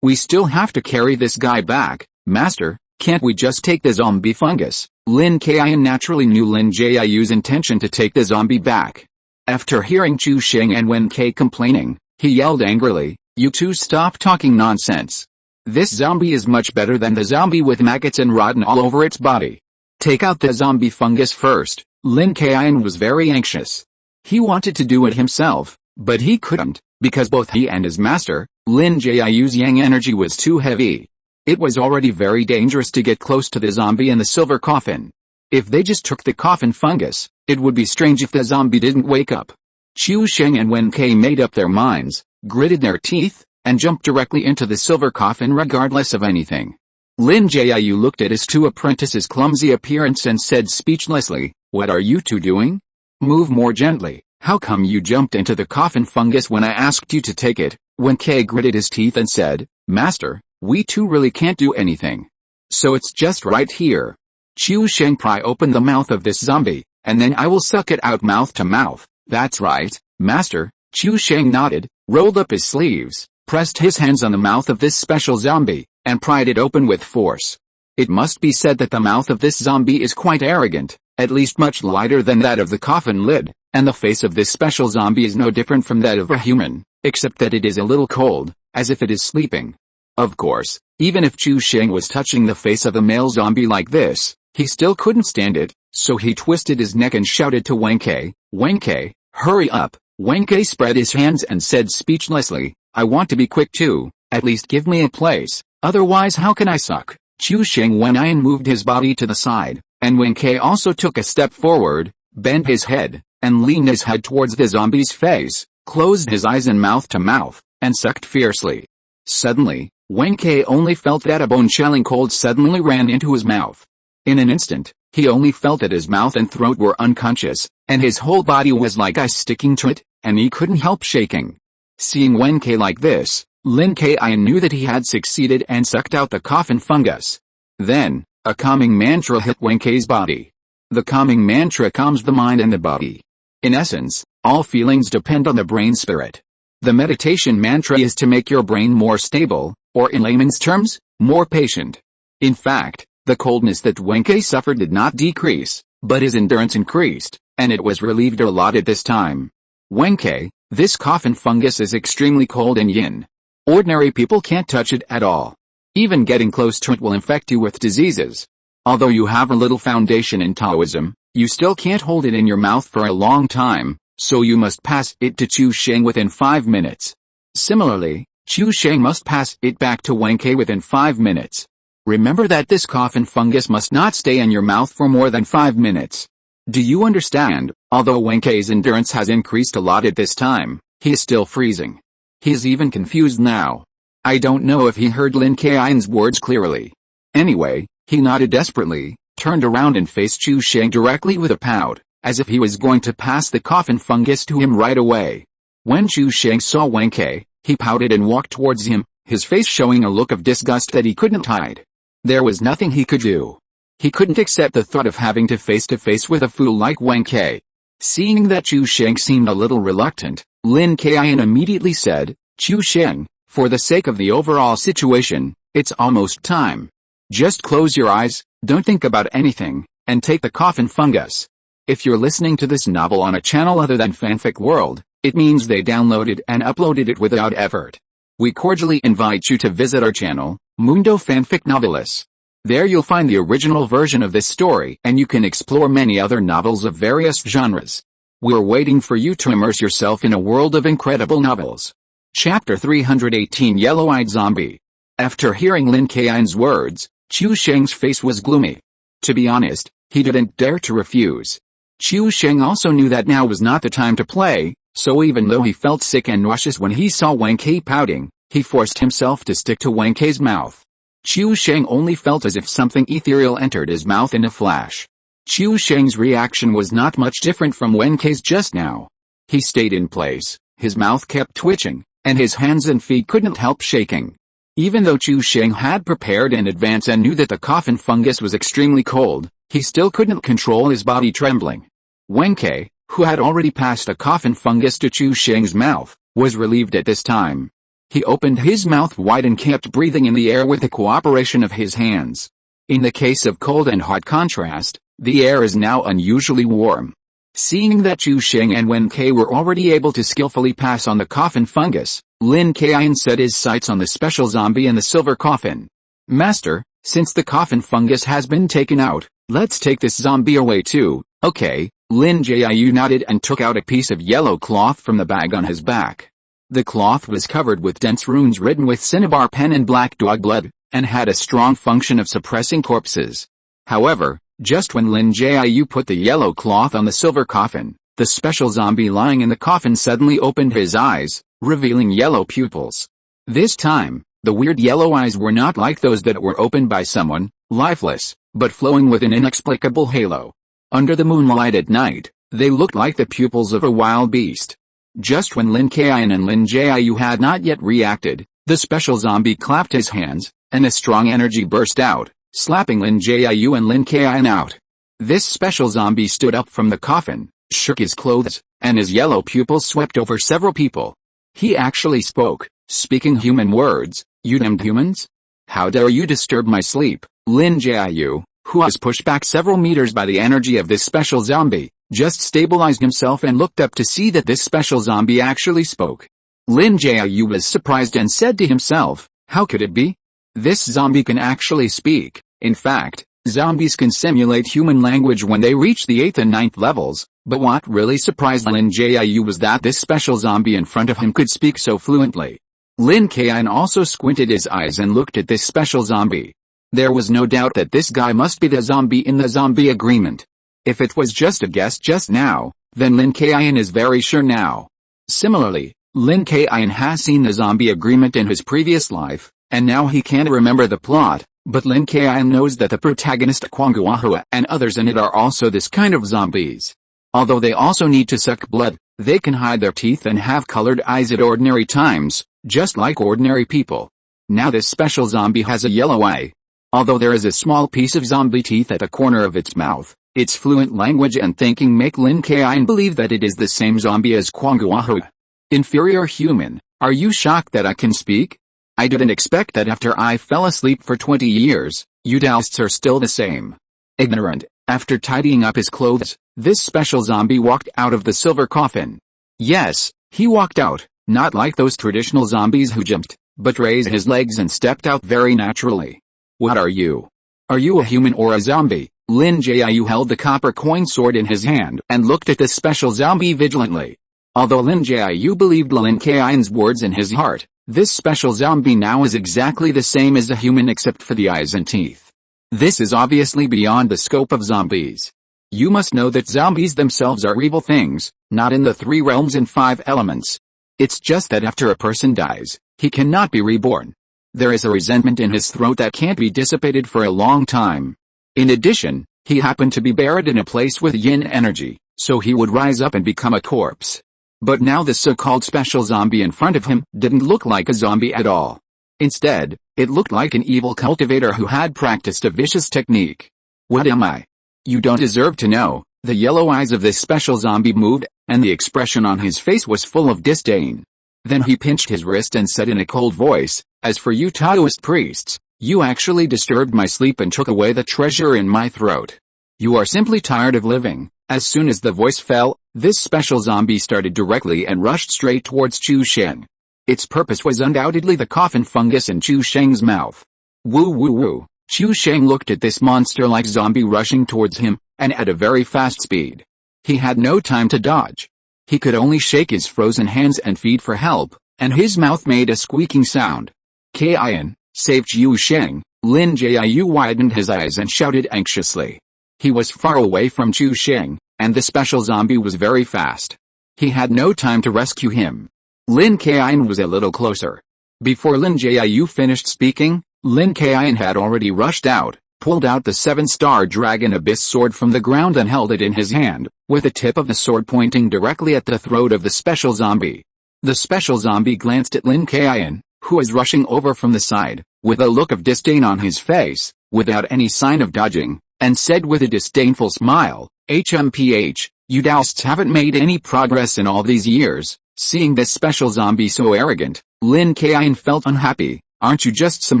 "We still have to carry this guy back, Master. Can't we just take the zombie fungus?" Lin Kaiyun naturally knew Lin Jiu's intention to take the zombie back. After hearing Qiu Sheng and Wen Kai complaining, he yelled angrily, "You two stop talking nonsense. This zombie is much better than the zombie with maggots and rotten all over its body. Take out the zombie fungus first." Lin Kaiyun was very anxious. He wanted to do it himself, but he couldn't, because both he and his master, Lin Jiu's yang energy was too heavy. It was already very dangerous to get close to the zombie in the silver coffin. If they just took the coffin fungus, it would be strange if the zombie didn't wake up. Qiu Sheng and Wen Kai made up their minds, gritted their teeth, and jumped directly into the silver coffin regardless of anything. Lin Jiu looked at his two apprentices' clumsy appearance and said speechlessly, "What are you two doing? Move more gently. How come you jumped into the coffin fungus when I asked you to take it?" Wen Kai gritted his teeth and said, "Master, we two really can't do anything. So it's just right here. Qiu Sheng, pry open the mouth of this zombie, and then I will suck it out mouth to mouth." "That's right, Master." Qiu Sheng nodded, rolled up his sleeves, pressed his hands on the mouth of this special zombie, and pried it open with force. It must be said that the mouth of this zombie is quite arrogant, at least much lighter than that of the coffin lid, and the face of this special zombie is no different from that of a human, except that it is a little cold, as if it is sleeping. Of course, even if Qiu Sheng was touching the face of a male zombie like this, he still couldn't stand it, so he twisted his neck and shouted to Wen Kai, "Wen Kai, hurry up!" Wen Kai spread his hands and said speechlessly, "I want to be quick too, at least give me a place, otherwise how can I suck?" Qiu Sheng Wen moved his body to the side, and Wen Kai also took a step forward, bent his head, and leaned his head towards the zombie's face, closed his eyes and mouth to mouth, and sucked fiercely. Suddenly, Wen Kai only felt that a bone-chilling cold suddenly ran into his mouth. In an instant, he only felt that his mouth and throat were unconscious, and his whole body was like ice sticking to it, and he couldn't help shaking. Seeing Wen Kai like this, Lin Kaiyun knew that he had succeeded and sucked out the coffin fungus. Then, a calming mantra hit Wen Kai's body. The calming mantra calms the mind and the body. In essence, all feelings depend on the brain spirit. The meditation mantra is to make your brain more stable, or in layman's terms, more patient. In fact, the coldness that Wen Kai suffered did not decrease, but his endurance increased, and it was relieved a lot at this time. Wen Kai, this coffin fungus is extremely cold and yin. Ordinary people can't touch it at all. Even getting close to it will infect you with diseases. Although you have a little foundation in Taoism, you still can't hold it in your mouth for a long time, so you must pass it to Qiu Sheng within 5 minutes. Similarly, Qiu Sheng must pass it back to Wen Kai within 5 minutes. Remember that this coffin fungus must not stay in your mouth for more than 5 minutes. Do you understand? Although Wen Kai's endurance has increased a lot at this time, he is still freezing. He is even confused now. I don't know if he heard Lin Kaiyun's words clearly. Anyway, he nodded desperately, turned around and faced Qiu Sheng directly with a pout, as if he was going to pass the coffin fungus to him right away. When Qiu Sheng saw Wen Kai, he pouted and walked towards him, his face showing a look of disgust that he couldn't hide. There was nothing he could do. He couldn't accept the thought of having to face with a fool like Wen Kai. Seeing that Qiu Sheng seemed a little reluctant, Lin Kaiyun immediately said, "Qiu Sheng, for the sake of the overall situation, it's almost time. Just close your eyes, don't think about anything, and take the coffin fungus. If you're listening to this novel on a channel other than Fanfic World, it means they downloaded and uploaded it without effort. We cordially invite you to visit our channel, Mundo Fanfic Novelis. There you'll find the original version of this story and you can explore many other novels of various genres. We're waiting for you to immerse yourself in a world of incredible novels. Chapter 318 Yellow-Eyed Zombie. After hearing Lin Kaiyun's words, Qiu Sheng's face was gloomy. To be honest, he didn't dare to refuse. Qiu Sheng also knew that now was not the time to play, so even though he felt sick and nauseous when he saw Wen Kai pouting, he forced himself to stick to Wen Kai's mouth. Qiu Sheng only felt as if something ethereal entered his mouth in a flash. Qiu Sheng's reaction was not much different from Wen Kai's just now. He stayed in place, his mouth kept twitching, and his hands and feet couldn't help shaking. Even though Qiu Sheng had prepared in advance and knew that the coffin fungus was extremely cold, he still couldn't control his body trembling. Wen Kai, who had already passed a coffin fungus to Qiu Sheng's mouth, was relieved at this time. He opened his mouth wide and kept breathing in the air with the cooperation of his hands. In the case of cold and hot contrast, the air is now unusually warm. Seeing that Qiu Sheng and Wen Kai were already able to skillfully pass on the coffin fungus, Lin Kaiyun set his sights on the special zombie in the silver coffin. Master, since the coffin fungus has been taken out, let's take this zombie away too. Okay, Lin Jiu nodded and took out a piece of yellow cloth from the bag on his back. The cloth was covered with dense runes written with cinnabar pen and black dog blood, and had a strong function of suppressing corpses. However, just when Lin Jiu put the yellow cloth on the silver coffin, the special zombie lying in the coffin suddenly opened his eyes, revealing yellow pupils. This time, the weird yellow eyes were not like those that were opened by someone, lifeless, but flowing with an inexplicable halo. Under the moonlight at night, they looked like the pupils of a wild beast. Just when Lin Kaiyun and Lin Jiu had not yet reacted, the special zombie clapped his hands, and a strong energy burst out, slapping Lin Jiu and Lin Kaiyun out. This special zombie stood up from the coffin, shook his clothes, and his yellow pupils swept over several people. He actually spoke, speaking human words. You damned humans? How dare you disturb my sleep? Lin Jiu, who was pushed back several meters by the energy of this special zombie, just stabilized himself and looked up to see that this special zombie actually spoke. Lin Jiu was surprised and said to himself, how could it be? This zombie can actually speak. In fact, zombies can simulate human language when they reach the 8th and 9th levels, but what really surprised Lin Jiu was that this special zombie in front of him could speak so fluently. Lin Kaiyun also squinted his eyes and looked at this special zombie. There was no doubt that this guy must be the zombie in the zombie agreement. If it was just a guess just now, then Lin Kaiyun is very sure now. Similarly, Lin Kaiyun has seen the zombie agreement in his previous life, and now he can't remember the plot, but Lin Kaiyun knows that the protagonist Guanguahua and others in it are also this kind of zombies. Although they also need to suck blood, they can hide their teeth and have colored eyes at ordinary times, just like ordinary people. Now this special zombie has a yellow eye. Although there is a small piece of zombie teeth at the corner of its mouth, its fluent language and thinking make Lin Kaiyun believe that it is the same zombie as Guanguahua. Inferior human, are you shocked that I can speak? I didn't expect that after I fell asleep for 20 years, you Taoists are still the same. Ignorant. After tidying up his clothes, this special zombie walked out of the silver coffin. Yes, he walked out, not like those traditional zombies who jumped, but raised his legs and stepped out very naturally. What are you? Are you a human or a zombie? Lin Jiu held the copper coin sword in his hand and looked at the special zombie vigilantly. Although Lin Jiu believed Lin Kaiyun's words in his heart, this special zombie now is exactly the same as a human except for the eyes and teeth. This is obviously beyond the scope of zombies. You must know that zombies themselves are evil things, not in the 3 realms and 5 elements. It's just that after a person dies, he cannot be reborn. There is a resentment in his throat that can't be dissipated for a long time. In addition, he happened to be buried in a place with yin energy, so he would rise up and become a corpse. But now the so-called special zombie in front of him didn't look like a zombie at all. Instead, it looked like an evil cultivator who had practiced a vicious technique. What am I? You don't deserve to know. The yellow eyes of this special zombie moved, and the expression on his face was full of disdain. Then he pinched his wrist and said in a cold voice, as for you Taoist priests, you actually disturbed my sleep and took away the treasure in my throat. You are simply tired of living. As soon as the voice fell, this special zombie started directly and rushed straight towards Chu Sheng. Its purpose was undoubtedly the coffin fungus in Chu Sheng's mouth. Woo woo woo. Chu Sheng looked at this monster-like zombie rushing towards him, and at a very fast speed. He had no time to dodge. He could only shake his frozen hands and feet for help, and his mouth made a squeaking sound. Kaiyun, save Chu Sheng. Lin Jiu widened his eyes and shouted anxiously. He was far away from Chu Sheng, and the special zombie was very fast. He had no time to rescue him. Lin Kaiyun was a little closer. Before Lin Jiu finished speaking, Lin Kaiyun had already rushed out, pulled out the 7-star dragon abyss sword from the ground and held it in his hand, with the tip of the sword pointing directly at the throat of the special zombie. The special zombie glanced at Lin Kaiyun, who was rushing over from the side, with a look of disdain on his face, without any sign of dodging, and said with a disdainful smile, "HMPH, you dousts haven't made any progress in all these years." Seeing this special zombie so arrogant, Lin Kaiyun felt unhappy. "Aren't you just some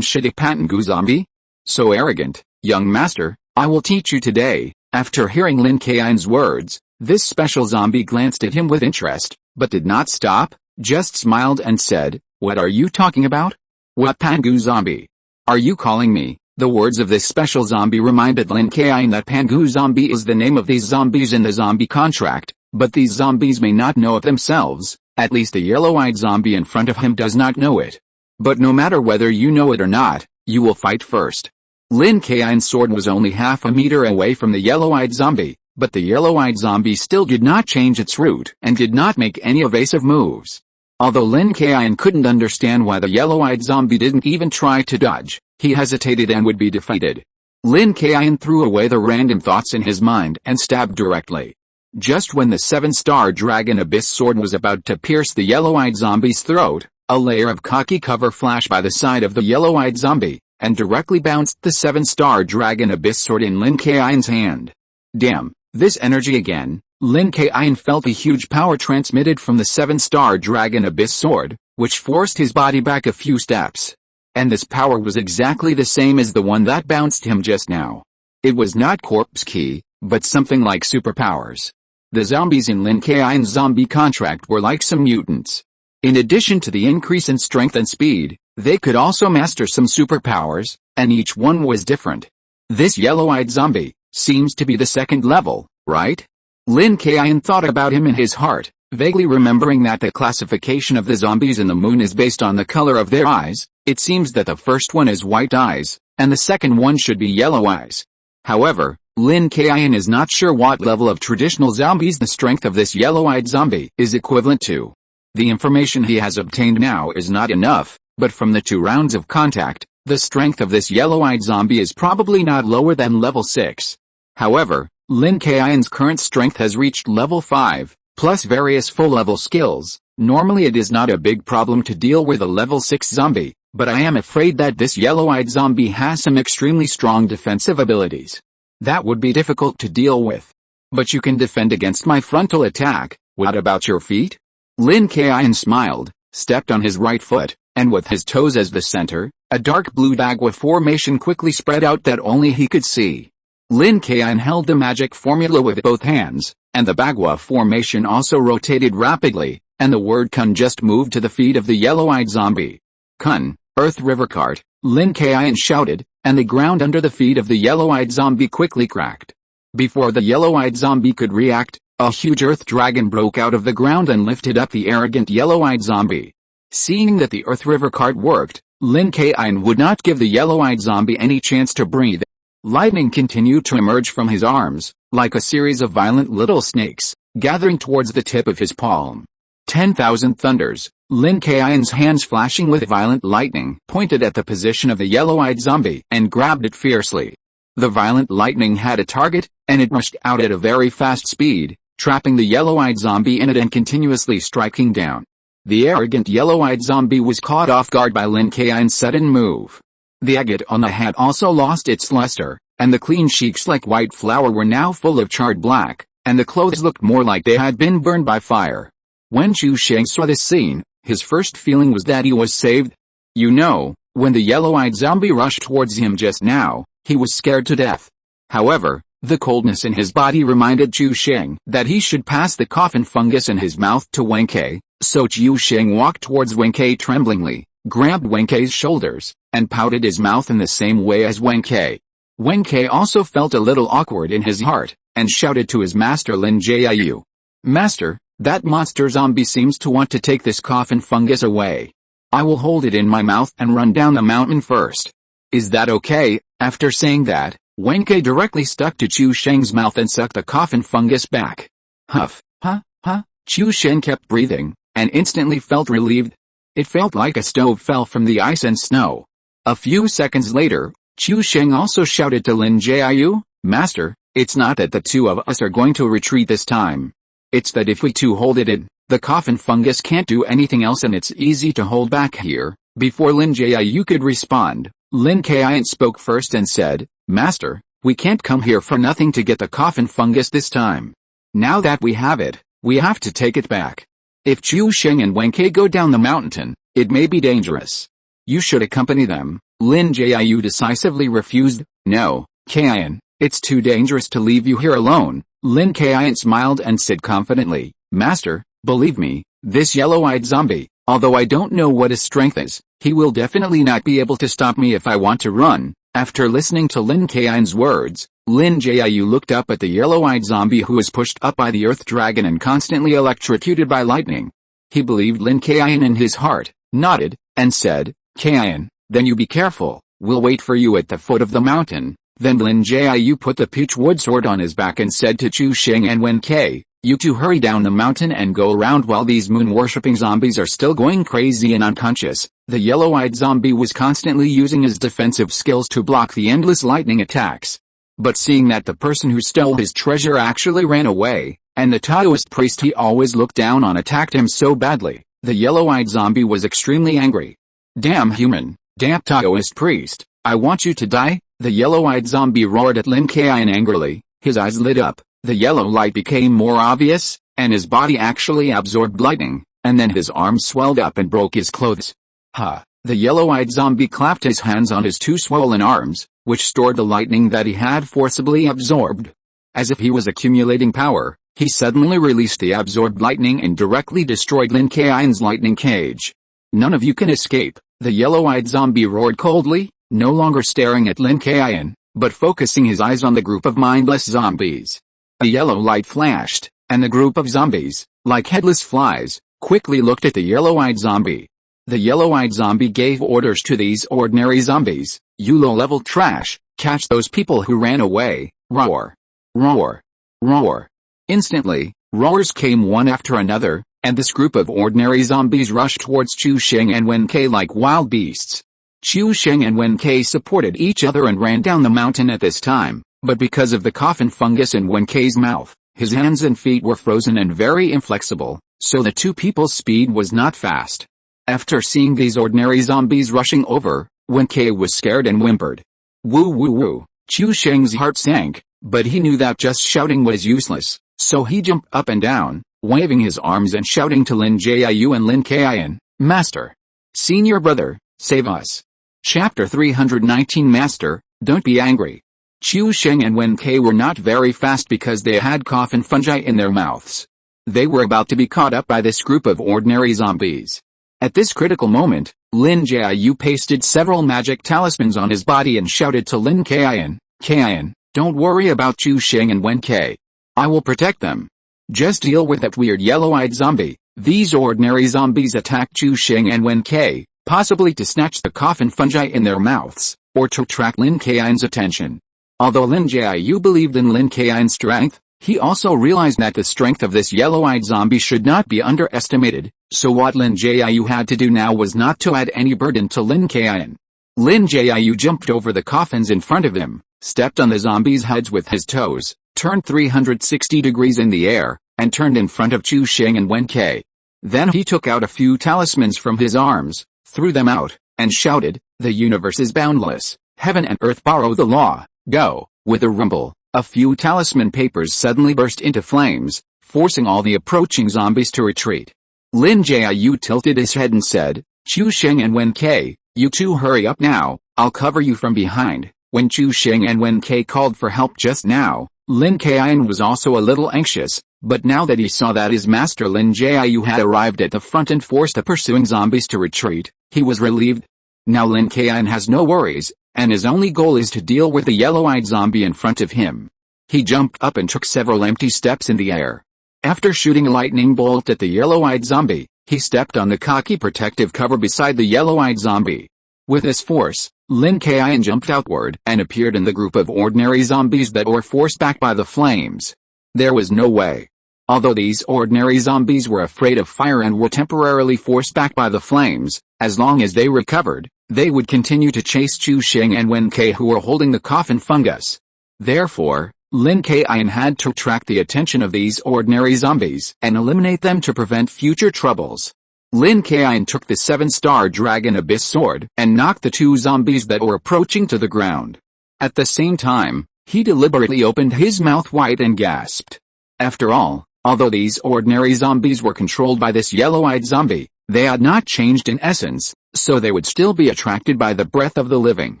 shitty Fenghou zombie? So arrogant, young master, I will teach you today." After hearing Lin Kaiyun's words, this special zombie glanced at him with interest, but did not stop, just smiled and said, "What are you talking about? What Fenghou zombie? Are you calling me?" The words of this special zombie reminded Lin Kaiyun that Fenghou zombie is the name of these zombies in the zombie contract, but these zombies may not know it themselves. At least the yellow-eyed zombie in front of him does not know it. But no matter whether you know it or not, you will fight first. Lin Kaiyun's sword was only half a meter away from the yellow-eyed zombie, but the yellow-eyed zombie still did not change its route and did not make any evasive moves. Although Lin Kaiyun couldn't understand why the yellow-eyed zombie didn't even try to dodge, he hesitated and would be defeated. Lin Kaiyun threw away the random thoughts in his mind and stabbed directly. Just when the 7-star dragon abyss sword was about to pierce the yellow-eyed zombie's throat, a layer of khaki cover flashed by the side of the yellow-eyed zombie, and directly bounced the 7-star dragon abyss sword in Lin Kaiyun's hand. Damn, this energy again. Lin Kaiyun felt a huge power transmitted from the 7-star dragon abyss sword, which forced his body back a few steps. And this power was exactly the same as the one that bounced him just now. It was not corpse key, but something like superpowers. The zombies in Lin Kaiyun's zombie contract were like some mutants. In addition to the increase in strength and speed, they could also master some superpowers, and each one was different. This yellow-eyed zombie seems to be the second level, right? Lin Kaiyun thought about him in his heart, vaguely remembering that the classification of the zombies in the moon is based on the color of their eyes. It seems that the first one is white eyes, and the second one should be yellow eyes. However, Lin Kaiyun is not sure what level of traditional zombies the strength of this yellow-eyed zombie is equivalent to. The information he has obtained now is not enough, but from the 2 rounds of contact, the strength of this yellow-eyed zombie is probably not lower than level 6. However, Lin Kaiyun's current strength has reached level 5, plus various full-level skills. Normally it is not a big problem to deal with a level 6 zombie, but I am afraid that this yellow-eyed zombie has some extremely strong defensive abilities. That would be difficult to deal with. But you can defend against my frontal attack. What about your feet? Lin Kaiyun smiled, stepped on his right foot, and with his toes as the center, a dark blue bagua formation quickly spread out that only he could see. Lin Kaiyun held the magic formula with both hands, and the bagua formation also rotated rapidly, and the word Kun just moved to the feet of the yellow-eyed zombie. Kun, Earth River Cart, Lin Kaiyun shouted, and the ground under the feet of the yellow-eyed zombie quickly cracked. Before the yellow-eyed zombie could react, a huge earth dragon broke out of the ground and lifted up the arrogant yellow-eyed zombie. Seeing that the Earth River Cart worked, Lin Kaiyun would not give the yellow-eyed zombie any chance to breathe. Lightning continued to emerge from his arms, like a series of violent little snakes, gathering towards the tip of his palm. 10,000 thunders. Lin Kaiyun's hands flashing with violent lightning pointed at the position of the yellow-eyed zombie and grabbed it fiercely. The violent lightning had a target, and it rushed out at a very fast speed, trapping the yellow-eyed zombie in it and continuously striking down. The arrogant yellow-eyed zombie was caught off guard by Lin Kaiyun's sudden move. The agate on the hat also lost its luster, and the clean cheeks like white flour were now full of charred black, and the clothes looked more like they had been burned by fire. When Chu Sheng saw this scene, his first feeling was that he was saved. You know, when the yellow-eyed zombie rushed towards him just now, he was scared to death. However, The coldness in his body reminded Chu Sheng that he should pass the coffin fungus in his mouth to Wen Kai, so Chu Sheng walked towards Wen Kai tremblingly, grabbed Wen Kai's shoulders, and pouted his mouth in the same way as Wen Kai. Wen Kai also felt a little awkward in his heart, and shouted to his master Lin Jiu. "Master, that monster zombie seems to want to take this coffin fungus away. I will hold it in my mouth and run down the mountain first. Is that okay?" After saying that, Wen Kai directly stuck to Chu Sheng's mouth and sucked the coffin fungus back. Huff, huh. Chu Sheng kept breathing, and instantly felt relieved. It felt like a stove fell from the ice and snow. A few seconds later, Chu Sheng also shouted to Lin Jiu, "Master, it's not that the two of us are going to retreat this time. It's that if we two hold it in, the coffin fungus can't do anything else and it's easy to hold back here." Before Lin Jiu could respond, Lin Kaiyun spoke first and said, "Master, we can't come here for nothing to get the coffin fungus this time. Now that we have it, we have to take it back. If Chu Sheng and Wen Kai go down the mountain, it may be dangerous. You should accompany them." Lin Jiu decisively refused. "No, Kaiyun, it's too dangerous to leave you here alone." Lin Kaiyun smiled and said confidently, "Master, believe me, this yellow-eyed zombie, although I don't know what his strength is, he will definitely not be able to stop me if I want to run." After listening to Lin Kaiyun's words, Lin Jiu looked up at the yellow-eyed zombie who was pushed up by the earth dragon and constantly electrocuted by lightning. He believed Lin Kaiyun in his heart, nodded, and said, "Kaiyun, then you be careful, we'll wait for you at the foot of the mountain." Then Lin Jiu put the peach wood sword on his back and said to Chu Sheng and Wen Kai, "You two hurry down the mountain and go around while these moon-worshipping zombies are still going crazy and unconscious." The yellow-eyed zombie was constantly using his defensive skills to block the endless lightning attacks. But seeing that the person who stole his treasure actually ran away, and the Taoist priest he always looked down on attacked him so badly, the yellow-eyed zombie was extremely angry. "Damn human, damn Taoist priest, I want you to die!" The yellow-eyed zombie roared at Lin Kaiyun angrily. His eyes lit up, the yellow light became more obvious, and his body actually absorbed lightning, and then his arms swelled up and broke his clothes. "Ha!" The yellow-eyed zombie clapped his hands on his two swollen arms, which stored the lightning that he had forcibly absorbed. As if he was accumulating power, he suddenly released the absorbed lightning and directly destroyed Lin Kaiyun's lightning cage. "None of you can escape," the yellow-eyed zombie roared coldly, no longer staring at Lin Kaiyun, but focusing his eyes on the group of mindless zombies. A yellow light flashed, and the group of zombies, like headless flies, quickly looked at the yellow-eyed zombie. The yellow-eyed zombie gave orders to these ordinary zombies, "You low-level trash, catch those people who ran away, roar, roar, roar." Instantly, roars came one after another, and this group of ordinary zombies rushed towards Chu Sheng and Wen Kai like wild beasts. Chu Sheng and Wen Kai supported each other and ran down the mountain at this time, but because of the coffin fungus in Wen Kai's mouth, his hands and feet were frozen and very inflexible, so the two people's speed was not fast. After seeing these ordinary zombies rushing over, Wen Kai was scared and whimpered. "Woo woo woo." Chu Sheng's heart sank, but he knew that just shouting was useless, so he jumped up and down, waving his arms and shouting to Lin Jiu and Lin Kaiyun, "Master! Senior brother, save us!" Chapter 319 Master, don't be angry. Chu Sheng and Wen Kai were not very fast because they had coffin fungi in their mouths. They were about to be caught up by this group of ordinary zombies. At this critical moment, Lin Jiu pasted several magic talismans on his body and shouted to Lin Kaiyun, "Kaiyun, don't worry about Chu Sheng and Wen Kai. I will protect them. Just deal with that weird yellow-eyed zombie." These ordinary zombies attacked Chu Sheng and Wen Kai, possibly to snatch the coffin fungi in their mouths, or to attract Lin Kaiyun's attention. Although Lin Jiu believed in Lin Kaiyun's strength, he also realized that the strength of this yellow-eyed zombie should not be underestimated, so what Lin Jiu had to do now was not to add any burden to Lin Kaiyun. Lin Jiu jumped over the coffins in front of him, stepped on the zombies' heads with his toes, turned 360 degrees in the air, and turned in front of Chu Sheng and Wen Kai. Then he took out a few talismans from his arms, threw them out, and shouted, "The universe is boundless, heaven and earth borrow the law, go." With a rumble, a few talisman papers suddenly burst into flames, forcing all the approaching zombies to retreat. Lin Jiu tilted his head and said, "Chu Sheng and Wen Kai, you two hurry up now, I'll cover you from behind." When Chu Sheng and Wen Kai called for help just now, Lin Kaiyun was also a little anxious, but now that he saw that his master Lin Jiu had arrived at the front and forced the pursuing zombies to retreat, he was relieved. Now Lin Kaiyun has no worries, and his only goal is to deal with the yellow-eyed zombie in front of him. He jumped up and took several empty steps in the air. After shooting a lightning bolt at the yellow-eyed zombie, he stepped on the cocky protective cover beside the yellow-eyed zombie. With this force, Lin Kaiyun jumped outward and appeared in the group of ordinary zombies that were forced back by the flames. There was no way. Although these ordinary zombies were afraid of fire and were temporarily forced back by the flames, as long as they recovered, they would continue to chase Chu Xing and Wen Kai, who were holding the coffin fungus. Therefore, Lin Kaiyun had to attract the attention of these ordinary zombies and eliminate them to prevent future troubles. Lin Kaiyun took the 7-star Dragon Abyss sword and knocked the 2 zombies that were approaching to the ground. At the same time, he deliberately opened his mouth wide and gasped. After all, although these ordinary zombies were controlled by this yellow-eyed zombie, they had not changed in essence, so they would still be attracted by the breath of the living.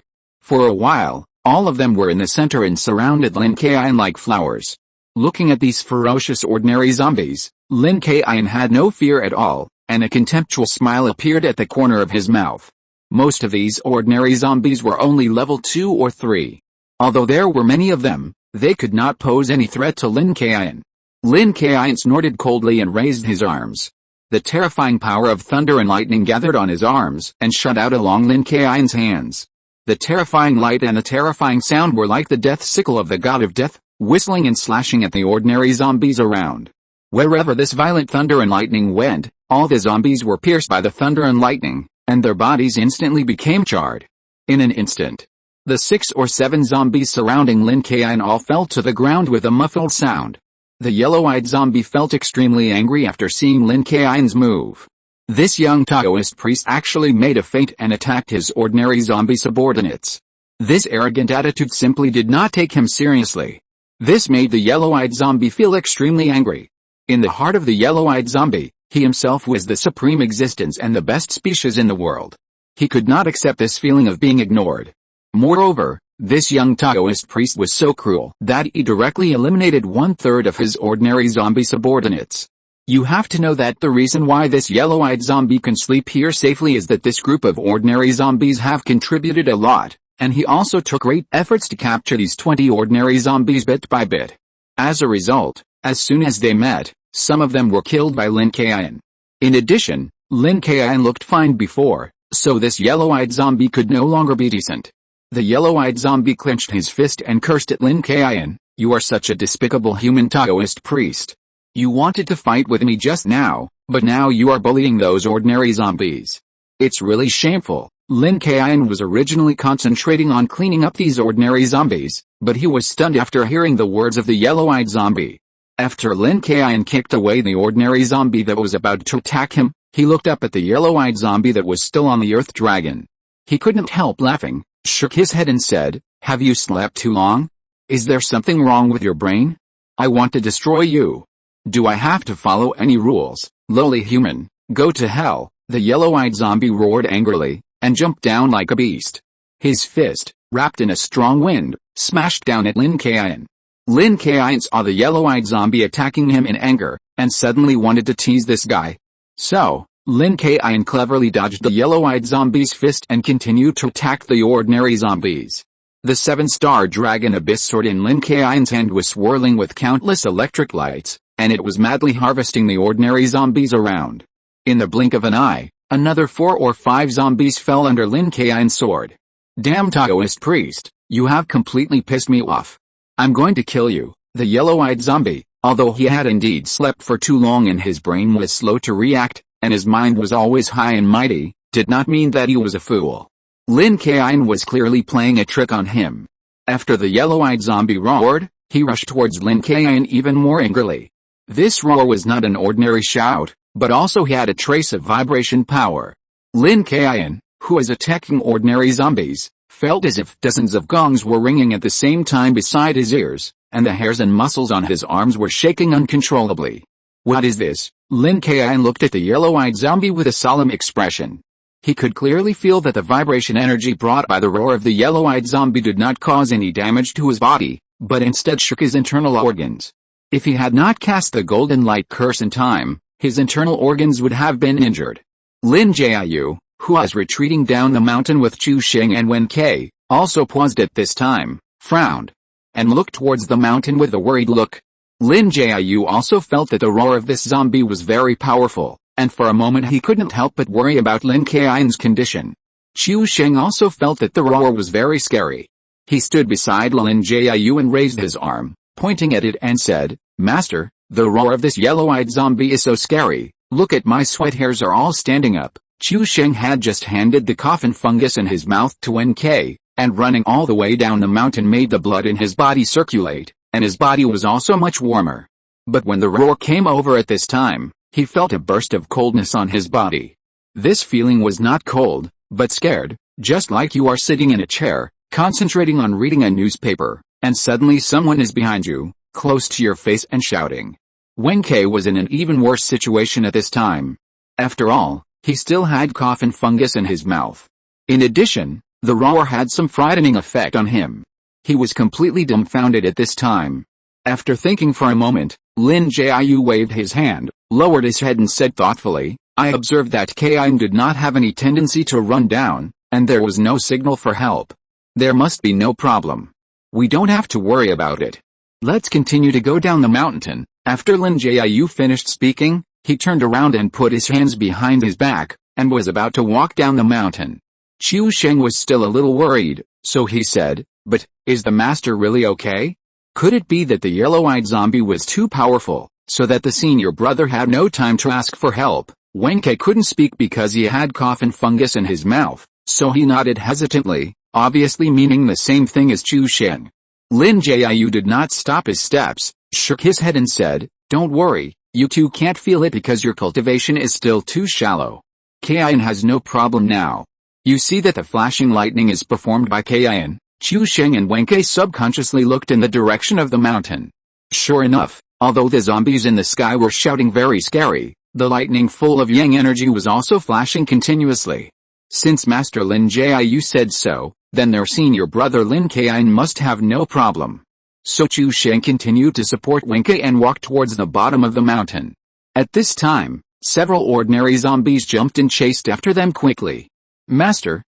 For a while, all of them were in the center and surrounded Lin Kaiyun like flowers. Looking at these ferocious ordinary zombies, Lin Kaiyun had no fear at all, and a contemptuous smile appeared at the corner of his mouth. Most of these ordinary zombies were only level 2 or 3. Although there were many of them, they could not pose any threat to Lin Kaiyun. Lin Kaiyun snorted coldly and raised his arms. The terrifying power of thunder and lightning gathered on his arms and shot out along Lin Kaiyun's hands. The terrifying light and the terrifying sound were like the death sickle of the god of death, whistling and slashing at the ordinary zombies around. Wherever this violent thunder and lightning went, all the zombies were pierced by the thunder and lightning, and their bodies instantly became charred. In an instant, the 6 or 7 zombies surrounding Lin Kaiyun all fell to the ground with a muffled sound. The yellow-eyed zombie felt extremely angry after seeing Lin Kaiyun's move. This young Taoist priest actually made a feint and attacked his ordinary zombie subordinates. This arrogant attitude simply did not take him seriously. This made the yellow-eyed zombie feel extremely angry. In the heart of the yellow-eyed zombie, he himself was the supreme existence and the best species in the world. He could not accept this feeling of being ignored. Moreover, this young Taoist priest was so cruel that he directly eliminated 1/3 of his ordinary zombie subordinates. You have to know that the reason why this yellow-eyed zombie can sleep here safely is that this group of ordinary zombies have contributed a lot, and he also took great efforts to capture these 20 ordinary zombies bit by bit. As a result, as soon as they met, some of them were killed by Lin Kaiyun. In addition, Lin Kaiyun looked fine before, so this yellow-eyed zombie could no longer be decent. The yellow-eyed zombie clenched his fist and cursed at Lin Kaiyun. "You are such a despicable human Taoist priest. You wanted to fight with me just now, but now you are bullying those ordinary zombies. It's really shameful." Lin Kaiyun was originally concentrating on cleaning up these ordinary zombies, but he was stunned after hearing the words of the yellow-eyed zombie. After Lin Kaiyun kicked away the ordinary zombie that was about to attack him, he looked up at the yellow-eyed zombie that was still on the earth dragon. He couldn't help laughing, shook his head and said, "Have you slept too long? Is there something wrong with your brain? I want to destroy you. Do I have to follow any rules, lowly human? Go to hell." The yellow-eyed zombie roared angrily, and jumped down like a beast. His fist, wrapped in a strong wind, smashed down at Lin Kaiyun. Lin Kaiyun saw the yellow-eyed zombie attacking him in anger, and suddenly wanted to tease this guy. So, Lin Kaiyun cleverly dodged the yellow-eyed zombie's fist and continued to attack the ordinary zombies. The 7-star Dragon Abyss sword in Lin Kaiyun's hand was swirling with countless electric lights, and it was madly harvesting the ordinary zombies around. In the blink of an eye, another 4 or 5 zombies fell under Lin Kaiyun's sword. "Damn Taoist priest, you have completely pissed me off. I'm going to kill you." The yellow-eyed zombie, although he had indeed slept for too long and his brain was slow to react, and his mind was always high and mighty, did not mean that he was a fool. Lin Kaiyun was clearly playing a trick on him. After the yellow-eyed zombie roared, he rushed towards Lin Kaiyun even more angrily. This roar was not an ordinary shout, but also had a trace of vibration power. Lin Kaiyun, who was attacking ordinary zombies, felt as if dozens of gongs were ringing at the same time beside his ears, and the hairs and muscles on his arms were shaking uncontrollably. "What is this?" Lin Kaiyun looked at the yellow-eyed zombie with a solemn expression. He could clearly feel that the vibration energy brought by the roar of the yellow-eyed zombie did not cause any damage to his body, but instead shook his internal organs. If he had not cast the golden light curse in time, his internal organs would have been injured. Lin Jiu, who was retreating down the mountain with Chu Sheng and Wen Kai, also paused at this time, frowned, and looked towards the mountain with a worried look. Lin Jiu also felt that the roar of this zombie was very powerful, and for a moment he couldn't help but worry about Lin Kaiyun's condition. Chu Sheng also felt that the roar was very scary. He stood beside Lin Jiu and raised his arm, pointing at it and said, "Master, the roar of this yellow-eyed zombie is so scary, look at my sweat hairs are all standing up." Chu Sheng had just handed the coffin fungus in his mouth to Wen Kai, and running all the way down the mountain made the blood in his body circulate, and his body was also much warmer. But when the roar came over at this time, he felt a burst of coldness on his body. This feeling was not cold, but scared, just like you are sitting in a chair, concentrating on reading a newspaper, and suddenly someone is behind you, close to your face and shouting. Wen Kai was in an even worse situation at this time. After all, he still had coffin fungus in his mouth. In addition, the roar had some frightening effect on him. He was completely dumbfounded at this time. After thinking for a moment, Lin Jiu waved his hand, lowered his head and said thoughtfully, "I observed that Kaiyun did not have any tendency to run down, and there was no signal for help. There must be no problem. We don't have to worry about it. Let's continue to go down the mountain." After Lin Jiu finished speaking, he turned around and put his hands behind his back, and was about to walk down the mountain. Chu Sheng was still a little worried, so he said, "But, is the master really okay? Could it be that the yellow-eyed zombie was too powerful, so that the senior brother had no time to ask for help?" Wen Kai couldn't speak because he had coffin fungus in his mouth, so he nodded hesitantly, obviously meaning the same thing as Chu Sheng. Lin Jiu did not stop his steps, shook his head and said, "Don't worry, you two can't feel it because your cultivation is still too shallow. Kaiyun has no problem now. You see that the flashing lightning is performed by Kaiyun." Chu Sheng and Wen Kai subconsciously looked in the direction of the mountain. Sure enough, although the zombies in the sky were shouting very scary, the lightning full of yang energy was also flashing continuously. Since Master Lin Jiu said so, then their senior brother Lin Kaiyun must have no problem. So Chu Sheng continued to support Wen Kai and walked towards the bottom of the mountain. At this time, several ordinary zombies jumped and chased after them quickly. Master,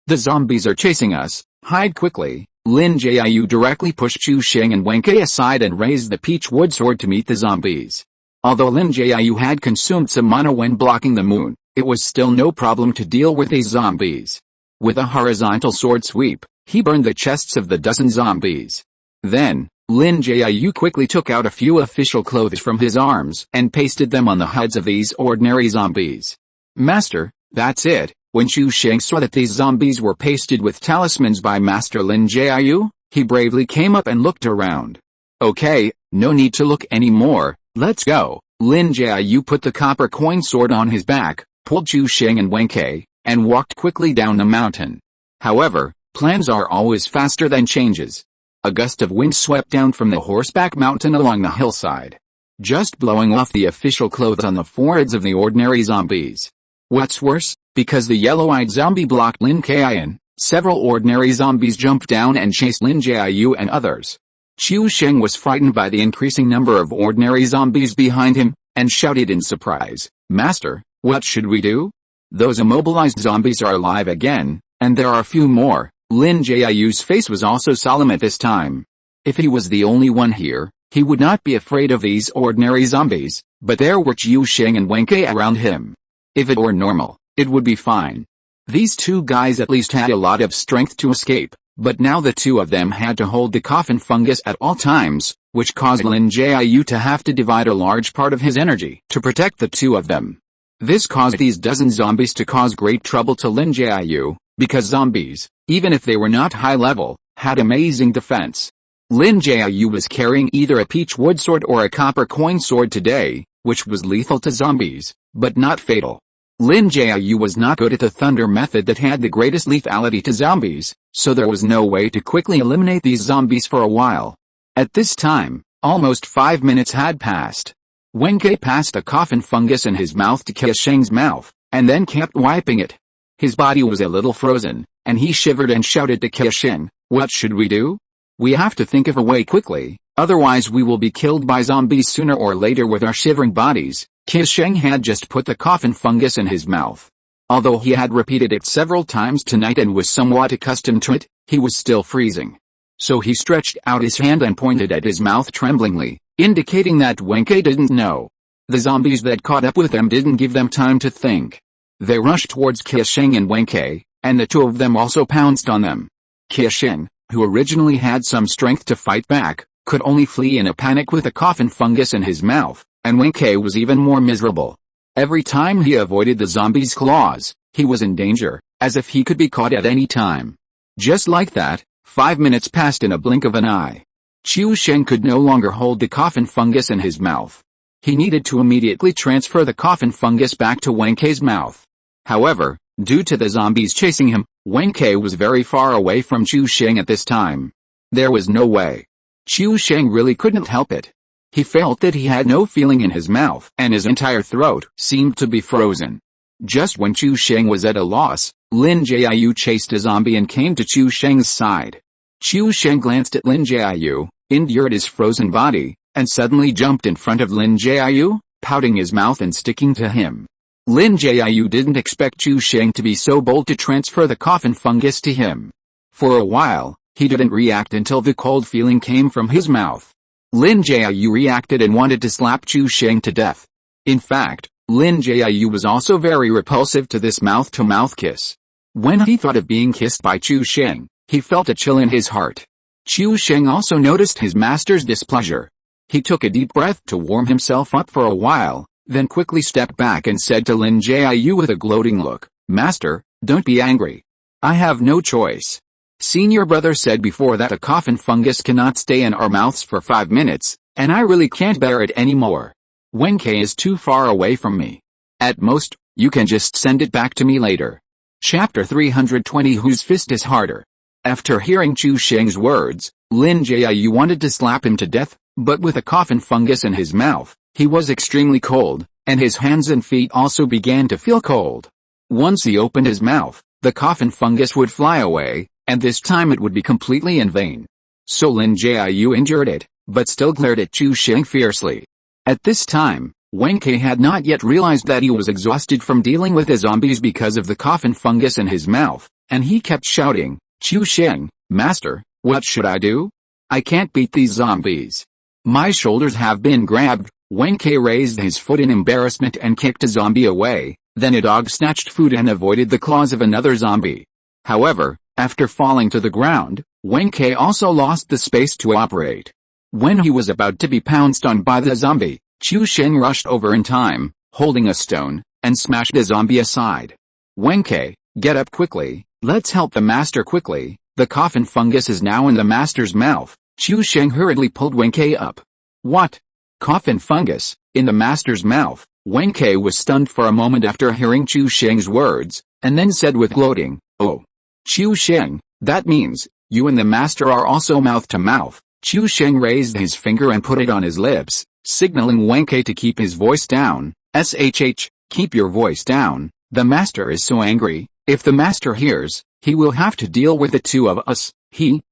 the zombies are chasing us, hide quickly." Lin Jiu directly pushed Chu Sheng and Wen Kai aside and raised the peach wood sword to meet the zombies. Although Lin Jiu had consumed some mana when blocking the moon, it was still no problem to deal with these zombies. With a horizontal sword sweep, he burned the chests of the dozen zombies. Then, Lin Jiu quickly took out a few official clothes from his arms and pasted them on the hides of these ordinary zombies. "Master, that's it." When Chu Sheng saw that these zombies were pasted with talismans by Master Lin Jiu, he bravely came up and looked around. "Okay, no need to look anymore, let's go." Lin Jiu put the copper coin sword on his back, pulled Chu Sheng and Wen Kai, and walked quickly down the mountain. However, plans are always faster than changes. A gust of wind swept down from the horseback mountain along the hillside, just blowing off the official clothes on the foreheads of the ordinary zombies. What's worse, because the yellow-eyed zombie blocked Lin Kaiyun, several ordinary zombies jumped down and chased Lin Jiu and others. Chu Sheng was frightened by the increasing number of ordinary zombies behind him, and shouted in surprise, "Master, what should we do? Those immobilized zombies are alive again, and there are a few more." Lin Jiu's face was also solemn at this time. If he was the only one here, he would not be afraid of these ordinary zombies, but there were Chu Sheng and Wen Kai around him. If it were normal, it would be fine. These two guys at least had a lot of strength to escape, but now the two of them had to hold the coffin fungus at all times, which caused Lin Jiu to have to divide a large part of his energy to protect the two of them. This caused these dozen zombies to cause great trouble to Lin Jiu, because zombies, even if they were not high level, had amazing defense. Lin Jiu was carrying either a peach wood sword or a copper coin sword today, which was lethal to zombies, but not fatal. Lin Jiu was not good at the thunder method that had the greatest lethality to zombies, so there was no way to quickly eliminate these zombies for a while. At this time, almost 5 minutes had passed. Wen Kai passed the coffin fungus in his mouth to Kai Sheng's mouth, and then kept wiping it. His body was a little frozen, and he shivered and shouted to Kai Sheng, "What should we do?" We have to think of a way quickly, otherwise we will be killed by zombies sooner or later with our shivering bodies. Qisheng had just put the coffin fungus in his mouth. Although he had repeated it several times tonight and was somewhat accustomed to it, he was still freezing. So he stretched out his hand and pointed at his mouth tremblingly, indicating that Wenke didn't know. The zombies that caught up with them didn't give them time to think. They rushed towards Qisheng and Wenke, and the two of them also pounced on them. Qisheng, who originally had some strength to fight back, could only flee in a panic with a coffin fungus in his mouth, and Wenke was even more miserable. Every time he avoided the zombies' claws, he was in danger, as if he could be caught at any time. Just like that, 5 minutes passed in a blink of an eye. Qisheng could no longer hold the coffin fungus in his mouth. He needed to immediately transfer the coffin fungus back to Wenke's mouth. However, due to the zombies chasing him, Wenke was very far away from Qisheng at this time. There was no way. Qisheng really couldn't help it. He felt that he had no feeling in his mouth, and his entire throat seemed to be frozen. Just when Qisheng was at a loss, Lin Jiu chased a zombie and came to Qisheng's side. Qisheng glanced at Lin Jiu, endured his frozen body, and suddenly jumped in front of Lin Jiu, pouting his mouth and sticking to him. Lin Jiu didn't expect Qisheng to be so bold to transfer the coffin fungus to him. For a while, he didn't react until the cold feeling came from his mouth. Lin Jiu reacted and wanted to slap Qisheng to death. In fact, Lin Jiu was also very repulsive to this mouth-to-mouth kiss. When he thought of being kissed by Qisheng, he felt a chill in his heart. Qisheng also noticed his master's displeasure. He took a deep breath to warm himself up for a while, then quickly stepped back and said to Lin Jiu with a gloating look, "Master, don't be angry. I have no choice. Senior brother said before that a coffin fungus cannot stay in our mouths for 5 minutes, and I really can't bear it anymore. Wenke is too far away from me. At most, you can just send it back to me later." Chapter 320 Whose Fist is Harder? After hearing Qisheng's words, Lin Jiu wanted to slap him to death, but with a coffin fungus in his mouth, he was extremely cold, and his hands and feet also began to feel cold. Once he opened his mouth, the coffin fungus would fly away, and this time it would be completely in vain. So Lin Jiu endured it, but still glared at Qisheng fiercely. At this time, Wenke had not yet realized that he was exhausted from dealing with the zombies because of the coffin fungus in his mouth, and he kept shouting, "Qisheng, Master, what should I do? I can't beat these zombies. My shoulders have been grabbed." Wenke raised his foot in embarrassment and kicked a zombie away, then a dog snatched food and avoided the claws of another zombie. However, after falling to the ground, Wenke also lost the space to operate. When he was about to be pounced on by the zombie, Qisheng rushed over in time, holding a stone, and smashed the zombie aside. "Wenke, get up quickly, let's help the master quickly, the coffin fungus is now in the master's mouth." Qisheng hurriedly pulled Wenke up. "What? Coffin fungus, in the master's mouth?" Wenke was stunned for a moment after hearing Qisheng's words, and then said with gloating, "Oh. Qisheng, that means, you and the master are also mouth-to-mouth." Qisheng raised his finger and put it on his lips, signaling Wenke to keep his voice down. "Shh, keep your voice down, the master is so angry, if the master hears, he will have to deal with the two of us."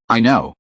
I know.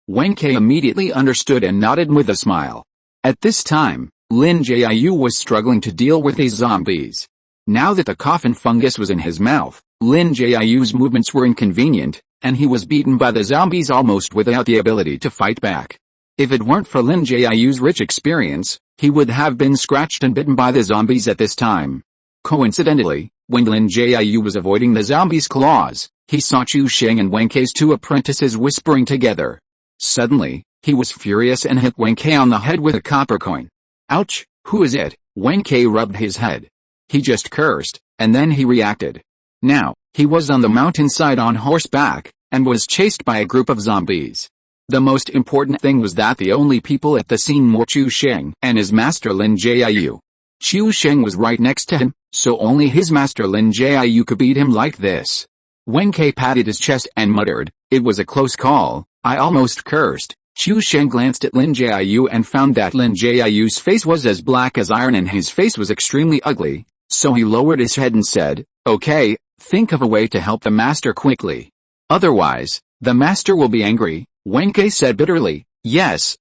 Wenke immediately understood and nodded with a smile. At this time, Lin Jiu was struggling to deal with these zombies. Now that the coffin fungus was in his mouth, Lin Jiu's movements were inconvenient, and he was beaten by the zombies almost without the ability to fight back. If it weren't for Lin Jiu's rich experience, he would have been scratched and bitten by the zombies at this time. Coincidentally, when Lin Jiu was avoiding the zombies' claws, he saw Qisheng and Wenke's two apprentices whispering together. Suddenly, he was furious and hit Wenke on the head with a copper coin. "Ouch, who is it?" Wenke rubbed his head. He just cursed, and then he reacted. Now, he was on the mountainside on horseback, and was chased by a group of zombies. The most important thing was that the only people at the scene were Qisheng and his master Lin Jiu. Qisheng was right next to him, so only his master Lin Jiu could beat him like this. Wenke patted his chest and muttered, "It was a close call, I almost cursed." Qisheng glanced at Lin Jiu and found that Lin Jiu's face was as black as iron and his face was extremely ugly, so he lowered his head and said, "Okay, think of a way to help the master quickly. Otherwise, the master will be angry." Wen Kai said bitterly. Yes,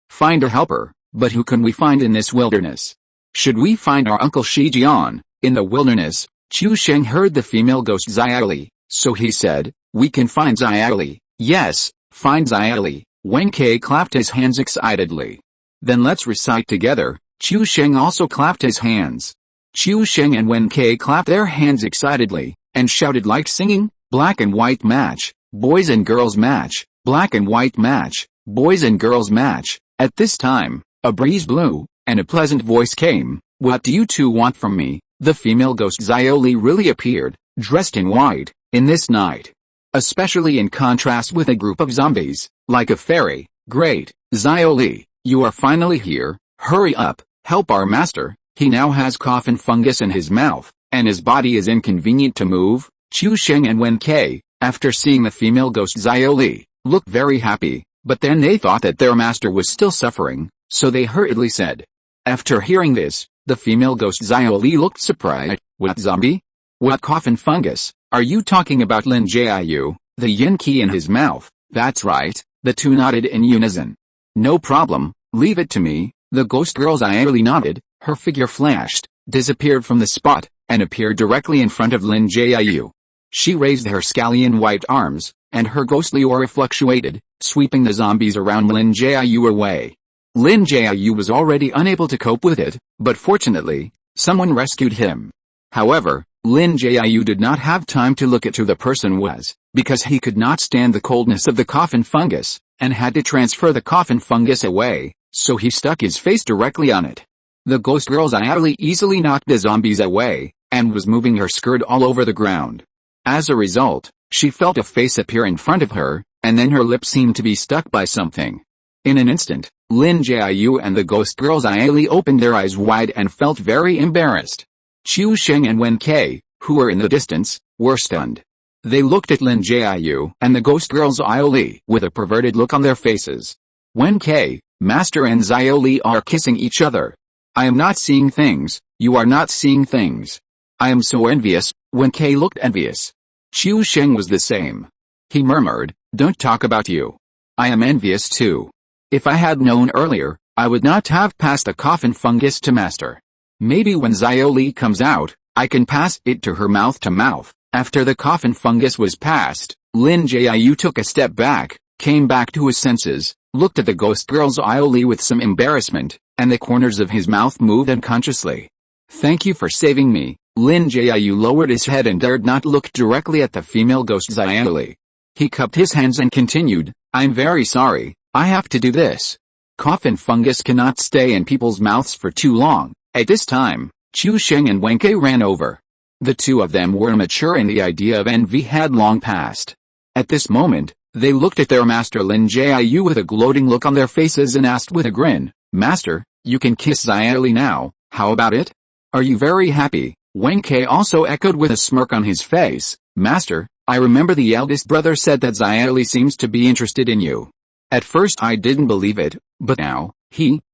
find a helper, but who can we find in this wilderness? Should we find our uncle Shi Jian, in the wilderness? Chu Sheng heard the female ghost Xiaoli, so he said, we can find Xiaoli. Yes, find Xiaoli. Wen Kai clapped his hands excitedly. Then let's recite together. Chu Sheng also clapped his hands. Chu Sheng and Wen Kai clapped their hands excitedly, and shouted like singing, black and white match, boys and girls match, black and white match, boys and girls match. At this time, a breeze blew, and a pleasant voice came. What do you two want from me? The female ghost Xiaoli really appeared, dressed in white, in this night. Especially in contrast with a group of zombies, like a fairy. Great, Xiaoli, you are finally here. Hurry up, help our master. He now has coffin fungus in his mouth, and his body is inconvenient to move. Chu Sheng and Wen Kai, after seeing the female ghost Xiaoli, looked very happy, but then they thought that their master was still suffering, so they hurriedly said. After hearing this, the female ghost Xiaoli looked surprised. What zombie? What coffin fungus? Are you talking about Lin Jiu, the yin key in his mouth? That's right, the two nodded in unison. No problem, leave it to me. The ghost girl Xiaoli nodded, her figure flashed, disappeared from the spot, and appeared directly in front of Lin Jiu. She raised her scallion white arms, and her ghostly aura fluctuated, sweeping the zombies around Lin Jiu away. Lin Jiu was already unable to cope with it, but fortunately, someone rescued him. However, Lin Jiu did not have time to look at who the person was, because he could not stand the coldness of the coffin fungus, and had to transfer the coffin fungus away, so he stuck his face directly on it. The ghost girl Xiaoli easily knocked the zombies away, and was moving her skirt all over the ground. As a result, she felt a face appear in front of her, and then her lips seemed to be stuck by something. In an instant, Lin Jiu and the ghost girl Xiaoli opened their eyes wide and felt very embarrassed. Chu Sheng and Wen Kai, who were in the distance, were stunned. They looked at Lin Jiu and the ghost girl Xiaoli with a perverted look on their faces. Wen Kai, Master and Xiaoli are kissing each other. I am not seeing things, you are not seeing things. I am so envious. Wen Kai looked envious. Chu Sheng was the same. He murmured, don't talk about you. I am envious too. If I had known earlier, I would not have passed the coffin fungus to Master. Maybe when Xiaoli comes out, I can pass it to her mouth to mouth. After the coffin fungus was passed, Lin Jiu took a step back, came back to his senses, looked at the ghost girl Xiaoli with some embarrassment, and the corners of his mouth moved unconsciously. Thank you for saving me. Lin Jiu lowered his head and dared not look directly at the female ghost Xiaoli. He cupped his hands and continued, I'm very sorry, I have to do this. Coffin fungus cannot stay in people's mouths for too long. At this time, Chu Sheng and Wen Kai ran over. The two of them were mature and the idea of envy had long passed. At this moment, they looked at their master Lin Jiu with a gloating look on their faces and asked with a grin, Master, you can kiss Xiaoli now, how about it? Are you very happy? Wen Kai also echoed with a smirk on his face, Master, I remember the eldest brother said that Xiaoli seems to be interested in you. At first I didn't believe it, but now,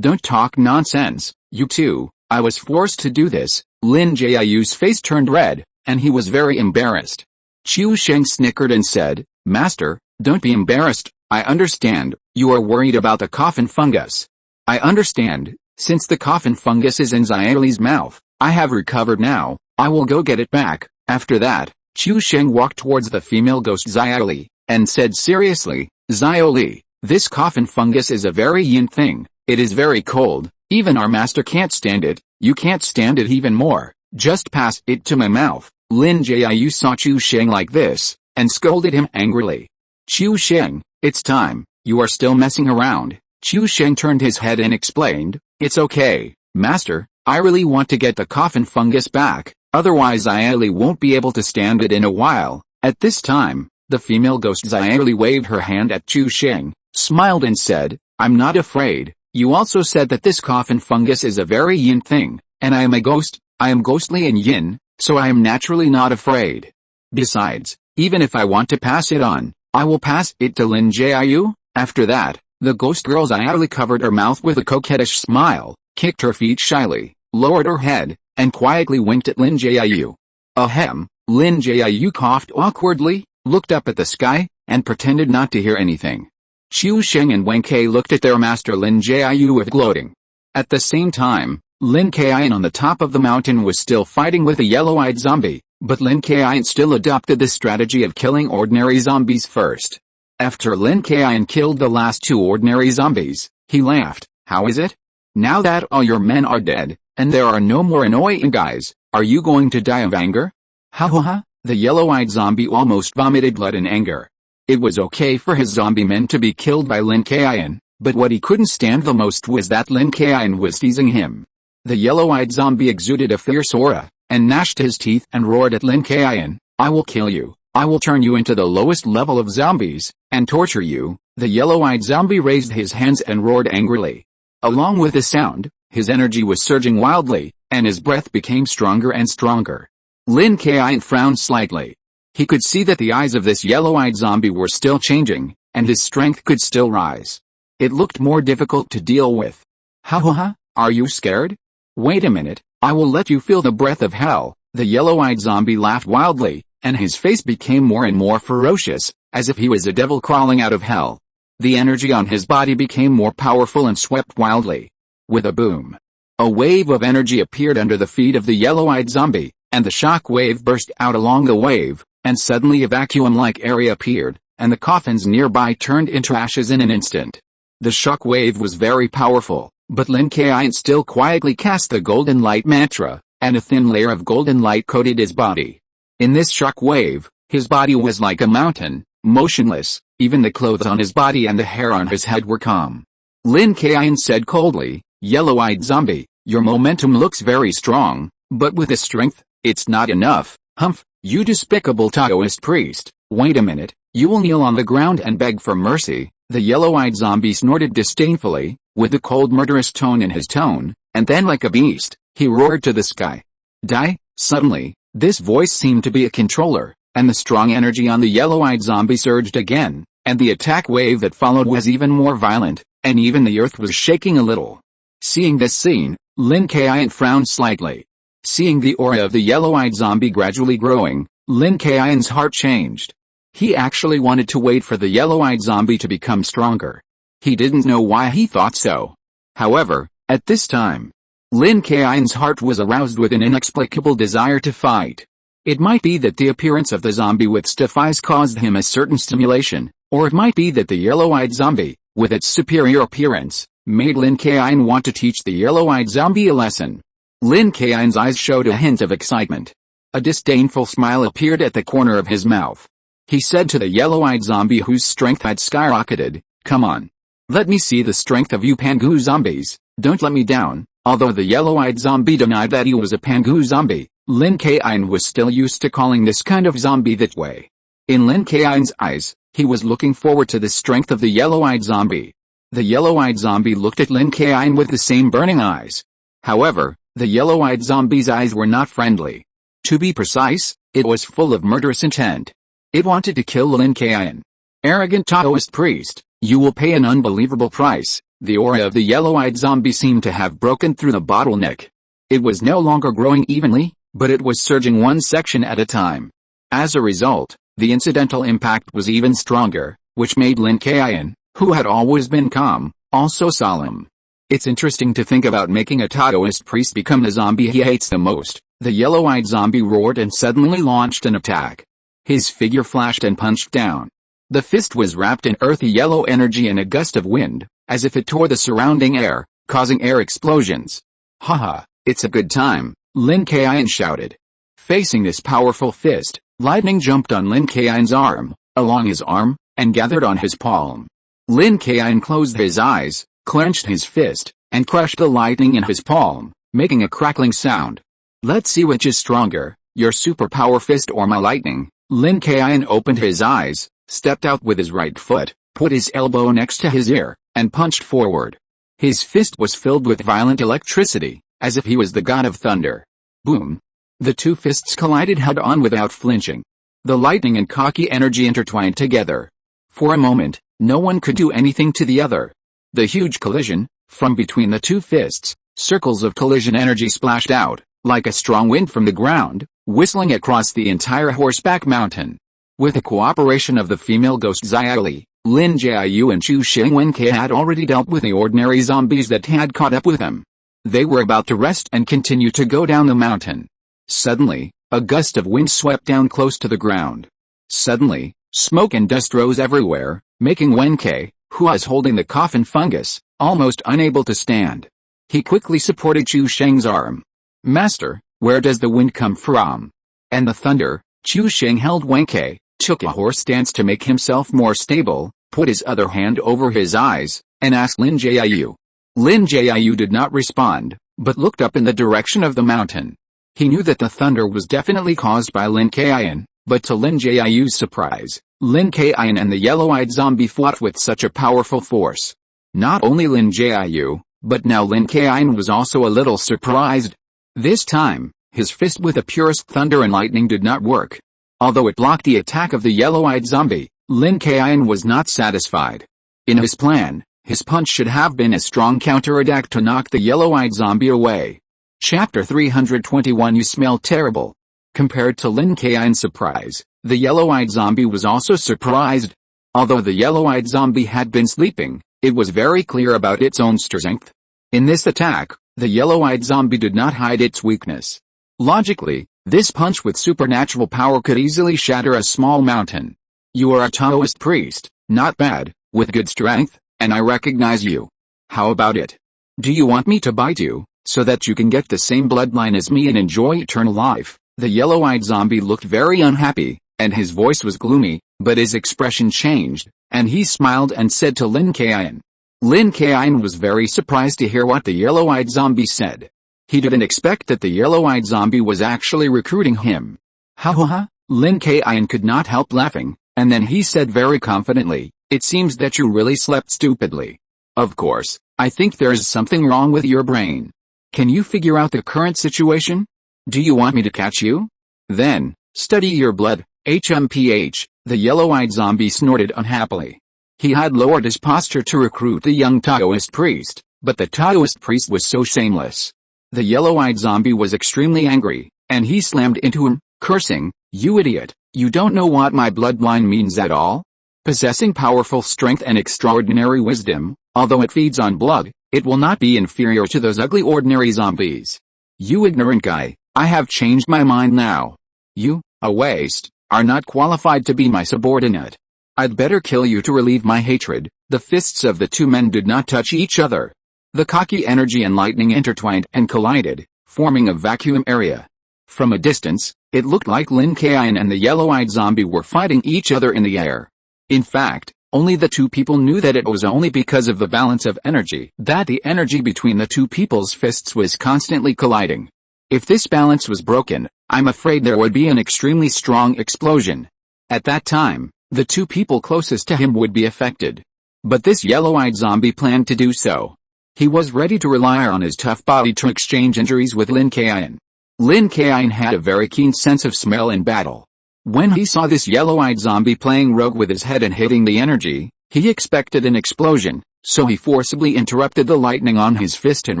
don't talk nonsense, you too, I was forced to do this. Lin Jiu's face turned red, and he was very embarrassed. Chu Sheng snickered and said, Master, don't be embarrassed, I understand, you are worried about the coffin fungus. I understand, since the coffin fungus is in Xiaoli's mouth, I have recovered now, I will go get it back. After that, Chu Sheng walked towards the female ghost Xiaoli, and said seriously, Xiaoli, this coffin fungus is a very yin thing, it is very cold, even our master can't stand it, you can't stand it even more, just pass it to my mouth. Lin Jiu saw Chu Sheng like this, and scolded him angrily. Chu Sheng, it's time, you are still messing around. Chu Sheng turned his head and explained, it's okay, Master, I really want to get the coffin fungus back, otherwise Xiaoli won't be able to stand it in a while. At this time, the female ghost Xiaoli waved her hand at Chu Sheng, smiled and said, I'm not afraid, you also said that this coffin fungus is a very yin thing, and I am a ghost, I am ghostly and yin, so I am naturally not afraid. Besides, even if I want to pass it on, I will pass it to Lin Jiu. After that, the ghost girl Xiaoli covered her mouth with a coquettish smile, kicked her feet shyly, lowered her head, and quietly winked at Lin Jiu. Ahem, Lin Jiu coughed awkwardly, looked up at the sky, and pretended not to hear anything. Qiu Sheng and Wen Kai looked at their master Lin Jiu with gloating. At the same time, Lin Kaiyun on the top of the mountain was still fighting with a yellow-eyed zombie, but Lin Kaiyun still adopted the strategy of killing ordinary zombies first. After Lin Kaiyun killed the last 2 ordinary zombies, he laughed. How is it? Now that all your men are dead, and there are no more annoying guys, are you going to die of anger? Ha ha ha, the yellow-eyed zombie almost vomited blood in anger. It was okay for his zombie men to be killed by Lin Kaiyun, but what he couldn't stand the most was that Lin Kaiyun was teasing him. The yellow-eyed zombie exuded a fierce aura, and gnashed his teeth and roared at Lin Kaiyun, I will kill you, I will turn you into the lowest level of zombies, and torture you. The yellow-eyed zombie raised his hands and roared angrily. Along with the sound, his energy was surging wildly, and his breath became stronger and stronger. Lin Kaiyun frowned slightly. He could see that the eyes of this yellow-eyed zombie were still changing, and his strength could still rise. It looked more difficult to deal with. Ha ha ha, are you scared? Wait a minute, I will let you feel the breath of hell. The yellow-eyed zombie laughed wildly, and his face became more and more ferocious, as if he was a devil crawling out of hell. The energy on his body became more powerful and swept wildly. With a boom, a wave of energy appeared under the feet of the yellow-eyed zombie, and the shock wave burst out along the wave, and suddenly a vacuum-like area appeared, and the coffins nearby turned into ashes in an instant. The shock wave was very powerful, but Lin Kaiyun still quietly cast the golden light mantra, and a thin layer of golden light coated his body. In this shock wave, his body was like a mountain, motionless, even the clothes on his body and the hair on his head were calm. Lin Kaiyun said coldly, Yellow-eyed zombie, your momentum looks very strong, but with the strength, it's not enough. Humph, you despicable Taoist priest, wait a minute, you will kneel on the ground and beg for mercy. The yellow-eyed zombie snorted disdainfully, with a cold murderous tone in his tone, and then like a beast, he roared to the sky. Die! Suddenly, this voice seemed to be a controller, and the strong energy on the yellow-eyed zombie surged again, and the attack wave that followed was even more violent, and even the earth was shaking a little. Seeing this scene, Lin Kaiyun frowned slightly. Seeing the aura of the yellow-eyed zombie gradually growing, Lin Kaiyun's heart changed. He actually wanted to wait for the yellow-eyed zombie to become stronger. He didn't know why he thought so. However, at this time, Lin Kaiyun's heart was aroused with an inexplicable desire to fight. It might be that the appearance of the zombie with stiff eyes caused him a certain stimulation, or it might be that the yellow-eyed zombie, with its superior appearance, made Lin Kaiyun want to teach the yellow-eyed zombie a lesson. Lin Kaiyun's eyes showed a hint of excitement. A disdainful smile appeared at the corner of his mouth. He said to the yellow-eyed zombie whose strength had skyrocketed, come on. Let me see the strength of you Fenghou zombies, don't let me down. Although the yellow-eyed zombie denied that he was a Fenghou zombie, Lin Kaiyun was still used to calling this kind of zombie that way. In Lin Kaiyun's eyes, he was looking forward to the strength of the yellow-eyed zombie. The yellow-eyed zombie looked at Lin Kaiyun with the same burning eyes. However, the yellow-eyed zombie's eyes were not friendly. To be precise, it was full of murderous intent. It wanted to kill Lin Kaiyun. Arrogant Taoist priest, you will pay an unbelievable price. The aura of the yellow-eyed zombie seemed to have broken through the bottleneck. It was no longer growing evenly, but it was surging one section at a time. As a result, the incidental impact was even stronger, which made Lin Kaiyun, who had always been calm, also solemn. It's interesting to think about making a Taoist priest become the zombie he hates the most. The yellow-eyed zombie roared and suddenly launched an attack. His figure flashed and punched down. The fist was wrapped in earthy yellow energy and a gust of wind, as if it tore the surrounding air, causing air explosions. Haha, it's a good time, Lin Kaiyun shouted. Facing this powerful fist, lightning jumped on Lin Kaiyun's arm, along his arm, and gathered on his palm. Lin Kaiyun closed his eyes, clenched his fist, and crushed the lightning in his palm, making a crackling sound. Let's see which is stronger, your superpower fist or my lightning. Lin Kaiyun opened his eyes, stepped out with his right foot, put his elbow next to his ear, and punched forward. His fist was filled with violent electricity, as if he was the god of thunder. Boom! The two fists collided head-on without flinching. The lightning and cocky energy intertwined together. For a moment, no one could do anything to the other. The huge collision, from between the two fists, circles of collision energy splashed out, like a strong wind from the ground, whistling across the entire horseback mountain. With the cooperation of the female ghost Xiaoli, Lin Jiu and Chu Xing Wenke had already dealt with the ordinary zombies that had caught up with them. They were about to rest and continue to go down the mountain. Suddenly, a gust of wind swept down close to the ground. Suddenly, smoke and dust rose everywhere, making Wenke, who was holding the coffin fungus, almost unable to stand. He quickly supported Chu Sheng's arm. "Master, where does the wind come from? And the thunder?" Chu Sheng held Wenke, took a horse stance to make himself more stable, put his other hand over his eyes, and asked Lin Jiu. Lin Jiu did not respond, but looked up in the direction of the mountain. He knew that the thunder was definitely caused by Lin Kaiyun, but to Lin Jiu's surprise, Lin Kaiyun and the yellow-eyed zombie fought with such a powerful force. Not only Lin Jiu, but now Lin Kaiyun was also a little surprised. This time, his fist with the purest thunder and lightning did not work. Although it blocked the attack of the yellow-eyed zombie, Lin Kaiyun was not satisfied. In his plan, his punch should have been a strong counterattack to knock the yellow-eyed zombie away. Chapter 321 You smell terrible. Compared to Lin Kaiyun's surprise, the yellow-eyed zombie was also surprised. Although the yellow-eyed zombie had been sleeping, it was very clear about its own strength. In this attack, the yellow-eyed zombie did not hide its weakness. Logically, this punch with supernatural power could easily shatter a small mountain. "You are a Taoist priest, not bad, with good strength, and I recognize you. How about it? Do you want me to bite you, so that you can get the same bloodline as me and enjoy eternal life?" The yellow-eyed zombie looked very unhappy, and his voice was gloomy, but his expression changed, and he smiled and said to Lin Kaiyun. Lin Kaiyun was very surprised to hear what the yellow-eyed zombie said. He didn't expect that the yellow-eyed zombie was actually recruiting him. "Ha ha ha," Lin Kaiyun could not help laughing, and then he said very confidently, "It seems that you really slept stupidly. Of course, I think there is something wrong with your brain. Can you figure out the current situation? Do you want me to catch you? Then, study your blood." HMPH, the yellow-eyed zombie snorted unhappily. He had lowered his posture to recruit the young Taoist priest, but the Taoist priest was so shameless. The yellow-eyed zombie was extremely angry, and he slammed into him, cursing, "You idiot, you don't know what my bloodline means at all? Possessing powerful strength and extraordinary wisdom, although it feeds on blood, it will not be inferior to those ugly ordinary zombies. You ignorant guy, I have changed my mind now. You, a waste, are not qualified to be my subordinate. I'd better kill you to relieve my hatred." The fists of the two men did not touch each other. The cocky energy and lightning intertwined and collided, forming a vacuum area. From a distance, it looked like Lin Kaiyun and the yellow-eyed zombie were fighting each other in the air. In fact, only the two people knew that it was only because of the balance of energy that the energy between the two people's fists was constantly colliding. If this balance was broken, I'm afraid there would be an extremely strong explosion. At that time, the two people closest to him would be affected. But this yellow-eyed zombie planned to do so. He was ready to rely on his tough body to exchange injuries with Lin Kaiyun. Lin Kaiyun had a very keen sense of smell in battle. When he saw this yellow-eyed zombie playing rogue with his head and hitting the energy, he expected an explosion, so he forcibly interrupted the lightning on his fist and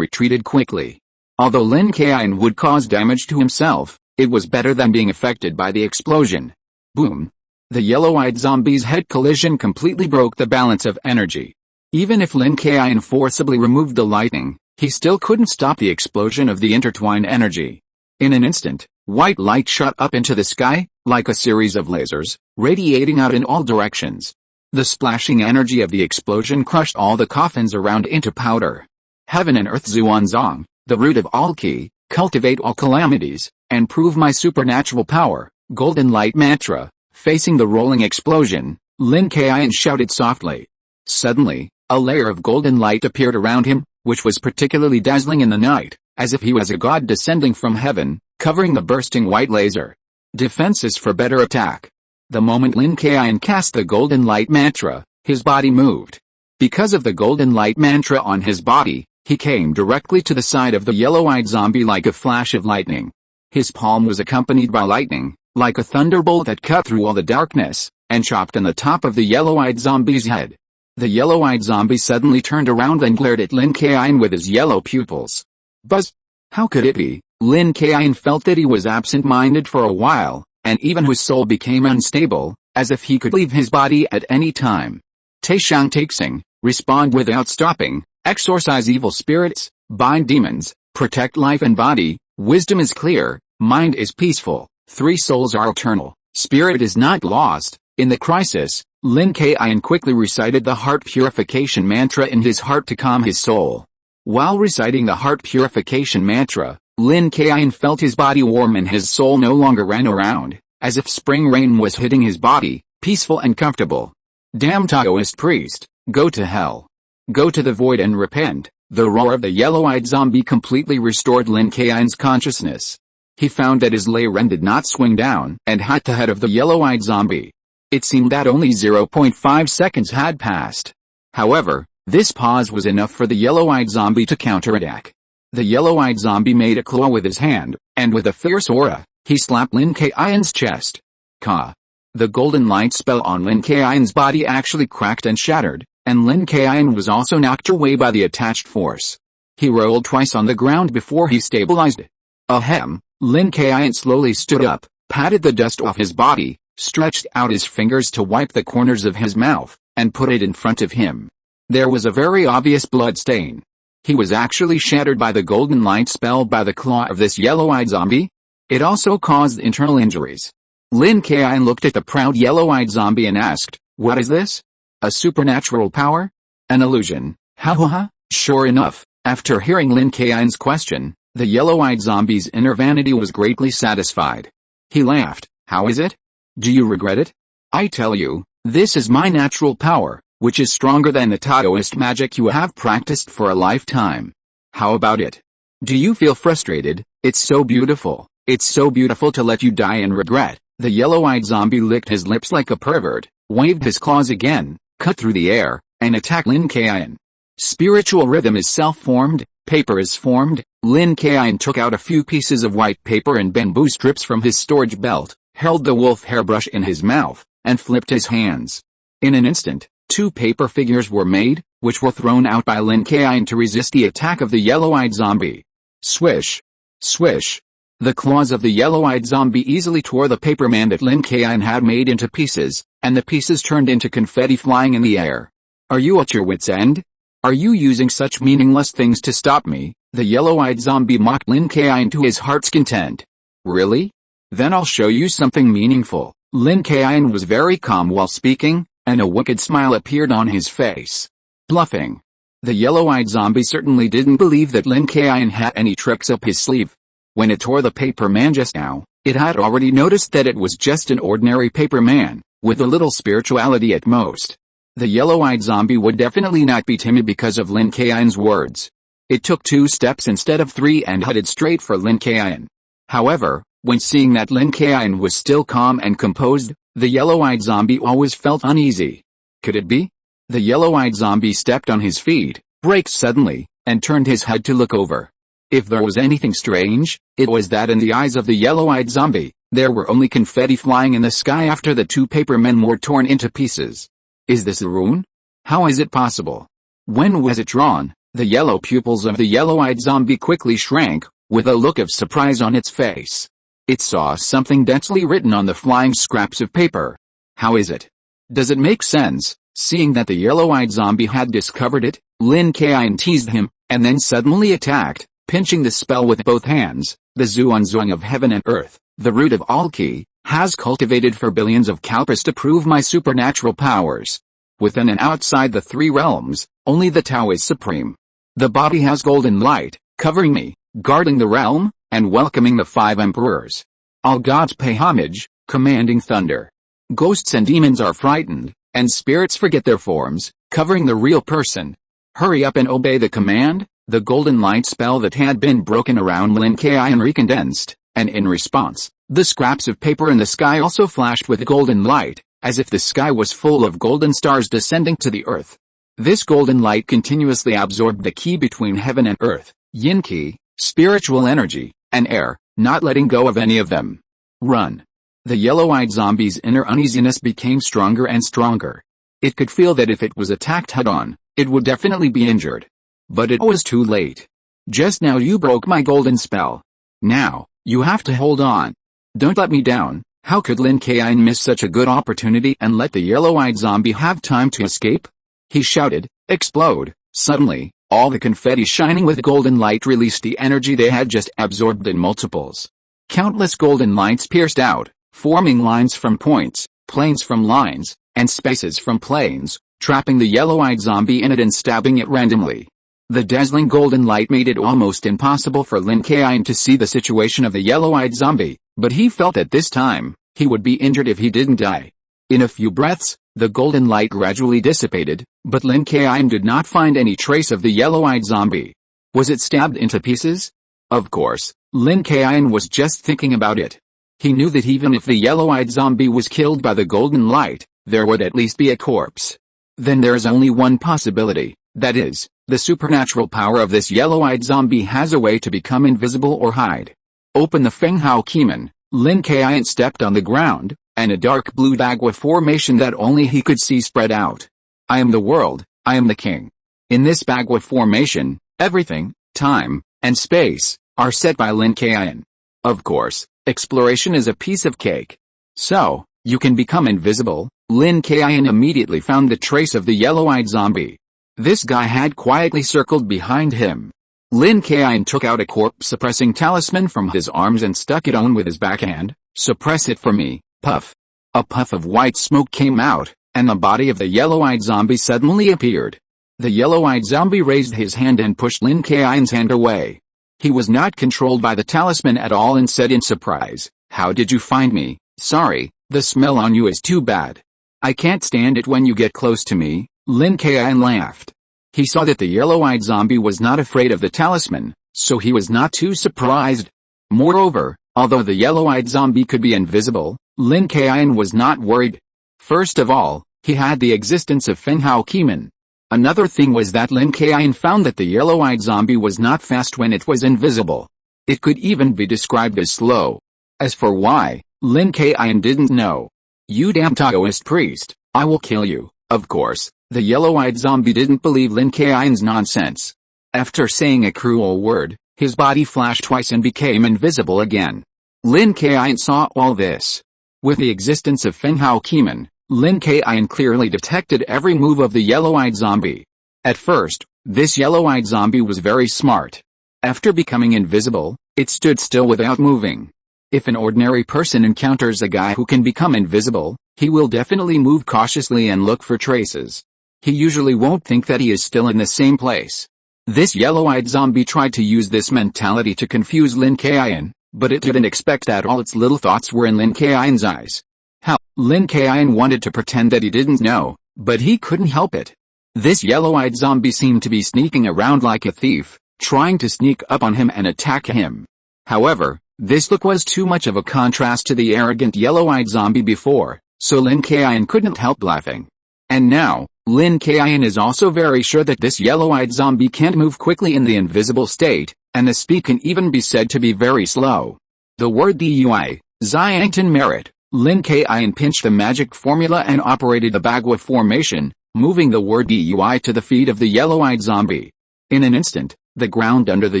retreated quickly. Although Lin Kaiyun would cause damage to himself, it was better than being affected by the explosion. Boom! The yellow-eyed zombie's head collision completely broke the balance of energy. Even if Lin Kaiyun forcibly removed the lightning, he still couldn't stop the explosion of the intertwined energy. In an instant, white light shot up into the sky, like a series of lasers, radiating out in all directions. The splashing energy of the explosion crushed all the coffins around into powder. Heaven and earth Zuanzong, the root of all ki, cultivate all calamities, and prove my supernatural power, golden light mantra. Facing the rolling explosion, Lin Kaiyun shouted softly. Suddenly, a layer of golden light appeared around him, which was particularly dazzling in the night, as if he was a god descending from heaven, covering the bursting white laser. Defenses for better attack. The moment Lin Kaiyun cast the golden light mantra, his body moved. Because of the golden light mantra on his body, he came directly to the side of the yellow-eyed zombie like a flash of lightning. His palm was accompanied by lightning, like a thunderbolt that cut through all the darkness, and chopped on the top of the yellow-eyed zombie's head. The yellow-eyed zombie suddenly turned around and glared at Lin Kaiyun with his yellow pupils. Buzz! How could it be? Lin Kaiyun felt that he was absent-minded for a while, and even his soul became unstable, as if he could leave his body at any time. Taishang Taixing, respond without stopping, exorcise evil spirits, bind demons, protect life and body, wisdom is clear, mind is peaceful, three souls are eternal, spirit is not lost. In the crisis, Lin Kaiyun quickly recited the heart purification mantra in his heart to calm his soul. While reciting the heart purification mantra, Lin Kaiyun felt his body warm and his soul no longer ran around, as if spring rain was hitting his body, peaceful and comfortable. Damn Taoist priest, go to hell. Go to the void and repent. The roar of the yellow-eyed zombie completely restored Lin Kaiyun's consciousness. He found that his lei ren did not swing down and hit the head of the yellow-eyed zombie. It seemed that only 0.5 seconds had passed. However, this pause was enough for the yellow-eyed zombie to counterattack. The yellow-eyed zombie made a claw with his hand, and with a fierce aura, he slapped Lin Kaiyun's chest. Ka. The golden light spell on Lin Kaiyun's body actually cracked and shattered, and Lin Kaiyun was also knocked away by the attached force. He rolled twice on the ground before he stabilized. Ahem, Lin Kaiyun slowly stood up, patted the dust off his body, stretched out his fingers to wipe the corners of his mouth, and put it in front of him. There was a very obvious blood stain. He was actually shattered by the golden light spell by the claw of this yellow-eyed zombie. It also caused internal injuries. Lin Kaiyun looked at the proud yellow-eyed zombie and asked, "What is this? A supernatural power? An illusion?" Ha ha ha. Sure enough, after hearing Lin Kaiyun's question, the yellow-eyed zombie's inner vanity was greatly satisfied. He laughed. "How is it? Do you regret it? I tell you, this is my natural power, which is stronger than the Taoist magic you have practiced for a lifetime. How about it? Do you feel frustrated? It's so beautiful. It's so beautiful to let you die in regret." The yellow-eyed zombie licked his lips like a pervert, waved his claws again, cut through the air, and attacked Lin Kaiyun. Spiritual rhythm is self-formed, paper is formed. Lin Kaiyun took out a few pieces of white paper and bamboo strips from his storage belt, held the wolf hairbrush in his mouth, and flipped his hands. In an instant, 2 paper figures were made, which were thrown out by Lin Kaiyun to resist the attack of the yellow-eyed zombie. Swish! Swish! The claws of the yellow-eyed zombie easily tore the paper man that Lin Kaiyun had made into pieces, and the pieces turned into confetti flying in the air. Are you at your wit's end? Are you using such meaningless things to stop me? The yellow-eyed zombie mocked Lin Kaiyun to his heart's content. Really? Then I'll show you something meaningful. Lin Kaiyun was very calm while speaking, and a wicked smile appeared on his face. Bluffing. The yellow-eyed zombie certainly didn't believe that Lin Kaiyun had any tricks up his sleeve. When it tore the paper man just now, it had already noticed that it was just an ordinary paper man, with a little spirituality at most. The yellow-eyed zombie would definitely not be timid because of Lin Kaiyun's words. It took 2 steps instead of 3 and headed straight for Lin Kaiyun. However, when seeing that Lin Kaiyun was still calm and composed, the yellow-eyed zombie always felt uneasy. Could it be? The yellow-eyed zombie stepped on his feet, braked suddenly, and turned his head to look over. If there was anything strange, it was that in the eyes of the yellow-eyed zombie, there were only confetti flying in the sky after the 2 paper men were torn into pieces. Is this a rune? How is it possible? When was it drawn? The yellow pupils of the yellow-eyed zombie quickly shrank, with a look of surprise on its face. It saw something densely written on the flying scraps of paper. How is it? Does it make sense? Seeing that the yellow-eyed zombie had discovered it, Lin Kaiyun teased him, and then suddenly attacked, pinching the spell with both hands. The Zuanzuang of heaven and earth, the root of all Qi, has cultivated for billions of kalpas to prove my supernatural powers. Within and outside the 3 realms, only the Tao is supreme. The body has golden light, covering me, guarding the realm, and welcoming the 5 emperors. All gods pay homage, commanding thunder. Ghosts and demons are frightened, and spirits forget their forms, covering the real person. Hurry up and obey the command. The golden light spell that had been broken around Lin Kaiyun recondensed, and in response, the scraps of paper in the sky also flashed with golden light, as if the sky was full of golden stars descending to the earth. This golden light continuously absorbed the Qi between heaven and earth, yin Qi, spiritual energy, and air, not letting go of any of them. Run. The yellow-eyed zombie's inner uneasiness became stronger and stronger. It could feel that if it was attacked head-on, it would definitely be injured. But it was too late. Just now you broke my golden spell. Now, you have to hold on. Don't let me down. How could Lin Kaiyun miss such a good opportunity and let the yellow-eyed zombie have time to escape? He shouted, "Explode!" Suddenly, all the confetti shining with golden light released the energy they had just absorbed in multiples. Countless golden lights pierced out, forming lines from points, planes from lines, and spaces from planes, trapping the yellow-eyed zombie in it and stabbing it randomly. The dazzling golden light made it almost impossible for Lin Kaiyun to see the situation of the yellow-eyed zombie, but he felt that this time, he would be injured if he didn't die. In a few breaths, the golden light gradually dissipated, but Lin Kaiyun did not find any trace of the yellow-eyed zombie. Was it stabbed into pieces? Of course, Lin Kaiyun was just thinking about it. He knew that even if the yellow-eyed zombie was killed by the golden light, there would at least be a corpse. Then there's only one possibility, that is, the supernatural power of this yellow-eyed zombie has a way to become invisible or hide. Open the Fenghou Qimen. Lin Kaiyun stepped on the ground, and a dark blue bagua formation that only he could see spread out. I am the world, I am the king. In this bagua formation, everything, time, and space, are set by Lin Kaiyun. Of course, exploration is a piece of cake. So, you can become invisible. Lin Kaiyun immediately found the trace of the yellow-eyed zombie. This guy had quietly circled behind him. Lin Kaiyun took out a corpse-suppressing talisman from his arms and stuck it on with his backhand. "Suppress it for me." Puff. A puff of white smoke came out, and the body of the yellow-eyed zombie suddenly appeared. The yellow-eyed zombie raised his hand and pushed Lin Kaiyun's hand away. He was not controlled by the talisman at all and said in surprise, "How did you find me?" "Sorry, the smell on you is too bad. I can't stand it when you get close to me." Lin Kaiyun laughed. He saw that the yellow-eyed zombie was not afraid of the talisman, so he was not too surprised. Moreover, although the yellow-eyed zombie could be invisible, Lin Kaiyun was not worried. First of all, he had the existence of Fenghou Qimen. Another thing was that Lin Kaiyun found that the yellow-eyed zombie was not fast when it was invisible. It could even be described as slow. As for why, Lin Kaiyun didn't know. "You damn Taoist priest, I will kill you." Of course, the yellow-eyed zombie didn't believe Lin Kaiyun's nonsense. After saying a cruel word, his body flashed twice and became invisible again. Lin Kaiyun saw all this. With the existence of Fenghou Qimen, Lin Kaiyun clearly detected every move of the yellow-eyed zombie. At first, this yellow-eyed zombie was very smart. After becoming invisible, it stood still without moving. If an ordinary person encounters a guy who can become invisible, he will definitely move cautiously and look for traces. He usually won't think that he is still in the same place. This yellow-eyed zombie tried to use this mentality to confuse Lin Kaiyun, but it didn't expect that all its little thoughts were in Lin Kaiyun's eyes. How? Lin Kaiyun wanted to pretend that he didn't know, but he couldn't help it. This yellow-eyed zombie seemed to be sneaking around like a thief, trying to sneak up on him and attack him. However, this look was too much of a contrast to the arrogant yellow-eyed zombie before, so Lin Kaiyun couldn't help laughing. And now, Lin Kaiyun is also very sure that this yellow-eyed zombie can't move quickly in the invisible state, and the speed can even be said to be very slow. The word Dui, Xiangtan merit. Lin Kaiyun pinched the magic formula and operated the bagua formation, moving the word Dui to the feet of the yellow-eyed zombie. In an instant, the ground under the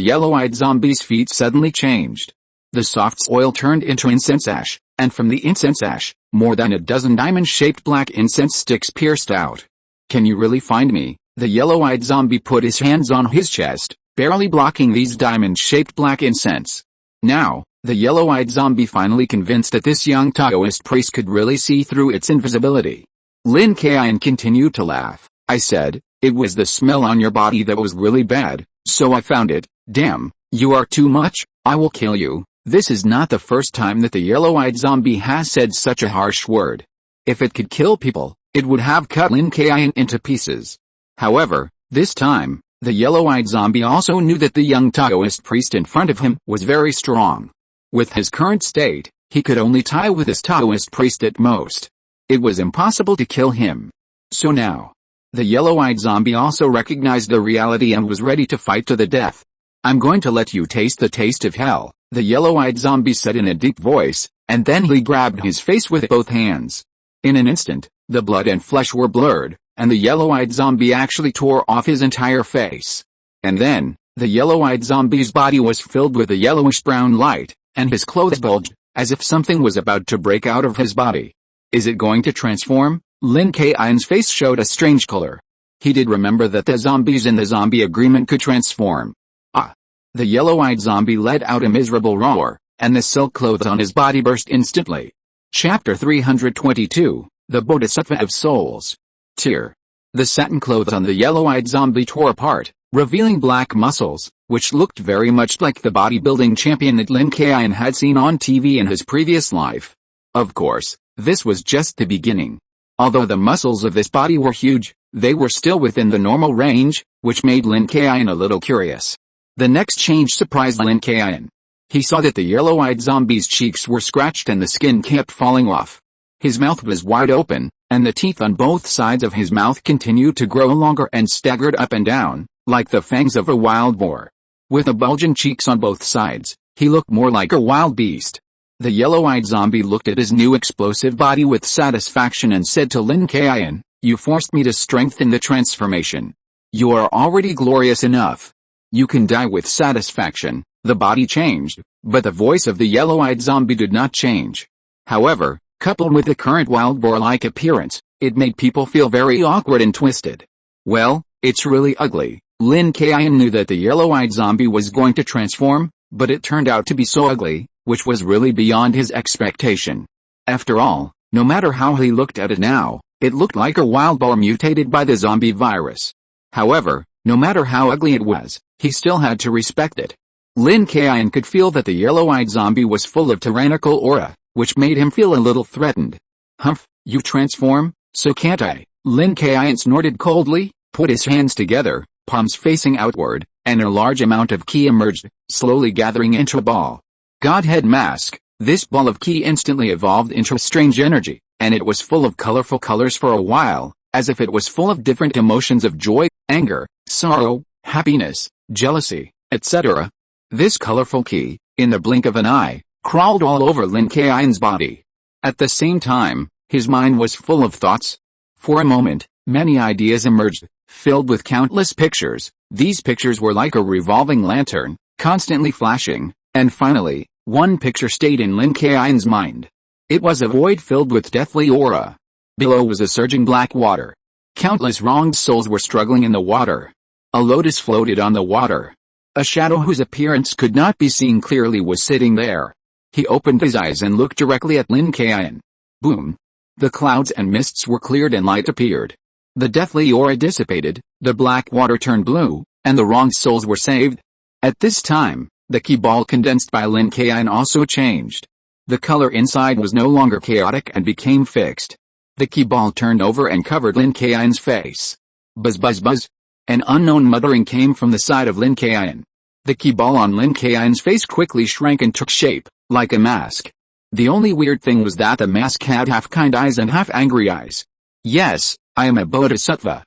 yellow-eyed zombie's feet suddenly changed. The soft soil turned into incense ash, and from the incense ash, more than a dozen diamond-shaped black incense sticks pierced out. "Can you really find me?" The yellow-eyed zombie put his hands on his chest, barely blocking these diamond-shaped black incense. Now, the yellow-eyed zombie finally convinced that this young Taoist priest could really see through its invisibility. Lin Kaiyun continued to laugh. "I said, it was the smell on your body that was really bad, so I found it. Damn, you are too much, I will kill you." This is not the first time that the yellow-eyed zombie has said such a harsh word. If it could kill people, it would have cut Lin Kaiyun into pieces. However, this time, the yellow-eyed zombie also knew that the young Taoist priest in front of him was very strong. With his current state, he could only tie with this Taoist priest at most. It was impossible to kill him. So now, the yellow-eyed zombie also recognized the reality and was ready to fight to the death. "I'm going to let you taste the taste of hell," the yellow-eyed zombie said in a deep voice, and then he grabbed his face with both hands. In an instant, the blood and flesh were blurred, and the yellow-eyed zombie actually tore off his entire face. And then, the yellow-eyed zombie's body was filled with a yellowish-brown light, and his clothes bulged, as if something was about to break out of his body. Is it going to transform? Lin Kaiyun's face showed a strange color. He did remember that the zombies in the zombie agreement could transform. Ah! The yellow-eyed zombie let out a miserable roar, and the silk clothes on his body burst instantly. Chapter 322, The Bodhisattva of Souls. Tear. The satin clothes on the yellow-eyed zombie tore apart, revealing black muscles, which looked very much like the bodybuilding champion that Lin Kaiyun had seen on TV in his previous life. Of course, this was just the beginning. Although the muscles of this body were huge, they were still within the normal range, which made Lin Kaiyun a little curious. The next change surprised Lin Kaiyun. He saw that the yellow-eyed zombie's cheeks were scratched and the skin kept falling off. His mouth was wide open, and the teeth on both sides of his mouth continued to grow longer and staggered up and down, like the fangs of a wild boar. With the bulging cheeks on both sides, he looked more like a wild beast. The yellow-eyed zombie looked at his new explosive body with satisfaction and said to Lin Kaiyun, "You forced me to strengthen the transformation. You are already glorious enough. You can die with satisfaction." The body changed, but the voice of the yellow-eyed zombie did not change. However, coupled with the current wild boar-like appearance, it made people feel very awkward and twisted. Well, it's really ugly. Lin Kaiyun knew that the yellow-eyed zombie was going to transform, but it turned out to be so ugly, which was really beyond his expectation. After all, no matter how he looked at it now, it looked like a wild boar mutated by the zombie virus. However, no matter how ugly it was, he still had to respect it. Lin Kaiyun could feel that the yellow-eyed zombie was full of tyrannical aura, which made him feel a little threatened. "Humph, you transform? So can't I?" Lin Kaiyun snorted coldly, put his hands together, palms facing outward, and a large amount of ki emerged, slowly gathering into a ball. Godhead Mask. This ball of ki instantly evolved into a strange energy, and it was full of colorful colors for a while, as if it was full of different emotions of joy, anger, sorrow, happiness, jealousy, etc. This colorful ki, in the blink of an eye, crawled all over Lin Kaiyun's body. At the same time, his mind was full of thoughts. For a moment, many ideas emerged, filled with countless pictures. These pictures were like a revolving lantern, constantly flashing, and finally, one picture stayed in Lin Kaiyun's mind. It was a void filled with deathly aura. Below was a surging black water. Countless wronged souls were struggling in the water. A lotus floated on the water. A shadow whose appearance could not be seen clearly was sitting there. He opened his eyes and looked directly at Lin Kaiyun. Boom! The clouds and mists were cleared and light appeared. The deathly aura dissipated, the black water turned blue, and the wronged souls were saved. At this time, the ki ball condensed by Lin Kaiyun also changed. The color inside was no longer chaotic and became fixed. The ki ball turned over and covered Lin Kaiyun's face. Buzz buzz buzz. An unknown muttering came from the side of Lin Kaiyun. The ki ball on Lin Kaiyun's face quickly shrank and took shape, like a mask. The only weird thing was that the mask had half kind eyes and half angry eyes. "Yes, I am a bodhisattva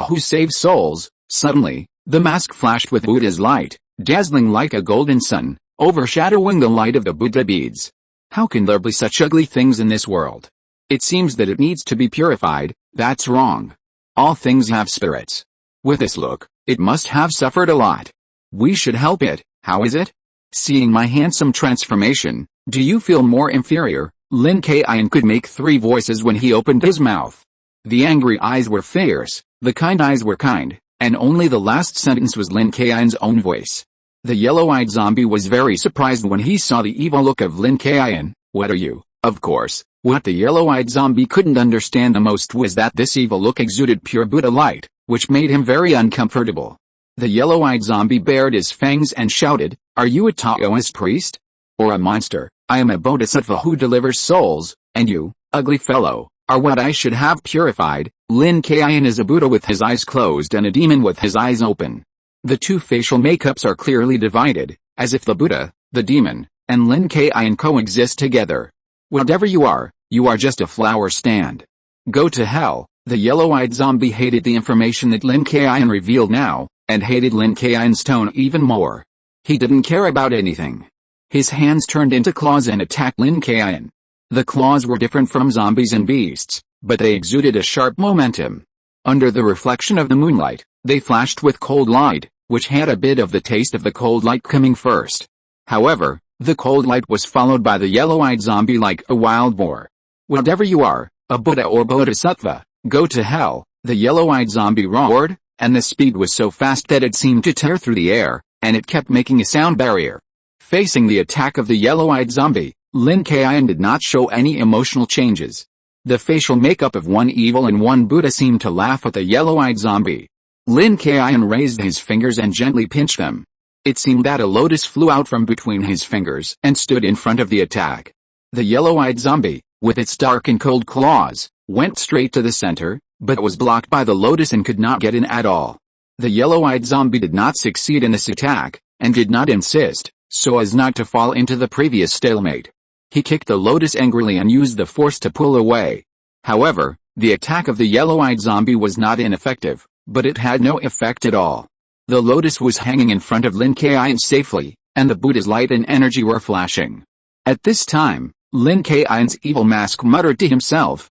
who saves souls." Suddenly, the mask flashed with Buddha's light, dazzling like a golden sun, overshadowing the light of the Buddha beads. How can there be such ugly things in this world? It seems that it needs to be purified. That's wrong. All things have spirits. With this look, it must have suffered a lot. We should help it. How is it? Seeing my handsome transformation, do you feel more inferior? Lin Kaiyun could make 3 voices when he opened his mouth. The angry eyes were fierce, the kind eyes were kind, and only the last sentence was Lin Kaiyun's own voice. The yellow-eyed zombie was very surprised when he saw the evil look of Lin Kaiyun. "What are you?" Of course, what the yellow-eyed zombie couldn't understand the most was that this evil look exuded pure Buddha light, which made him very uncomfortable. The yellow-eyed zombie bared his fangs and shouted, "Are you a Taoist priest? Or a monster? I am a bodhisattva who delivers souls, and you, ugly fellow, are what I should have purified." Lin Kaiyun is a Buddha with his eyes closed and a demon with his eyes open. The two facial makeups are clearly divided, as if the Buddha, the demon, and Lin Kaiyun coexist together. Whatever you are just a flower stand. Go to hell. The yellow-eyed zombie hated the information that Lin Kaiyun revealed now, and hated Lin Kaiyun's tone even more. He didn't care about anything. His hands turned into claws and attacked Lin Kaiyun. The claws were different from zombies and beasts, but they exuded a sharp momentum. Under the reflection of the moonlight, they flashed with cold light, which had a bit of the taste of the cold light coming first. However, The cold light was followed by the yellow-eyed zombie like a wild boar. "Whatever you are, a Buddha or Bodhisattva, go to hell," the yellow-eyed zombie roared, and the speed was so fast that it seemed to tear through the air, and it kept making a sound barrier. Facing the attack of the yellow-eyed zombie, Lin Kaiyun did not show any emotional changes. The facial makeup of one evil and one Buddha seemed to laugh at the yellow-eyed zombie. Lin Kaiyun raised his fingers and gently pinched them. It seemed that a lotus flew out from between his fingers and stood in front of the attack. The yellow-eyed zombie, with its dark and cold claws, went straight to the center, but was blocked by the lotus and could not get in at all. The yellow-eyed zombie did not succeed in this attack, and did not insist, so as not to fall into the previous stalemate. He kicked the lotus angrily and used the force to pull away. However, the attack of the yellow-eyed zombie was not ineffective, but it had no effect at all. The lotus was hanging in front of Lin Kaiyun safely, and the Buddha's light and energy were flashing. At this time, Lin Kaiyun's evil mask muttered to himself,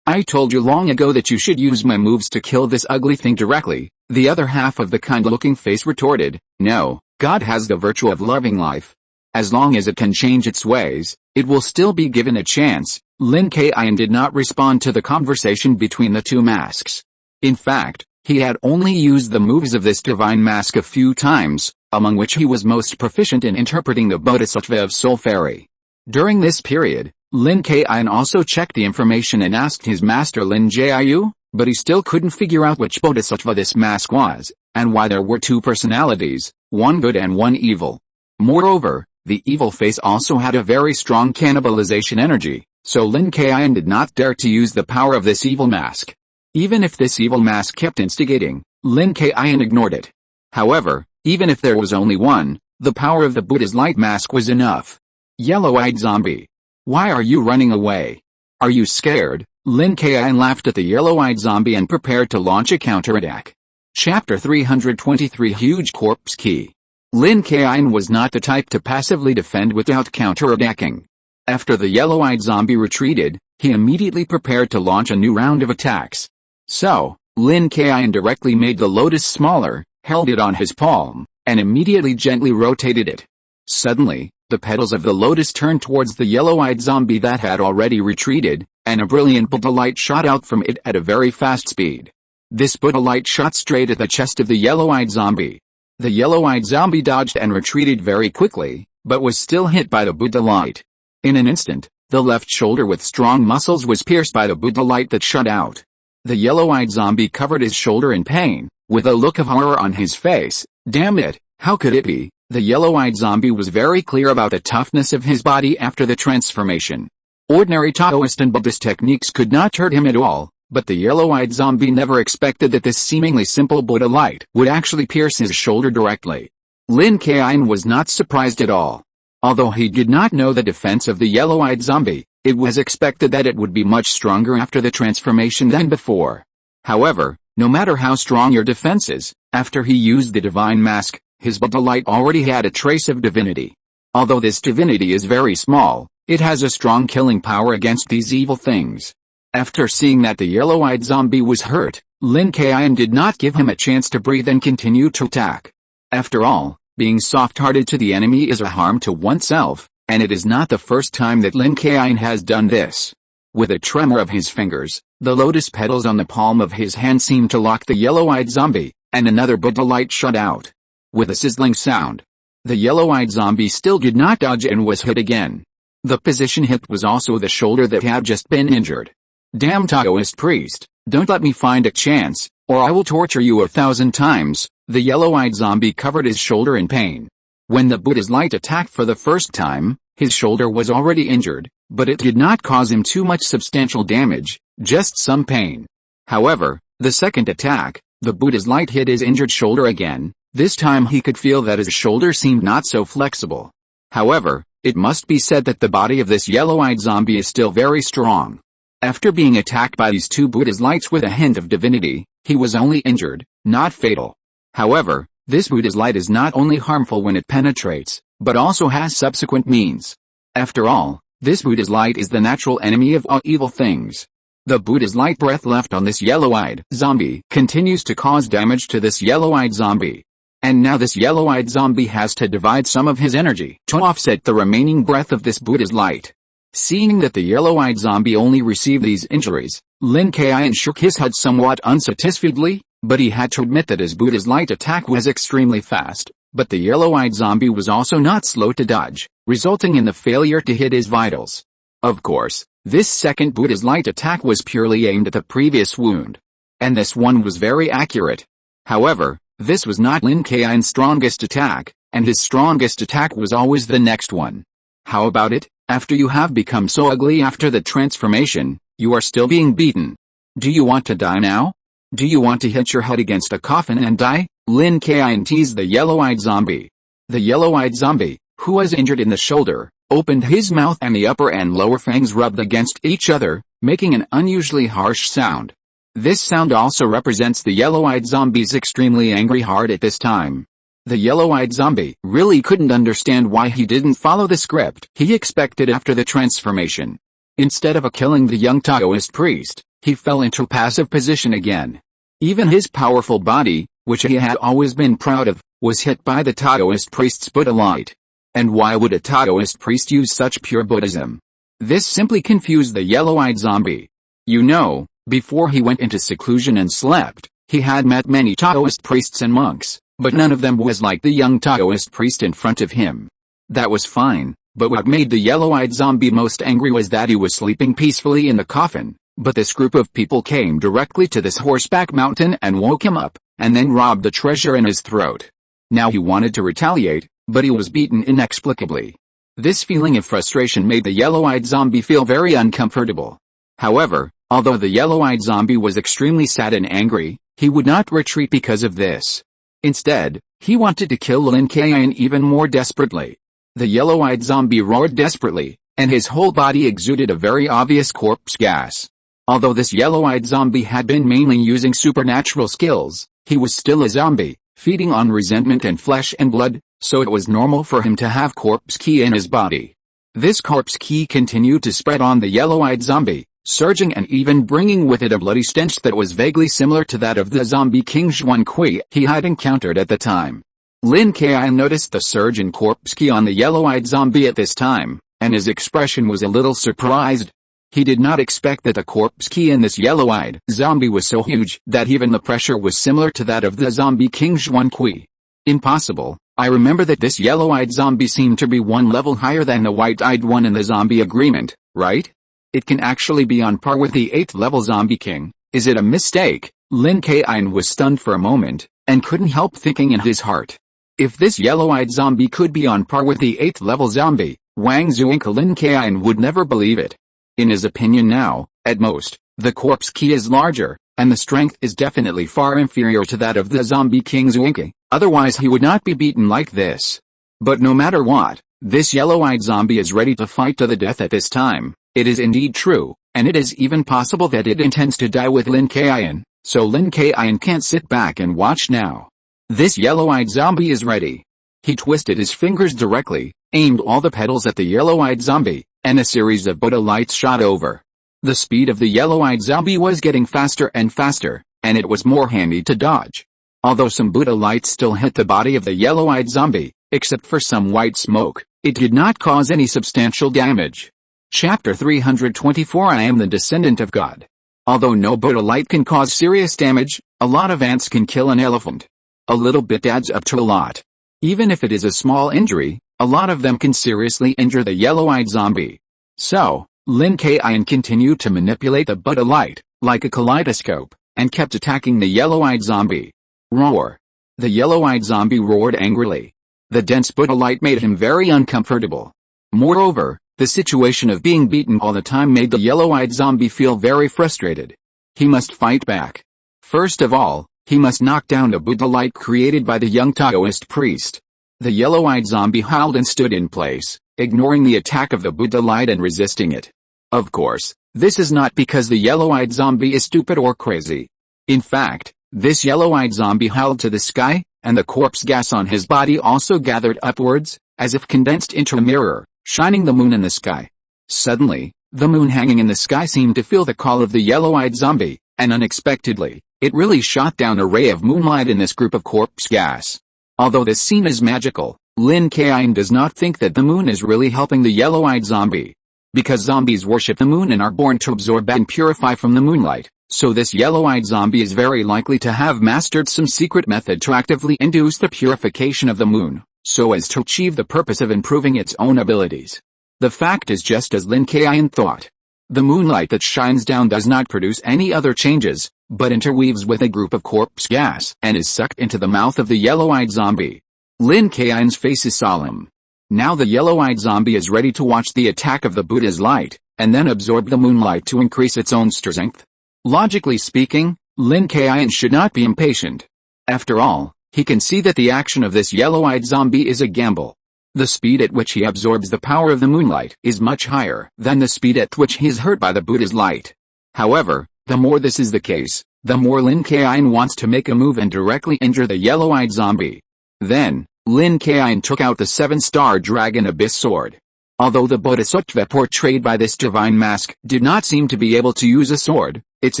I told you long ago that you should use my moves to kill this ugly thing directly." The other half of the kind-looking face retorted, "No, God has the virtue of loving life. As long as it can change its ways, it will still be given a chance." Lin Kaiyun did not respond to the conversation between the two masks. In fact, he had only used the moves of this divine mask a few times, among which he was most proficient in interpreting the Bodhisattva of Soul Fairy. During this period, Lin Kaiyun also checked the information and asked his master Lin Jiu, but he still couldn't figure out which Bodhisattva this mask was, and why there were two personalities, one good and one evil. Moreover, the evil face also had a very strong cannibalization energy, so Lin Kaiyun did not dare to use the power of this evil mask. Even if this evil mask kept instigating, Lin Kaiyun ignored it. However, even if there was only one, the power of the Buddha's light mask was enough. "Yellow-eyed zombie. Why are you running away? Are you scared?" Lin Kaiyun laughed at the yellow-eyed zombie and prepared to launch a counterattack. Chapter 323 Huge Corpse Key. Lin Kaiyun was not the type to passively defend without counterattacking. After the yellow-eyed zombie retreated, he immediately prepared to launch a new round of attacks. So, Lin Kaiyun directly made the lotus smaller, held it on his palm, and immediately gently rotated it. Suddenly, the petals of the lotus turned towards the yellow-eyed zombie that had already retreated, and a brilliant Buddha light shot out from it at a very fast speed. This Buddha light shot straight at the chest of the yellow-eyed zombie. The yellow-eyed zombie dodged and retreated very quickly, but was still hit by the Buddha light. In an instant, the left shoulder with strong muscles was pierced by the Buddha light that shot out. The yellow-eyed zombie covered his shoulder in pain, with a look of horror on his face. Damn it, how could it be? The yellow-eyed zombie was very clear about the toughness of his body after the transformation. Ordinary Taoist and Buddhist techniques could not hurt him at all, but the yellow-eyed zombie never expected that this seemingly simple Buddha light would actually pierce his shoulder directly. Lin Kaiyun was not surprised at all. Although he did not know the defense of the yellow-eyed zombie, it was expected that it would be much stronger after the transformation than before. However, no matter how strong your defense is, after he used the divine mask, his Buddha light already had a trace of divinity. Although this divinity is very small, it has a strong killing power against these evil things. After seeing that the yellow-eyed zombie was hurt, Lin Kaiyun did not give him a chance to breathe and continued to attack. After all, being soft-hearted to the enemy is a harm to oneself, and it is not the first time that Lin Kaiyun has done this. With a tremor of his fingers, the lotus petals on the palm of his hand seemed to lock the yellow-eyed zombie, and another Buddha light shot out. With a sizzling sound, the yellow-eyed zombie still did not dodge and was hit again. The position hit was also the shoulder that had just been injured. "Damn Taoist priest, don't let me find a chance, or I will torture you 1,000 times." The yellow-eyed zombie covered his shoulder in pain. When the Buddha's light attacked for the first time, his shoulder was already injured, but it did not cause him too much substantial damage, just some pain. However, the second attack, the Buddha's light hit his injured shoulder again. This time he could feel that his shoulder seemed not so flexible. However, it must be said that the body of this yellow-eyed zombie is still very strong. After being attacked by these two Buddha's lights with a hint of divinity, he was only injured, not fatal. However, this Buddha's light is not only harmful when it penetrates, but also has subsequent means. After all, this Buddha's light is the natural enemy of all evil things. The Buddha's light breath left on this yellow-eyed zombie continues to cause damage to this yellow-eyed zombie. And now this yellow-eyed zombie has to divide some of his energy to offset the remaining breath of this Buddha's light. Seeing that the yellow-eyed zombie only received these injuries, Lin Kaiyun shook his head somewhat unsatisfiedly, but he had to admit that his Buddha's light attack was extremely fast, but the yellow-eyed zombie was also not slow to dodge, resulting in the failure to hit his vitals. Of course, this second Buddha's light attack was purely aimed at the previous wound. And this one was very accurate. However, this was not Lin Kaiyun's strongest attack, and his strongest attack was always the next one. How about it? After you have become so ugly after the transformation, you are still being beaten. Do you want to die now? Do you want to hit your head against a coffin and die? Lin Kaiyun teased the yellow-eyed zombie. The yellow-eyed zombie, who was injured in the shoulder, opened his mouth and the upper and lower fangs rubbed against each other, making an unusually harsh sound. This sound also represents the yellow-eyed zombie's extremely angry heart at this time. The yellow-eyed zombie really couldn't understand why he didn't follow the script he expected after the transformation. Instead of killing the young Taoist priest, he fell into a passive position again. Even his powerful body, which he had always been proud of, was hit by the Taoist priest's Buddha light. And why would a Taoist priest use such pure Buddhism? This simply confused the yellow-eyed zombie. You know, before he went into seclusion and slept, he had met many Taoist priests and monks, but none of them was like the young Taoist priest in front of him. That was fine, but what made the yellow-eyed zombie most angry was that he was sleeping peacefully in the coffin, but this group of people came directly to this horseback mountain and woke him up, and then robbed the treasure in his throat. Now he wanted to retaliate, but he was beaten inexplicably. This feeling of frustration made the yellow-eyed zombie feel very uncomfortable. However, although the yellow-eyed zombie was extremely sad and angry, he would not retreat because of this. Instead, he wanted to kill Lin Kaiyun even more desperately. The yellow-eyed zombie roared desperately, and his whole body exuded a very obvious corpse gas. Although this yellow-eyed zombie had been mainly using supernatural skills, he was still a zombie, feeding on resentment and flesh and blood, so it was normal for him to have corpse qi in his body. This corpse qi continued to spread on the yellow-eyed zombie, surging and even bringing with it a bloody stench that was vaguely similar to that of the zombie King Xuanqi he had encountered at the time. Lin Kaiyun noticed the surge in corpse qi on the yellow-eyed zombie at this time, and his expression was a little surprised. He did not expect that the corpse qi in this yellow-eyed zombie was so huge that even the pressure was similar to that of the zombie King Xuanqi. Impossible. I remember that this yellow-eyed zombie seemed to be one level higher than the white-eyed one in the zombie agreement, right? It can actually be on par with the 8th level zombie king. Is it a mistake? Lin Kaiyun was stunned for a moment, and couldn't help thinking in his heart. If this yellow-eyed zombie could be on par with the 8th level zombie, Wang Zuinka Lin Kaiyun would never believe it. In his opinion now, at most, the corpse qi is larger, and the strength is definitely far inferior to that of the zombie King Zuinka, otherwise he would not be beaten like this. But no matter what, this yellow-eyed zombie is ready to fight to the death at this time. It is indeed true, and it is even possible that it intends to die with Lin Kaiyun, so Lin Kaiyun can't sit back and watch now. This yellow-eyed zombie is ready. He twisted his fingers directly, aimed all the petals at the yellow-eyed zombie, and a series of Buddha lights shot over. The speed of the yellow-eyed zombie was getting faster and faster, and it was more handy to dodge. Although some Buddha lights still hit the body of the yellow-eyed zombie, except for some white smoke, it did not cause any substantial damage. Chapter 324 I am the descendant of God. Although no Buddha light can cause serious damage, a lot of ants can kill an elephant. A little bit adds up to a lot. Even if it is a small injury, a lot of them can seriously injure the yellow-eyed zombie. So, Lin Kaiyun continued to manipulate the Buddha light, like a kaleidoscope, and kept attacking the yellow-eyed zombie. Roar. The yellow-eyed zombie roared angrily. The dense Buddha light made him very uncomfortable. Moreover, the situation of being beaten all the time made the yellow-eyed zombie feel very frustrated. He must fight back. First of all, he must knock down the Buddha light created by the young Taoist priest. The yellow-eyed zombie howled and stood in place, ignoring the attack of the Buddha light and resisting it. Of course, this is not because the yellow-eyed zombie is stupid or crazy. In fact, this yellow-eyed zombie howled to the sky, and the corpse gas on his body also gathered upwards, as if condensed into a mirror, shining the moon in the sky. Suddenly, the moon hanging in the sky seemed to feel the call of the yellow-eyed zombie, and unexpectedly, it really shot down a ray of moonlight in this group of corpse gas. Although this scene is magical, Lin Kaiyun does not think that the moon is really helping the yellow-eyed zombie. Because zombies worship the moon and are born to absorb and purify from the moonlight, so this yellow-eyed zombie is very likely to have mastered some secret method to actively induce the purification of the moon, so as to achieve the purpose of improving its own abilities. The fact is just as Lin Kaiyun thought. The moonlight that shines down does not produce any other changes, but interweaves with a group of corpse gas and is sucked into the mouth of the yellow-eyed zombie. Lin Kaiyun's face is solemn. Now the yellow-eyed zombie is ready to watch the attack of the Buddha's light, and then absorb the moonlight to increase its own strength. Logically speaking, Lin Kaiyun should not be impatient. After all, he can see that the action of this yellow-eyed zombie is a gamble. The speed at which he absorbs the power of the moonlight is much higher than the speed at which he is hurt by the Buddha's light. However, the more this is the case, the more Lin Kaiyun wants to make a move and directly injure the yellow-eyed zombie. Then, Lin Kaiyun took out the 7-star dragon abyss sword. Although the bodhisattva portrayed by this divine mask did not seem to be able to use a sword, its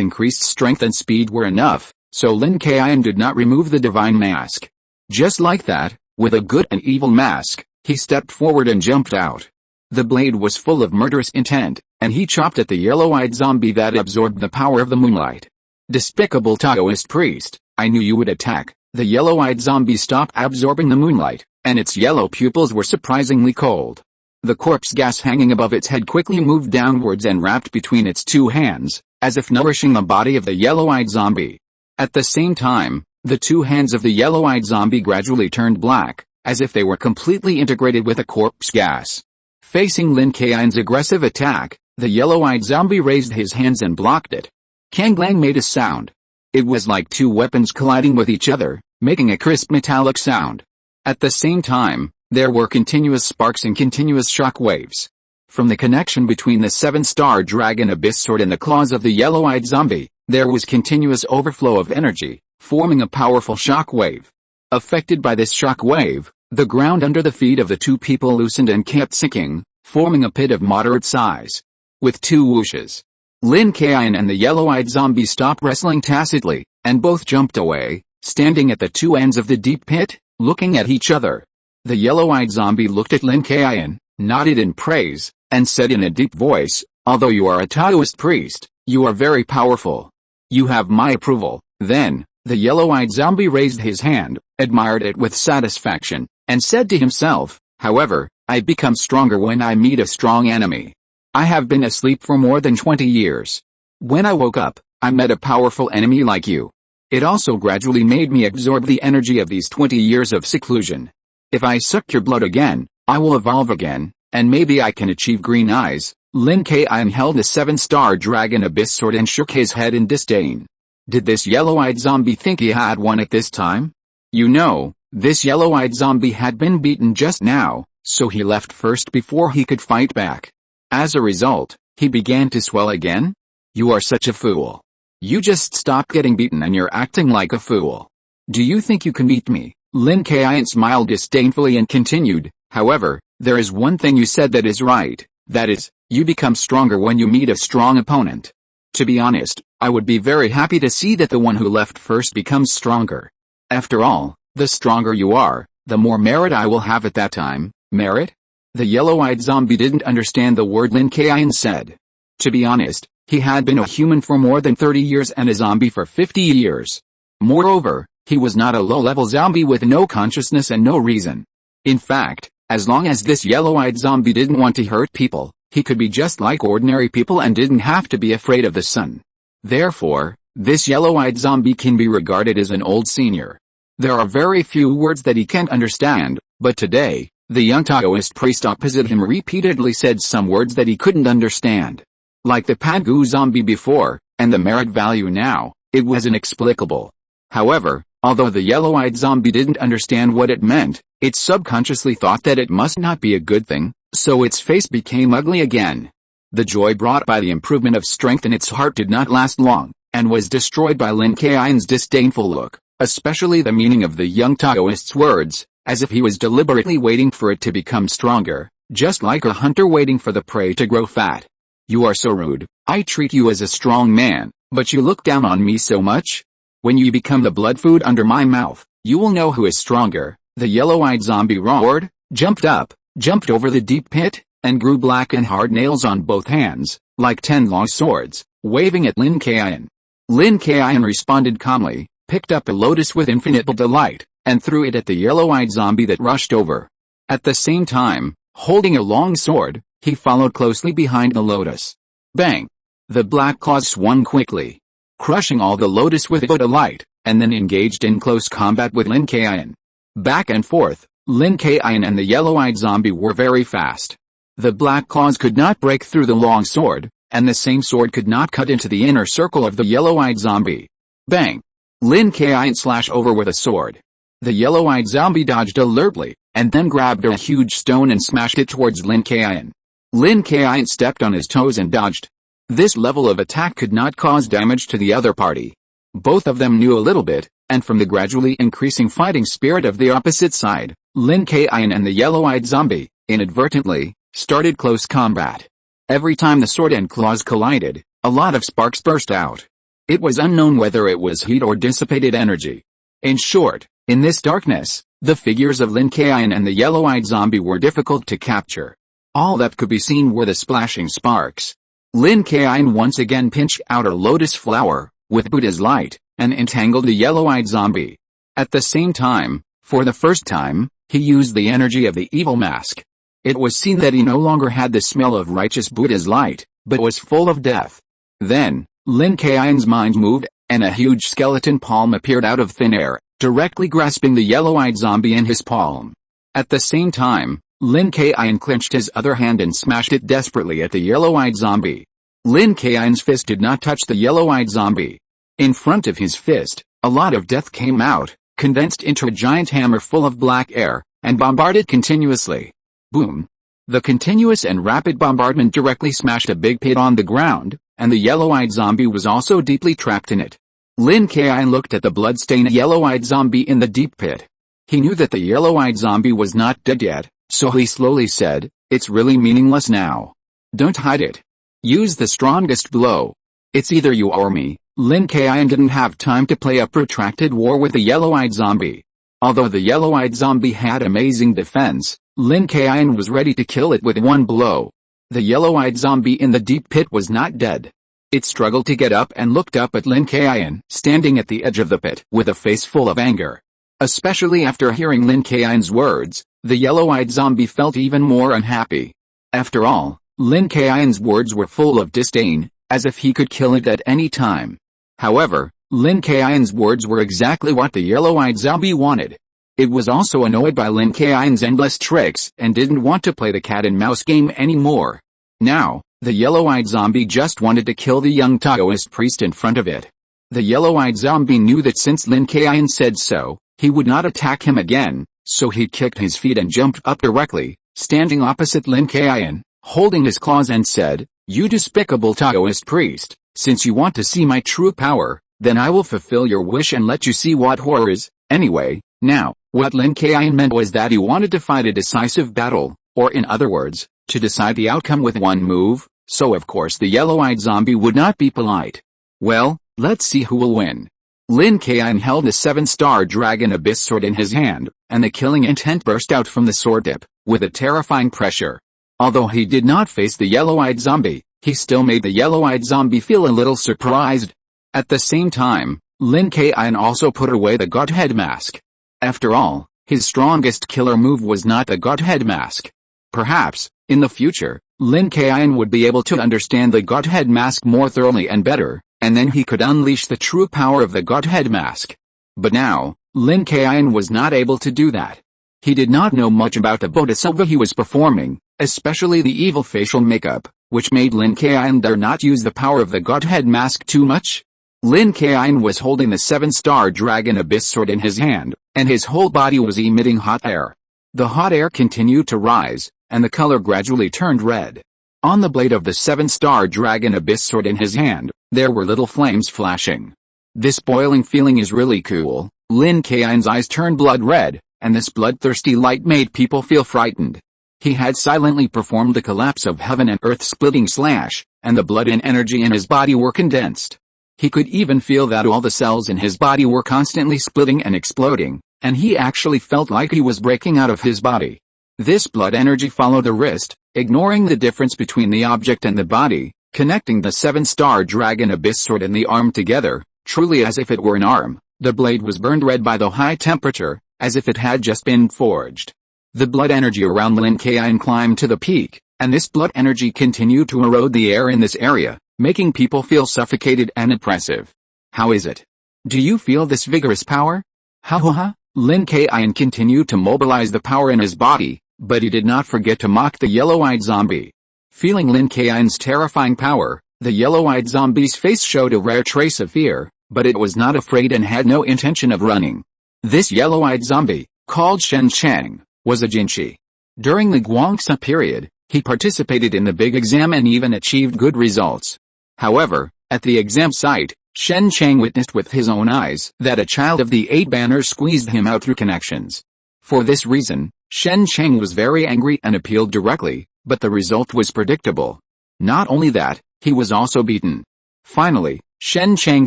increased strength and speed were enough, so Lin Kaiyun did not remove the divine mask. Just like that, with a good and evil mask, he stepped forward and jumped out. The blade was full of murderous intent, and he chopped at the yellow-eyed zombie that absorbed the power of the moonlight. Despicable Taoist priest, I knew you would attack. The yellow-eyed zombie stopped absorbing the moonlight, and its yellow pupils were surprisingly cold. The corpse gas hanging above its head quickly moved downwards and wrapped between its two hands, as if nourishing the body of the yellow-eyed zombie. At the same time, the two hands of the yellow-eyed zombie gradually turned black, as if they were completely integrated with the corpse gas. Facing Lin Kaiyun's aggressive attack, the yellow-eyed zombie raised his hands and blocked it. Kanglang made a sound. It was like two weapons colliding with each other, making a crisp metallic sound. At the same time, there were continuous sparks and continuous shock waves. From the connection between the 7-star dragon abyss sword and the claws of the yellow-eyed zombie, there was continuous overflow of energy, forming a powerful shock wave. Affected by this shock wave, the ground under the feet of the two people loosened and kept sinking, forming a pit of moderate size. With two whooshes, Lin Kaiyun and the yellow-eyed zombie stopped wrestling tacitly, and both jumped away, standing at the two ends of the deep pit, looking at each other. The yellow-eyed zombie looked at Lin Kaiyun, nodded in praise, and said in a deep voice, "Although you are a Taoist priest, you are very powerful. You have my approval." Then, the yellow-eyed zombie raised his hand, admired it with satisfaction, and said to himself, "However, I become stronger when I meet a strong enemy. I have been asleep for more than 20 years. When I woke up, I met a powerful enemy like you. It also gradually made me absorb the energy of these 20 years of seclusion. If I suck your blood again, I will evolve again, and maybe I can achieve green eyes." Lin Kaiyun held a 7-star dragon abyss sword and shook his head in disdain. Did this yellow-eyed zombie think he had won at this time? You know, this yellow-eyed zombie had been beaten just now, so he left first before he could fight back. As a result, he began to swell again? You are such a fool. You just stopped getting beaten and you're acting like a fool. Do you think you can beat me? Lin Kaiyun smiled disdainfully and continued, "However, there is one thing you said that is right, that is, you become stronger when you meet a strong opponent. To be honest, I would be very happy to see that the one who left first becomes stronger. After all, the stronger you are, the more merit I will have at that time." Merit? The yellow-eyed zombie didn't understand the word Lin Kaiyun said. To be honest, he had been a human for more than 30 years and a zombie for 50 years. Moreover, he was not a low-level zombie with no consciousness and no reason. In fact, as long as this yellow-eyed zombie didn't want to hurt people, he could be just like ordinary people and didn't have to be afraid of the sun. Therefore, this yellow-eyed zombie can be regarded as an old senior. There are very few words that he can't understand, but today, the young Taoist priest opposite him repeatedly said some words that he couldn't understand. Like the Fenghou zombie before, and the merit value now, it was inexplicable. However, although the yellow-eyed zombie didn't understand what it meant, it subconsciously thought that it must not be a good thing, so its face became ugly again. The joy brought by the improvement of strength in its heart did not last long, and was destroyed by Lin Kaiyun's disdainful look, especially the meaning of the young Taoist's words, as if he was deliberately waiting for it to become stronger, just like a hunter waiting for the prey to grow fat. You are so rude. I treat you as a strong man, but you look down on me so much? When you become the blood food under my mouth, you will know who is stronger. The yellow-eyed zombie roared, jumped up, jumped over the deep pit, and grew black and hard nails on both hands, like 10 long swords, waving at Lin Kaiyun. Lin Kaiyun responded calmly, picked up a lotus with infinite delight, and threw it at the yellow-eyed zombie that rushed over. At the same time, holding a long sword, he followed closely behind the lotus. Bang! The black claws swung quickly, crushing all the lotus with delight, and then engaged in close combat with Lin Kaiyun. Back and forth, Lin Kaiyun and the yellow-eyed zombie were very fast. The black claws could not break through the long sword, and the same sword could not cut into the inner circle of the yellow-eyed zombie. Bang! Lin Kaiyun slashed over with a sword. The yellow-eyed zombie dodged alertly, and then grabbed a huge stone and smashed it towards Lin Kaiyun. Lin Kaiyun stepped on his toes and dodged. This level of attack could not cause damage to the other party. Both of them knew a little bit, and from the gradually increasing fighting spirit of the opposite side, Lin Kaiyun and the yellow-eyed zombie, inadvertently, started close combat. Every time the sword and claws collided, a lot of sparks burst out. It was unknown whether it was heat or dissipated energy. In short, in this darkness, the figures of Lin Kaiyun and the yellow-eyed zombie were difficult to capture. All that could be seen were the splashing sparks. Lin Kaiyun once again pinched out a lotus flower, with Buddha's light, and entangled the yellow-eyed zombie. At the same time, for the first time, he used the energy of the evil mask. It was seen that he no longer had the smell of righteous Buddha's light, but was full of death. Then, Lin Kaiyun's mind moved, and a huge skeleton palm appeared out of thin air, directly grasping the yellow-eyed zombie in his palm. At the same time, Lin Kaiyun clenched his other hand and smashed it desperately at the yellow-eyed zombie. Lin Kaiyun's fist did not touch the yellow-eyed zombie. In front of his fist, a lot of death came out, condensed into a giant hammer full of black air, and bombarded continuously. Boom! The continuous and rapid bombardment directly smashed a big pit on the ground, and the yellow-eyed zombie was also deeply trapped in it. Lin Kaiyun looked at the blood-stained yellow-eyed zombie in the deep pit. He knew that the yellow-eyed zombie was not dead yet, so he slowly said, "It's really meaningless now. Don't hide it. Use the strongest blow. It's either you or me." Lin Kaiyun didn't have time to play a protracted war with the yellow-eyed zombie. Although the yellow-eyed zombie had amazing defense, Lin Kaiyun was ready to kill it with one blow. The yellow-eyed zombie in the deep pit was not dead. It struggled to get up and looked up at Lin Kaiyun, standing at the edge of the pit, with a face full of anger. Especially after hearing Lin Kaiyun's words, the yellow-eyed zombie felt even more unhappy. After all, Lin Kaiyun's words were full of disdain, as if he could kill it at any time. However, Lin Kaiyun's words were exactly what the yellow-eyed zombie wanted. It was also annoyed by Lin Kaiyun's endless tricks and didn't want to play the cat-and-mouse game anymore. Now, the yellow-eyed zombie just wanted to kill the young Taoist priest in front of it. The yellow-eyed zombie knew that since Lin Kaiyun said so, he would not attack him again, so he kicked his feet and jumped up directly, standing opposite Lin Kaiyun, holding his claws, and said, "You despicable Taoist priest, since you want to see my true power, then I will fulfill your wish and let you see what horror is." Anyway, now, what Lin Kaiyun meant was that he wanted to fight a decisive battle, or in other words, to decide the outcome with one move, so of course the yellow-eyed zombie would not be polite. Well, let's see who will win. Lin Kaiyun held a 7-star dragon abyss sword in his hand, and the killing intent burst out from the sword tip, with a terrifying pressure. Although he did not face the yellow-eyed zombie, he still made the yellow-eyed zombie feel a little surprised. At the same time, Lin Kaiyun also put away the Godhead mask. After all, his strongest killer move was not the Godhead mask. Perhaps, in the future, Lin Kaiyun would be able to understand the Godhead mask more thoroughly and better, and then he could unleash the true power of the Godhead mask. But now, Lin Kaiyun was not able to do that. He did not know much about the bodhisattva he was performing, especially the evil facial makeup, which made Lin Kaiyun dare not use the power of the Godhead mask too much. Lin Kaiyun was holding the 7-star dragon abyss sword in his hand, and his whole body was emitting hot air. The hot air continued to rise, and the color gradually turned red. On the blade of the 7-star dragon abyss sword in his hand, there were little flames flashing. This boiling feeling is really cool. Lin Kaiyun's eyes turned blood red, and this bloodthirsty light made people feel frightened. He had silently performed the collapse of heaven and earth splitting slash, and the blood and energy in his body were condensed. He could even feel that all the cells in his body were constantly splitting and exploding, and he actually felt like he was breaking out of his body. This blood energy followed the wrist, ignoring the difference between the object and the body, connecting the 7-star dragon abyss sword and the arm together, truly as if it were an arm. The blade was burned red by the high temperature, as if it had just been forged. The blood energy around Lin Kaiyun climbed to the peak, and this blood energy continued to erode the air in this area, making people feel suffocated and oppressive. How is it? Do you feel this vigorous power? Ha. Lin Kaiyun continued to mobilize the power in his body, but he did not forget to mock the yellow-eyed zombie. Feeling Lin Kaiyun's terrifying power, the yellow-eyed zombie's face showed a rare trace of fear, but it was not afraid and had no intention of running. This yellow-eyed zombie, called Shen Chang, was a Jinshi. During the Guangxi period, he participated in the big exam and even achieved good results. However, at the exam site, Shen Chang witnessed with his own eyes that a child of the 8 banners squeezed him out through connections. For this reason, Shen Chang was very angry and appealed directly, but the result was predictable. Not only that, he was also beaten. Finally, Shen Chang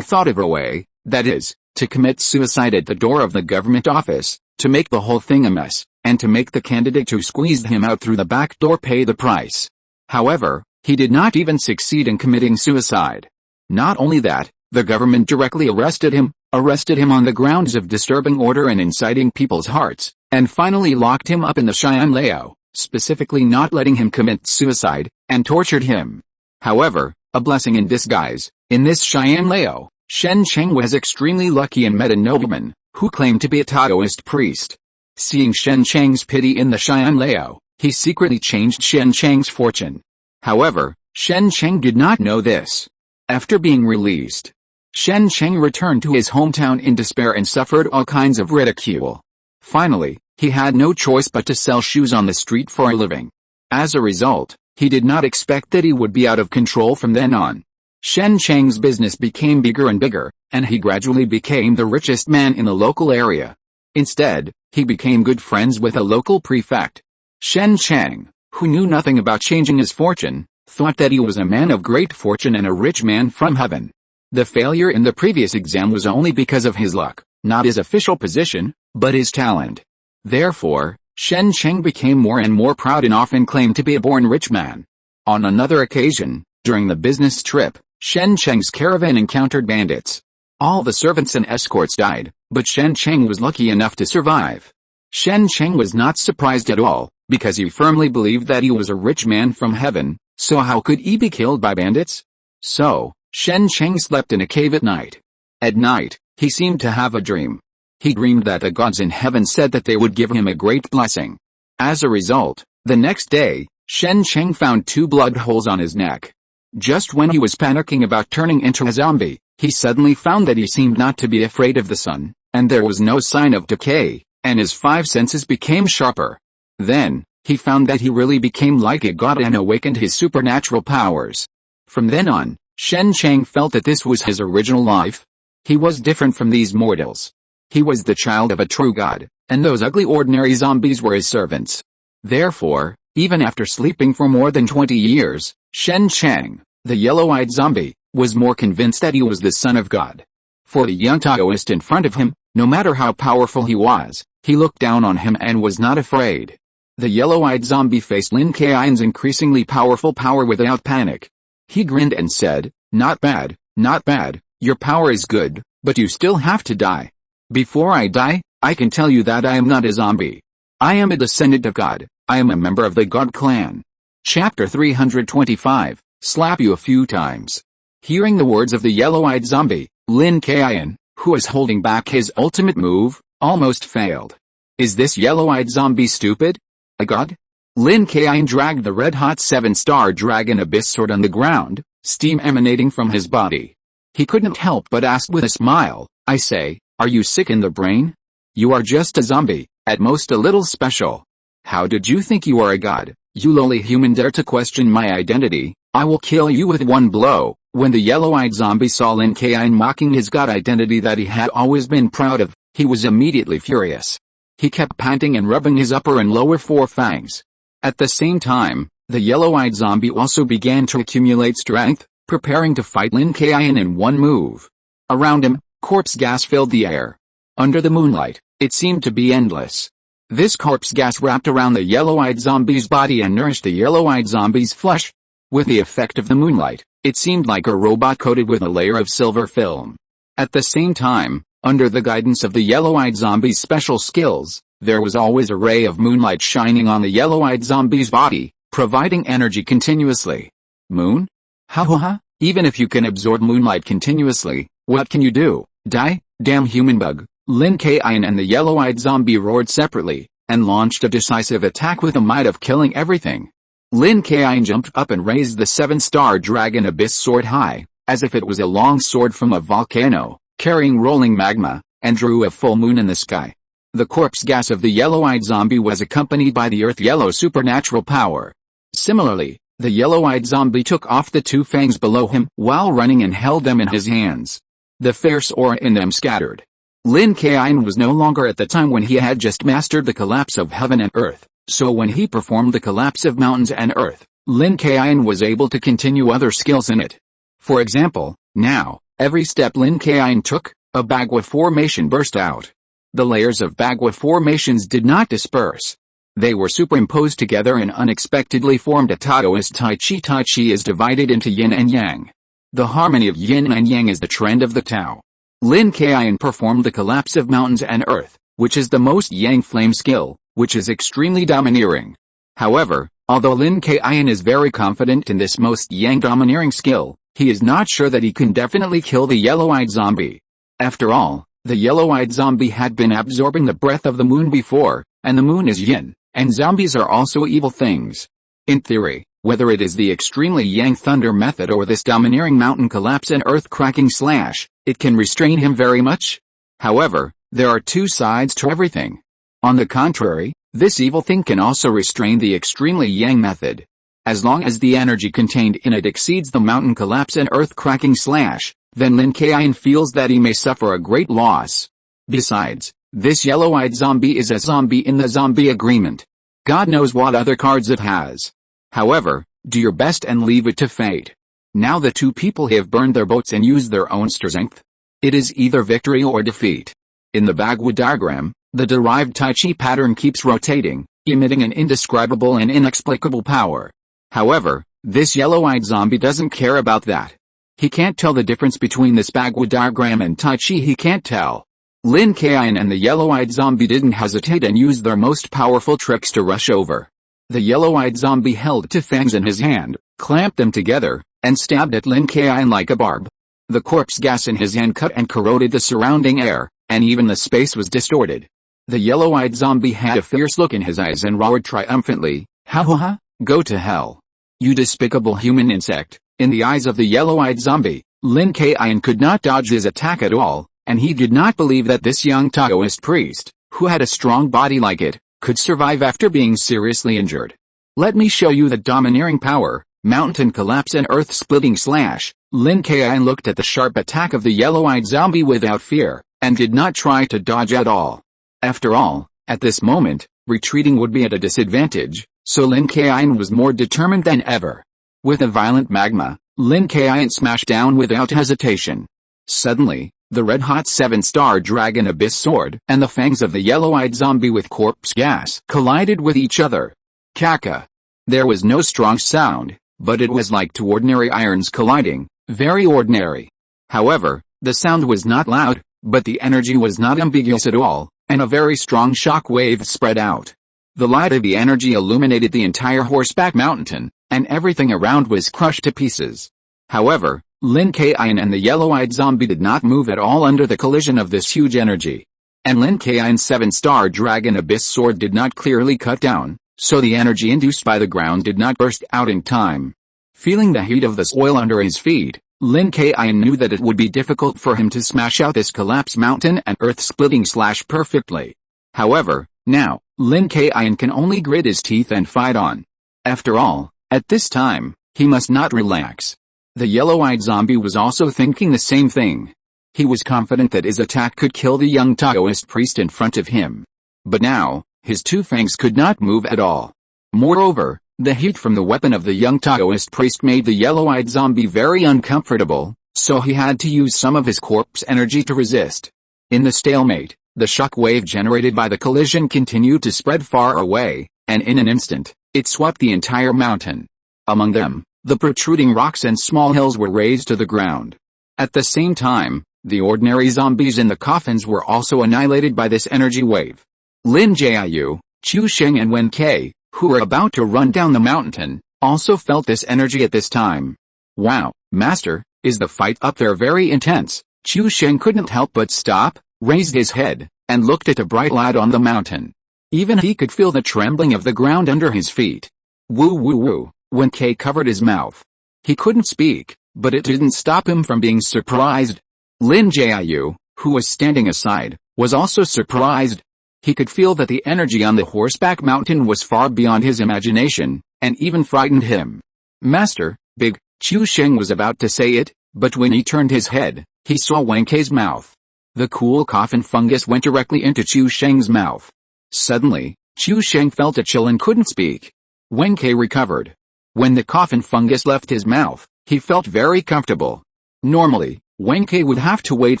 thought of a way, that is, to commit suicide at the door of the government office, to make the whole thing a mess, and to make the candidate who squeezed him out through the back door pay the price. However, he did not even succeed in committing suicide. Not only that, the government directly arrested him on the grounds of disturbing order and inciting people's hearts, and finally locked him up in the Xian Lao, specifically not letting him commit suicide, and tortured him. However, a blessing in disguise, in this Xian Lao, Shen Cheng was extremely lucky and met a nobleman, who claimed to be a Taoist priest. Seeing Shen Cheng's pity in the Xian Lao, he secretly changed Shen Cheng's fortune. However, Shen Cheng did not know this. After being released, Shen Cheng returned to his hometown in despair and suffered all kinds of ridicule. Finally, he had no choice but to sell shoes on the street for a living. As a result, he did not expect that he would be out of control from then on. Shen Cheng's business became bigger and bigger, and he gradually became the richest man in the local area. Instead, he became good friends with a local prefect. Shen Cheng, who knew nothing about changing his fortune, thought that he was a man of great fortune and a rich man from heaven. The failure in the previous exam was only because of his luck, not his official position, but his talent. Therefore, Shen Cheng became more and more proud and often claimed to be a born rich man. On another occasion, during the business trip, Shen Cheng's caravan encountered bandits. All the servants and escorts died, but Shen Cheng was lucky enough to survive. Shen Cheng was not surprised at all, because he firmly believed that he was a rich man from heaven, so how could he be killed by bandits? So, Shen Cheng slept in a cave at night. At night, he seemed to have a dream. He dreamed that the gods in heaven said that they would give him a great blessing. As a result, the next day, Shen Cheng found 2 blood holes on his neck. Just when he was panicking about turning into a zombie, he suddenly found that he seemed not to be afraid of the sun, and there was no sign of decay, and his 5 senses became sharper. Then, he found that he really became like a god and awakened his supernatural powers. From then on, Shen Cheng felt that this was his original life. He was different from these mortals. He was the child of a true god, and those ugly ordinary zombies were his servants. Therefore, even after sleeping for more than 20 years, Shen Cheng, the yellow-eyed zombie, was more convinced that he was the son of God. For the young Taoist in front of him, no matter how powerful he was, he looked down on him and was not afraid. The yellow-eyed zombie faced Lin Kaiyun's increasingly powerful power without panic. He grinned and said, "Not bad, not bad, your power is good, but you still have to die. Before I die, I can tell you that I am not a zombie. I am a descendant of God, I am a member of the God clan." Chapter 325, Slap You a Few Times. Hearing the words of the yellow-eyed zombie, Lin Kaiyun, who was holding back his ultimate move, almost failed. Is this yellow-eyed zombie stupid? A god? Lin Kaiyun dragged the red-hot 7-star dragon abyss sword on the ground, steam emanating from his body. He couldn't help but ask with a smile, "I say, are you sick in the brain? You are just a zombie, at most a little special. How did you think you are a god? You lowly human dare to question my identity, I will kill you with one blow." When the yellow-eyed zombie saw Lin Kaiyun mocking his god identity that he had always been proud of, he was immediately furious. He kept panting and rubbing his upper and lower forefangs. At the same time, the yellow-eyed zombie also began to accumulate strength, preparing to fight Lin Kaiyun in one move. Around him, corpse gas filled the air. Under the moonlight, It seemed to be endless. This corpse gas wrapped around the yellow-eyed zombie's body and nourished the yellow-eyed zombie's flesh. With the effect of the moonlight, it seemed like a robot coated with a layer of silver film. At the same time, under the guidance of the yellow-eyed zombie's special skills, there was always a ray of moonlight shining on the yellow-eyed zombie's body, providing energy continuously. Moon? Ha. Even if you can absorb moonlight continuously, what can you do? Die? Damn human bug. Lin Kaiyun and the yellow-eyed zombie roared separately, and launched a decisive attack with the might of killing everything. Lin Kaiyun jumped up and raised the 7-star dragon abyss sword high, as if it was a long sword from a volcano, carrying rolling magma, and drew a full moon in the sky. The corpse gas of the yellow-eyed zombie was accompanied by the earth yellow supernatural power. Similarly, the yellow-eyed zombie took off the 2 fangs below him while running and held them in his hands. The fierce aura in them scattered. Lin Kaiyun was no longer at the time when he had just mastered the collapse of heaven and earth, so when he performed the collapse of mountains and earth, Lin Kaiyun was able to continue other skills in it. For example, now, every step Lin Kaiyun took, a Bagua formation burst out. The layers of Bagua formations did not disperse. They were superimposed together and unexpectedly formed a Taoist Tai Chi. Tai Chi is divided into yin and yang. The harmony of yin and yang is the trend of the Tao. Lin Kaiyun performed the collapse of mountains and earth, which is the most yang flame skill, which is extremely domineering. However, although Lin Kaiyun is very confident in this most yang domineering skill, he is not sure that he can definitely kill the yellow-eyed zombie. After all, the yellow-eyed zombie had been absorbing the breath of the moon before, and the moon is yin, and zombies are also evil things. In theory, whether it is the extremely yang thunder method or this domineering mountain collapse and earth cracking slash, it can restrain him very much. However, there are 2 sides to everything. On the contrary, this evil thing can also restrain the extremely yang method. As long as the energy contained in it exceeds the mountain collapse and earth cracking slash, then Lin Kaiyun feels that he may suffer a great loss. Besides, this yellow-eyed zombie is a zombie in the zombie agreement. God knows what other cards it has. However, do your best and leave it to fate. Now the 2 people have burned their boats and used their own strength. It is either victory or defeat. In the Bagua diagram, the derived Tai Chi pattern keeps rotating, emitting an indescribable and inexplicable power. However, this yellow-eyed zombie doesn't care about that. He can't tell the difference between this Bagua diagram and Tai Chi. He can't tell. Lin Kaiyun and the yellow-eyed zombie didn't hesitate and used their most powerful tricks to rush over. The yellow-eyed zombie held 2 fangs in his hand, clamped them together, and stabbed at Lin Kaiyun like a barb. The corpse gas in his hand cut and corroded the surrounding air, and even the space was distorted. The yellow-eyed zombie had a fierce look in his eyes and roared triumphantly, "Ha! Go to hell, you despicable human insect." In the eyes of the yellow-eyed zombie, Lin Kaiyun could not dodge his attack at all, and he did not believe that this young Taoist priest, who had a strong body like it, could survive after being seriously injured. "Let me show you the domineering power, mountain collapse and earth-splitting slash." Lin Kaiyun looked at the sharp attack of the yellow-eyed zombie without fear, and did not try to dodge at all. After all, at this moment, retreating would be at a disadvantage, so Lin Kaiyun was more determined than ever. With a violent magma, Lin Kaiyun smashed down without hesitation. Suddenly, the red-hot 7-star dragon abyss sword and the fangs of the yellow-eyed zombie with corpse gas collided with each other. Kaka. There was no strong sound, but it was like 2 ordinary irons colliding, very ordinary. However, the sound was not loud, but the energy was not ambiguous at all, and a very strong shock wave spread out. The light of the energy illuminated the entire horseback mountain, and everything around was crushed to pieces. However, Lin Kaiyun and the yellow-eyed zombie did not move at all under the collision of this huge energy. And Lin Kaiyun's 7-star dragon abyss sword did not clearly cut down, so the energy induced by the ground did not burst out in time. Feeling the heat of the soil under his feet, Lin Kaiyun knew that it would be difficult for him to smash out this collapse mountain and earth-splitting slash perfectly. However, now, Lin Kaiyun can only grit his teeth and fight on. After all, at this time, he must not relax. The yellow-eyed zombie was also thinking the same thing. He was confident that his attack could kill the young Taoist priest in front of him. But now, his 2 fangs could not move at all. Moreover, the heat from the weapon of the young Taoist priest made the yellow-eyed zombie very uncomfortable, so he had to use some of his corpse energy to resist. In the stalemate, The shock wave generated by the collision continued to spread far away, and in an instant, it swept the entire mountain. Among them, the protruding rocks and small hills were razed to the ground. At the same time, the ordinary zombies in the coffins were also annihilated by this energy wave. Lin Jiu, Chu Sheng and Wen Kai, who were about to run down the mountain, also felt this energy at this time. Wow, Master, is the fight up there very intense? Chu Sheng couldn't help but stop, raised his head, and looked at the bright light on the mountain. Even he could feel the trembling of the ground under his feet. Woo woo woo, Wen Kai covered his mouth. He couldn't speak, but it didn't stop him from being surprised. Lin Jiu, who was standing aside, was also surprised. He could feel that the energy on the horseback mountain was far beyond his imagination, and even frightened him. Master, big, Chu Sheng was about to say it, but when he turned his head, he saw Wen Kai's mouth. The cool coffin fungus went directly into Chu Sheng's mouth. Suddenly, Chu Sheng felt a chill and couldn't speak. Wen Kai recovered. When the coffin fungus left his mouth, he felt very comfortable. Normally, Wen Kai would have to wait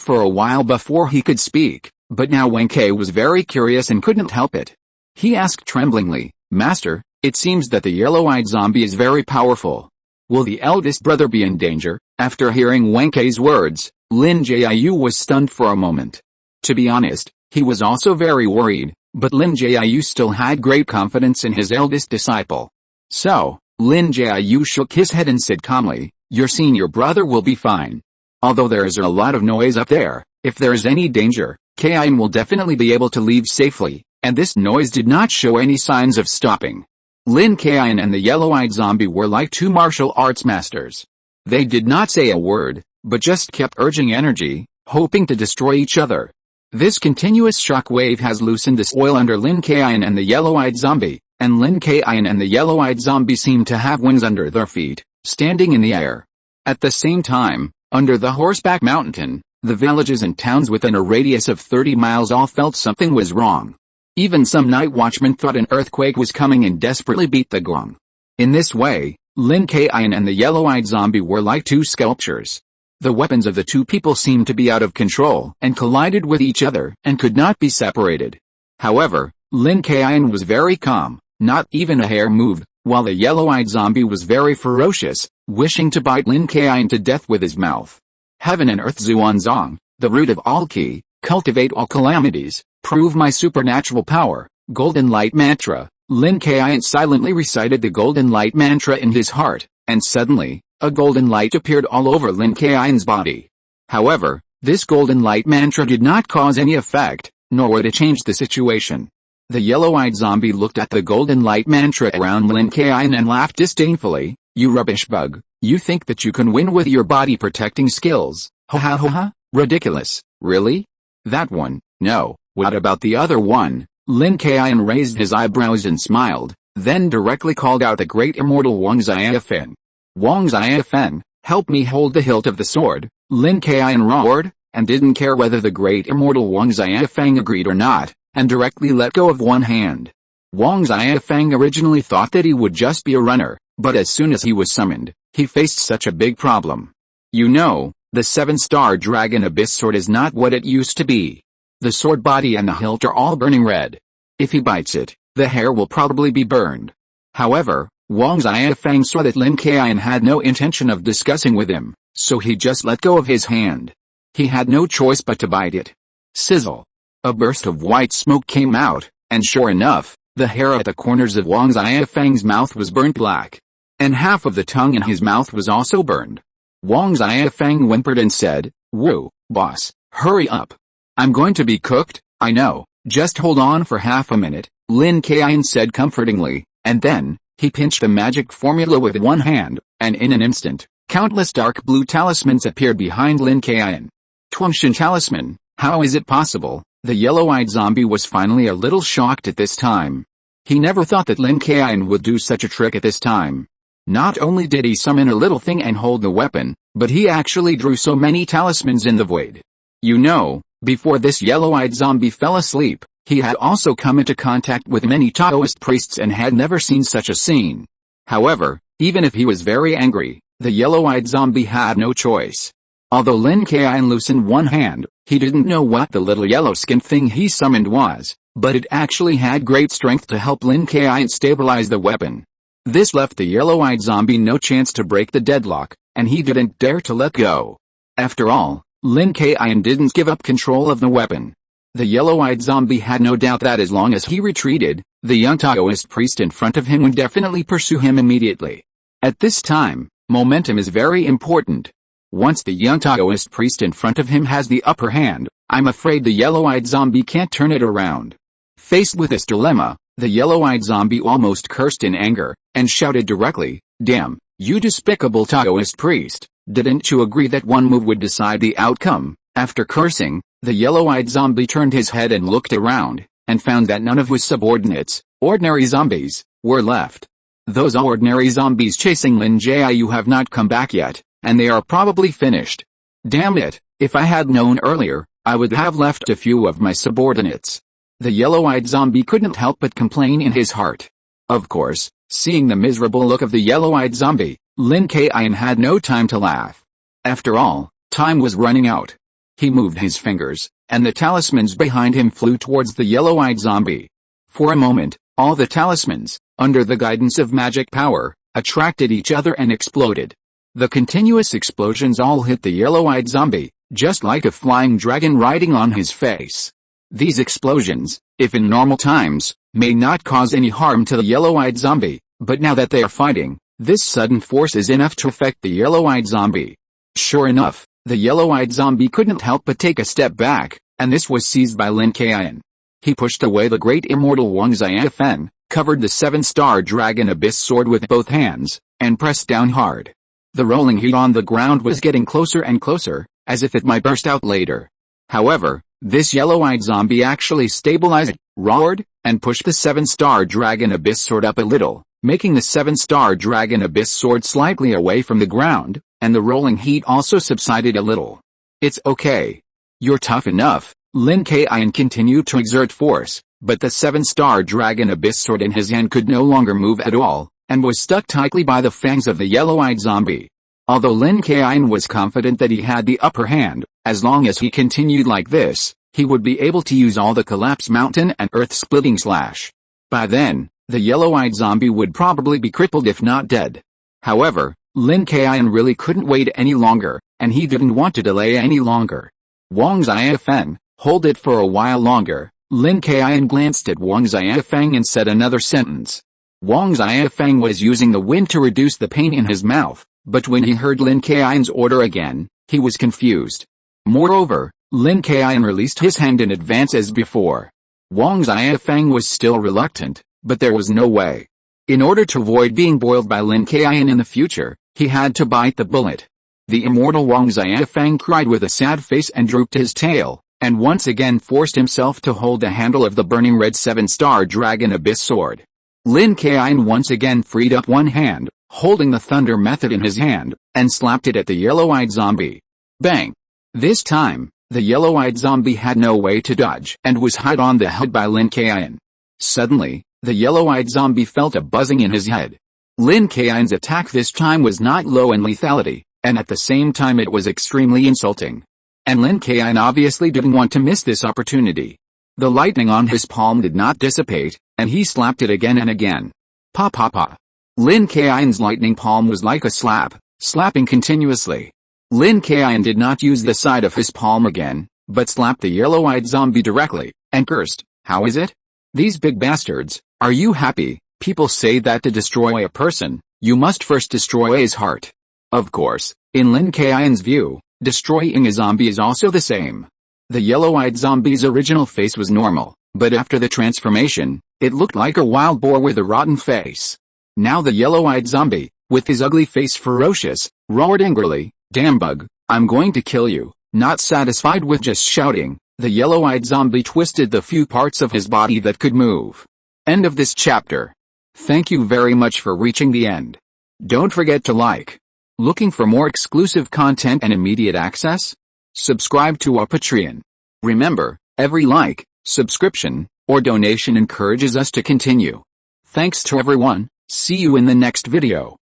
for a while before he could speak, but now Wen Kai was very curious and couldn't help it. He asked tremblingly, Master, it seems that the yellow-eyed zombie is very powerful. Will the eldest brother be in danger? After hearing Wen Kai's words, Lin Jiu was stunned for a moment. To be honest, he was also very worried, but Lin Jiu still had great confidence in his eldest disciple. So, Lin Jiu shook his head and said calmly, your senior brother will be fine. Although there is a lot of noise up there, if there is any danger, Kaiyun will definitely be able to leave safely, and this noise did not show any signs of stopping. Lin Kaiyun and the yellow-eyed zombie were like two martial arts masters. They did not say a word, but just kept urging energy, hoping to destroy each other. This continuous shock wave has loosened the soil under Lin Kaiyun and the yellow-eyed zombie, and Lin Kaiyun and the yellow-eyed zombie seem to have wings under their feet, standing in the air. At the same time, under the horseback mountain, the villages and towns within a radius of 30 miles all felt something was wrong. Even some night watchmen thought an earthquake was coming and desperately beat the gong. In this way, Lin Kaiyun and the yellow-eyed zombie were like two sculptures. The weapons of the two people seemed to be out of control and collided with each other and could not be separated. However, Lin Kaiyun was very calm, not even a hair moved, while the yellow-eyed zombie was very ferocious, wishing to bite Lin Kaiyun to death with his mouth. Heaven and earth Zuanzong, the root of all ki, cultivate all calamities, prove my supernatural power, golden light mantra. Lin Kaiyun silently recited the golden light mantra in his heart, and suddenly, a golden light appeared all over Lin Kaiyun's body. However, this golden light mantra did not cause any effect, nor would it change the situation. The yellow-eyed zombie looked at the golden light mantra around Lin Kaiyun and laughed disdainfully, you rubbish bug, you think that you can win with your body protecting skills, ha ha ha ha, ridiculous, really? That one, no, what about the other one? Lin Kaiyun raised his eyebrows and smiled, then directly called out the great immortal Wang Xiaofeng. Wang Xiaofeng, help me hold the hilt of the sword, Lin Kaiyun roared, and didn't care whether the great immortal Wang Xiaofeng agreed or not, and directly let go of one hand. Wang Xiaofeng originally thought that he would just be a runner, but as soon as he was summoned, he faced such a big problem. You know, the 7-star dragon abyss sword is not what it used to be. The sword body and the hilt are all burning red. If he bites it, the hair will probably be burned. However, Wang Xiaofeng saw that Lin Kaiyun had no intention of discussing with him, so he just let go of his hand. He had no choice but to bite it. Sizzle! A burst of white smoke came out, and sure enough, the hair at the corners of Wang Xiaofeng's mouth was burnt black. And half of the tongue in his mouth was also burned. Wang Xiaofeng whimpered and said, Woo, boss, hurry up. I'm going to be cooked, I know, just hold on for half a minute, Lin Kaiyun said comfortingly, and then, he pinched the magic formula with one hand, and in an instant, countless dark blue talismans appeared behind Lin Kaiyun. Twangshan talisman, how is it possible? The yellow-eyed zombie was finally a little shocked at this time. He never thought that Lin Kaiyun would do such a trick at this time. Not only did he summon a little thing and hold the weapon, but he actually drew so many talismans in the void. You know, before this yellow-eyed zombie fell asleep, he had also come into contact with many Taoist priests and had never seen such a scene. However, even if he was very angry, the yellow-eyed zombie had no choice. Although Lin Kaiyun loosened one hand, he didn't know what the little yellow-skinned thing he summoned was, but it actually had great strength to help Lin Kaiyun stabilize the weapon. This left the yellow-eyed zombie no chance to break the deadlock, and he didn't dare to let go. After all, Lin Kaiyun didn't give up control of the weapon. The yellow-eyed zombie had no doubt that as long as he retreated, the young Taoist priest in front of him would definitely pursue him immediately. At this time, momentum is very important. Once the young Taoist priest in front of him has the upper hand, I'm afraid the yellow-eyed zombie can't turn it around. Faced with this dilemma, the yellow-eyed zombie almost cursed in anger, and shouted directly, "Damn, you despicable Taoist priest, didn't you agree that one move would decide the outcome?" After cursing, the yellow-eyed zombie turned his head and looked around, and found that none of his subordinates, ordinary zombies, were left. Those ordinary zombies chasing Lin Jiu have not come back yet, and they are probably finished. Damn it, if I had known earlier, I would have left a few of my subordinates. The yellow-eyed zombie couldn't help but complain in his heart. Of course, seeing the miserable look of the yellow-eyed zombie, Lin Kaiyun had no time to laugh. After all, time was running out. He moved his fingers, and the talismans behind him flew towards the yellow-eyed zombie. For a moment, all the talismans, under the guidance of magic power, attracted each other and exploded. The continuous explosions all hit the yellow-eyed zombie, just like a flying dragon riding on his face. These explosions, if in normal times, may not cause any harm to the yellow-eyed zombie, but now that they are fighting, this sudden force is enough to affect the yellow-eyed zombie. Sure enough, the yellow-eyed zombie couldn't help but take a step back, and this was seized by Lin Kaiyun. He pushed away the great immortal Wang Xiafen, covered the 7-star dragon abyss sword with both hands, and pressed down hard. The rolling heat on the ground was getting closer and closer, as if it might burst out later. However, this yellow-eyed zombie actually stabilized, roared, and pushed the 7-star dragon abyss sword up a little, making the 7-star dragon abyss sword slightly away from the ground, and the rolling heat also subsided a little. "It's okay. You're tough enough." Lin Kaiyun continued to exert force, but the 7-star dragon abyss sword in his hand could no longer move at all, and was stuck tightly by the fangs of the yellow-eyed zombie. Although Lin Kaiyun was confident that he had the upper hand, as long as he continued like this, he would be able to use all the collapse mountain and earth-splitting slash. By then, the yellow-eyed zombie would probably be crippled if not dead. However, Lin Kaiyun really couldn't wait any longer, and he didn't want to delay any longer. "Wang Xiafen, hold it for a while longer." Lin Kaiyun glanced at Wang Xiafen and said another sentence. Wang Xiafen was using the wind to reduce the pain in his mouth, but when he heard Lin Kaiyun's order again, he was confused. Moreover, Lin Kaiyun released his hand in advance as before. Wang Xiafen was still reluctant, but there was no way. In order to avoid being boiled by Lin Kaiyun in the future, he had to bite the bullet. The immortal Wang Xiafen cried with a sad face and drooped his tail, and once again forced himself to hold the handle of the burning red 7-star dragon abyss sword. Lin Kaiyun once again freed up one hand, holding the thunder method in his hand, and slapped it at the yellow-eyed zombie. Bang! This time, the yellow-eyed zombie had no way to dodge and was hit on the head by Lin Kaiyun. Suddenly, the yellow-eyed zombie felt a buzzing in his head. Lin Kaiyun's attack this time was not low in lethality, and at the same time it was extremely insulting. And Lin Kaiyun obviously didn't want to miss this opportunity. The lightning on his palm did not dissipate, and he slapped it again and again. Pa pa pa. Lin Kaiyun's lightning palm was like a slap, slapping continuously. Lin Kaiyun did not use the side of his palm again, but slapped the yellow-eyed zombie directly, and cursed, "How is it? These big bastards, are you happy?" People say that to destroy a person, you must first destroy his heart. Of course, in Lin Kaiyun's view, destroying a zombie is also the same. The yellow-eyed zombie's original face was normal, but after the transformation, it looked like a wild boar with a rotten face. Now the yellow-eyed zombie, with his ugly face ferocious, roared angrily, "Damn bug, I'm going to kill you." Not satisfied with just shouting, the yellow-eyed zombie twisted the few parts of his body that could move. End of this chapter. Thank you very much for reaching the end. Don't forget to like. Looking for more exclusive content and immediate access? Subscribe to our Patreon. Remember, every like, subscription, or donation encourages us to continue. Thanks to everyone, see you in the next video.